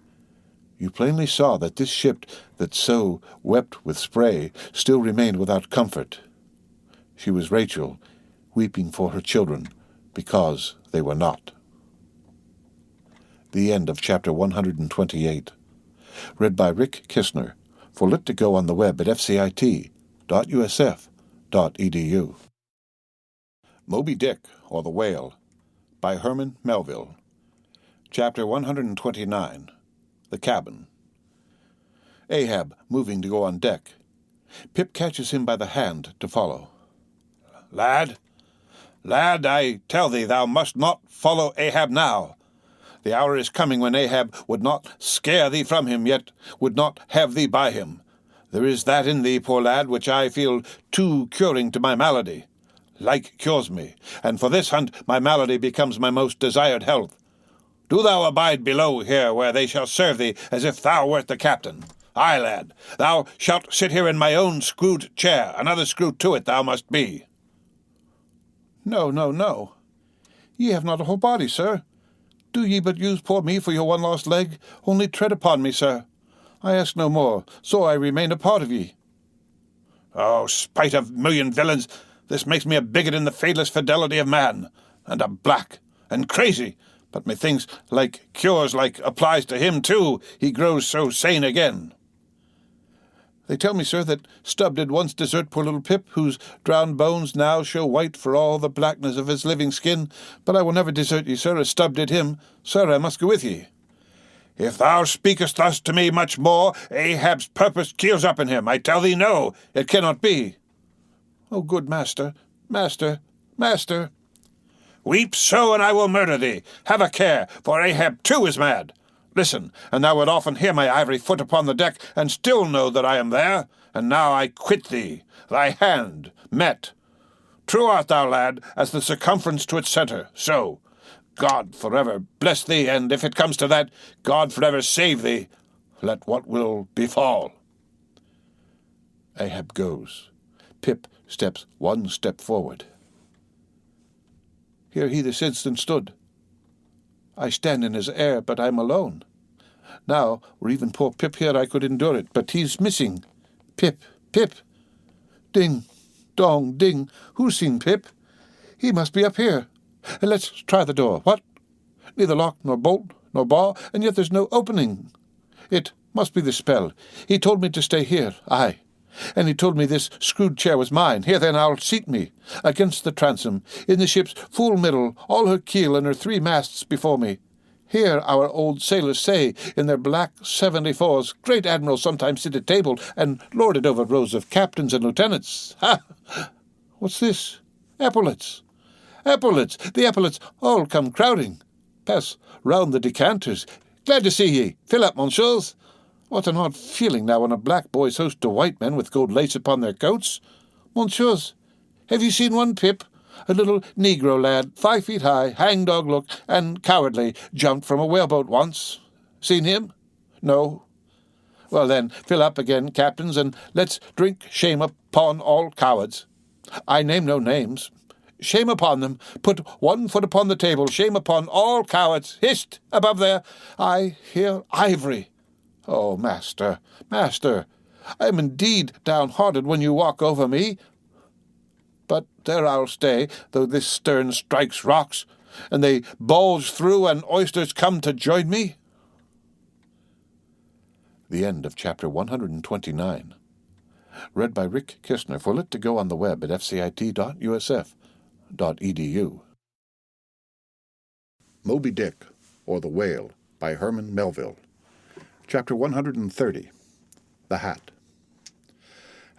you plainly saw that this ship that so wept with spray still remained without comfort. She was Rachel, weeping for her children, because they were not. The end of chapter 128. Read by Rick Kistner, for Lit to Go on the web at fcit.usf.edu. Moby Dick, or the Whale, by Herman Melville. Chapter 129. The Cabin. Ahab, moving to go on deck. Pip catches him by the hand to follow. Lad, I tell thee thou must not follow Ahab now. The hour is coming when Ahab would not scare thee from him, yet would not have thee by him. There is that in thee, poor lad, which I feel too curing to my malady. Like cures me, and for this hunt my malady becomes my most desired health. Do thou abide below here, where they shall serve thee as if thou wert the captain. Aye, lad, thou shalt sit here in my own screwed chair. Another screw to it thou must be. No. Ye have not a whole body, sir. Do ye but use poor me for your one lost leg? Only tread upon me, sir. I ask no more, so I remain a part of ye. Oh, spite of million villains, this makes me a bigot in the fadeless fidelity of man, and a black, and crazy, but methinks like cures like applies to him too, he grows so sane again. They tell me, sir, that Stubb did once desert poor little Pip, whose drowned bones now show white for all the blackness of his living skin. But I will never desert ye, sir, as Stubb did him. Sir, I must go with ye. If thou speakest thus to me much more, Ahab's purpose keels up in him. I tell thee no, it cannot be. Oh, good master. Weep so, and I will murder thee. Have a care, for Ahab too is mad. Listen, and thou would often hear my ivory foot upon the deck, and still know that I am there. And now I quit thee, thy hand met. True art thou, lad, as the circumference to its centre. So, God forever bless thee, and if it comes to that, God forever save thee, let what will befall. Ahab goes. Pip steps one step forward. Here he this instant stood. I stand in his air, but I'm alone. Now, were even poor Pip here, I could endure it, but he's missing. Pip. Ding, dong, ding. Who's seen Pip? He must be up here. Let's try the door. What? Neither lock, nor bolt, nor bar, and yet there's no opening. It must be the spell. He told me to stay here, aye. And he told me this screwed chair was mine. Here then I'll seat me, against the transom, in the ship's full middle, all her keel and her 3 masts before me. Here our old sailors say, in their black 74s, great admirals sometimes sit at table and lord it over rows of captains and lieutenants. Ha! What's this? Epaulets! The epaulets all come crowding. Pass round the decanters. Glad to see ye. Fill up, monsieurs. What an odd feeling now when a black boy's host to white men with gold lace upon their coats. Monsieurs, have you seen one Pip? A little negro lad, 5 feet high, hangdog look, and cowardly, jumped from a whaleboat once. Seen him? No. Well then, fill up again, captains, and let's drink shame upon all cowards. I name no names. Shame upon them. Put one foot upon the table. Shame upon all cowards. Hist! Above there, I hear ivory. Oh, master, I am indeed downhearted when you walk over me. But there I'll stay, though this stern strikes rocks, and they bulge through, and oysters come to join me. The end of chapter 129. Read by Rick Kistner. For lit to go on the web at fcit.usf.edu. Moby Dick, or the Whale, by Herman Melville. Chapter 130. The Hat.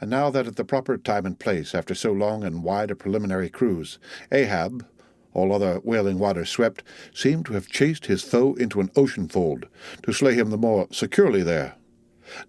And now that at the proper time and place, after so long and wide a preliminary cruise, Ahab, all other whaling waters swept, seemed to have chased his foe into an ocean fold, to slay him the more securely there.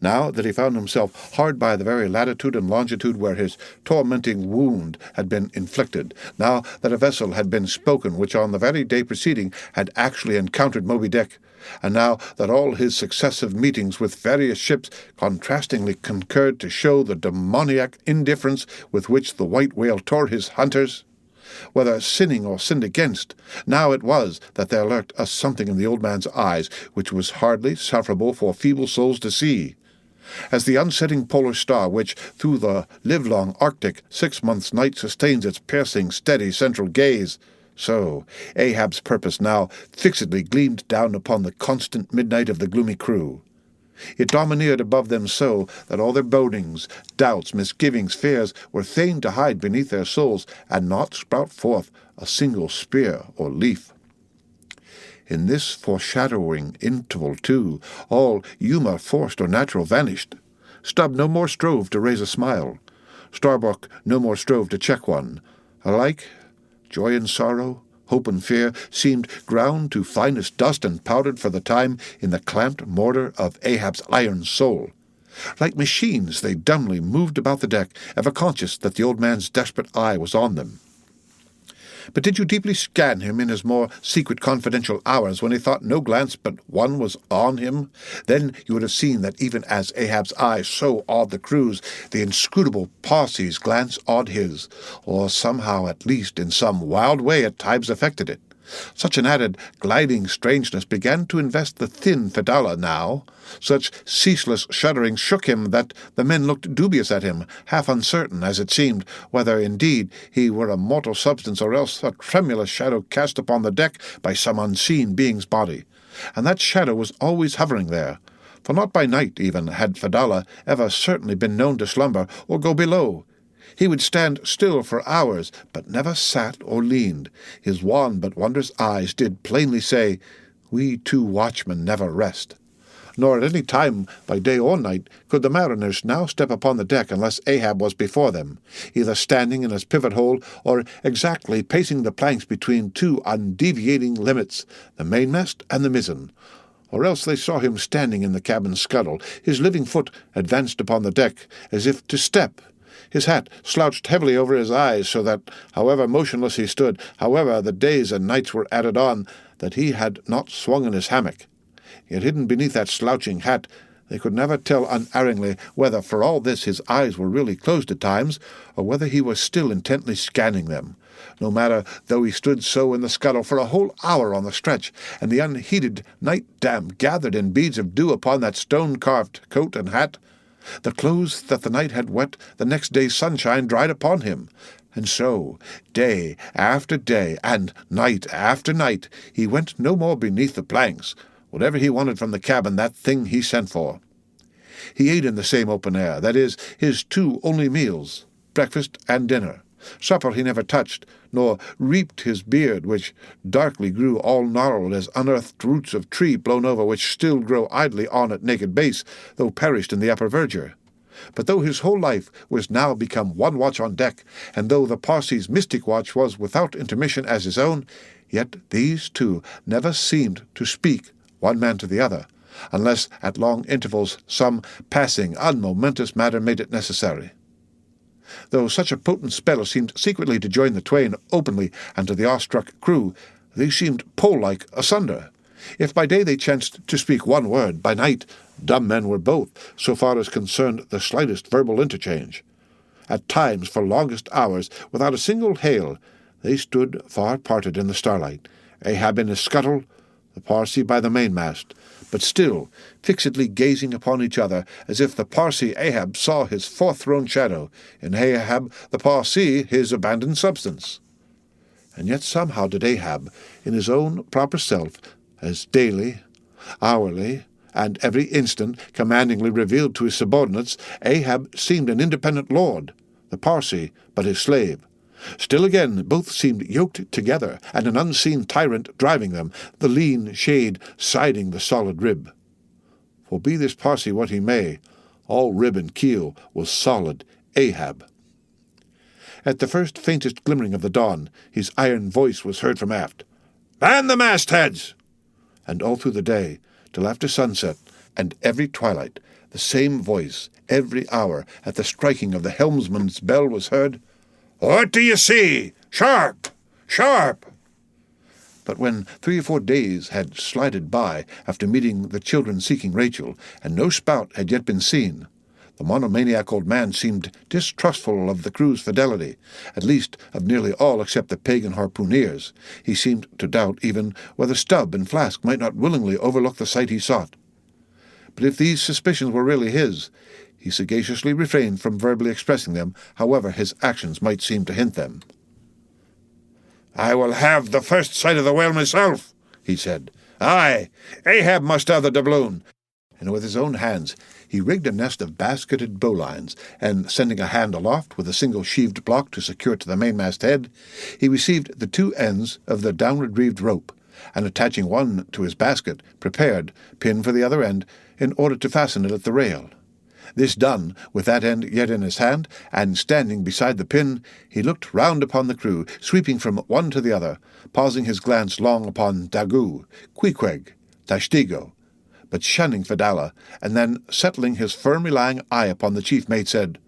Now that he found himself hard by the very latitude and longitude where his tormenting wound had been inflicted, now that a vessel had been spoken which on the very day preceding had actually encountered Moby Dick, and now that all his successive meetings with various ships contrastingly concurred to show the demoniac indifference with which the white whale tore his hunters, whether sinning or sinned against, now it was that there lurked a something in the old man's eyes which was hardly sufferable for feeble souls to see. As the unsetting polar star which, through the livelong Arctic 6 months' night sustains its piercing, steady central gaze, so Ahab's purpose now fixedly gleamed down upon the constant midnight of the gloomy crew. It domineered above them so that all their bodings, doubts, misgivings, fears were fain to hide beneath their souls and not sprout forth a single spear or leaf. In this foreshadowing interval, too, all humour forced or natural vanished. Stubb no more strove to raise a smile. Starbuck no more strove to check one. Alike, joy and sorrow, hope and fear, seemed ground to finest dust and powdered for the time in the clamped mortar of Ahab's iron soul. Like machines they dumbly moved about the deck, ever conscious that the old man's desperate eye was on them. But did you deeply scan him in his more secret confidential hours when he thought no glance but one was on him? Then you would have seen that even as Ahab's eyes so awed the crews, the inscrutable Parsee's glance awed his, or somehow, at least in some wild way, at times affected it. Such an added, gliding strangeness began to invest the thin Fedallah now. Such ceaseless shuddering shook him that the men looked dubious at him, half uncertain, as it seemed, whether indeed he were a mortal substance or else a tremulous shadow cast upon the deck by some unseen being's body. And that shadow was always hovering there, for not by night even had Fedallah ever certainly been known to slumber or go below. He would stand still for hours, but never sat or leaned. His wan but wondrous eyes did plainly say, "We two watchmen never rest." Nor at any time, by day or night, could the mariners now step upon the deck unless Ahab was before them, either standing in his pivot hole or exactly pacing the planks between two undeviating limits, the mainmast and the mizzen. Or else they saw him standing in the cabin scuttle, his living foot advanced upon the deck, as if to step, his hat slouched heavily over his eyes, so that, however motionless he stood, however the days and nights were added on, that he had not swung in his hammock. Yet hidden beneath that slouching hat, they could never tell unerringly whether for all this his eyes were really closed at times, or whether he was still intently scanning them. No matter though he stood so in the scuttle for a whole hour on the stretch, and the unheeded night damp gathered in beads of dew upon that stone-carved coat and hat, the clothes that the night had wet the next day's sunshine dried upon him, and so, day after day, and night after night, he went no more beneath the planks. Whatever he wanted from the cabin, that thing he sent for. He ate in the same open air, that is, his two only meals, breakfast and dinner. Supper he never touched, nor reaped his beard, which darkly grew all gnarled as unearthed roots of tree blown over, which still grow idly on at naked base, though perished in the upper verdure. But though his whole life was now become one watch on deck, and though the Parsee's mystic watch was without intermission as his own, yet these two never seemed to speak, one man to the other, unless at long intervals some passing, unmomentous matter made it necessary. Though such a potent spell seemed secretly to join the twain openly and to the awestruck crew, they seemed pole-like asunder. If by day they chanced to speak one word, by night dumb men were both, so far as concerned the slightest verbal interchange. At times, for longest hours, without a single hail, they stood far parted in the starlight, Ahab in his scuttle, the Parsee by the mainmast, but still fixedly gazing upon each other, as if the Parsee Ahab saw his forth-thrown shadow, and Ahab the Parsee his abandoned substance. And yet somehow did Ahab, in his own proper self, as daily, hourly, and every instant commandingly revealed to his subordinates, Ahab seemed an independent lord, the Parsee but his slave. Still again both seemed yoked together, and an unseen tyrant driving them, the lean shade siding the solid rib. For be this Parsee what he may, all rib and keel was solid Ahab. At the first faintest glimmering of the dawn, his iron voice was heard from aft. "Man the mastheads!" And all through the day, till after sunset, and every twilight, the same voice, every hour, at the striking of the helmsman's bell was heard, "What do you see? Sharp! Sharp!" But when 3 or 4 days had slided by after meeting the children seeking Rachel, and no spout had yet been seen, the monomaniac old man seemed distrustful of the crew's fidelity, at least of nearly all except the pagan harpooneers. He seemed to doubt even whether Stubb and Flask might not willingly overlook the sight he sought. But if these suspicions were really his, he sagaciously refrained from verbally expressing them, however his actions might seem to hint them. "I will have the first sight of the whale myself," he said. "Aye, Ahab must have the doubloon." And with his own hands he rigged a nest of basketed bowlines, and sending a hand aloft with a single sheaved block to secure it to the mainmast head, he received the 2 ends of the downward reeved rope, and attaching one to his basket, prepared, pin for the other end, in order to fasten it at the rail. This done, with that end yet in his hand, and standing beside the pin, he looked round upon the crew, sweeping from one to the other, pausing his glance long upon Daggoo, 𝌌Ꝋ𐌁𐌙, Tashtego, but shunning Fedallah, and then, settling his firm relying eye upon the chief mate, said,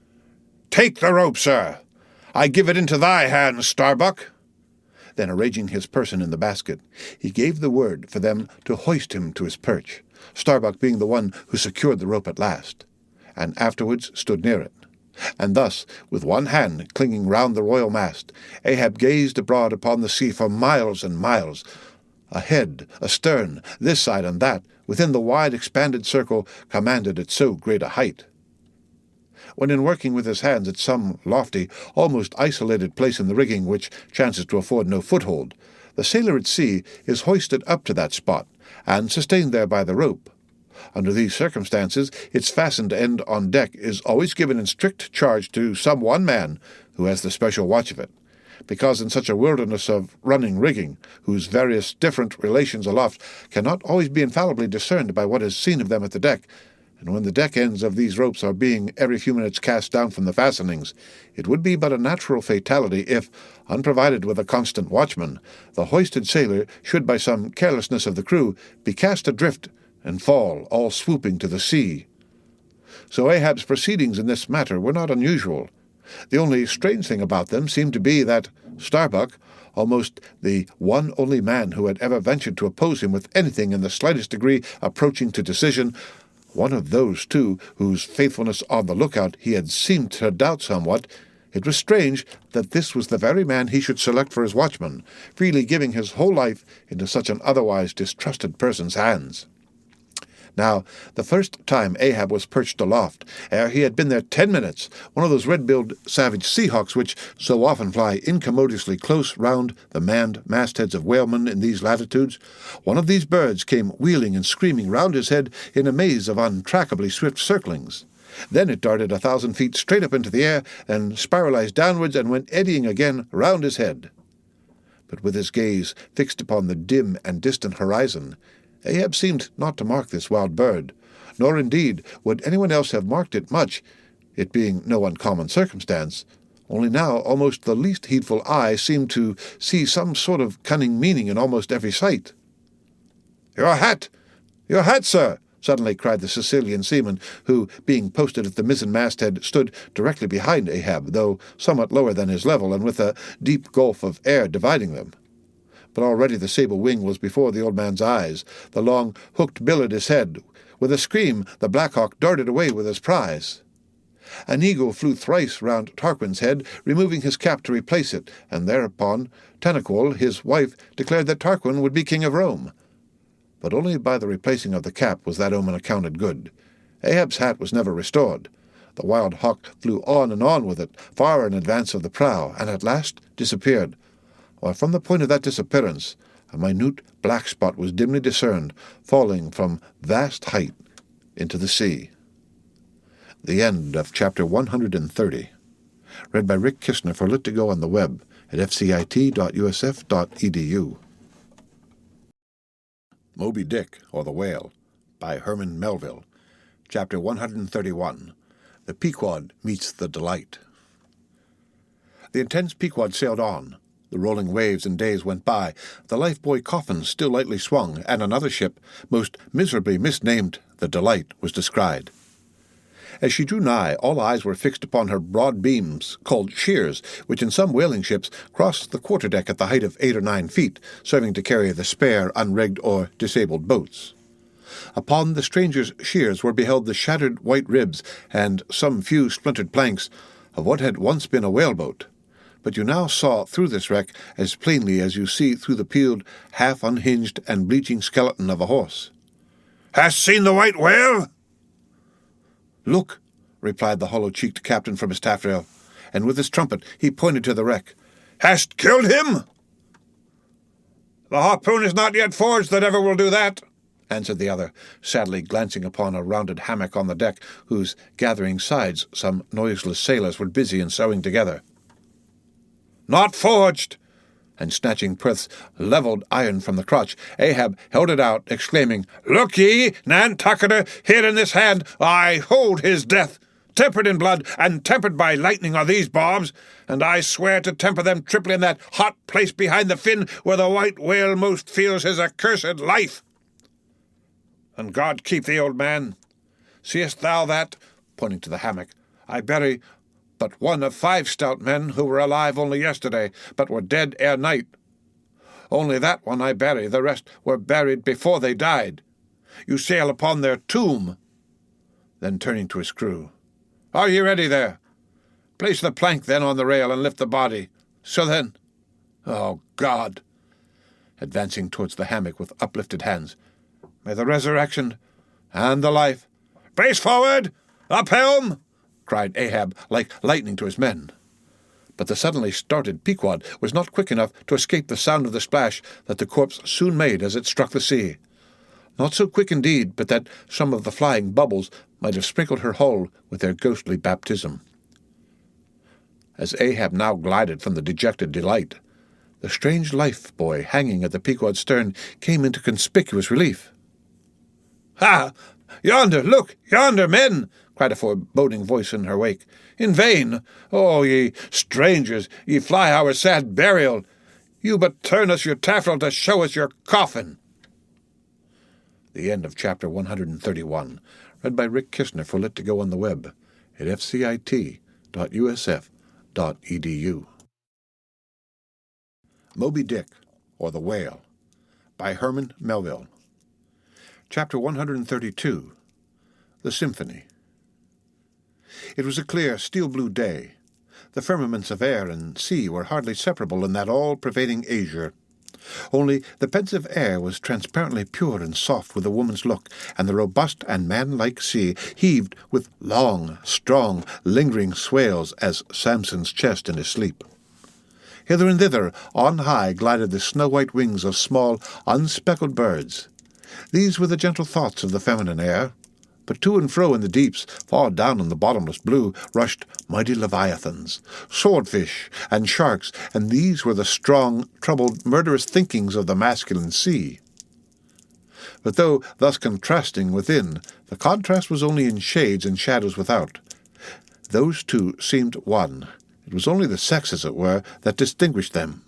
"Take the rope, sir! I give it into thy hands, Starbuck!" Then, arranging his person in the basket, he gave the word for them to hoist him to his perch, Starbuck being the one who secured the rope at last, and afterwards stood near it. And thus, with one hand clinging round the royal mast, Ahab gazed abroad upon the sea for miles and miles, ahead, astern, this side and that, within the wide expanded circle commanded at so great a height. When in working with his hands at some lofty, almost isolated place in the rigging which chances to afford no foothold, the sailor at sea is hoisted up to that spot, and sustained there by the rope. Under these circumstances, its fastened end on deck is always given in strict charge to some one man who has the special watch of it, because in such a wilderness of running rigging, whose various different relations aloft cannot always be infallibly discerned by what is seen of them at the deck, and when the deck ends of these ropes are being every few minutes cast down from the fastenings, it would be but a natural fatality if, unprovided with a constant watchman, the hoisted sailor should by some carelessness of the crew be cast adrift and fall, all swooping to the sea. So Ahab's proceedings in this matter were not unusual. The only strange thing about them seemed to be that Starbuck, almost the one only man who had ever ventured to oppose him with anything in the slightest degree approaching to decision, one of those, too, whose faithfulness on the lookout he had seemed to doubt somewhat, it was strange that this was the very man he should select for his watchman, freely giving his whole life into such an otherwise distrusted person's hands. Now, the first time Ahab was perched aloft, ere he had been there 10 minutes, one of those red-billed savage seahawks which so often fly incommodiously close round the manned mastheads of whalemen in these latitudes, one of these birds came wheeling and screaming round his head in a maze of untrackably swift circlings. Then it darted 1,000 feet straight up into the air, and spiralized downwards and went eddying again round his head. But with his gaze fixed upon the dim and distant horizon, Ahab seemed not to mark this wild bird, nor indeed would anyone else have marked it much, it being no uncommon circumstance, only now almost the least heedful eye seemed to see some sort of cunning meaning in almost every sight. "Your hat! Your hat, sir!" suddenly cried the Sicilian seaman, who, being posted at the mizzen masthead, stood directly behind Ahab, though somewhat lower than his level, and with a deep gulf of air dividing them. But already the sable wing was before the old man's eyes, the long hooked bill at his head. With a scream, the Black Hawk darted away with his prize. An eagle flew thrice round Tarquin's head, removing his cap to replace it, and thereupon Tanaquil, his wife, declared that Tarquin would be king of Rome. But only by the replacing of the cap was that omen accounted good. Ahab's hat was never restored. The wild hawk flew on with it, far in advance of the prow, and at last disappeared, while from the point of that disappearance a minute black spot was dimly discerned, falling from vast height into the sea. The end of Chapter 130. Read by Rick Kistner for Lit2Go on the web at fcit.usf.edu. Moby Dick, or the Whale, by Herman Melville. Chapter 131. The Pequod Meets the Delight. The intense Pequod sailed on. The rolling waves and days went by. The life-buoy coffin still lightly swung, and another ship, most miserably misnamed the Delight, was descried. As she drew nigh, all eyes were fixed upon her broad beams, called shears, which in some whaling ships crossed the quarter-deck at the height of 8 or 9 feet, serving to carry the spare, unrigged, or disabled boats. Upon the stranger's shears were beheld the shattered white ribs and some few splintered planks of what had once been a whaleboat. But you now saw through this wreck as plainly as you see through the peeled, half-unhinged, and bleaching skeleton of a horse. "Hast seen the white whale?" "Look," replied the hollow-cheeked captain from his taffrail, and with his trumpet he pointed to the wreck. "Hast killed him?" "The harpoon is not yet forged that ever will do that," answered the other, sadly glancing upon a rounded hammock on the deck, whose gathering sides some noiseless sailors were busy in sewing together. "Not forged. and snatching Prith's levelled iron from the crotch, Ahab held it out, exclaiming, "Look ye, Nantucketer, here in this hand I hold his death. Tempered in blood and tempered by lightning are these barbs, and I swear to temper them triply in that hot place behind the fin where the white whale most feels his accursed life. And God keep thee, old man. Seest thou that," pointing to the hammock, "I bury but one of 5 stout men who were alive only yesterday, but were dead ere night. Only that one I bury, the rest were buried before they died. You sail upon their tomb." Then turning to his crew, "Are ye ready there? Place the plank then on the rail and lift the body. So then, oh God," advancing towards the hammock with uplifted hands, "may the resurrection and the life—" "Brace forward! Up helm!" cried Ahab like lightning to his men. But the suddenly started Pequod was not quick enough to escape the sound of the splash that the corpse soon made as it struck the sea. Not so quick indeed, but that some of the flying bubbles might have sprinkled her hull with their ghostly baptism. As Ahab now glided from the dejected Delight, the strange life-buoy hanging at the Pequod's stern came into conspicuous relief. "Ha! Yonder, look, yonder, men!" cried a foreboding voice in her wake. "In vain! O ye strangers, ye fly our sad burial! You but turn us your taffrail to show us your coffin!" The end of chapter 131, read by Rick Kistner for Lit to Go on the web at fcit.usf.edu. Moby Dick, or the Whale, by Herman Melville. Chapter 132, The Symphony. It was a clear, steel-blue day. The firmaments of air and sea were hardly separable in that all-pervading azure. Only the pensive air was transparently pure and soft with a woman's look, and the robust and man-like sea heaved with long, strong, lingering swales as Samson's chest in his sleep. Hither and thither, on high, glided the snow-white wings of small, unspeckled birds. These were the gentle thoughts of the feminine air. But to and fro in the deeps, far down in the bottomless blue, rushed mighty leviathans, swordfish, and sharks, and these were the strong, troubled, murderous thinkings of the masculine sea. But though thus contrasting within, the contrast was only in shades and shadows without. Those two seemed one. It was only the sex, as it were, that distinguished them.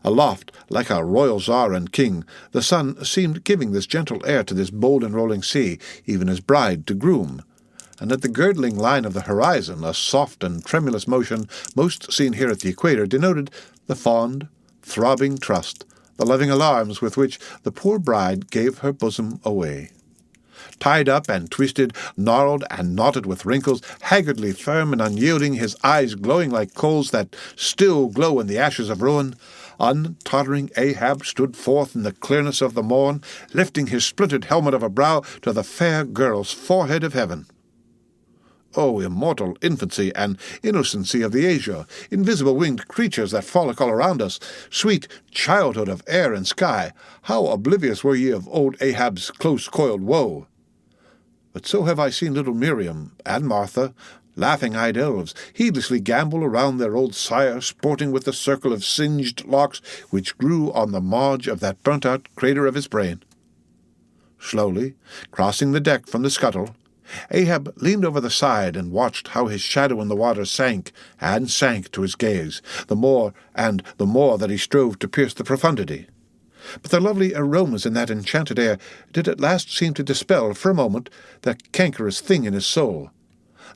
Aloft, like a royal czar and king, the sun seemed giving this gentle air to this bold and rolling sea, even as bride to groom. And at the girdling line of the horizon, a soft and tremulous motion, most seen here at the equator, denoted the fond, throbbing trust, the loving alarms with which the poor bride gave her bosom away. Tied up and twisted, gnarled and knotted with wrinkles, haggardly firm and unyielding, his eyes glowing like coals that still glow in the ashes of ruin, untottering Ahab stood forth in the clearness of the morn, lifting his splintered helmet of a brow to the fair girl's forehead of heaven. O immortal infancy and innocency of the azure, invisible winged creatures that frolic all around us, sweet childhood of air and sky, how oblivious were ye of old Ahab's close-coiled woe! But so have I seen little Miriam and Martha, laughing-eyed elves, heedlessly gambol around their old sire, sporting with the circle of singed locks which grew on the marge of that burnt-out crater of his brain. Slowly, crossing the deck from the scuttle, Ahab leaned over the side and watched how his shadow in the water sank and sank to his gaze, the more that he strove to pierce the profundity. But the lovely aromas in that enchanted air did at last seem to dispel for a moment that cankerous thing in his soul.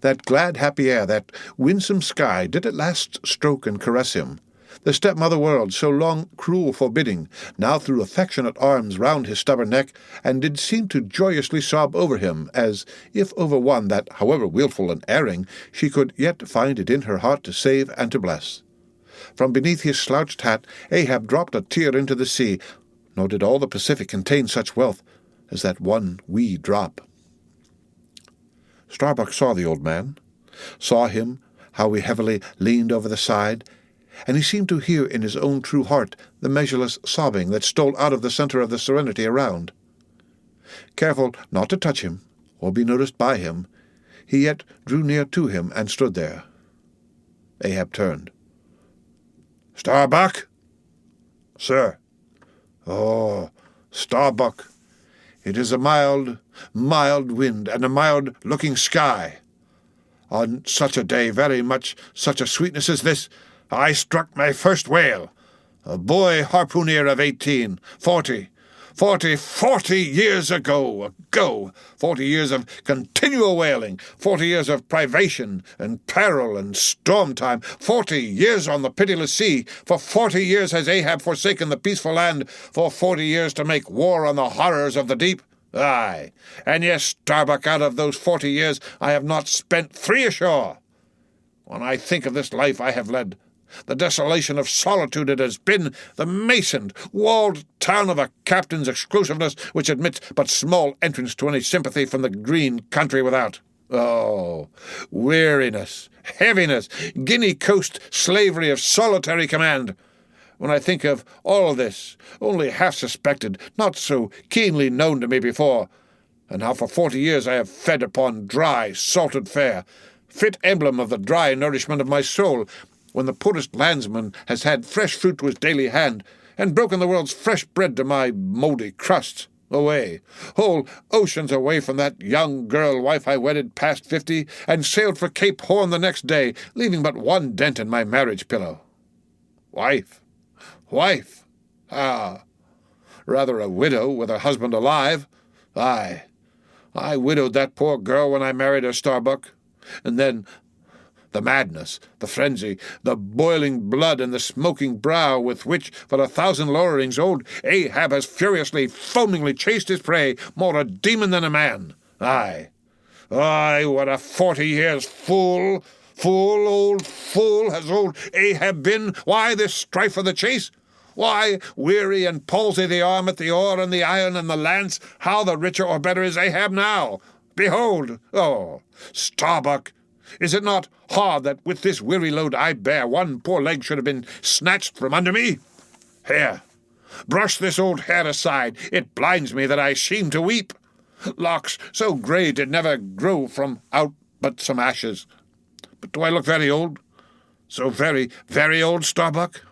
That glad, happy air, that winsome sky, did at last stroke and caress him. The stepmother world, so long cruel forbidding, now threw affectionate arms round his stubborn neck, and did seem to joyously sob over him, as if over one that, however wilful and erring, she could yet find it in her heart to save and to bless. From beneath his slouched hat Ahab dropped a tear into the sea, nor did all the Pacific contain such wealth as that one wee drop. Starbuck saw the old man, saw him, how he heavily leaned over the side, and he seemed to hear in his own true heart the measureless sobbing that stole out of the center of the serenity around. Careful not to touch him, or be noticed by him, he yet drew near to him and stood there. Ahab turned. "Starbuck," Sir. Oh, Starbuck, it is a mild, mild wind, and a mild-looking sky. On such a day, very much such a sweetness as this, I struck my first whale, a boy harpooner of 40 years ago, 40 years of continual whaling, 40 years of privation and peril and storm time, 40 years on the pitiless sea. For 40 years has Ahab forsaken the peaceful land, for 40 years to make war on the horrors of the deep. Aye, and yes, Starbuck, out of those 40 years I have not spent 3 ashore. When I think of this life I have led, the desolation of solitude it has been, the masoned, walled town of a captain's exclusiveness which admits but small entrance to any sympathy from the green country without. Oh, weariness, heaviness, Guinea coast slavery of solitary command. When I think of all this, only half suspected, not so keenly known to me before, and how for 40 years I have fed upon dry, salted fare, fit emblem of the dry nourishment of my soul, when the poorest landsman has had fresh fruit to his daily hand, and broken the world's fresh bread to my mouldy crust. Away, whole oceans away from that young girl wife I wedded past 50, and sailed for Cape Horn the next day, leaving but one dent in my marriage pillow. Wife, rather a widow with her husband alive. Aye, I widowed that poor girl when I married her, Starbuck, and then the madness, the frenzy, the boiling blood, and the smoking brow with which, for 1,000 lowerings, old Ahab has furiously, foamingly chased his prey, more a demon than a man. Aye, what a 40 years fool, old fool has old Ahab been. Why this strife for the chase? Why weary and palsy the arm at the oar and the iron and the lance? How the richer or better is Ahab now? Behold, oh, Starbuck, is it not hard that with this weary load I bear, one poor leg should have been snatched from under me? Here, brush this old hair aside, it blinds me that I seem to weep. Locks so grey did never grow from out but some ashes. But do I look very old? So very, very old, Starbuck?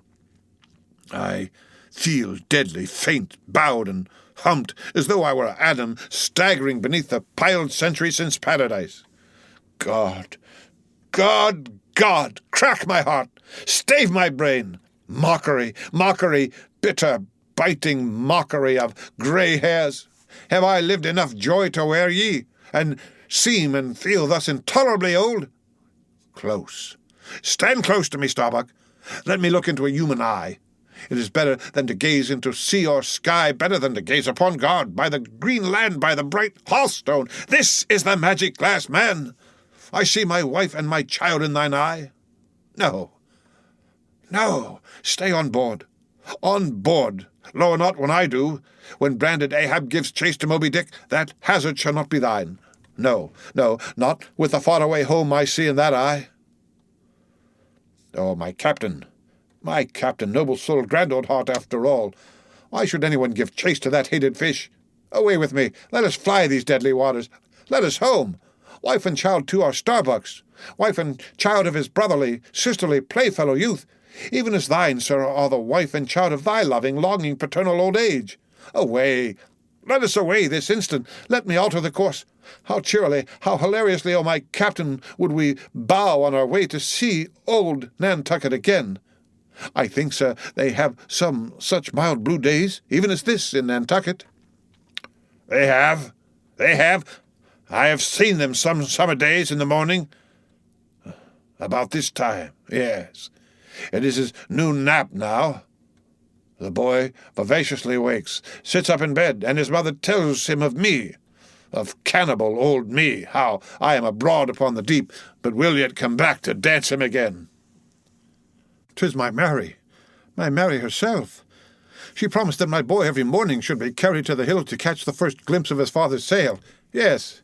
I feel deadly faint, bowed and humped, as though I were Adam staggering beneath the piled centuries since paradise. God, crack my heart, stave my brain. Mockery, bitter, biting mockery of grey hairs. Have I lived enough joy to wear ye, and seem and feel thus intolerably old? Close. Stand close to me, Starbuck. Let me look into a human eye. It is better than to gaze into sea or sky, better than to gaze upon God, by the green land, by the bright hearthstone. This is the magic glass, man. I see my wife and my child in thine eye. No, stay on board. On board. Lower not when I do. When branded Ahab gives chase to Moby Dick, that hazard shall not be thine. No, not with the faraway home I see in that eye. Oh, my captain, noble-souled, grand old heart, after all. Why should anyone give chase to that hated fish? Away with me. Let us fly these deadly waters. Let us home. Wife and child, too, are Starbuck's. Wife and child of his brotherly, sisterly, playfellow youth. Even as thine, sir, are the wife and child of thy loving, longing, paternal old age. Away. Let us away this instant. Let me alter the course. How cheerily, how hilariously, oh my captain, would we bow on our way to see old Nantucket again. I think, sir, they have some such mild blue days, even as this in Nantucket. They have. I have seen them some summer days in the morning. About this time, yes. It is his noon nap now. The boy vivaciously wakes, sits up in bed, and his mother tells him of me, of cannibal old me, how I am abroad upon the deep, but will yet come back to dance him again. 'Tis my Mary herself. She promised that my boy every morning should be carried to the hill to catch the first glimpse of his father's sail. Yes,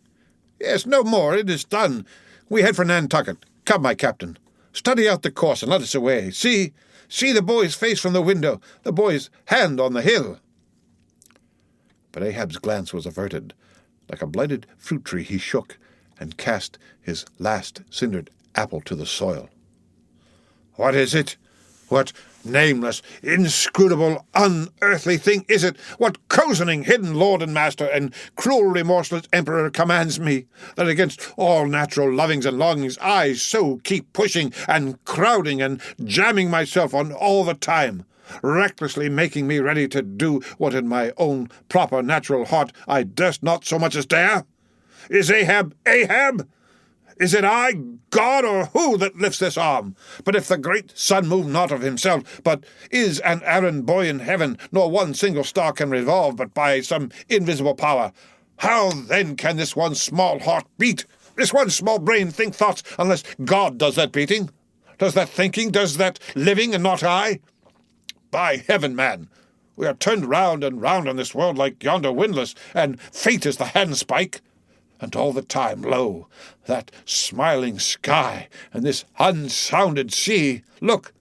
no more, it is done. We head for Nantucket. Come, my captain, study out the course and let us away. See the boy's face from the window, the boy's hand on the hill. But Ahab's glance was averted. Like a blighted fruit tree he shook, and cast his last cindered apple to the soil. What is it? What nameless, inscrutable, unearthly thing is it? What cozening hidden lord and master and cruel remorseless emperor commands me, that against all natural lovings and longings I so keep pushing and crowding and jamming myself on all the time, recklessly making me ready to do what in my own proper natural heart I durst not so much as dare? Is Ahab Ahab? Is it I, God, or who, that lifts this arm? But if the great sun move not of himself, but is an errand boy in heaven, nor one single star can revolve but by some invisible power, how then can this one small heart beat, this one small brain think thoughts, unless God does that beating, does that thinking, does that living, and not I? By heaven, man, we are turned round and round on this world like yonder windlass, and fate is the handspike. And all the time, lo, that smiling sky, and this unsounded sea. Look,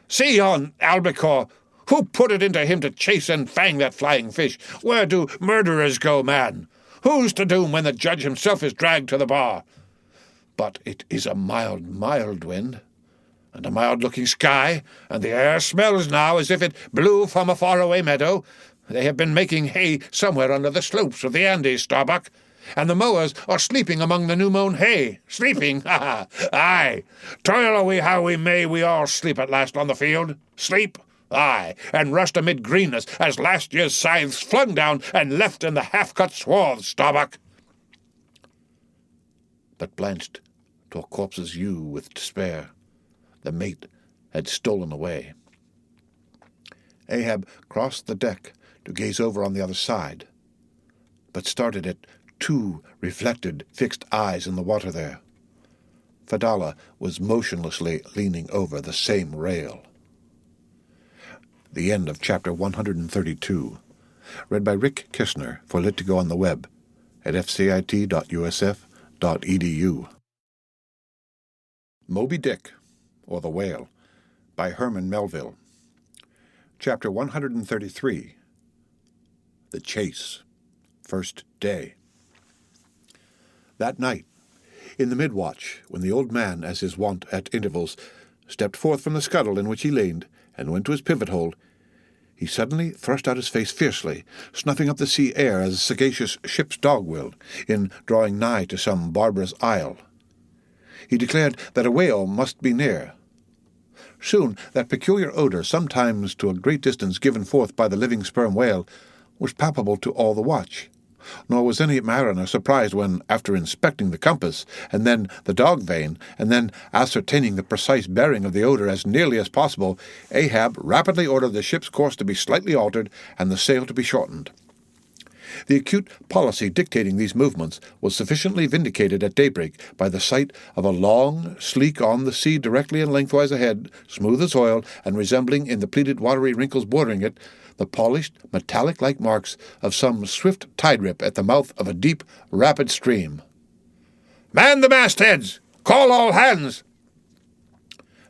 see yon albacore. Who put it into him to chase and fang that flying fish? Where do murderers go, man? Who's to doom when the judge himself is dragged to the bar? But it is a mild, mild wind, and a mild-looking sky, and the air smells now as if it blew from a faraway meadow. They have been making hay somewhere under the slopes of the Andes, Starbuck, and the mowers are sleeping among the new-mown hay. Sleeping? Ha ha! Aye! Toil away how we may, we all sleep at last on the field. Sleep? Aye, and rust amid greenness, as last year's scythes flung down and left in the half-cut swaths, Starbuck. But blanched to a corpse's hue with despair, the mate had stolen away. Ahab crossed the deck to gaze over on the other side, but started at two reflected, fixed eyes in the water there. Fadala was motionlessly leaning over the same rail. The end of chapter 132. Read by Rick Kishner for Lit to Go on the web at fcit.usf.edu. Moby Dick, or the Whale, by Herman Melville. Chapter 133. The Chase. First Day. That night, in the mid-watch, when the old man, as his wont at intervals, stepped forth from the scuttle in which he leaned, and went to his pivot-hole, he suddenly thrust out his face fiercely, snuffing up the sea air as a sagacious ship's dog will, in drawing nigh to some barbarous isle. He declared that a whale must be near. Soon that peculiar odour, sometimes to a great distance given forth by the living sperm whale, was palpable to all the watch. Nor was any mariner surprised when, after inspecting the compass, and then the dog vane, and then ascertaining the precise bearing of the odour as nearly as possible, Ahab rapidly ordered the ship's course to be slightly altered and the sail to be shortened. The acute policy dictating these movements was sufficiently vindicated at daybreak by the sight of a long, sleek on the sea directly and lengthwise ahead, smooth as oil, and resembling in the pleated watery wrinkles bordering it the polished, metallic-like marks of some swift tide-rip at the mouth of a deep, rapid stream. "Man the mastheads! Call all hands!"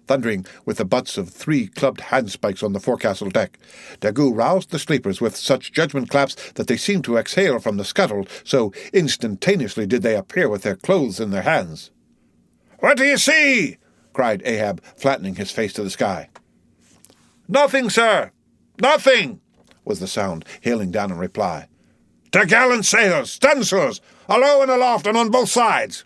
Thundering with the butts of 3 clubbed handspikes on the forecastle deck, Daggoo roused the sleepers with such judgment claps that they seemed to exhale from the scuttle, so instantaneously did they appear with their clothes in their hands. "What do you see?" cried Ahab, flattening his face to the sky. "Nothing, sir! Nothing!" was the sound, hailing down in reply. "T'gallant sails! Stunsails! Alow and aloft and on both sides!"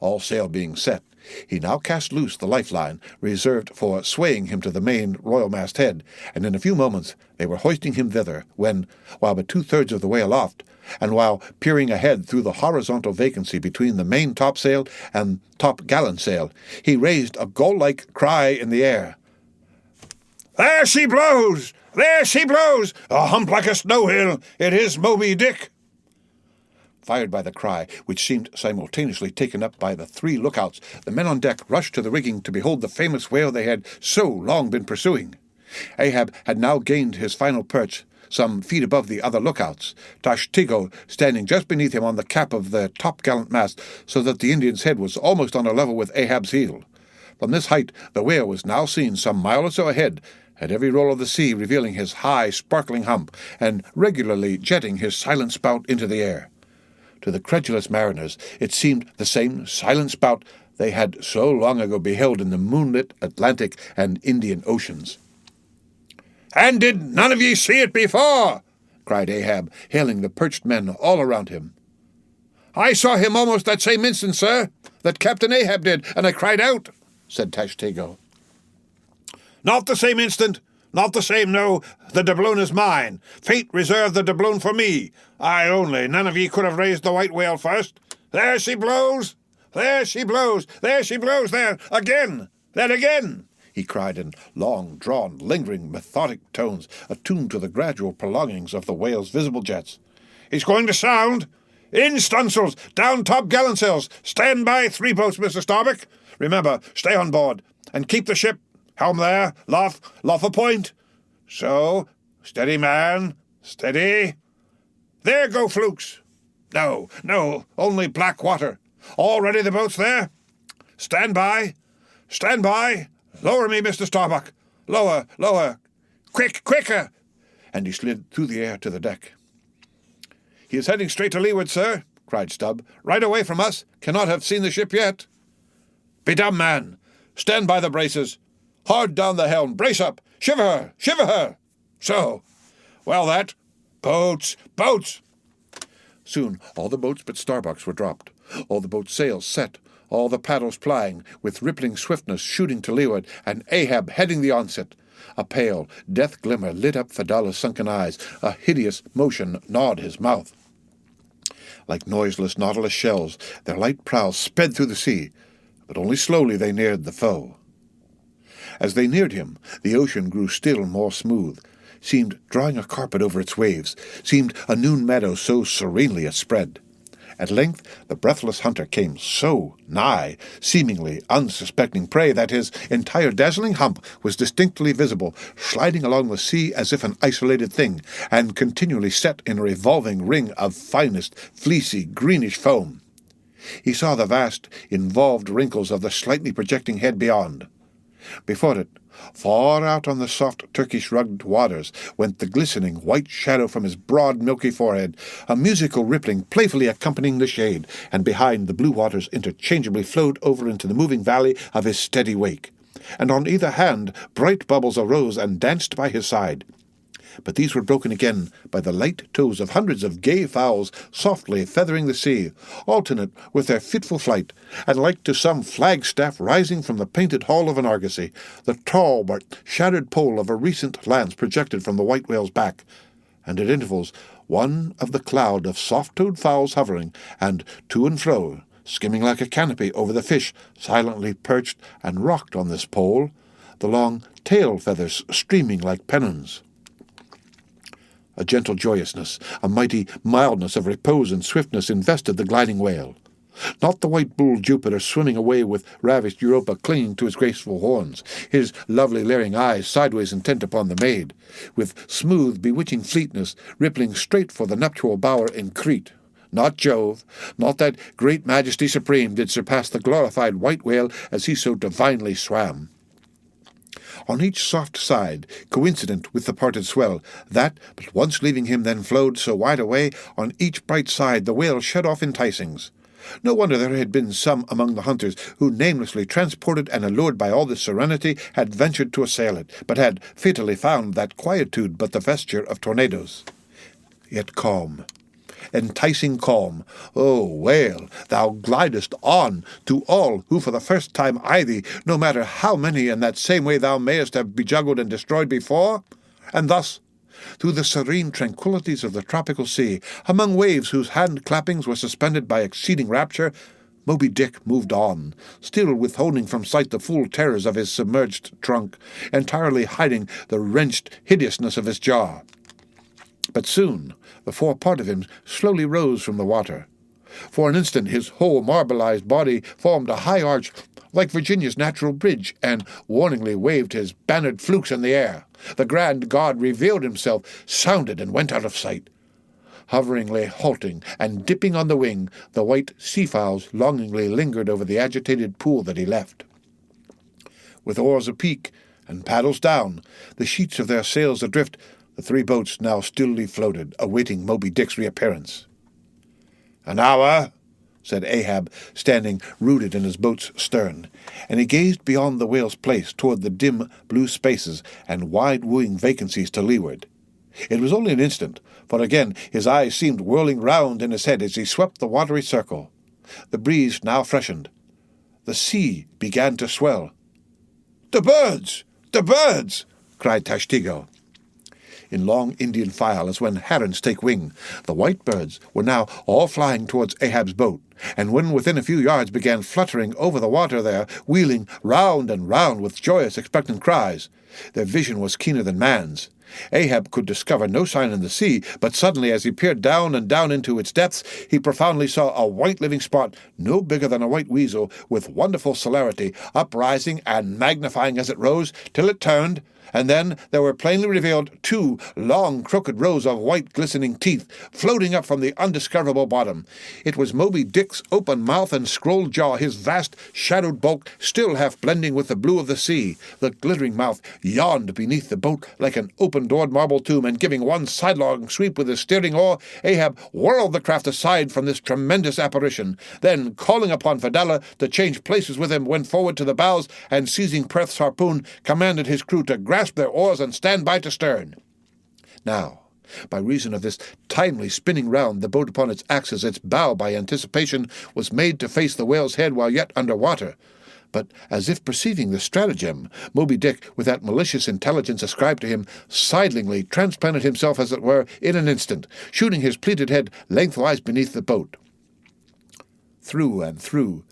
All sail being set, he now cast loose the lifeline, reserved for swaying him to the main royal masthead, and in a few moments they were hoisting him thither, when, while but 2/3 of the way aloft, and while peering ahead through the horizontal vacancy between the main topsail and top-gallant sail, he raised a gull-like cry in the air. "There she blows! There she blows! A hump like a snow-hill! It is Moby Dick!" Fired by the cry, which seemed simultaneously taken up by the 3 lookouts, the men on deck rushed to the rigging to behold the famous whale they had so long been pursuing. Ahab had now gained his final perch, some feet above the other lookouts, Tashtego standing just beneath him on the cap of the top-gallant mast, so that the Indian's head was almost on a level with Ahab's heel. From this height the whale was now seen some mile or so ahead, at every roll of the sea revealing his high, sparkling hump, and regularly jetting his silent spout into the air. To the credulous mariners it seemed the same silent spout they had so long ago beheld in the moonlit Atlantic and Indian Oceans. "And did none of ye see it before?" cried Ahab, hailing the perched men all around him. "I saw him almost that same instant, sir, that Captain Ahab did, and I cried out," said Tashtego. "Not the same instant, not the same, no, the doubloon is mine. Fate reserved the doubloon for me. I only, none of ye could have raised the white whale first. There she blows! There she blows! There she blows! There! Again! Then again!" he cried in long-drawn, lingering, methodic tones, attuned to the gradual prolongings of the whale's visible jets. "He's going to sound! In stunsails! Down top-gallant sails! Stand by 3 boats, Mr. Starbuck! Remember, stay on board, and keep the ship. Helm there! Luff a point! So, steady, man! Steady! There go flukes! No, only black water. All ready, the boats there? Stand by! Stand by! Lower me, Mr. Starbuck! Lower! Quicker!" And he slid through the air to the deck. "He is heading straight to leeward, sir," cried Stubb. "Right away from us. Cannot have seen the ship yet." "Be dumb, man! Stand by the braces! Hard down the helm! Brace up! Shiver her! So! Well, that! Boats! Soon all the boats but Starbuck's were dropped, all the boat's sails set, all the paddles plying, with rippling swiftness shooting to leeward, and Ahab heading the onset. A pale, death glimmer lit up Fedallah's sunken eyes, a hideous motion gnawed his mouth. Like noiseless nautilus shells, their light prows sped through the sea, but only slowly they neared the foe. As they neared him, the ocean grew still more smooth, seemed drawing a carpet over its waves, seemed a noon meadow so serenely it spread. At length the breathless hunter came so nigh, seemingly unsuspecting prey, that his entire dazzling hump was distinctly visible, sliding along the sea as if an isolated thing, and continually set in a revolving ring of finest, fleecy, greenish foam. He saw the vast, involved wrinkles of the slightly projecting head beyond. Before it, far out on the soft Turkish-rugged waters, went the glistening white shadow from his broad milky forehead, a musical rippling playfully accompanying the shade, and behind the blue waters interchangeably flowed over into the moving valley of his steady wake, and on either hand bright bubbles arose and danced by his side. But these were broken again by the light toes of hundreds of gay fowls softly feathering the sea, alternate with their fitful flight, and like to some flagstaff rising from the painted hull of an argosy, the tall but shattered pole of a recent lance projected from the white whale's back, and at intervals one of the cloud of soft-toed fowls hovering, and to and fro, skimming like a canopy over the fish silently perched and rocked on this pole, the long tail feathers streaming like pennons. A gentle joyousness, a mighty mildness of repose and swiftness invested the gliding whale. Not the white bull Jupiter swimming away with ravished Europa clinging to his graceful horns, his lovely leering eyes sideways intent upon the maid, with smooth, bewitching fleetness rippling straight for the nuptial bower in Crete. Not Jove, not that great majesty supreme did surpass the glorified white whale as he so divinely swam. On each soft side, coincident with the parted swell, that, but once leaving him then flowed so wide away, on each bright side the whale shed off enticings. No wonder there had been some among the hunters who, namelessly transported and allured by all this serenity, had ventured to assail it, but had fatally found that quietude but the vesture of tornadoes. Yet calm, enticing calm, O whale, thou glidest on to all who for the first time eye thee, no matter how many in that same way thou mayest have bejuggled and destroyed before, and thus, through the serene tranquillities of the tropical sea, among waves whose hand-clappings were suspended by exceeding rapture, Moby Dick moved on, still withholding from sight the full terrors of his submerged trunk, entirely hiding the wrenched hideousness of his jaw. But soon the forepart of him slowly rose from the water. For an instant his whole marbleized body formed a high arch like Virginia's natural bridge, and warningly waved his bannered flukes in the air. The grand god revealed himself, sounded, and went out of sight. Hoveringly halting and dipping on the wing, the white sea-fowls longingly lingered over the agitated pool that he left. With oars apeak and paddles down, the sheets of their sails adrift, the 3 boats now stilly floated, awaiting Moby Dick's reappearance. "An hour, said Ahab, standing rooted in his boat's stern, and he gazed beyond the whale's place toward the dim blue spaces and wide-wooing vacancies to leeward. It was only an instant, for again his eyes seemed whirling round in his head as he swept the watery circle. The breeze now freshened. The sea began to swell. "The birds! The birds!" cried Tashtigo. In long Indian file, as when herons take wing, the white birds were now all flying towards Ahab's boat, and when within a few yards began fluttering over the water there, wheeling round and round with joyous expectant cries. Their vision was keener than man's. Ahab could discover no sign in the sea, but suddenly, as he peered down and down into its depths, he profoundly saw a white living spot, no bigger than a white weasel, with wonderful celerity, uprising and magnifying as it rose, till it turned, and then there were plainly revealed 2 long crooked rows of white glistening teeth, floating up from the undiscoverable bottom. It was Moby Dick's open mouth and scrolled jaw, his vast shadowed bulk still half blending with the blue of the sea. The glittering mouth yawned beneath the boat like an open-doored marble tomb, and giving one sidelong sweep with his steering oar, Ahab whirled the craft aside from this tremendous apparition. Then, calling upon Fedallah to change places with him, went forward to the bows, and seizing Perth's harpoon, commanded his crew to grasp their oars and stand by to stern. Now, by reason of this timely spinning round the boat upon its axis, its bow, by anticipation, was made to face the whale's head while yet under water. But, as if perceiving the stratagem, Moby Dick, with that malicious intelligence ascribed to him, sidlingly transplanted himself, as it were, in an instant, shooting his pleated head lengthwise beneath the boat. Through and through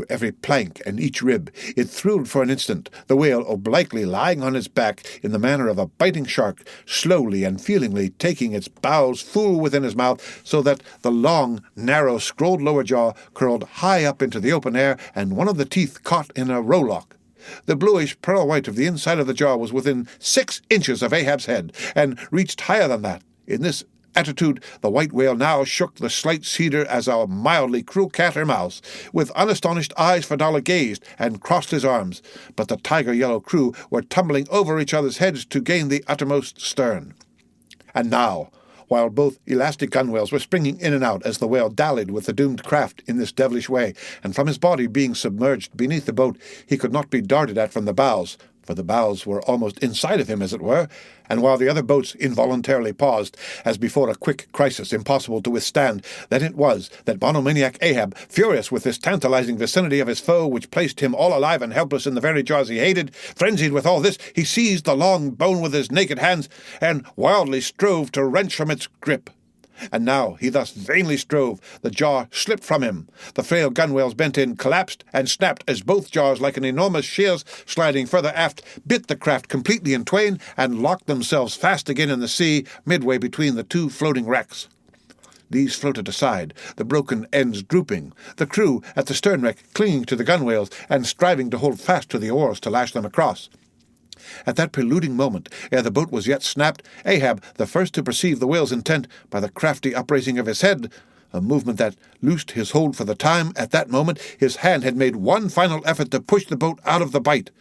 every plank and each rib, it thrilled for an instant, the whale obliquely lying on its back in the manner of a biting shark, slowly and feelingly taking its bows full within his mouth, so that the long, narrow, scrolled lower jaw curled high up into the open air, and one of the teeth caught in a rowlock. The bluish pearl white of the inside of the jaw was within 6 inches of Ahab's head, and reached higher than that. In this attitude, the white whale now shook the slight cedar as a mildly cruel cat or mouse. With unastonished eyes, Fedallah gazed and crossed his arms, but the tiger-yellow crew were tumbling over each other's heads to gain the uttermost stern. And now, while both elastic gunwales were springing in and out as the whale dallied with the doomed craft in this devilish way, and from his body being submerged beneath the boat, he could not be darted at from the bows, for the bows were almost inside of him, as it were, and while the other boats involuntarily paused, as before a quick crisis impossible to withstand, then it was that monomaniac Ahab, furious with this tantalizing vicinity of his foe, which placed him all alive and helpless in the very jaws he hated, frenzied with all this, he seized the long bone with his naked hands, and wildly strove to wrench from its grip. And now he thus vainly strove, the jaw slipped from him. The frail gunwales bent in, collapsed, and snapped as both jaws, like an enormous shears sliding further aft, bit the craft completely in twain and locked themselves fast again in the sea, midway between the 2 floating wrecks. These floated aside, the broken ends drooping, the crew at the stern wreck clinging to the gunwales and striving to hold fast to the oars to lash them across. At that preluding moment, ere the boat was yet snapped, Ahab, the first to perceive the whale's intent by the crafty upraising of his head, a movement that loosed his hold for the time, at that moment his hand had made one final effort to push the boat out of the bite.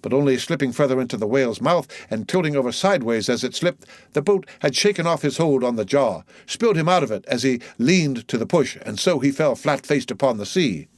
But only slipping further into the whale's mouth and tilting over sideways as it slipped, the boat had shaken off his hold on the jaw, spilled him out of it as he leaned to the push, and so he fell flat-faced upon the sea.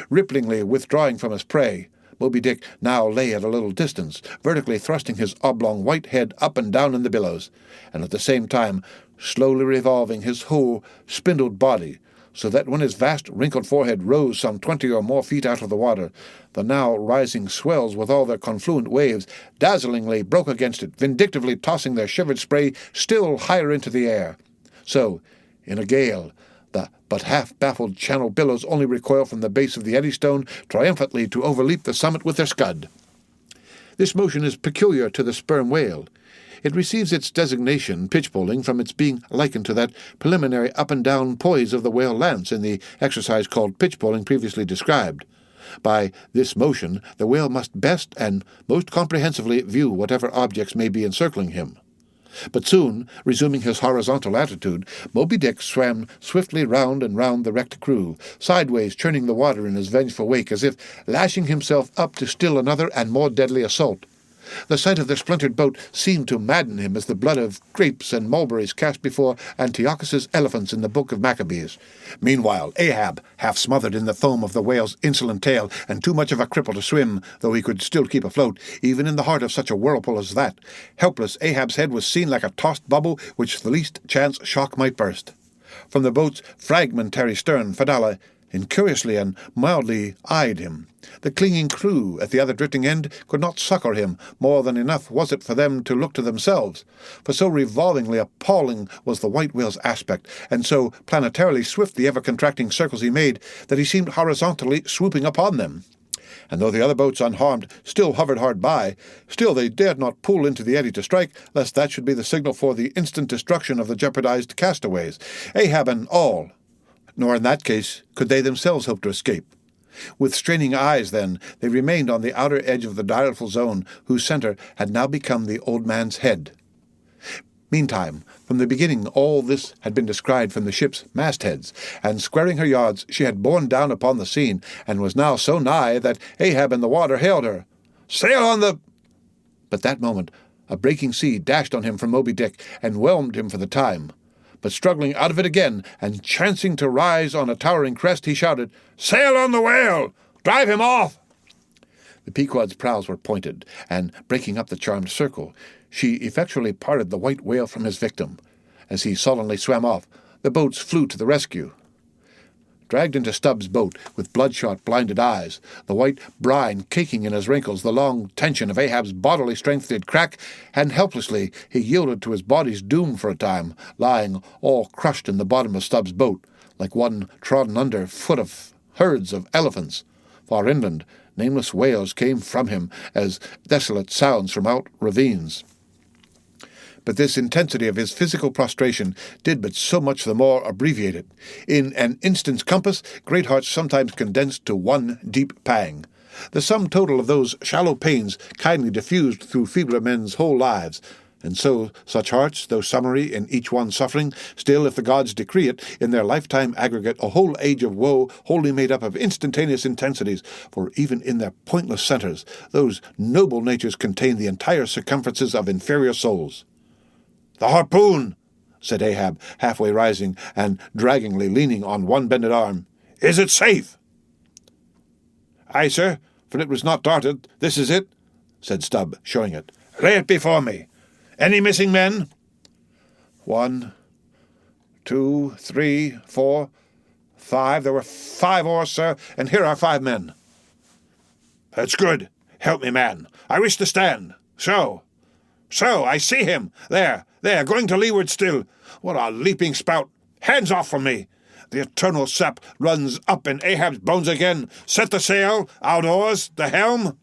Ripplingly withdrawing from his prey, Moby Dick now lay at a little distance, vertically thrusting his oblong white head up and down in the billows, and at the same time slowly revolving his whole spindled body, so that when his vast wrinkled forehead rose some 20 or more feet out of the water, the now rising swells with all their confluent waves dazzlingly broke against it, vindictively tossing their shivered spray still higher into the air. So, in a gale, the but half-baffled channel billows only recoil from the base of the Eddystone, triumphantly to overleap the summit with their scud. This motion is peculiar to the sperm whale. It receives its designation, pitch-poling, from its being likened to that preliminary up-and-down poise of the whale lance in the exercise called pitch-poling previously described. By this motion, the whale must best and most comprehensively view whatever objects may be encircling him. But soon, resuming his horizontal attitude, Moby Dick swam swiftly round and round the wrecked crew, sideways churning the water in his vengeful wake, as if lashing himself up to still another and more deadly assault. The sight of the splintered boat seemed to madden him as the blood of grapes and mulberries cast before Antiochus's elephants in the Book of Maccabees. Meanwhile, Ahab, half smothered in the foam of the whale's insolent tail, and too much of a cripple to swim, though he could still keep afloat, even in the heart of such a whirlpool as that. Helpless, Ahab's head was seen like a tossed bubble which the least chance shock might burst. From the boat's fragmentary stern, Fedallah incuriously and mildly eyed him. The clinging crew at the other drifting end could not succour him. More than enough was it for them to look to themselves, for so revolvingly appalling was the white whale's aspect, and so planetarily swift the ever-contracting circles he made, that he seemed horizontally swooping upon them. And though the other boats, unharmed, still hovered hard by, still they dared not pull into the eddy to strike, lest that should be the signal for the instant destruction of the jeopardized castaways, Ahab and all. Nor in that case could they themselves hope to escape. With straining eyes, then, they remained on the outer edge of the direful zone, whose centre had now become the old man's head. Meantime, from the beginning all this had been descried from the ship's mastheads, and squaring her yards she had borne down upon the scene, and was now so nigh that Ahab in the water hailed her. "Sail on the—" But that moment a breaking sea dashed on him from Moby Dick, and whelmed him for the time. But struggling out of it again, and chancing to rise on a towering crest, he shouted, "Sail on the whale! Drive him off!" The Pequod's prows were pointed, and, breaking up the charmed circle, she effectually parted the white whale from his victim. As he sullenly swam off, the boats flew to the rescue. Dragged into Stubbs' boat, with bloodshot, blinded eyes, the white brine caking in his wrinkles, the long tension of Ahab's bodily strength did crack, and helplessly he yielded to his body's doom for a time, lying all crushed in the bottom of Stubbs' boat, like one trodden under foot of herds of elephants. Far inland, nameless wails came from him as desolate sounds from out ravines. But this intensity of his physical prostration did but so much the more abbreviate it. In an instant's compass, great hearts sometimes condensed to one deep pang. The sum total of those shallow pains kindly diffused through feebler men's whole lives. And so such hearts, though summary in each one suffering, still, if the gods decree it, in their lifetime aggregate a whole age of woe wholly made up of instantaneous intensities, for even in their pointless centres those noble natures contain the entire circumferences of inferior souls. "The harpoon!" said Ahab, halfway rising, and draggingly leaning on one bended arm. "Is it safe?" "Aye, sir, for it was not darted. This is it," said Stubb, showing it. "Lay it before me. Any missing men?" 1, 2, 3, 4, 5. There were 5 oars, sir, and here are 5 men." "That's good. Help me, man. I wish to stand. So, I see him. There, going to leeward still. What a leaping spout. Hands off from me. The eternal sap runs up in Ahab's bones again. Set the sail, out oars, the helm."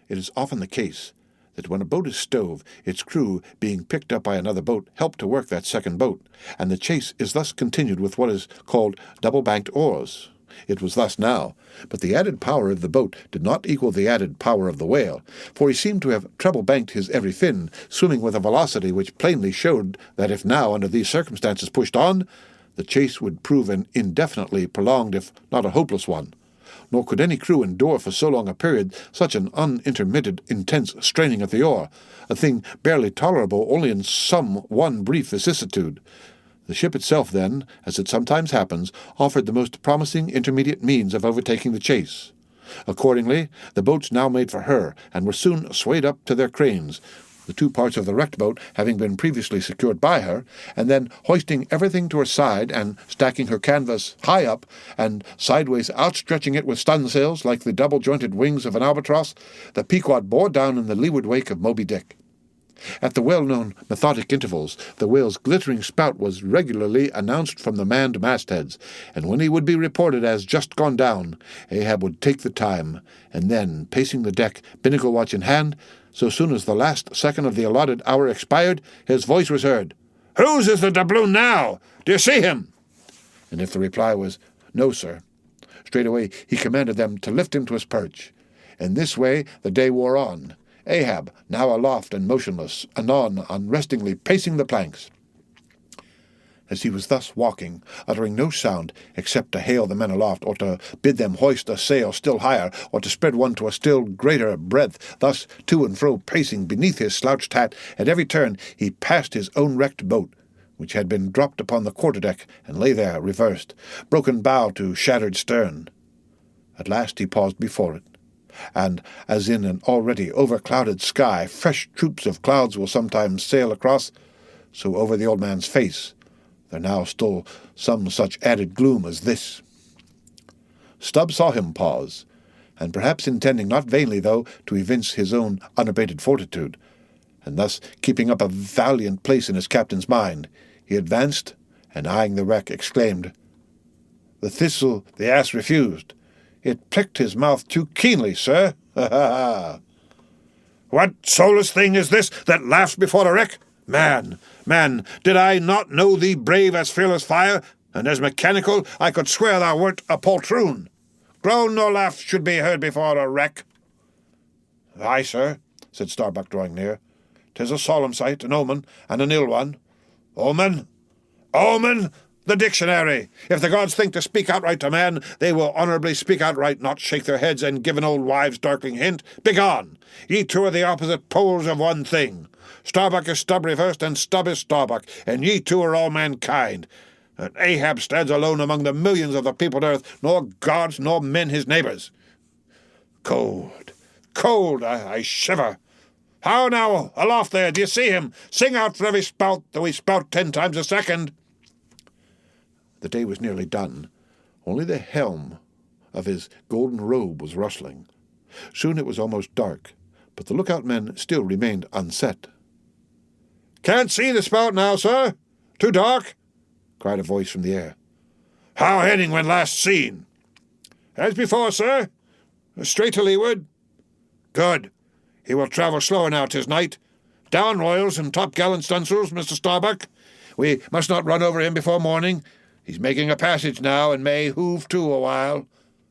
It is often the case that when a boat is stove, its crew, being picked up by another boat, help to work that second boat, and the chase is thus continued with what is called double-banked oars. It was thus now, but the added power of the boat did not equal the added power of the whale, for he seemed to have treble-banked his every fin, swimming with a velocity which plainly showed that if now, under these circumstances, pushed on, the chase would prove an indefinitely prolonged, if not a hopeless one. Nor could any crew endure for so long a period such an unintermitted, intense straining at the oar, a thing barely tolerable only in some one brief vicissitude. The ship itself, then, as it sometimes happens, offered the most promising intermediate means of overtaking the chase. Accordingly, the boats now made for her, and were soon swayed up to their cranes, the 2 parts of the wrecked boat having been previously secured by her, and then hoisting everything to her side, and stacking her canvas high up, and sideways outstretching it with stunsails like the double-jointed wings of an albatross, the Pequod bore down in the leeward wake of Moby Dick. At the well-known methodic intervals, the whale's glittering spout was regularly announced from the manned mastheads, and when he would be reported as just gone down, Ahab would take the time, and then, pacing the deck, binnacle watch in hand, so soon as the last second of the allotted hour expired, his voice was heard. "Whose is the doubloon now? Do you see him?" And if the reply was, "No, sir," straightway he commanded them to lift him to his perch. In this way the day wore on, Ahab, now aloft and motionless, anon unrestingly pacing the planks. As he was thus walking, uttering no sound except to hail the men aloft, or to bid them hoist a sail still higher, or to spread one to a still greater breadth, thus to and fro pacing beneath his slouched hat, at every turn he passed his own wrecked boat, which had been dropped upon the quarter-deck and lay there reversed, broken bow to shattered stern. At last he paused before it, and, as in an already overclouded sky fresh troops of clouds will sometimes sail across, so over the old man's face there now stole some such added gloom as this. Stubb saw him pause, and perhaps intending, not vainly though, to evince his own unabated fortitude, and thus keeping up a valiant place in his captain's mind, he advanced, and eyeing the wreck, exclaimed, "The thistle the ass refused. It pricked his mouth too keenly, sir. Ha ha ha! What soulless thing is this that laughs before a wreck? Man, did I not know thee brave as fearless fire, and as mechanical, I could swear thou wert a poltroon. Groan nor laugh should be heard before a wreck." "Aye, sir," said Starbuck, drawing near. "'Tis a solemn sight, an omen, and an ill one." "Omen? Omen? The dictionary! If the gods think to speak outright to man, they will honourably speak outright, not shake their heads and give an old wives' darkling hint. Begone! Ye two are the opposite poles of one thing. Starbuck is Stubb reversed, and Stubb is Starbuck, and ye two are all mankind. And Ahab stands alone among the millions of the peopled earth, nor gods nor men his neighbours. Cold, cold, I shiver. How now, aloft there, do you see him? Sing out for every spout, though he spout 10 times a second." The day was nearly done. Only the helm of his golden robe was rustling. Soon it was almost dark, but the lookout men still remained unset. "Can't see the spout now, sir. Too dark?" cried a voice from the air. "How heading when last seen?" "As before, sir. Straight to leeward." "Good. He will travel slower now 'tis night. Down royals and top-gallant stunsails, Mr. Starbuck. We must not run over him before morning. He's making a passage now, and may hoove to a while.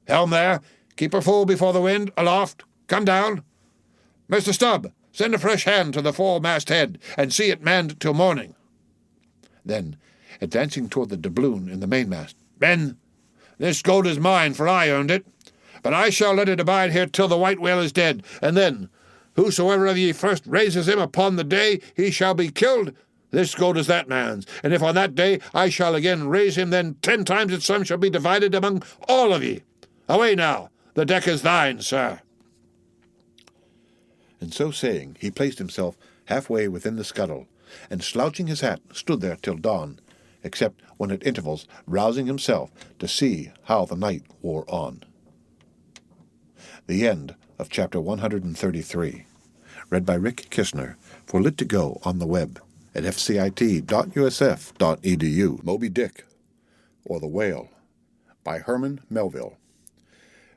Helm there, keep her full before the wind, aloft. Come down. Mr. Stubb, send a fresh hand to the foremast head, and see it manned till morning." Then, advancing toward the doubloon in the mainmast, "Men, this gold is mine, for I earned it. But I shall let it abide here till the white whale is dead, and then, whosoever of ye first raises him upon the day, he shall be killed. This gold is that man's, and if on that day I shall again raise him, then 10 times its sum shall be divided among all of ye. Away now, the deck is thine, sir." And so saying, he placed himself halfway within the scuttle, and slouching his hat, stood there till dawn, except when at intervals rousing himself to see how the night wore on. The end of chapter 133. Read by Rick Kistner for Lit2Go on the web at fcit.usf.edu. Moby Dick, or The Whale, by Herman Melville.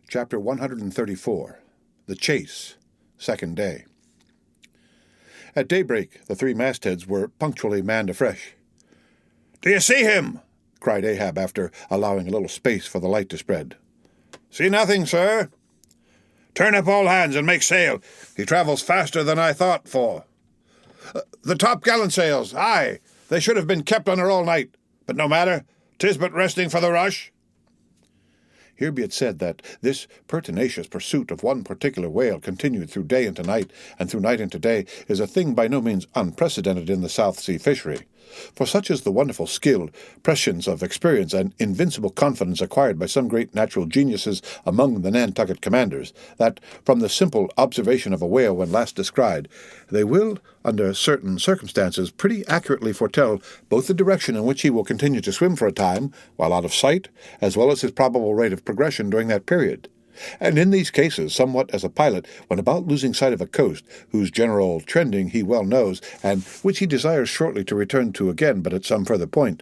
Chapter 134. The Chase, Second Day. At daybreak, the 3 mastheads were punctually manned afresh. "Do you see him?" cried Ahab, after allowing a little space for the light to spread. "See nothing, sir." "Turn up all hands and make sail. He travels faster than I thought for." "The top-gallant sails, aye. They should have been kept under all night. But no matter, 'tis but resting for the rush." Here be it said that this pertinacious pursuit of one particular whale, continued through day into night, and through night into day, is a thing by no means unprecedented in the South Sea fishery. For such is the wonderful skill, prescience of experience, and invincible confidence acquired by some great natural geniuses among the Nantucket commanders, that, from the simple observation of a whale when last descried, they will, under certain circumstances, pretty accurately foretell both the direction in which he will continue to swim for a time, while out of sight, as well as his probable rate of progression during that period. And in these cases, somewhat as a pilot, when about losing sight of a coast, whose general trending he well knows, and which he desires shortly to return to again, but at some further point,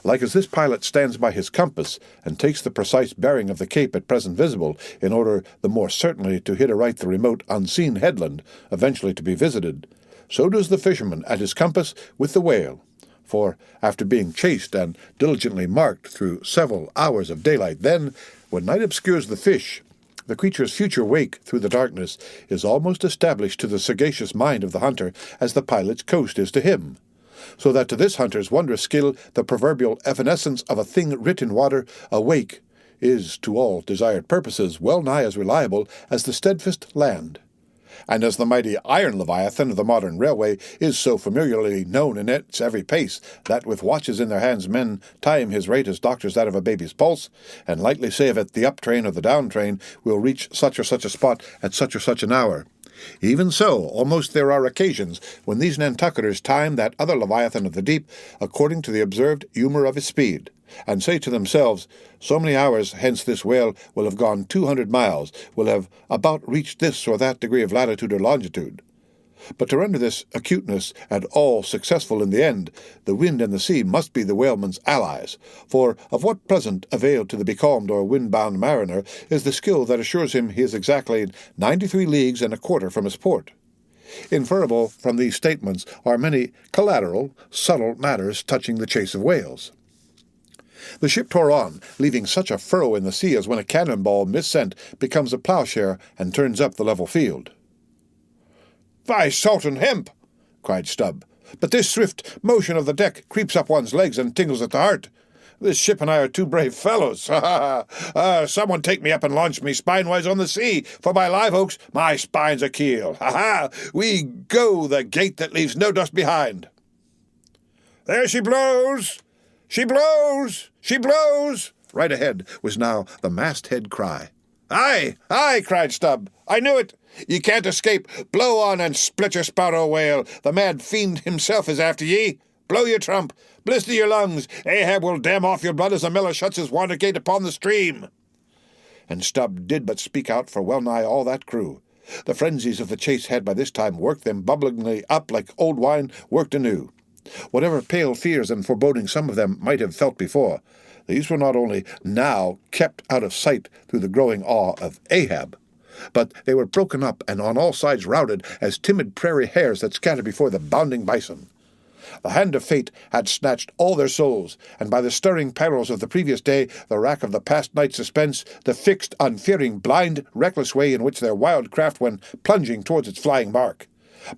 like as this pilot stands by his compass, and takes the precise bearing of the cape at present visible, in order the more certainly to hit aright the remote unseen headland, eventually to be visited, so does the fisherman at his compass with the whale. For, after being chased and diligently marked through several hours of daylight, then, when night obscures the fish, the creature's future wake through the darkness is almost established to the sagacious mind of the hunter as the pilot's coast is to him. so that to this hunter's wondrous skill the proverbial evanescence of a thing writ in water, awake, is, to all desired purposes, well nigh as reliable as the steadfast land. And as the mighty iron leviathan of the modern railway is so familiarly known in its every pace, that with watches in their hands men time his rate as doctors that of a baby's pulse, and lightly say of it the up train or the down train will reach such or such a spot at such or such an hour. Even so, almost there are occasions when these Nantucketers time that other leviathan of the deep according to the observed humour of his speed, and say to themselves, so many hours hence this whale will have gone 200 miles, will have about reached this or that degree of latitude or longitude. But to render this acuteness at all successful in the end, the wind and the sea must be the whaleman's allies, for of what present avail to the becalmed or wind-bound mariner is the skill that assures him he is exactly 93 leagues and a quarter from his port? Inferable from these statements are many collateral, subtle matters touching the chase of whales. The ship tore on, leaving such a furrow in the sea as when a cannonball missent becomes a ploughshare and turns up the level field. "By salt and hemp!" cried Stubb, "but this swift motion of the deck creeps up one's legs and tingles at the heart. This ship and I are two brave fellows. Ha ha! Someone take me up and launch me spinewise on the sea, for by live oaks my spine's a keel. Ha ha! We go the gait that leaves no dust behind." "There she blows! She blows! She blows!" Right ahead was now the masthead cry. "Aye, aye!" cried Stubb. "I knew it! Ye can't escape. Blow on and split your spout, O whale. The mad fiend himself is after ye. Blow your trump. Blister your lungs. Ahab will dam off your blood as a miller shuts his water gate upon the stream." And Stubb did but speak out for well nigh all that crew. The frenzies of the chase had by this time worked them bubblingly up like old wine worked anew. Whatever pale fears and forebodings some of them might have felt before, these were not only now kept out of sight through the growing awe of Ahab, but they were broken up and on all sides routed as timid prairie hares that scatter before the bounding bison. The hand of fate had snatched all their souls, and by the stirring perils of the previous day, the rack of the past night's suspense, the fixed, unfearing, blind, reckless way in which their wild craft went plunging towards its flying mark,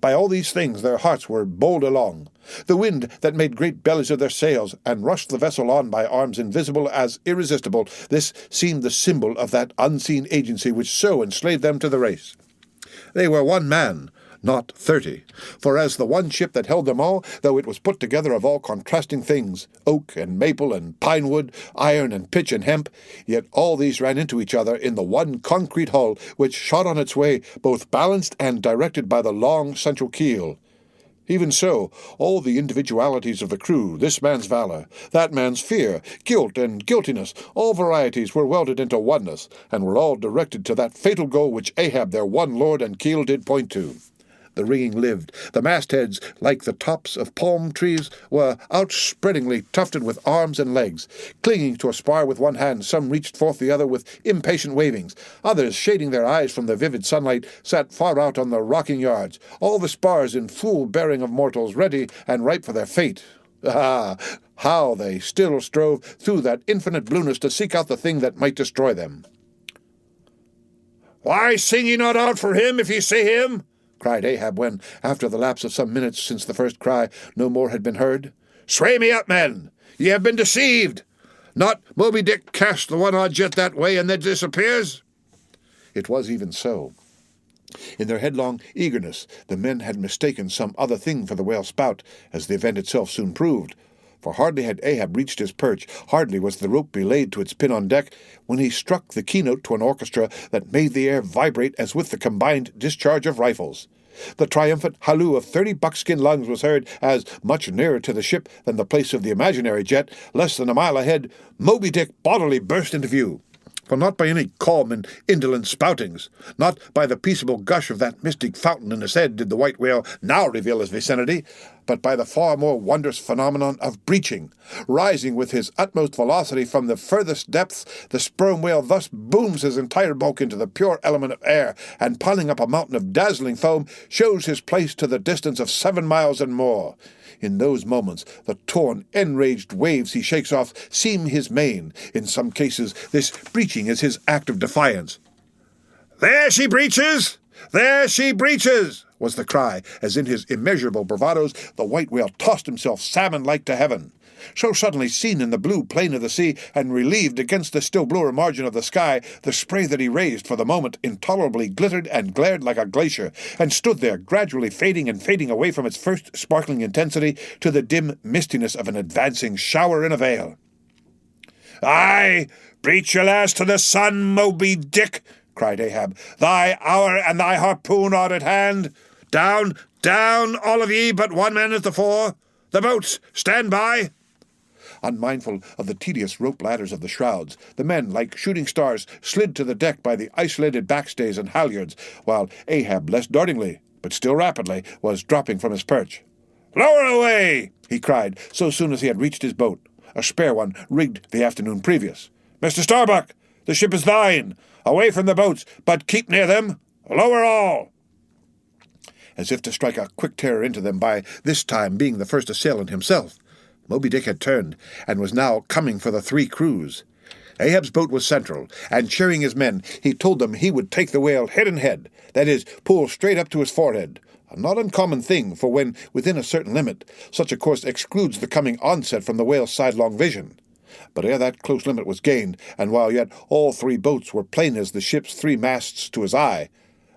by all these things their hearts were bowled along. The wind that made great bellies of their sails, and rushed the vessel on by arms invisible as irresistible, this seemed the symbol of that unseen agency which so enslaved them to the race. They were one man, not 30, for as the one ship that held them all, though it was put together of all contrasting things, oak and maple and pine wood, iron and pitch and hemp, yet all these ran into each other in the one concrete hull which shot on its way, both balanced and directed by the long central keel. Even so, all the individualities of the crew, this man's valor, that man's fear, guilt and guiltiness, all varieties were welded into oneness, and were all directed to that fatal goal which Ahab, their one lord and keel, did point to. The rigging lived. The mastheads, like the tops of palm trees, were outspreadingly tufted with arms and legs. Clinging to a spar with one hand, some reached forth the other with impatient wavings. Others, shading their eyes from the vivid sunlight, sat far out on the rocking yards, all the spars in full bearing of mortals, ready and ripe for their fate. Ah, how they still strove through that infinite blueness to seek out the thing that might destroy them. "Why sing ye not out for him, if ye see him?" cried Ahab when, after the lapse of some minutes since the first cry, no more had been heard. "Sway me up, men! Ye have been deceived! Not Moby Dick cast the one-odd jet that way and then disappears?" It was even so. In their headlong eagerness, the men had mistaken some other thing for the whale's spout, as the event itself soon proved. For hardly had Ahab reached his perch, hardly was the rope belayed to its pin on deck, when he struck the keynote to an orchestra that made the air vibrate as with the combined discharge of rifles. The triumphant halloo of 30 buckskin lungs was heard as, much nearer to the ship than the place of the imaginary jet, less than a mile ahead, Moby Dick bodily burst into view. For not by any calm and indolent spoutings, not by the peaceable gush of that mystic fountain in his head did the white whale now reveal his vicinity, but by the far more wondrous phenomenon of breaching. Rising with his utmost velocity from the furthest depths, the sperm whale thus booms his entire bulk into the pure element of air, and piling up a mountain of dazzling foam, shows his place to the distance of 7 miles and more. In those moments, the torn, enraged waves he shakes off seem his main. In some cases, this breaching is his act of defiance. "There she breaches! There she breaches!" was the cry, as in his immeasurable bravados the white whale tossed himself salmon-like to heaven. So suddenly seen in the blue plain of the sea, and relieved against the still bluer margin of the sky, the spray that he raised for the moment intolerably glittered and glared like a glacier, and stood there, gradually fading and fading away from its first sparkling intensity to the dim mistiness of an advancing shower in a veil. "Aye, breach your last to the sun, Moby Dick!" cried Ahab. "Thy hour and thy harpoon are at hand. Down, down, all of ye but one man at the fore. The boats, stand by!" Unmindful of the tedious rope ladders of the shrouds, the men, like shooting stars, slid to the deck by the isolated backstays and halyards, while Ahab, less dartingly, but still rapidly, was dropping from his perch. "Lower away!" he cried, so soon as he had reached his boat, a spare one rigged the afternoon previous. "Mr. Starbuck, the ship is thine. Away from the boats, but keep near them. Lower all!" As if to strike a quick terror into them by this time being the first assailant himself, Moby Dick had turned, and was now coming for the three crews. Ahab's boat was central, and cheering his men, he told them he would take the whale head and head, that is, pull straight up to his forehead. A not uncommon thing, for when within a certain limit, such a course excludes the coming onset from the whale's sidelong vision. But ere that close limit was gained, and while yet all three boats were plain as the ship's three masts to his eye,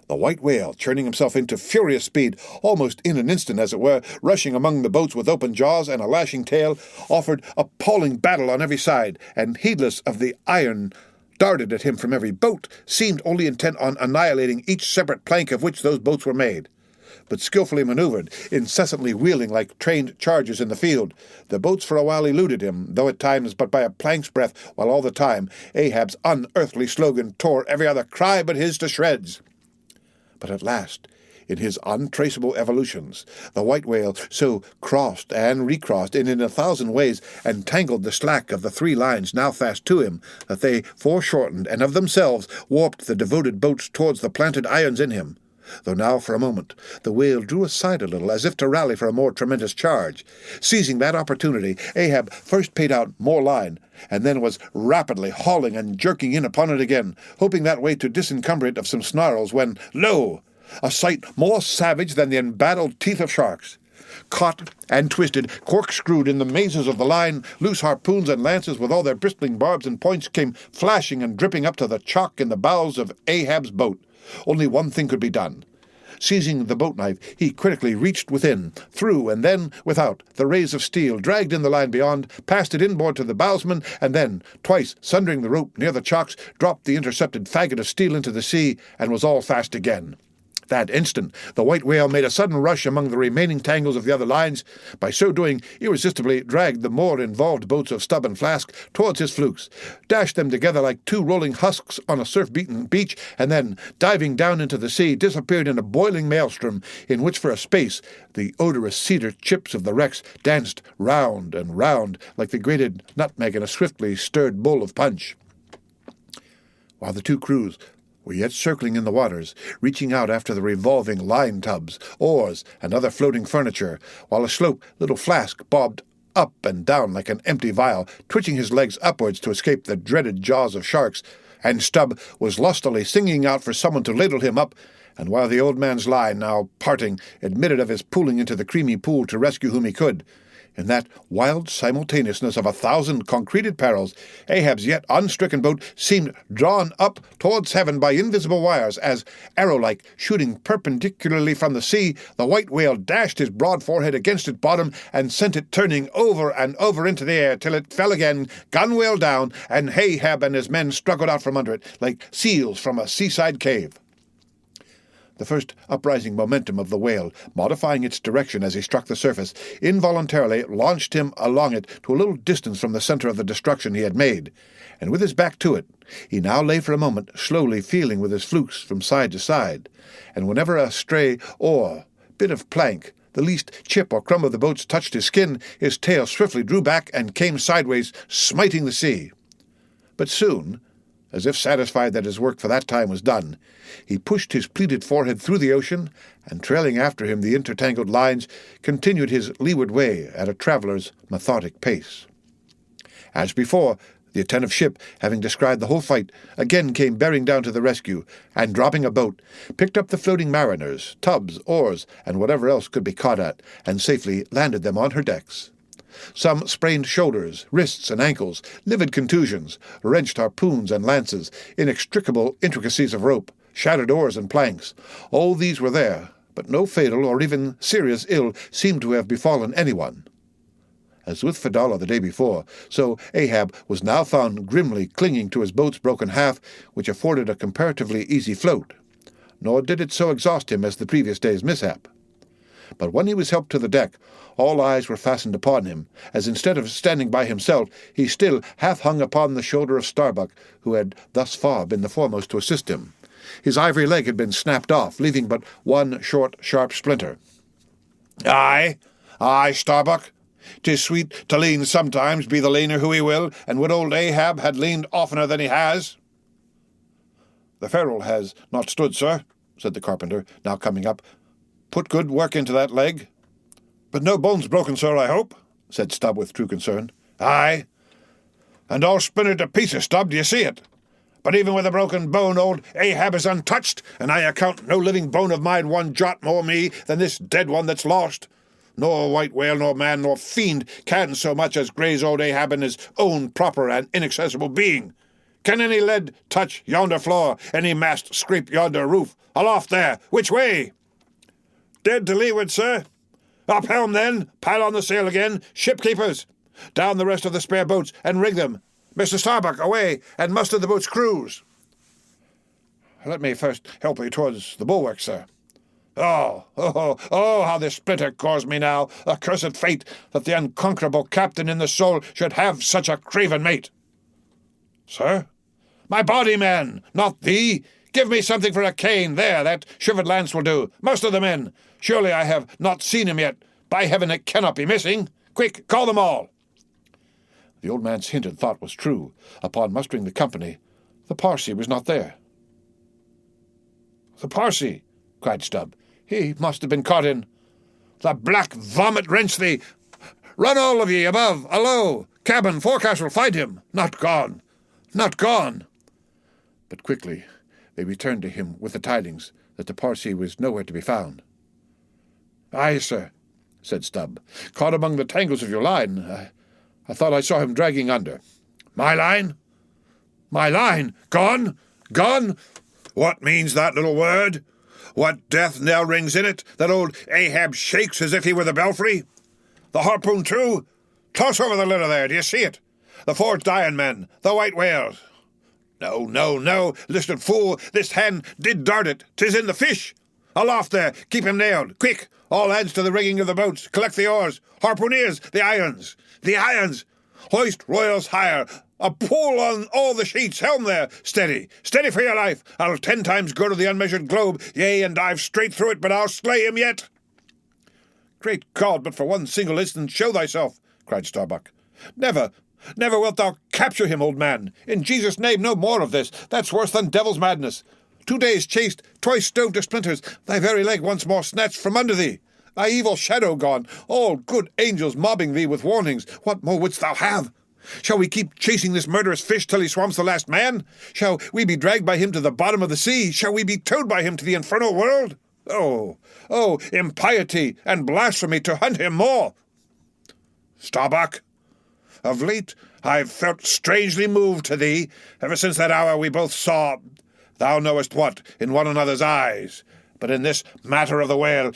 the white whale, churning himself into furious speed, almost in an instant, as it were, rushing among the boats with open jaws and a lashing tail, offered appalling battle on every side, and, heedless of the iron darted at him from every boat, seemed only intent on annihilating each separate plank of which those boats were made. But skillfully maneuvered, incessantly wheeling like trained chargers in the field, the boats for a while eluded him, though at times but by a plank's breadth, while all the time Ahab's unearthly slogan tore every other cry but his to shreds. But at last, in his untraceable evolutions, the white whale so crossed and recrossed and in 1,000 ways entangled the slack of the three lines now fast to him, that they foreshortened and of themselves warped the devoted boats towards the planted irons in him. Though now, for a moment, the whale drew aside a little, as if to rally for a more tremendous charge. Seizing that opportunity, Ahab first paid out more line, and then was rapidly hauling and jerking in upon it again, hoping that way to disencumber it of some snarls, when, lo! a sight more savage than the embattled teeth of sharks. Caught and twisted, corkscrewed in the mazes of the line, loose harpoons and lances with all their bristling barbs and points came flashing and dripping up to the chock in the bows of Ahab's boat. Only one thing could be done. Seizing the boat knife, he critically reached within, through, and then without, the rays of steel, dragged in the line beyond, passed it inboard to the bowsman, and then, twice sundering the rope near the chocks, dropped the intercepted faggot of steel into the sea, and was all fast again. That instant, the white whale made a sudden rush among the remaining tangles of the other lines. By so doing, irresistibly dragged the more involved boats of Stubb and Flask towards his flukes, dashed them together like two rolling husks on a surf-beaten beach, and then, diving down into the sea, disappeared in a boiling maelstrom, in which for a space the odorous cedar chips of the wrecks danced round and round like the grated nutmeg in a swiftly stirred bowl of punch. While the two crews were yet circling in the waters, reaching out after the revolving line-tubs, oars, and other floating furniture, while aslope little Flask bobbed up and down like an empty vial, twitching his legs upwards to escape the dreaded jaws of sharks, and Stubb was lustily singing out for someone to ladle him up, and while the old man's line, now parting, admitted of his pooling into the creamy pool to rescue whom he could, in that wild simultaneousness of 1,000 concreted perils, Ahab's yet unstricken boat seemed drawn up towards heaven by invisible wires, as, arrow-like, shooting perpendicularly from the sea, the white whale dashed his broad forehead against its bottom and sent it turning over and over into the air till it fell again, gunwale down, and Ahab and his men struggled out from under it like seals from a seaside cave. The first uprising momentum of the whale, modifying its direction as he struck the surface, involuntarily launched him along it to a little distance from the center of the destruction he had made, and with his back to it, he now lay for a moment slowly feeling with his flukes from side to side, and whenever a stray oar, bit of plank, the least chip or crumb of the boats touched his skin, his tail swiftly drew back and came sideways, smiting the sea. But soon, as if satisfied that his work for that time was done, he pushed his pleated forehead through the ocean, and trailing after him the intertangled lines, continued his leeward way at a traveller's methodic pace. As before, The attentive ship, having described the whole fight, again came bearing down to the rescue, and dropping a boat, picked up the floating mariners, tubs, oars, and whatever else could be caught at, and safely landed them on her decks. Some sprained shoulders, wrists, and ankles, livid contusions, wrenched harpoons and lances, inextricable intricacies of rope, shattered oars and planks. All these were there, but no fatal or even serious ill seemed to have befallen anyone. As with Fedallah the day before, so Ahab was now found grimly clinging to his boat's broken half, which afforded a comparatively easy float. Nor did it so exhaust him as the previous day's mishap. But when he was helped to the deck, all eyes were fastened upon him, as instead of standing by himself, he still half hung upon the shoulder of Starbuck, who had thus far been the foremost to assist him. His ivory leg had been snapped off, leaving but one short, sharp splinter. Aye, Starbuck. 'Tis sweet to lean sometimes, be the leaner who he will, and would old Ahab had leaned oftener than he has. The ferrule has not stood, sir, said the carpenter, now coming up. Put good work into that leg. But no bones broken, sir, I hope, said Stubb with true concern. Aye, and all splintered to pieces, Stubb, do you see it? But even with a broken bone, old Ahab is untouched, and I account no living bone of mine one jot more me than this dead one that's lost. Nor white whale, nor man, nor fiend can so much as graze old Ahab in his own proper and inaccessible being. Can any lead touch yonder floor, any mast scrape yonder roof? Aloft there, which way? Dead to leeward, sir. Up helm, then, pile on the sail again, shipkeepers. Down the rest of the spare boats, and rig them. Mr. Starbuck, away, and muster the boat's crews. Let me first help you towards the bulwark, sir. Oh, how this splinter gores me now, accursed fate, that the unconquerable captain in the soul should have such a craven mate. Sir? My body, man, not thee. Give me something for a cane, there, that shivered lance will do. Muster the men. Surely I have not seen him yet. By heaven, it cannot be missing. Quick, call them all. The old man's hinted thought was true. Upon mustering the company, the Parsee was not there. The Parsee, cried Stubb. He must have been caught in. The black vomit wrench thee! Run all of ye, above, alow, cabin, forecastle, find him! Not gone! Not gone! But quickly they returned to him with the tidings that the Parsee was nowhere to be found. Aye, sir, said Stubb. Caught among the tangles of your line. I thought I saw him dragging under. My line? My line? Gone? Gone? What means that little word? What death knell rings in it, that old Ahab shakes as if he were the belfry? The harpoon, too? Toss over the litter there, do you see it? The forged iron men, the white whales. No, listed fool, this hand did dart it. 'Tis in the fish. Aloft there, keep him nailed. Quick, all hands to the rigging of the boats. Collect the oars. Harpooneers, the irons. The irons. Hoist royals higher. A pull on all the sheets. Helm there. Steady. Steady for your life. I'll 10 times go to the unmeasured globe, yea, and dive straight through it, but I'll slay him yet. Great God, but for one single instant show thyself, cried Starbuck. Never wilt thou capture him, old man. In Jesus' name, no more of this. That's worse than devil's madness. 2 days chased, twice stove to splinters, thy very leg once more snatched from under thee. Thy evil shadow gone, all good angels mobbing thee with warnings. What more wouldst thou have? Shall we keep chasing this murderous fish till he swamps the last man? Shall we be dragged by him to the bottom of the sea? Shall we be towed by him to the infernal world? Oh, impiety and blasphemy to hunt him more! Starbuck, of late I've felt strangely moved to thee, ever since that hour we both saw, thou knowest what, in one another's eyes. But in this matter of the whale,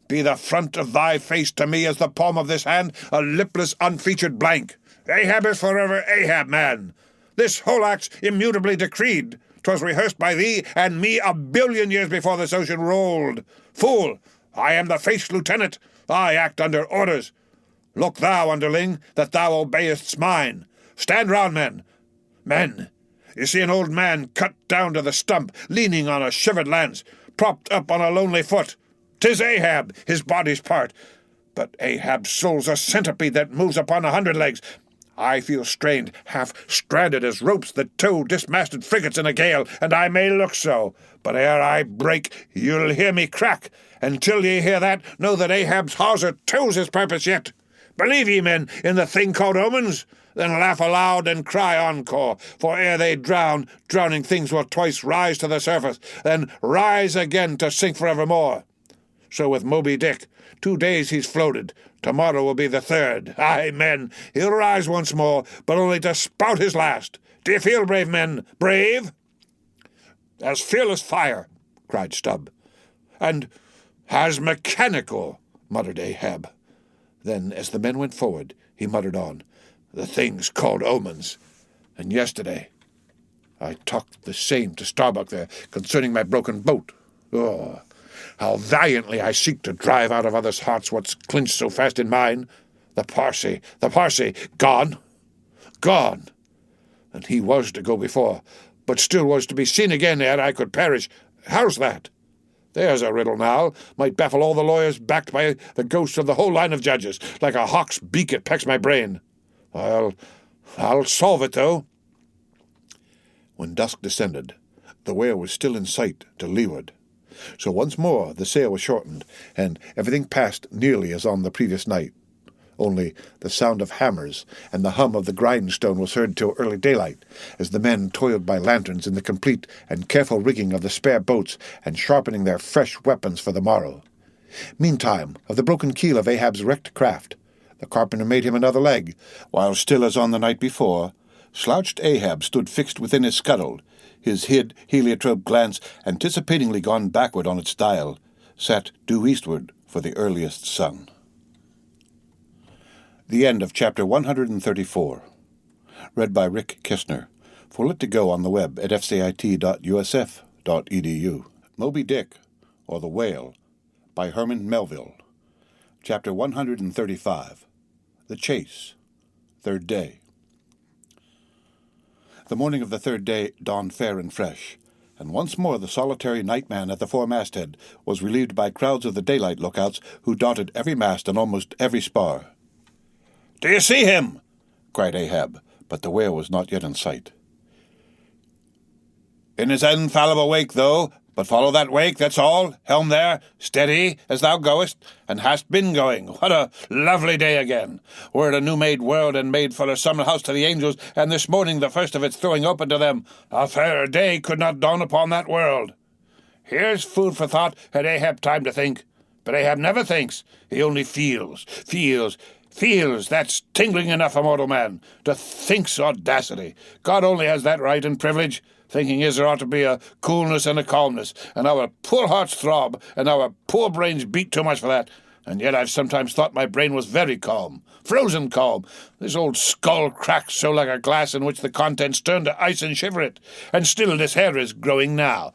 be the front of thy face to me as the palm of this hand, a lipless, unfeatured blank. Ahab is forever Ahab, man. This whole act's immutably decreed. 'Twas rehearsed by thee and me a billion years before this ocean rolled. Fool, I am the face lieutenant. I act under orders. Look thou, underling, that thou obeyest mine. Stand round, men. Men, you see an old man cut down to the stump, leaning on a shivered lance, propped up on a lonely foot. 'Tis Ahab, his body's part. But Ahab's soul's a centipede that moves upon 100 legs. I feel strained, half stranded as ropes that tow dismasted frigates in a gale, and I may look so. But ere I break, you'll hear me crack. And till ye hear that, know that Ahab's hawser tows his purpose yet. Believe ye, men, in the thing called omens? Then laugh aloud and cry encore, for ere they drown, drowning things will twice rise to the surface, then rise again to sink forevermore. So with Moby Dick, 2 days he's floated, tomorrow will be the 3rd. Aye, men, he'll rise once more, but only to spout his last. Do you feel, brave men, brave? As fearless fire, cried Stubb. And as mechanical, muttered Ahab. Then, as the men went forward, he muttered on, the thing's called omens. And yesterday I talked the same to Starbuck there concerning my broken boat. Oh, how valiantly I seek to drive out of others' hearts what's clinched so fast in mine. The Parsee, gone. Gone. And he was to go before, but still was to be seen again ere I could perish. How's that? There's a riddle now, might baffle all the lawyers backed by the ghosts of the whole line of judges. Like a hawk's beak it pecks my brain. I'll solve it, though. When dusk descended, the whale was still in sight to leeward. So once more the sail was shortened, and everything passed nearly as on the previous night. Only the sound of hammers and the hum of the grindstone was heard till early daylight, as the men toiled by lanterns in the complete and careful rigging of the spare boats and sharpening their fresh weapons for the morrow. Meantime, of the broken keel of Ahab's wrecked craft, the carpenter made him another leg, while still as on the night before, slouched Ahab stood fixed within his scuttle, his hid heliotrope glance anticipatingly gone backward on its dial, set due eastward for the earliest sun. The end of chapter 134. Read by Rick Kistner. For Lit to Go on the web at fcit.usf.edu. Moby Dick, or The Whale, by Herman Melville. Chapter 135. The Chase. Third Day. The morning of the 3rd day dawned fair and fresh, and once more the solitary nightman at the foremasthead was relieved by crowds of the daylight lookouts who dotted every mast and almost every spar. "Do you see him?" cried Ahab, but the whale was not yet in sight. "In his infallible wake, though, but follow that wake, that's all. Helm there, steady as thou goest, and hast been going. What a lovely day again! We're a new-made world, and made for a summer house to the angels, and this morning the first of its throwing open to them. A fairer day could not dawn upon that world. Here's food for thought, had Ahab time to think. But Ahab never thinks, he only feels. That's tingling enough for mortal man. To think's audacity. God only has that right and privilege. Thinking is there ought to be a coolness and a calmness, and our poor hearts throb, and our poor brains beat too much for that. And yet I've sometimes thought my brain was very calm, frozen calm. This old skull cracks so like a glass in which the contents turn to ice and shiver it. And still this hair is growing now.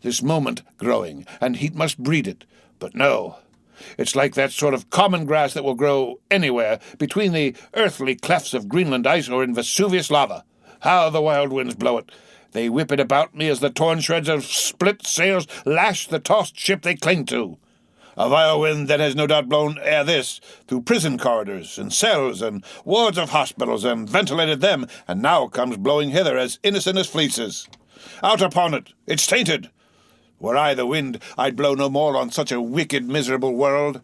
This moment growing, and heat must breed it. But no, it's like that sort of common grass that will grow anywhere, between the earthly clefts of Greenland ice or in Vesuvius lava. How the wild winds blow it! They whip it about me as the torn shreds of split sails lash the tossed ship they cling to. A vile wind that has no doubt blown ere this through prison corridors and cells and wards of hospitals and ventilated them, and now comes blowing hither as innocent as fleeces. Out upon it! It's tainted! Were I the wind, I'd blow no more on such a wicked, miserable world.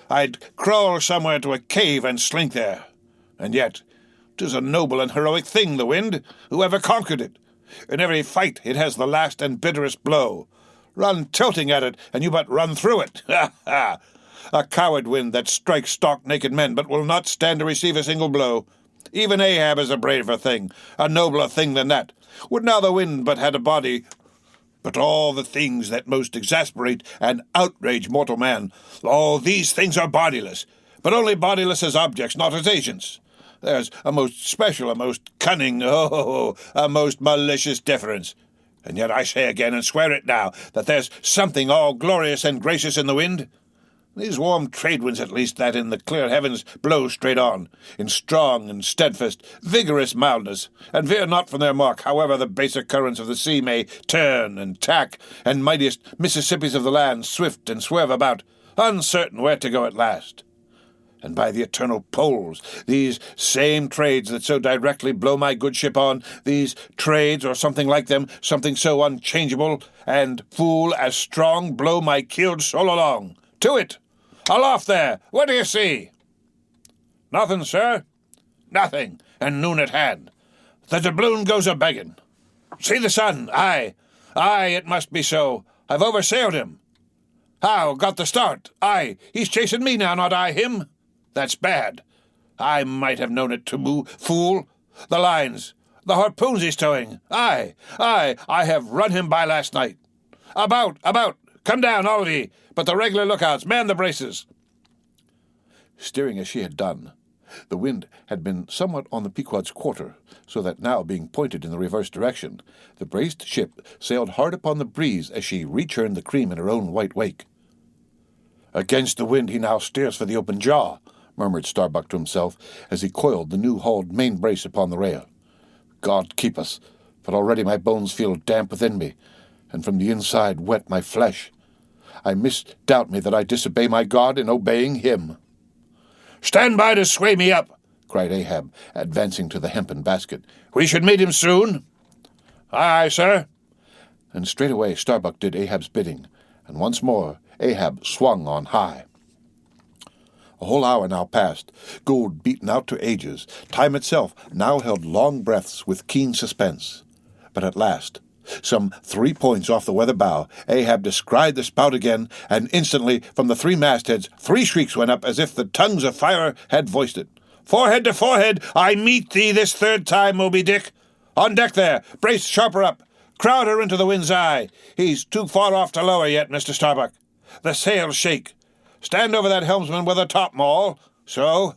I'd crawl somewhere to a cave and slink there. And yet, 'tis a noble and heroic thing, the wind. Whoever conquered it? In every fight it has the last and bitterest blow. Run tilting at it, and you but run through it. Ha, ha! A coward wind that strikes stark-naked men, but will not stand to receive a single blow. Even Ahab is a braver thing, a nobler thing than that. Would now the wind but had a body. But all the things that most exasperate and outrage mortal man, all these things are bodiless, but only bodiless as objects, not as agents. There's a most special, a most cunning, a most malicious difference. And yet I say again, and swear it now, that there's something all glorious and gracious in the wind. These warm trade winds, at least, that in the clear heavens blow straight on, in strong and steadfast, vigorous mildness, and veer not from their mark, however the baser currents of the sea may turn and tack, and mightiest Mississippis of the land swift and swerve about, uncertain where to go at last. And by the eternal poles, these same trades that so directly blow my good ship on, these trades, or something like them, something so unchangeable and full as strong, blow my keeled soul along. To it! Aloft there! What do you see? Nothing, sir. Nothing. and noon at hand. The doubloon goes a-begging. See the sun, aye, it must be so. I've oversailed him. How, got the start? Aye, he's chasing me now, not I him. That's bad. I might have known it, to fool. The lines, the harpoons he's towing. Aye, I have run him by last night. About, come down, all of ye, but the regular lookouts, man the braces. Steering as she had done, the wind had been somewhat on the Pequod's quarter, so that now, being pointed in the reverse direction, the braced ship sailed hard upon the breeze as she rechurned the cream in her own white wake. Against the wind he now steers for the open jaw, murmured Starbuck to himself as he coiled the new-hauled main brace upon the rail. God keep us, but already my bones feel damp within me, and from the inside wet my flesh. I misdoubt me that I disobey my God in obeying him. Stand by to sway me up, cried Ahab, advancing to the hempen basket. We should meet him soon. Aye, sir. And straightway Starbuck did Ahab's bidding, and once more Ahab swung on high. A whole hour now passed, gold beaten out to ages. Time itself now held long breaths with keen suspense. But at last, some 3 points off the weather bow, Ahab descried the spout again, and instantly from the 3 mastheads 3 shrieks went up as if the tongues of fire had voiced it. Forehead to forehead, I meet thee this 3rd time, Moby Dick. On deck there, brace sharper up. Crowd her into the wind's eye. He's too far off to lower yet, Mr. Starbuck. The sails shake. Stand over that helmsman with a topmaul. So.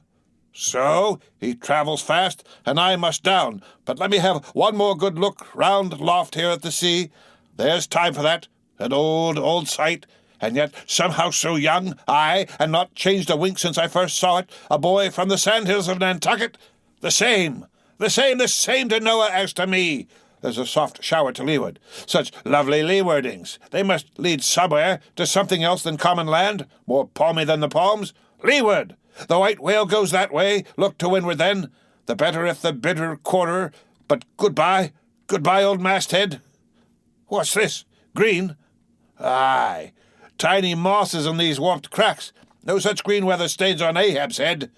He travels fast, and I must down. But let me have one more good look round loft here at the sea. There's time for that. An old sight, and yet somehow so young, aye, and not changed a wink since I first saw it. A boy from the sandhills of Nantucket. The same to Noah as to me. There's a soft shower to leeward. Such lovely leewardings. They must lead somewhere to something else than common land, more palmy than the palms. Leeward! The white whale goes that way. Look to windward then. The better if the bitter quarter. But goodbye, old masthead. What's this? Green? Aye, tiny mosses in these warped cracks. No such green weather stains on Ahab's head.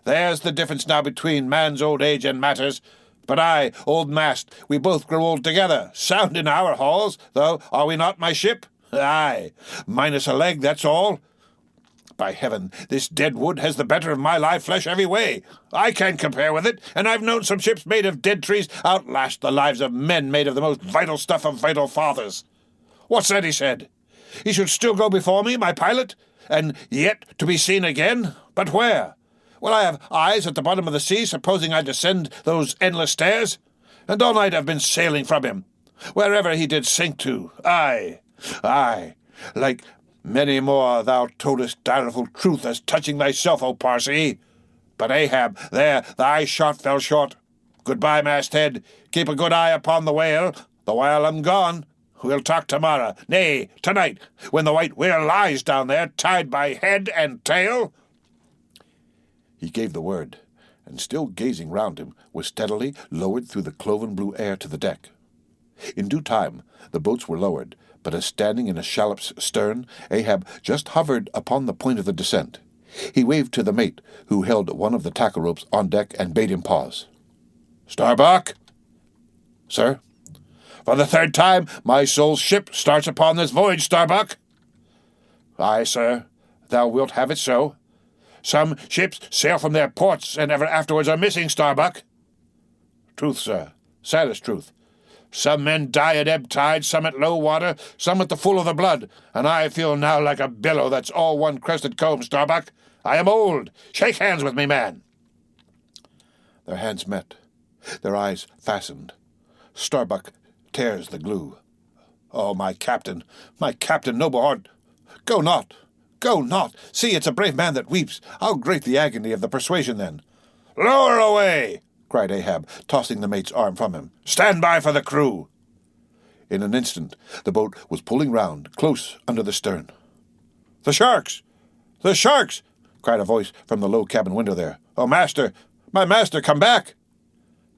There's the difference now between man's old age and matters. But I, old mast, we both grow old together, sound in our halls, though, are we not, my ship? Aye, minus a leg, that's all. By heaven, this dead wood has the better of my live flesh every way. I can't compare with it, and I've known some ships made of dead trees outlast the lives of men made of the most vital stuff of vital fathers. What's that he said? He should still go before me, my pilot, and yet to be seen again? But where? Will I have eyes at the bottom of the sea, supposing I descend those endless stairs? And all night I've been sailing from him, wherever he did sink to. Aye, like many more thou toldest direful truth as touching thyself, O Parsee. But Ahab, there, thy shot fell short. Goodbye, masthead. Keep a good eye upon the whale, the while I'm gone. We'll talk tomorrow, nay, tonight, when the white whale lies down there, tied by head and tail. He gave the word, and still gazing round him, was steadily lowered through the cloven blue air to the deck. In due time the boats were lowered, but as standing in a shallop's stern, Ahab just hovered upon the point of the descent. He waved to the mate, who held one of the tackle ropes on deck, and bade him pause. Starbuck? Sir? For the 3rd time my soul's ship starts upon this voyage, Starbuck. Aye, sir, thou wilt have it so. Some ships sail from their ports, and ever afterwards are missing, Starbuck. Truth, sir, saddest truth. Some men die at ebb tide, some at low water, some at the full of the blood, and I feel now like a billow that's all one crested comb, Starbuck. I am old. Shake hands with me, man. Their hands met, their eyes fastened. Starbuck tears the glue. Oh, my captain, noble heart, go not. Go not! See, it's a brave man that weeps. How great the agony of the persuasion, then! Lower away! Cried Ahab, tossing the mate's arm from him. Stand by for the crew! In an instant the boat was pulling round, close under the stern. The sharks! The sharks! Cried a voice from the low cabin window there. Oh, master! My master, come back!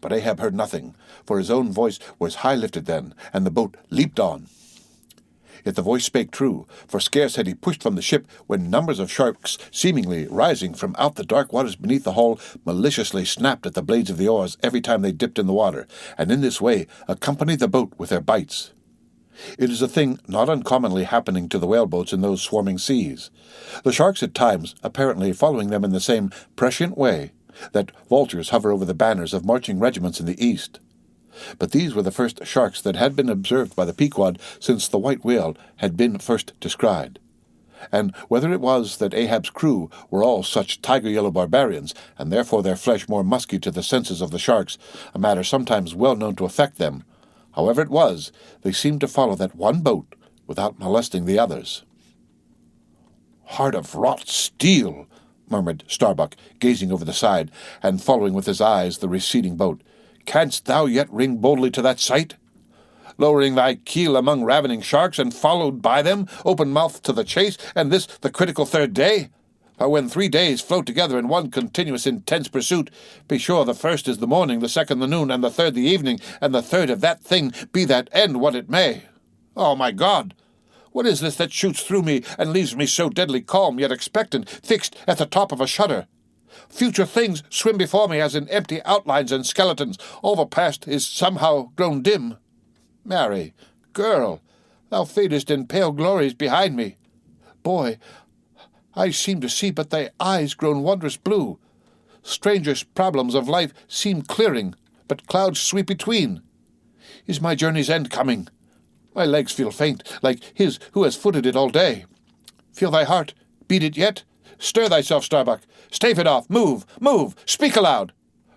But Ahab heard nothing, for his own voice was high lifted then, and the boat leaped on. Yet the voice spake true, for scarce had he pushed from the ship when numbers of sharks, seemingly rising from out the dark waters beneath the hull, maliciously snapped at the blades of the oars every time they dipped in the water, and in this way accompanied the boat with their bites. It is a thing not uncommonly happening to the whaleboats in those swarming seas, the sharks at times apparently following them in the same prescient way that vultures hover over the banners of marching regiments in the east. But these were the first sharks that had been observed by the Pequod since the white whale had been first descried. And whether it was that Ahab's crew were all such tiger-yellow barbarians, and therefore their flesh more musky to the senses of the sharks, a matter sometimes well known to affect them, however it was, they seemed to follow that one boat without molesting the others. "Heart of wrought steel," murmured Starbuck, gazing over the side, and following with his eyes the receding boat. "Canst thou yet ring boldly to that sight? Lowering thy keel among ravening sharks, and followed by them, open-mouthed to the chase, and this the critical third day? For when 3 days float together in one continuous intense pursuit, be sure the first is the morning, the second the noon, and the third the evening, and the third of that thing, be that end what it may. Oh, my God! What is this that shoots through me, and leaves me so deadly calm, yet expectant, fixed at the top of a shudder? Future things swim before me as in empty outlines and skeletons. All the past is somehow grown dim. Mary, girl, thou fadest in pale glories behind me. Boy, I seem to see but thy eyes grown wondrous blue. Strangest problems of life seem clearing, but clouds sweep between. Is my journey's end coming? My legs feel faint, like his who has footed it all day. Feel thy heart, beat it yet? Stir thyself, Starbuck. Stave it off. Move, move, speak aloud.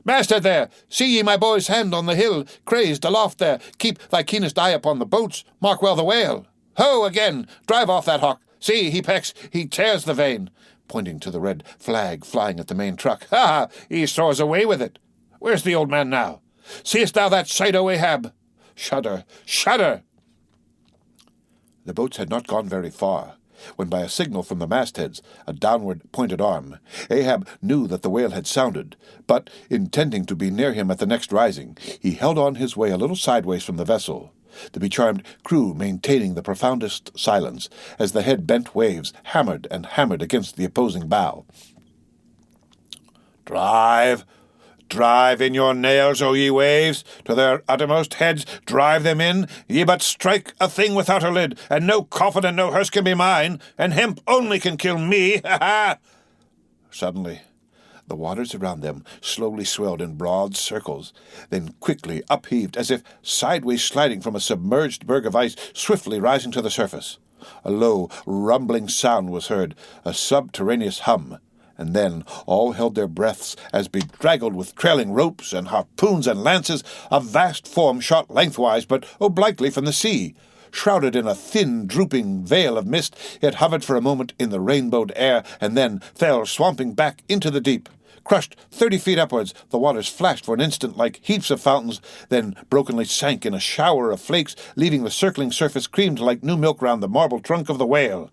Master there, see ye my boy's hand on the hill, crazed aloft there. Keep thy keenest eye upon the boats. Mark well the whale. Ho, again! Drive off that hawk. See, he pecks, he tears the vein, pointing to the red flag flying at the main truck. Ha! He soars away with it. Where's the old man now? Seest thou that sight, O Ahab? Shudder, shudder! The boats had not gone very far, when by a signal from the mastheads, a downward-pointed arm, Ahab knew that the whale had sounded, but, intending to be near him at the next rising, he held on his way a little sideways from the vessel, the becharmed crew maintaining the profoundest silence, as the head-bent waves hammered and hammered against the opposing bow. "Drive! Drive in your nails, O ye waves, to their uttermost heads, drive them in, ye but strike a thing without a lid, and no coffin and no hearse can be mine, and hemp only can kill me, ha! Suddenly, the waters around them slowly swelled in broad circles, then quickly upheaved as if sideways sliding from a submerged berg of ice swiftly rising to the surface. A low, rumbling sound was heard, a subterraneous hum, and then all held their breaths as, bedraggled with trailing ropes and harpoons and lances, a vast form shot lengthwise but obliquely from the sea. Shrouded in a thin, drooping veil of mist, it hovered for a moment in the rainbowed air, and then fell swamping back into the deep. Crushed 30 feet upwards, the waters flashed for an instant like heaps of fountains, then brokenly sank in a shower of flakes, leaving the circling surface creamed like new milk round the marble trunk of the whale.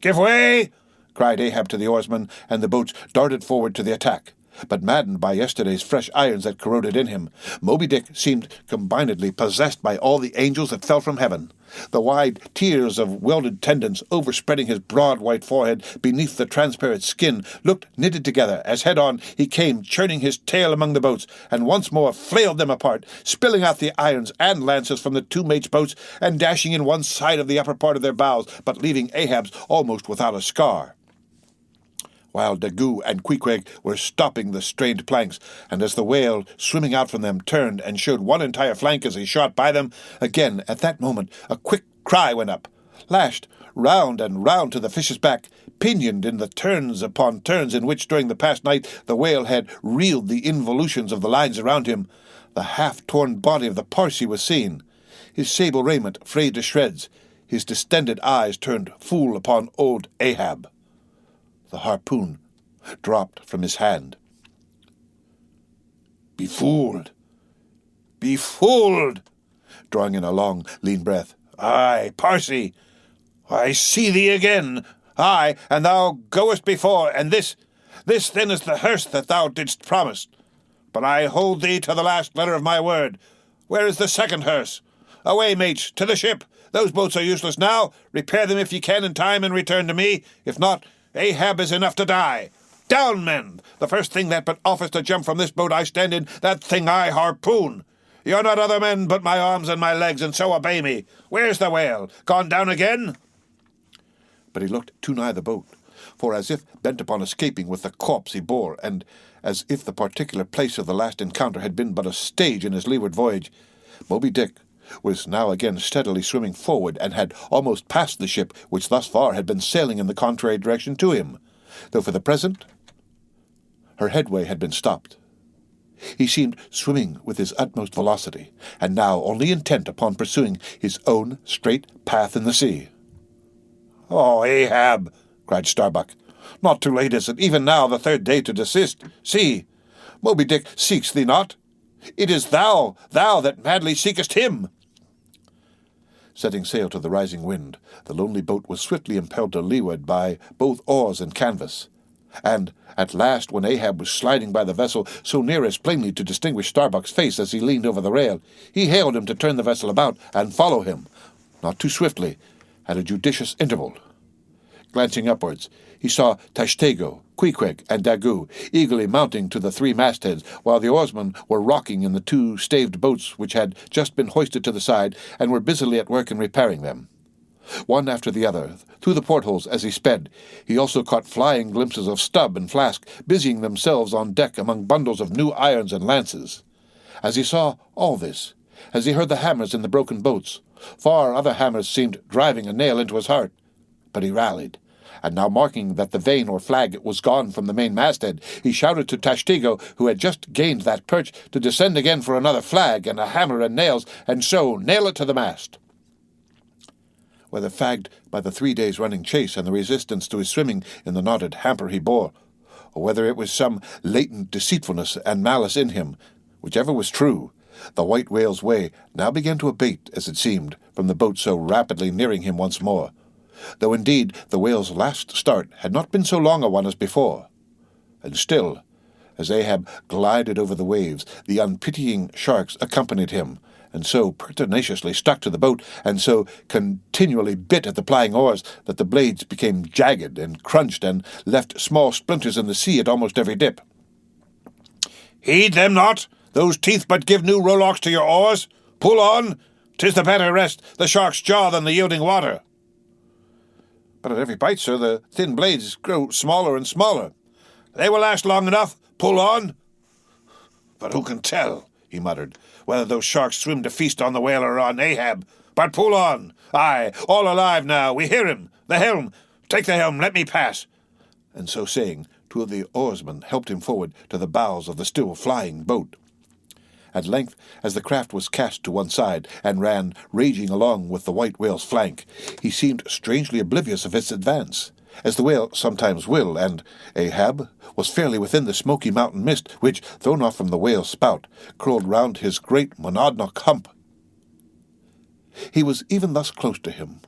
"Give way!" cried Ahab to the oarsmen, and the boats darted forward to the attack. But maddened by yesterday's fresh irons that corroded in him, Moby Dick seemed combinedly possessed by all the angels that fell from heaven. The wide tiers of welded tendons overspreading his broad white forehead beneath the transparent skin looked knitted together as head-on he came, churning his tail among the boats, and once more flailed them apart, spilling out the irons and lances from the two mates' boats, and dashing in one side of the upper part of their bows, but leaving Ahab's almost without a scar, while Daggoo and Queequeg were stopping the strained planks, and as the whale, swimming out from them, turned and showed one entire flank as he shot by them, again at that moment a quick cry went up. Lashed round and round to the fish's back, pinioned in the turns upon turns in which during the past night the whale had reeled the involutions of the lines around him, the half-torn body of the Parsee was seen, his sable raiment frayed to shreds, his distended eyes turned full upon old Ahab. The harpoon dropped from his hand. "Befooled! Befooled!" drawing in a long, lean breath. "Aye, Parsee, I see thee again. Aye, and thou goest before, and this then is the hearse that thou didst promise. But I hold thee to the last letter of my word. Where is the second hearse? Away, mates, to the ship! Those boats are useless now. Repair them if ye can in time and return to me. If not, Ahab is enough to die. Down, men! The first thing that but offers to jump from this boat I stand in, that thing I harpoon. You're not other men but my arms and my legs, and so obey me. Where's the whale? Gone down again?" But he looked too nigh the boat, for as if bent upon escaping with the corpse he bore, and as if the particular place of the last encounter had been but a stage in his leeward voyage, Moby Dick was now again steadily swimming forward, and had almost passed the ship which thus far had been sailing in the contrary direction to him, though for the present her headway had been stopped. He seemed swimming with his utmost velocity, and now only intent upon pursuing his own straight path in the sea. "Oh, Ahab!" cried Starbuck. "Not too late is it, even now the third day to desist. See, Moby Dick seeks thee not. It is thou that madly seekest him." Setting sail to the rising wind, the lonely boat was swiftly impelled to leeward by both oars and canvas, and at last, when Ahab was sliding by the vessel so near as plainly to distinguish Starbuck's face as he leaned over the rail, he hailed him to turn the vessel about and follow him, not too swiftly, at a judicious interval. Glancing upwards, he saw Tashtego, Queequeg, and Daggoo eagerly mounting to the three mastheads, while the oarsmen were rocking in the two staved boats which had just been hoisted to the side and were busily at work in repairing them. One after the other, through the portholes as he sped, he also caught flying glimpses of Stubb and Flask busying themselves on deck among bundles of new irons and lances. As he saw all this, as he heard the hammers in the broken boats, far other hammers seemed driving a nail into his heart. But he rallied, and now marking that the vane or flag was gone from the main masthead, he shouted to Tashtego, who had just gained that perch, to descend again for another flag and a hammer and nails, and so nail it to the mast. Whether fagged by the 3 days' running chase and the resistance to his swimming in the knotted hamper he bore, or whether it was some latent deceitfulness and malice in him, whichever was true, the white whale's way now began to abate, as it seemed, from the boat so rapidly nearing him once more, though indeed the whale's last start had not been so long a one as before. And still, as Ahab glided over the waves, the unpitying sharks accompanied him, and so pertinaciously stuck to the boat, and so continually bit at the plying oars, that the blades became jagged and crunched, and left small splinters in the sea at almost every dip. "Heed them not! Those teeth but give new rowlocks to your oars. Pull on! 'Tis the better rest the shark's jaw than the yielding water." "But at every bite, sir, the thin blades grow smaller and smaller." "They will last long enough. Pull on." "But who can tell," he muttered, "whether those sharks swim to feast on the whale or on Ahab? But pull on. Aye, all alive now. We hear him. The helm. Take the helm. Let me pass." And so saying, two of the oarsmen helped him forward to the bows of the still flying boat. At length, as the craft was cast to one side and ran raging along with the white whale's flank, he seemed strangely oblivious of its advance, as the whale sometimes will, and Ahab was fairly within the smoky mountain mist which, thrown off from the whale's spout, curled round his great monadnock hump. He was even thus close to him,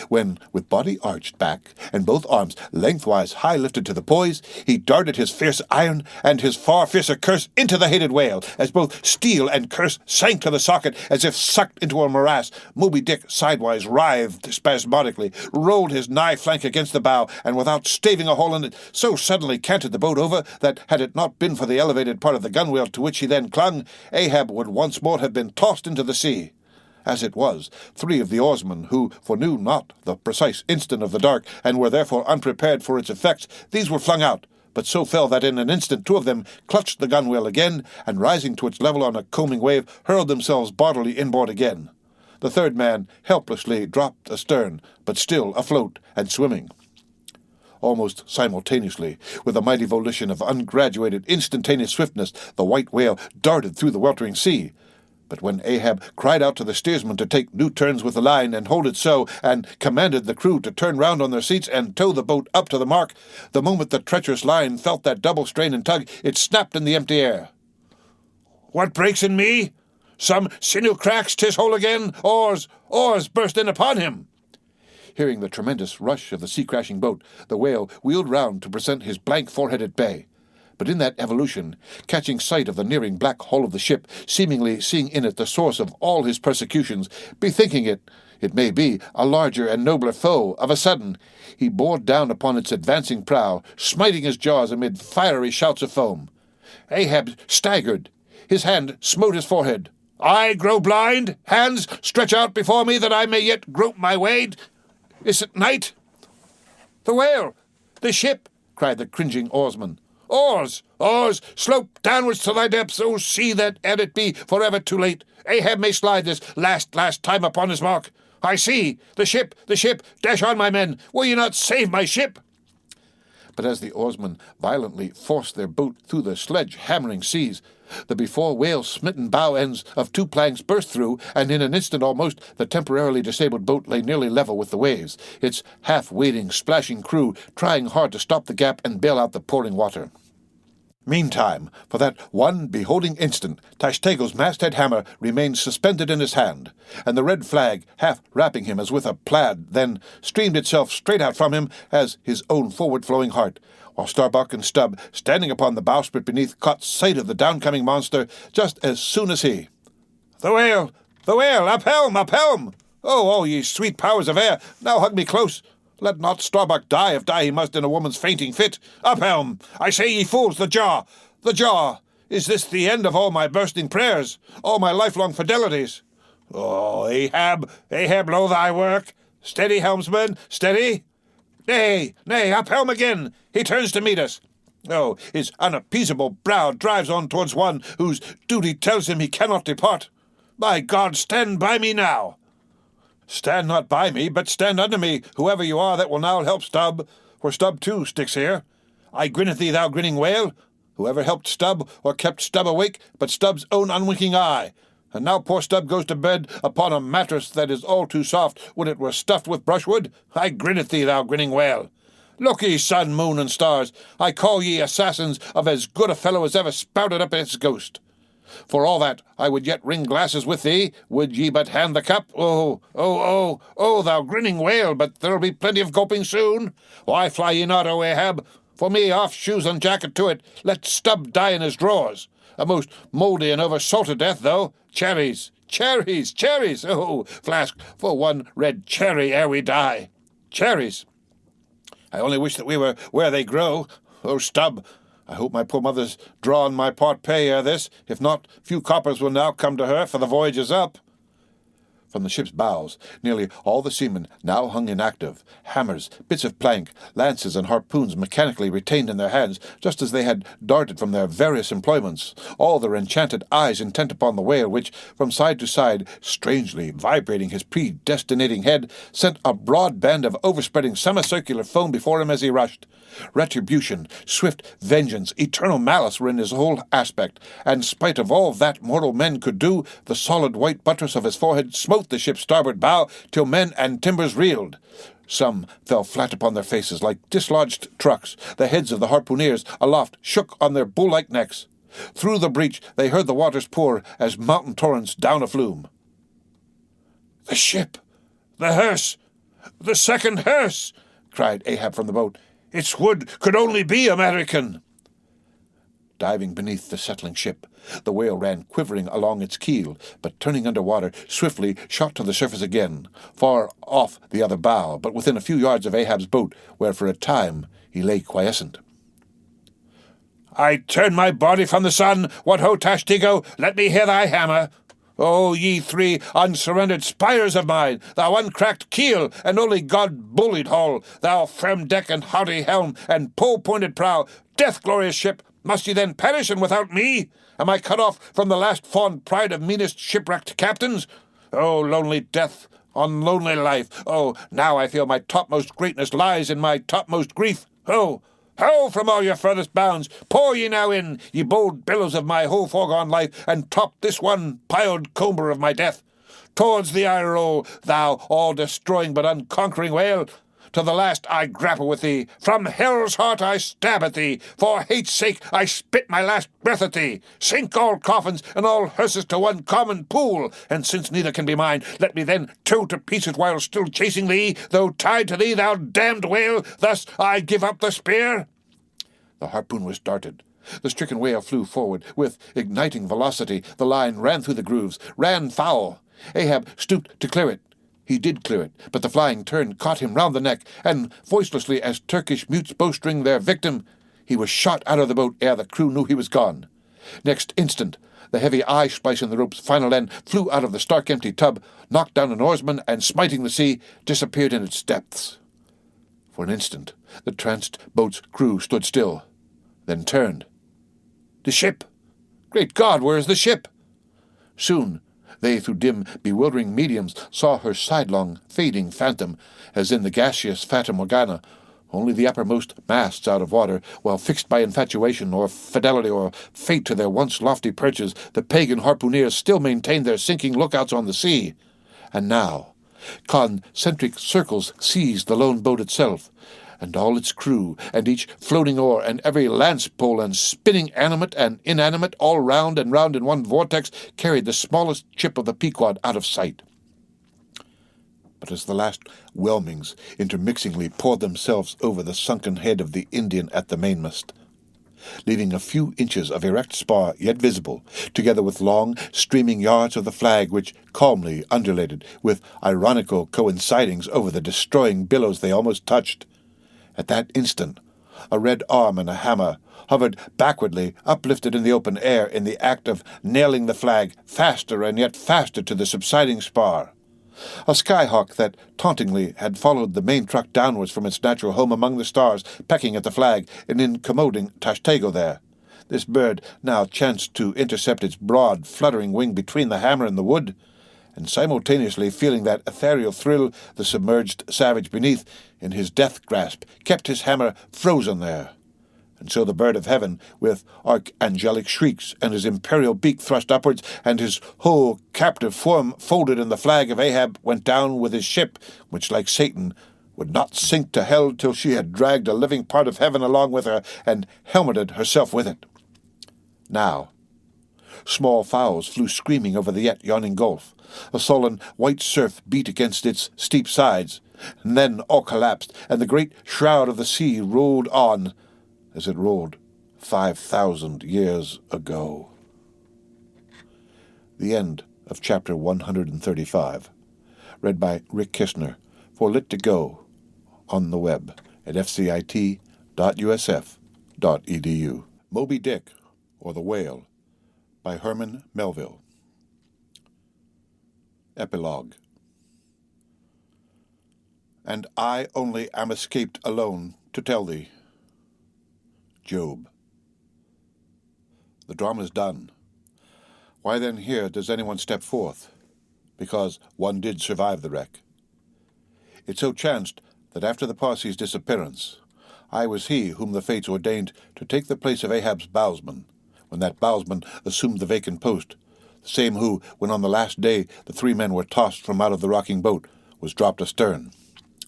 when, with body arched back and both arms lengthwise high lifted to the poise, he darted his fierce iron and his far fiercer curse into the hated whale, as both steel and curse sank to the socket as if sucked into a morass. Moby Dick sidewise writhed spasmodically, rolled his nigh flank against the bow, and without staving a hole in it, so suddenly canted the boat over that, had it not been for the elevated part of the gunwale to which he then clung, Ahab would once more have been tossed into the sea. As it was, 3 of the oarsmen, who foreknew not the precise instant of the dark, and were therefore unprepared for its effects, these were flung out, but so fell that in an instant 2 of them clutched the gunwale again, and rising to its level on a combing wave, hurled themselves bodily inboard again. The 3rd man helplessly dropped astern, but still afloat and swimming. Almost simultaneously, with a mighty volition of ungraduated instantaneous swiftness, the white whale darted through the weltering sea. But when Ahab cried out to the steersman to take new turns with the line and hold it so, and commanded the crew to turn round on their seats and tow the boat up to the mark, the moment the treacherous line felt that double strain and tug, it snapped in the empty air. "What breaks in me? Some sinew cracks, 'tis whole again. Oars burst in upon him." Hearing the tremendous rush of the sea-crashing boat, the whale wheeled round to present his blank forehead at bay. But in that evolution, catching sight of the nearing black hull of the ship, seemingly seeing in it the source of all his persecutions, bethinking it, it may be, a larger and nobler foe. Of a sudden, he bore down upon its advancing prow, smiting his jaws amid fiery shouts of foam. Ahab staggered. His hand smote his forehead. "I grow blind? Hands, stretch out before me that I may yet grope my way. Is it night?" "The whale! The ship!" cried the cringing oarsman. "Oars! Oars! Slope downwards to thy depths, O sea, that, ere it be forever too late, Ahab may slide this last time upon his mark. I see! The ship! The ship! Dash on, my men! Will ye not save my ship?" But as the oarsmen violently forced their boat through the sledge-hammering seas, the before whale-smitten bow ends of two planks burst through, and in an instant almost the temporarily disabled boat lay nearly level with the waves, its half-wading, splashing crew trying hard to stop the gap and bail out the pouring water. Meantime, for that one beholding instant, Tashtego's masthead hammer remained suspended in his hand, and the red flag, half wrapping him as with a plaid, then streamed itself straight out from him as his own forward-flowing heart, while Starbuck and Stubb, standing upon the bowsprit beneath, caught sight of the downcoming monster just as soon as he. "The whale! The whale! Up helm! Up helm! Oh, ye sweet powers of air, now hug me close! Let not Starbuck die, if die he must in a woman's fainting fit. Up helm! I say, ye fools, the jaw! The jaw! Is this the end of all my bursting prayers, all my lifelong fidelities? Oh, Ahab, Ahab, know thy work! Steady, helmsman, steady! Nay, up helm again! He turns to meet us. Oh, his unappeasable brow drives on towards one whose duty tells him he cannot depart. By God, stand by me now! Stand not by me, but stand under me, whoever you are that will now help Stubb, for Stubb too sticks here. I grin at thee, thou grinning whale. Whoever helped Stubb or kept Stubb awake but Stubb's own unwinking eye. And now poor Stubb goes to bed upon a mattress that is all too soft when it were stuffed with brushwood. I grin at thee, thou grinning whale. Look ye, sun, moon, and stars, I call ye assassins of as good a fellow as ever spouted up its ghost. For all that, I would yet ring glasses with thee, would ye but hand the cup. Oh, thou grinning whale, but there'll be plenty of gulping soon. Why fly ye not, O Ahab? For me, off shoes and jacket to it. Let Stubb die in his drawers. A most mouldy and over-salted death, though. Cherries, cherries, cherries. Oh, flask for one red cherry ere we die. Cherries. I only wish that we were where they grow. Oh, Stubb, I hope my poor mother's drawn my part pay ere this. If not, few coppers will now come to her, for the voyage is up. From the ship's bows, nearly all the seamen now hung inactive, hammers, bits of plank, lances, and harpoons mechanically retained in their hands, just as they had darted from their various employments, all their enchanted eyes intent upon the whale, which, from side to side, strangely vibrating his predestinating head, sent a broad band of overspreading semicircular foam before him as he rushed. Retribution, swift vengeance, eternal malice were in his whole aspect, and spite of all that mortal men could do, the solid white buttress of his forehead smote the ship's starboard bow till men and timbers reeled. Some fell flat upon their faces like dislodged trucks. The heads of the harpooneers aloft shook on their bull-like necks. Through the breach they heard the waters pour as mountain torrents down a flume. "The ship! The hearse! The second hearse!" cried Ahab from the boat. "Its wood could only be American." Diving beneath the settling ship, the whale ran quivering along its keel, but turning under water, swiftly shot to the surface again, far off the other bow, but within a few yards of Ahab's boat, where for a time he lay quiescent. "I turn my body from the sun. What ho, Tashtego, let me hear thy hammer. O ye three unsurrendered spires of mine, thou uncracked keel and only God-bullied hull, thou firm deck and hearty helm and pole-pointed prow, death-glorious ship, must ye then perish and without me? Am I cut off from the last fond pride of meanest shipwrecked captains? O lonely death on lonely life! Oh, now I feel my topmost greatness lies in my topmost grief. Oh, ho, from all your furthest bounds, pour ye now in, ye bold billows of my whole foregone life, and top this one piled comber of my death. Towards thee I roll, thou all-destroying but unconquering whale. To the last I grapple with thee. From hell's heart I stab at thee. For hate's sake I spit my last breath at thee. Sink all coffins and all hearses to one common pool. And since neither can be mine, let me then tow to pieces while still chasing thee, though tied to thee, thou damned whale. Thus I give up the spear." The harpoon was darted. The stricken whale flew forward. With igniting velocity, the line ran through the grooves, ran foul. Ahab stooped to clear it. He did clear it, but the flying turn caught him round the neck, and, voicelessly as Turkish mutes bowstring their victim, he was shot out of the boat ere the crew knew he was gone. Next instant, the heavy eye-splice in the rope's final end flew out of the stark-empty tub, knocked down an oarsman, and, smiting the sea, disappeared in its depths. For an instant, the tranced boat's crew stood still, then turned. The ship! Great God, where is the ship? Soon, they, through dim, bewildering mediums, saw her sidelong, fading phantom, as in the gaseous Fata Morgana, only the uppermost masts out of water, while fixed by infatuation or fidelity or fate to their once lofty perches, the pagan harpooneers still maintained their sinking lookouts on the sea. And now, concentric circles seized the lone boat itself, and all its crew, and each floating oar, and every lance-pole and spinning animate and inanimate, all round and round in one vortex, carried the smallest chip of the Pequod out of sight. But as the last whelmings intermixingly poured themselves over the sunken head of the Indian at the mainmast, leaving a few inches of erect spar yet visible, together with long, streaming yards of the flag which calmly undulated, with ironical coincidings over the destroying billows they almost touched, at that instant, a red arm and a hammer hovered backwardly, uplifted in the open air, in the act of nailing the flag faster and yet faster to the subsiding spar. A skyhawk that tauntingly had followed the main truck downwards from its natural home among the stars, pecking at the flag and incommoding Tashtego there. This bird now chanced to intercept its broad, fluttering wing between the hammer and the wood, and simultaneously feeling that ethereal thrill, the submerged savage beneath, in his death grasp, kept his hammer frozen there. And so the bird of heaven, with archangelic shrieks, and his imperial beak thrust upwards, and his whole captive form folded in the flag of Ahab, went down with his ship, which, like Satan, would not sink to hell till she had dragged a living part of heaven along with her, and helmeted herself with it. Now, small fowls flew screaming over the yet yawning gulf. A sullen white surf beat against its steep sides, and then all collapsed, and the great shroud of the sea rolled on, as it rolled 5,000 years ago. The end of chapter 135. Read by Rick Kishner for Lit2Go on the web at fcit.usf.edu. Moby Dick, or the Whale, by Herman Melville. Epilogue. And I only am escaped alone to tell thee. Job. The drama's done. Why then here does anyone step forth? Because one did survive the wreck. It so chanced that after the Parsee's disappearance, I was he whom the fates ordained to take the place of Ahab's bowsman, when that bowsman assumed the vacant post, the same who, when on the last day the three men were tossed from out of the rocking boat, was dropped astern.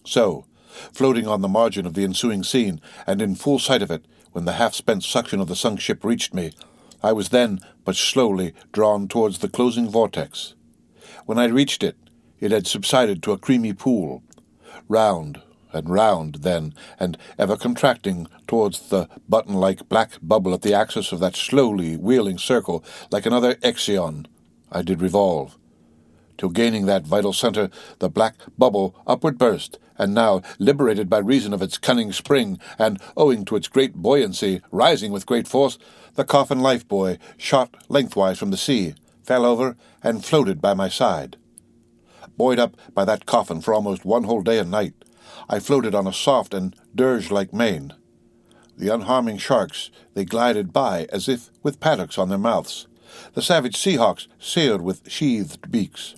So, floating on the margin of the ensuing scene, and in full sight of it, when the half-spent suction of the sunk ship reached me, I was then but slowly drawn towards the closing vortex. When I reached it, it had subsided to a creamy pool, round and round then, and ever contracting towards the button-like black bubble at the axis of that slowly wheeling circle, like another Ixion I did revolve, till gaining that vital centre, the black bubble upward burst, and now, liberated by reason of its cunning spring, and owing to its great buoyancy, rising with great force, the coffin life-buoy shot lengthwise from the sea, fell over, and floated by my side. Buoyed up by that coffin for almost one whole day and night, I floated on a soft and dirge-like main. The unharming sharks, they glided by as if with padlocks on their mouths. The savage sea-hawks sailed with sheathed beaks.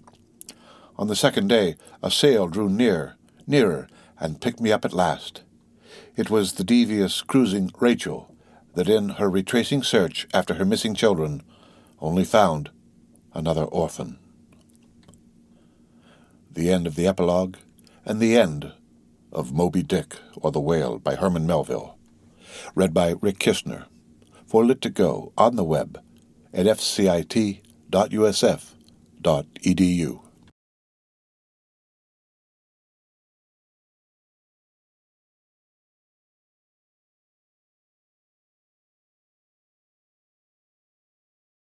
On the second day, a sail drew nearer, and picked me up at last. It was the devious-cruising Rachel, that in her retracing search after her missing children only found another orphan. The end of the epilogue, and the end of Moby Dick, or the Whale, by Herman Melville. Read by Rick Kishner for Lit2Go on the web at fcit.usf.edu.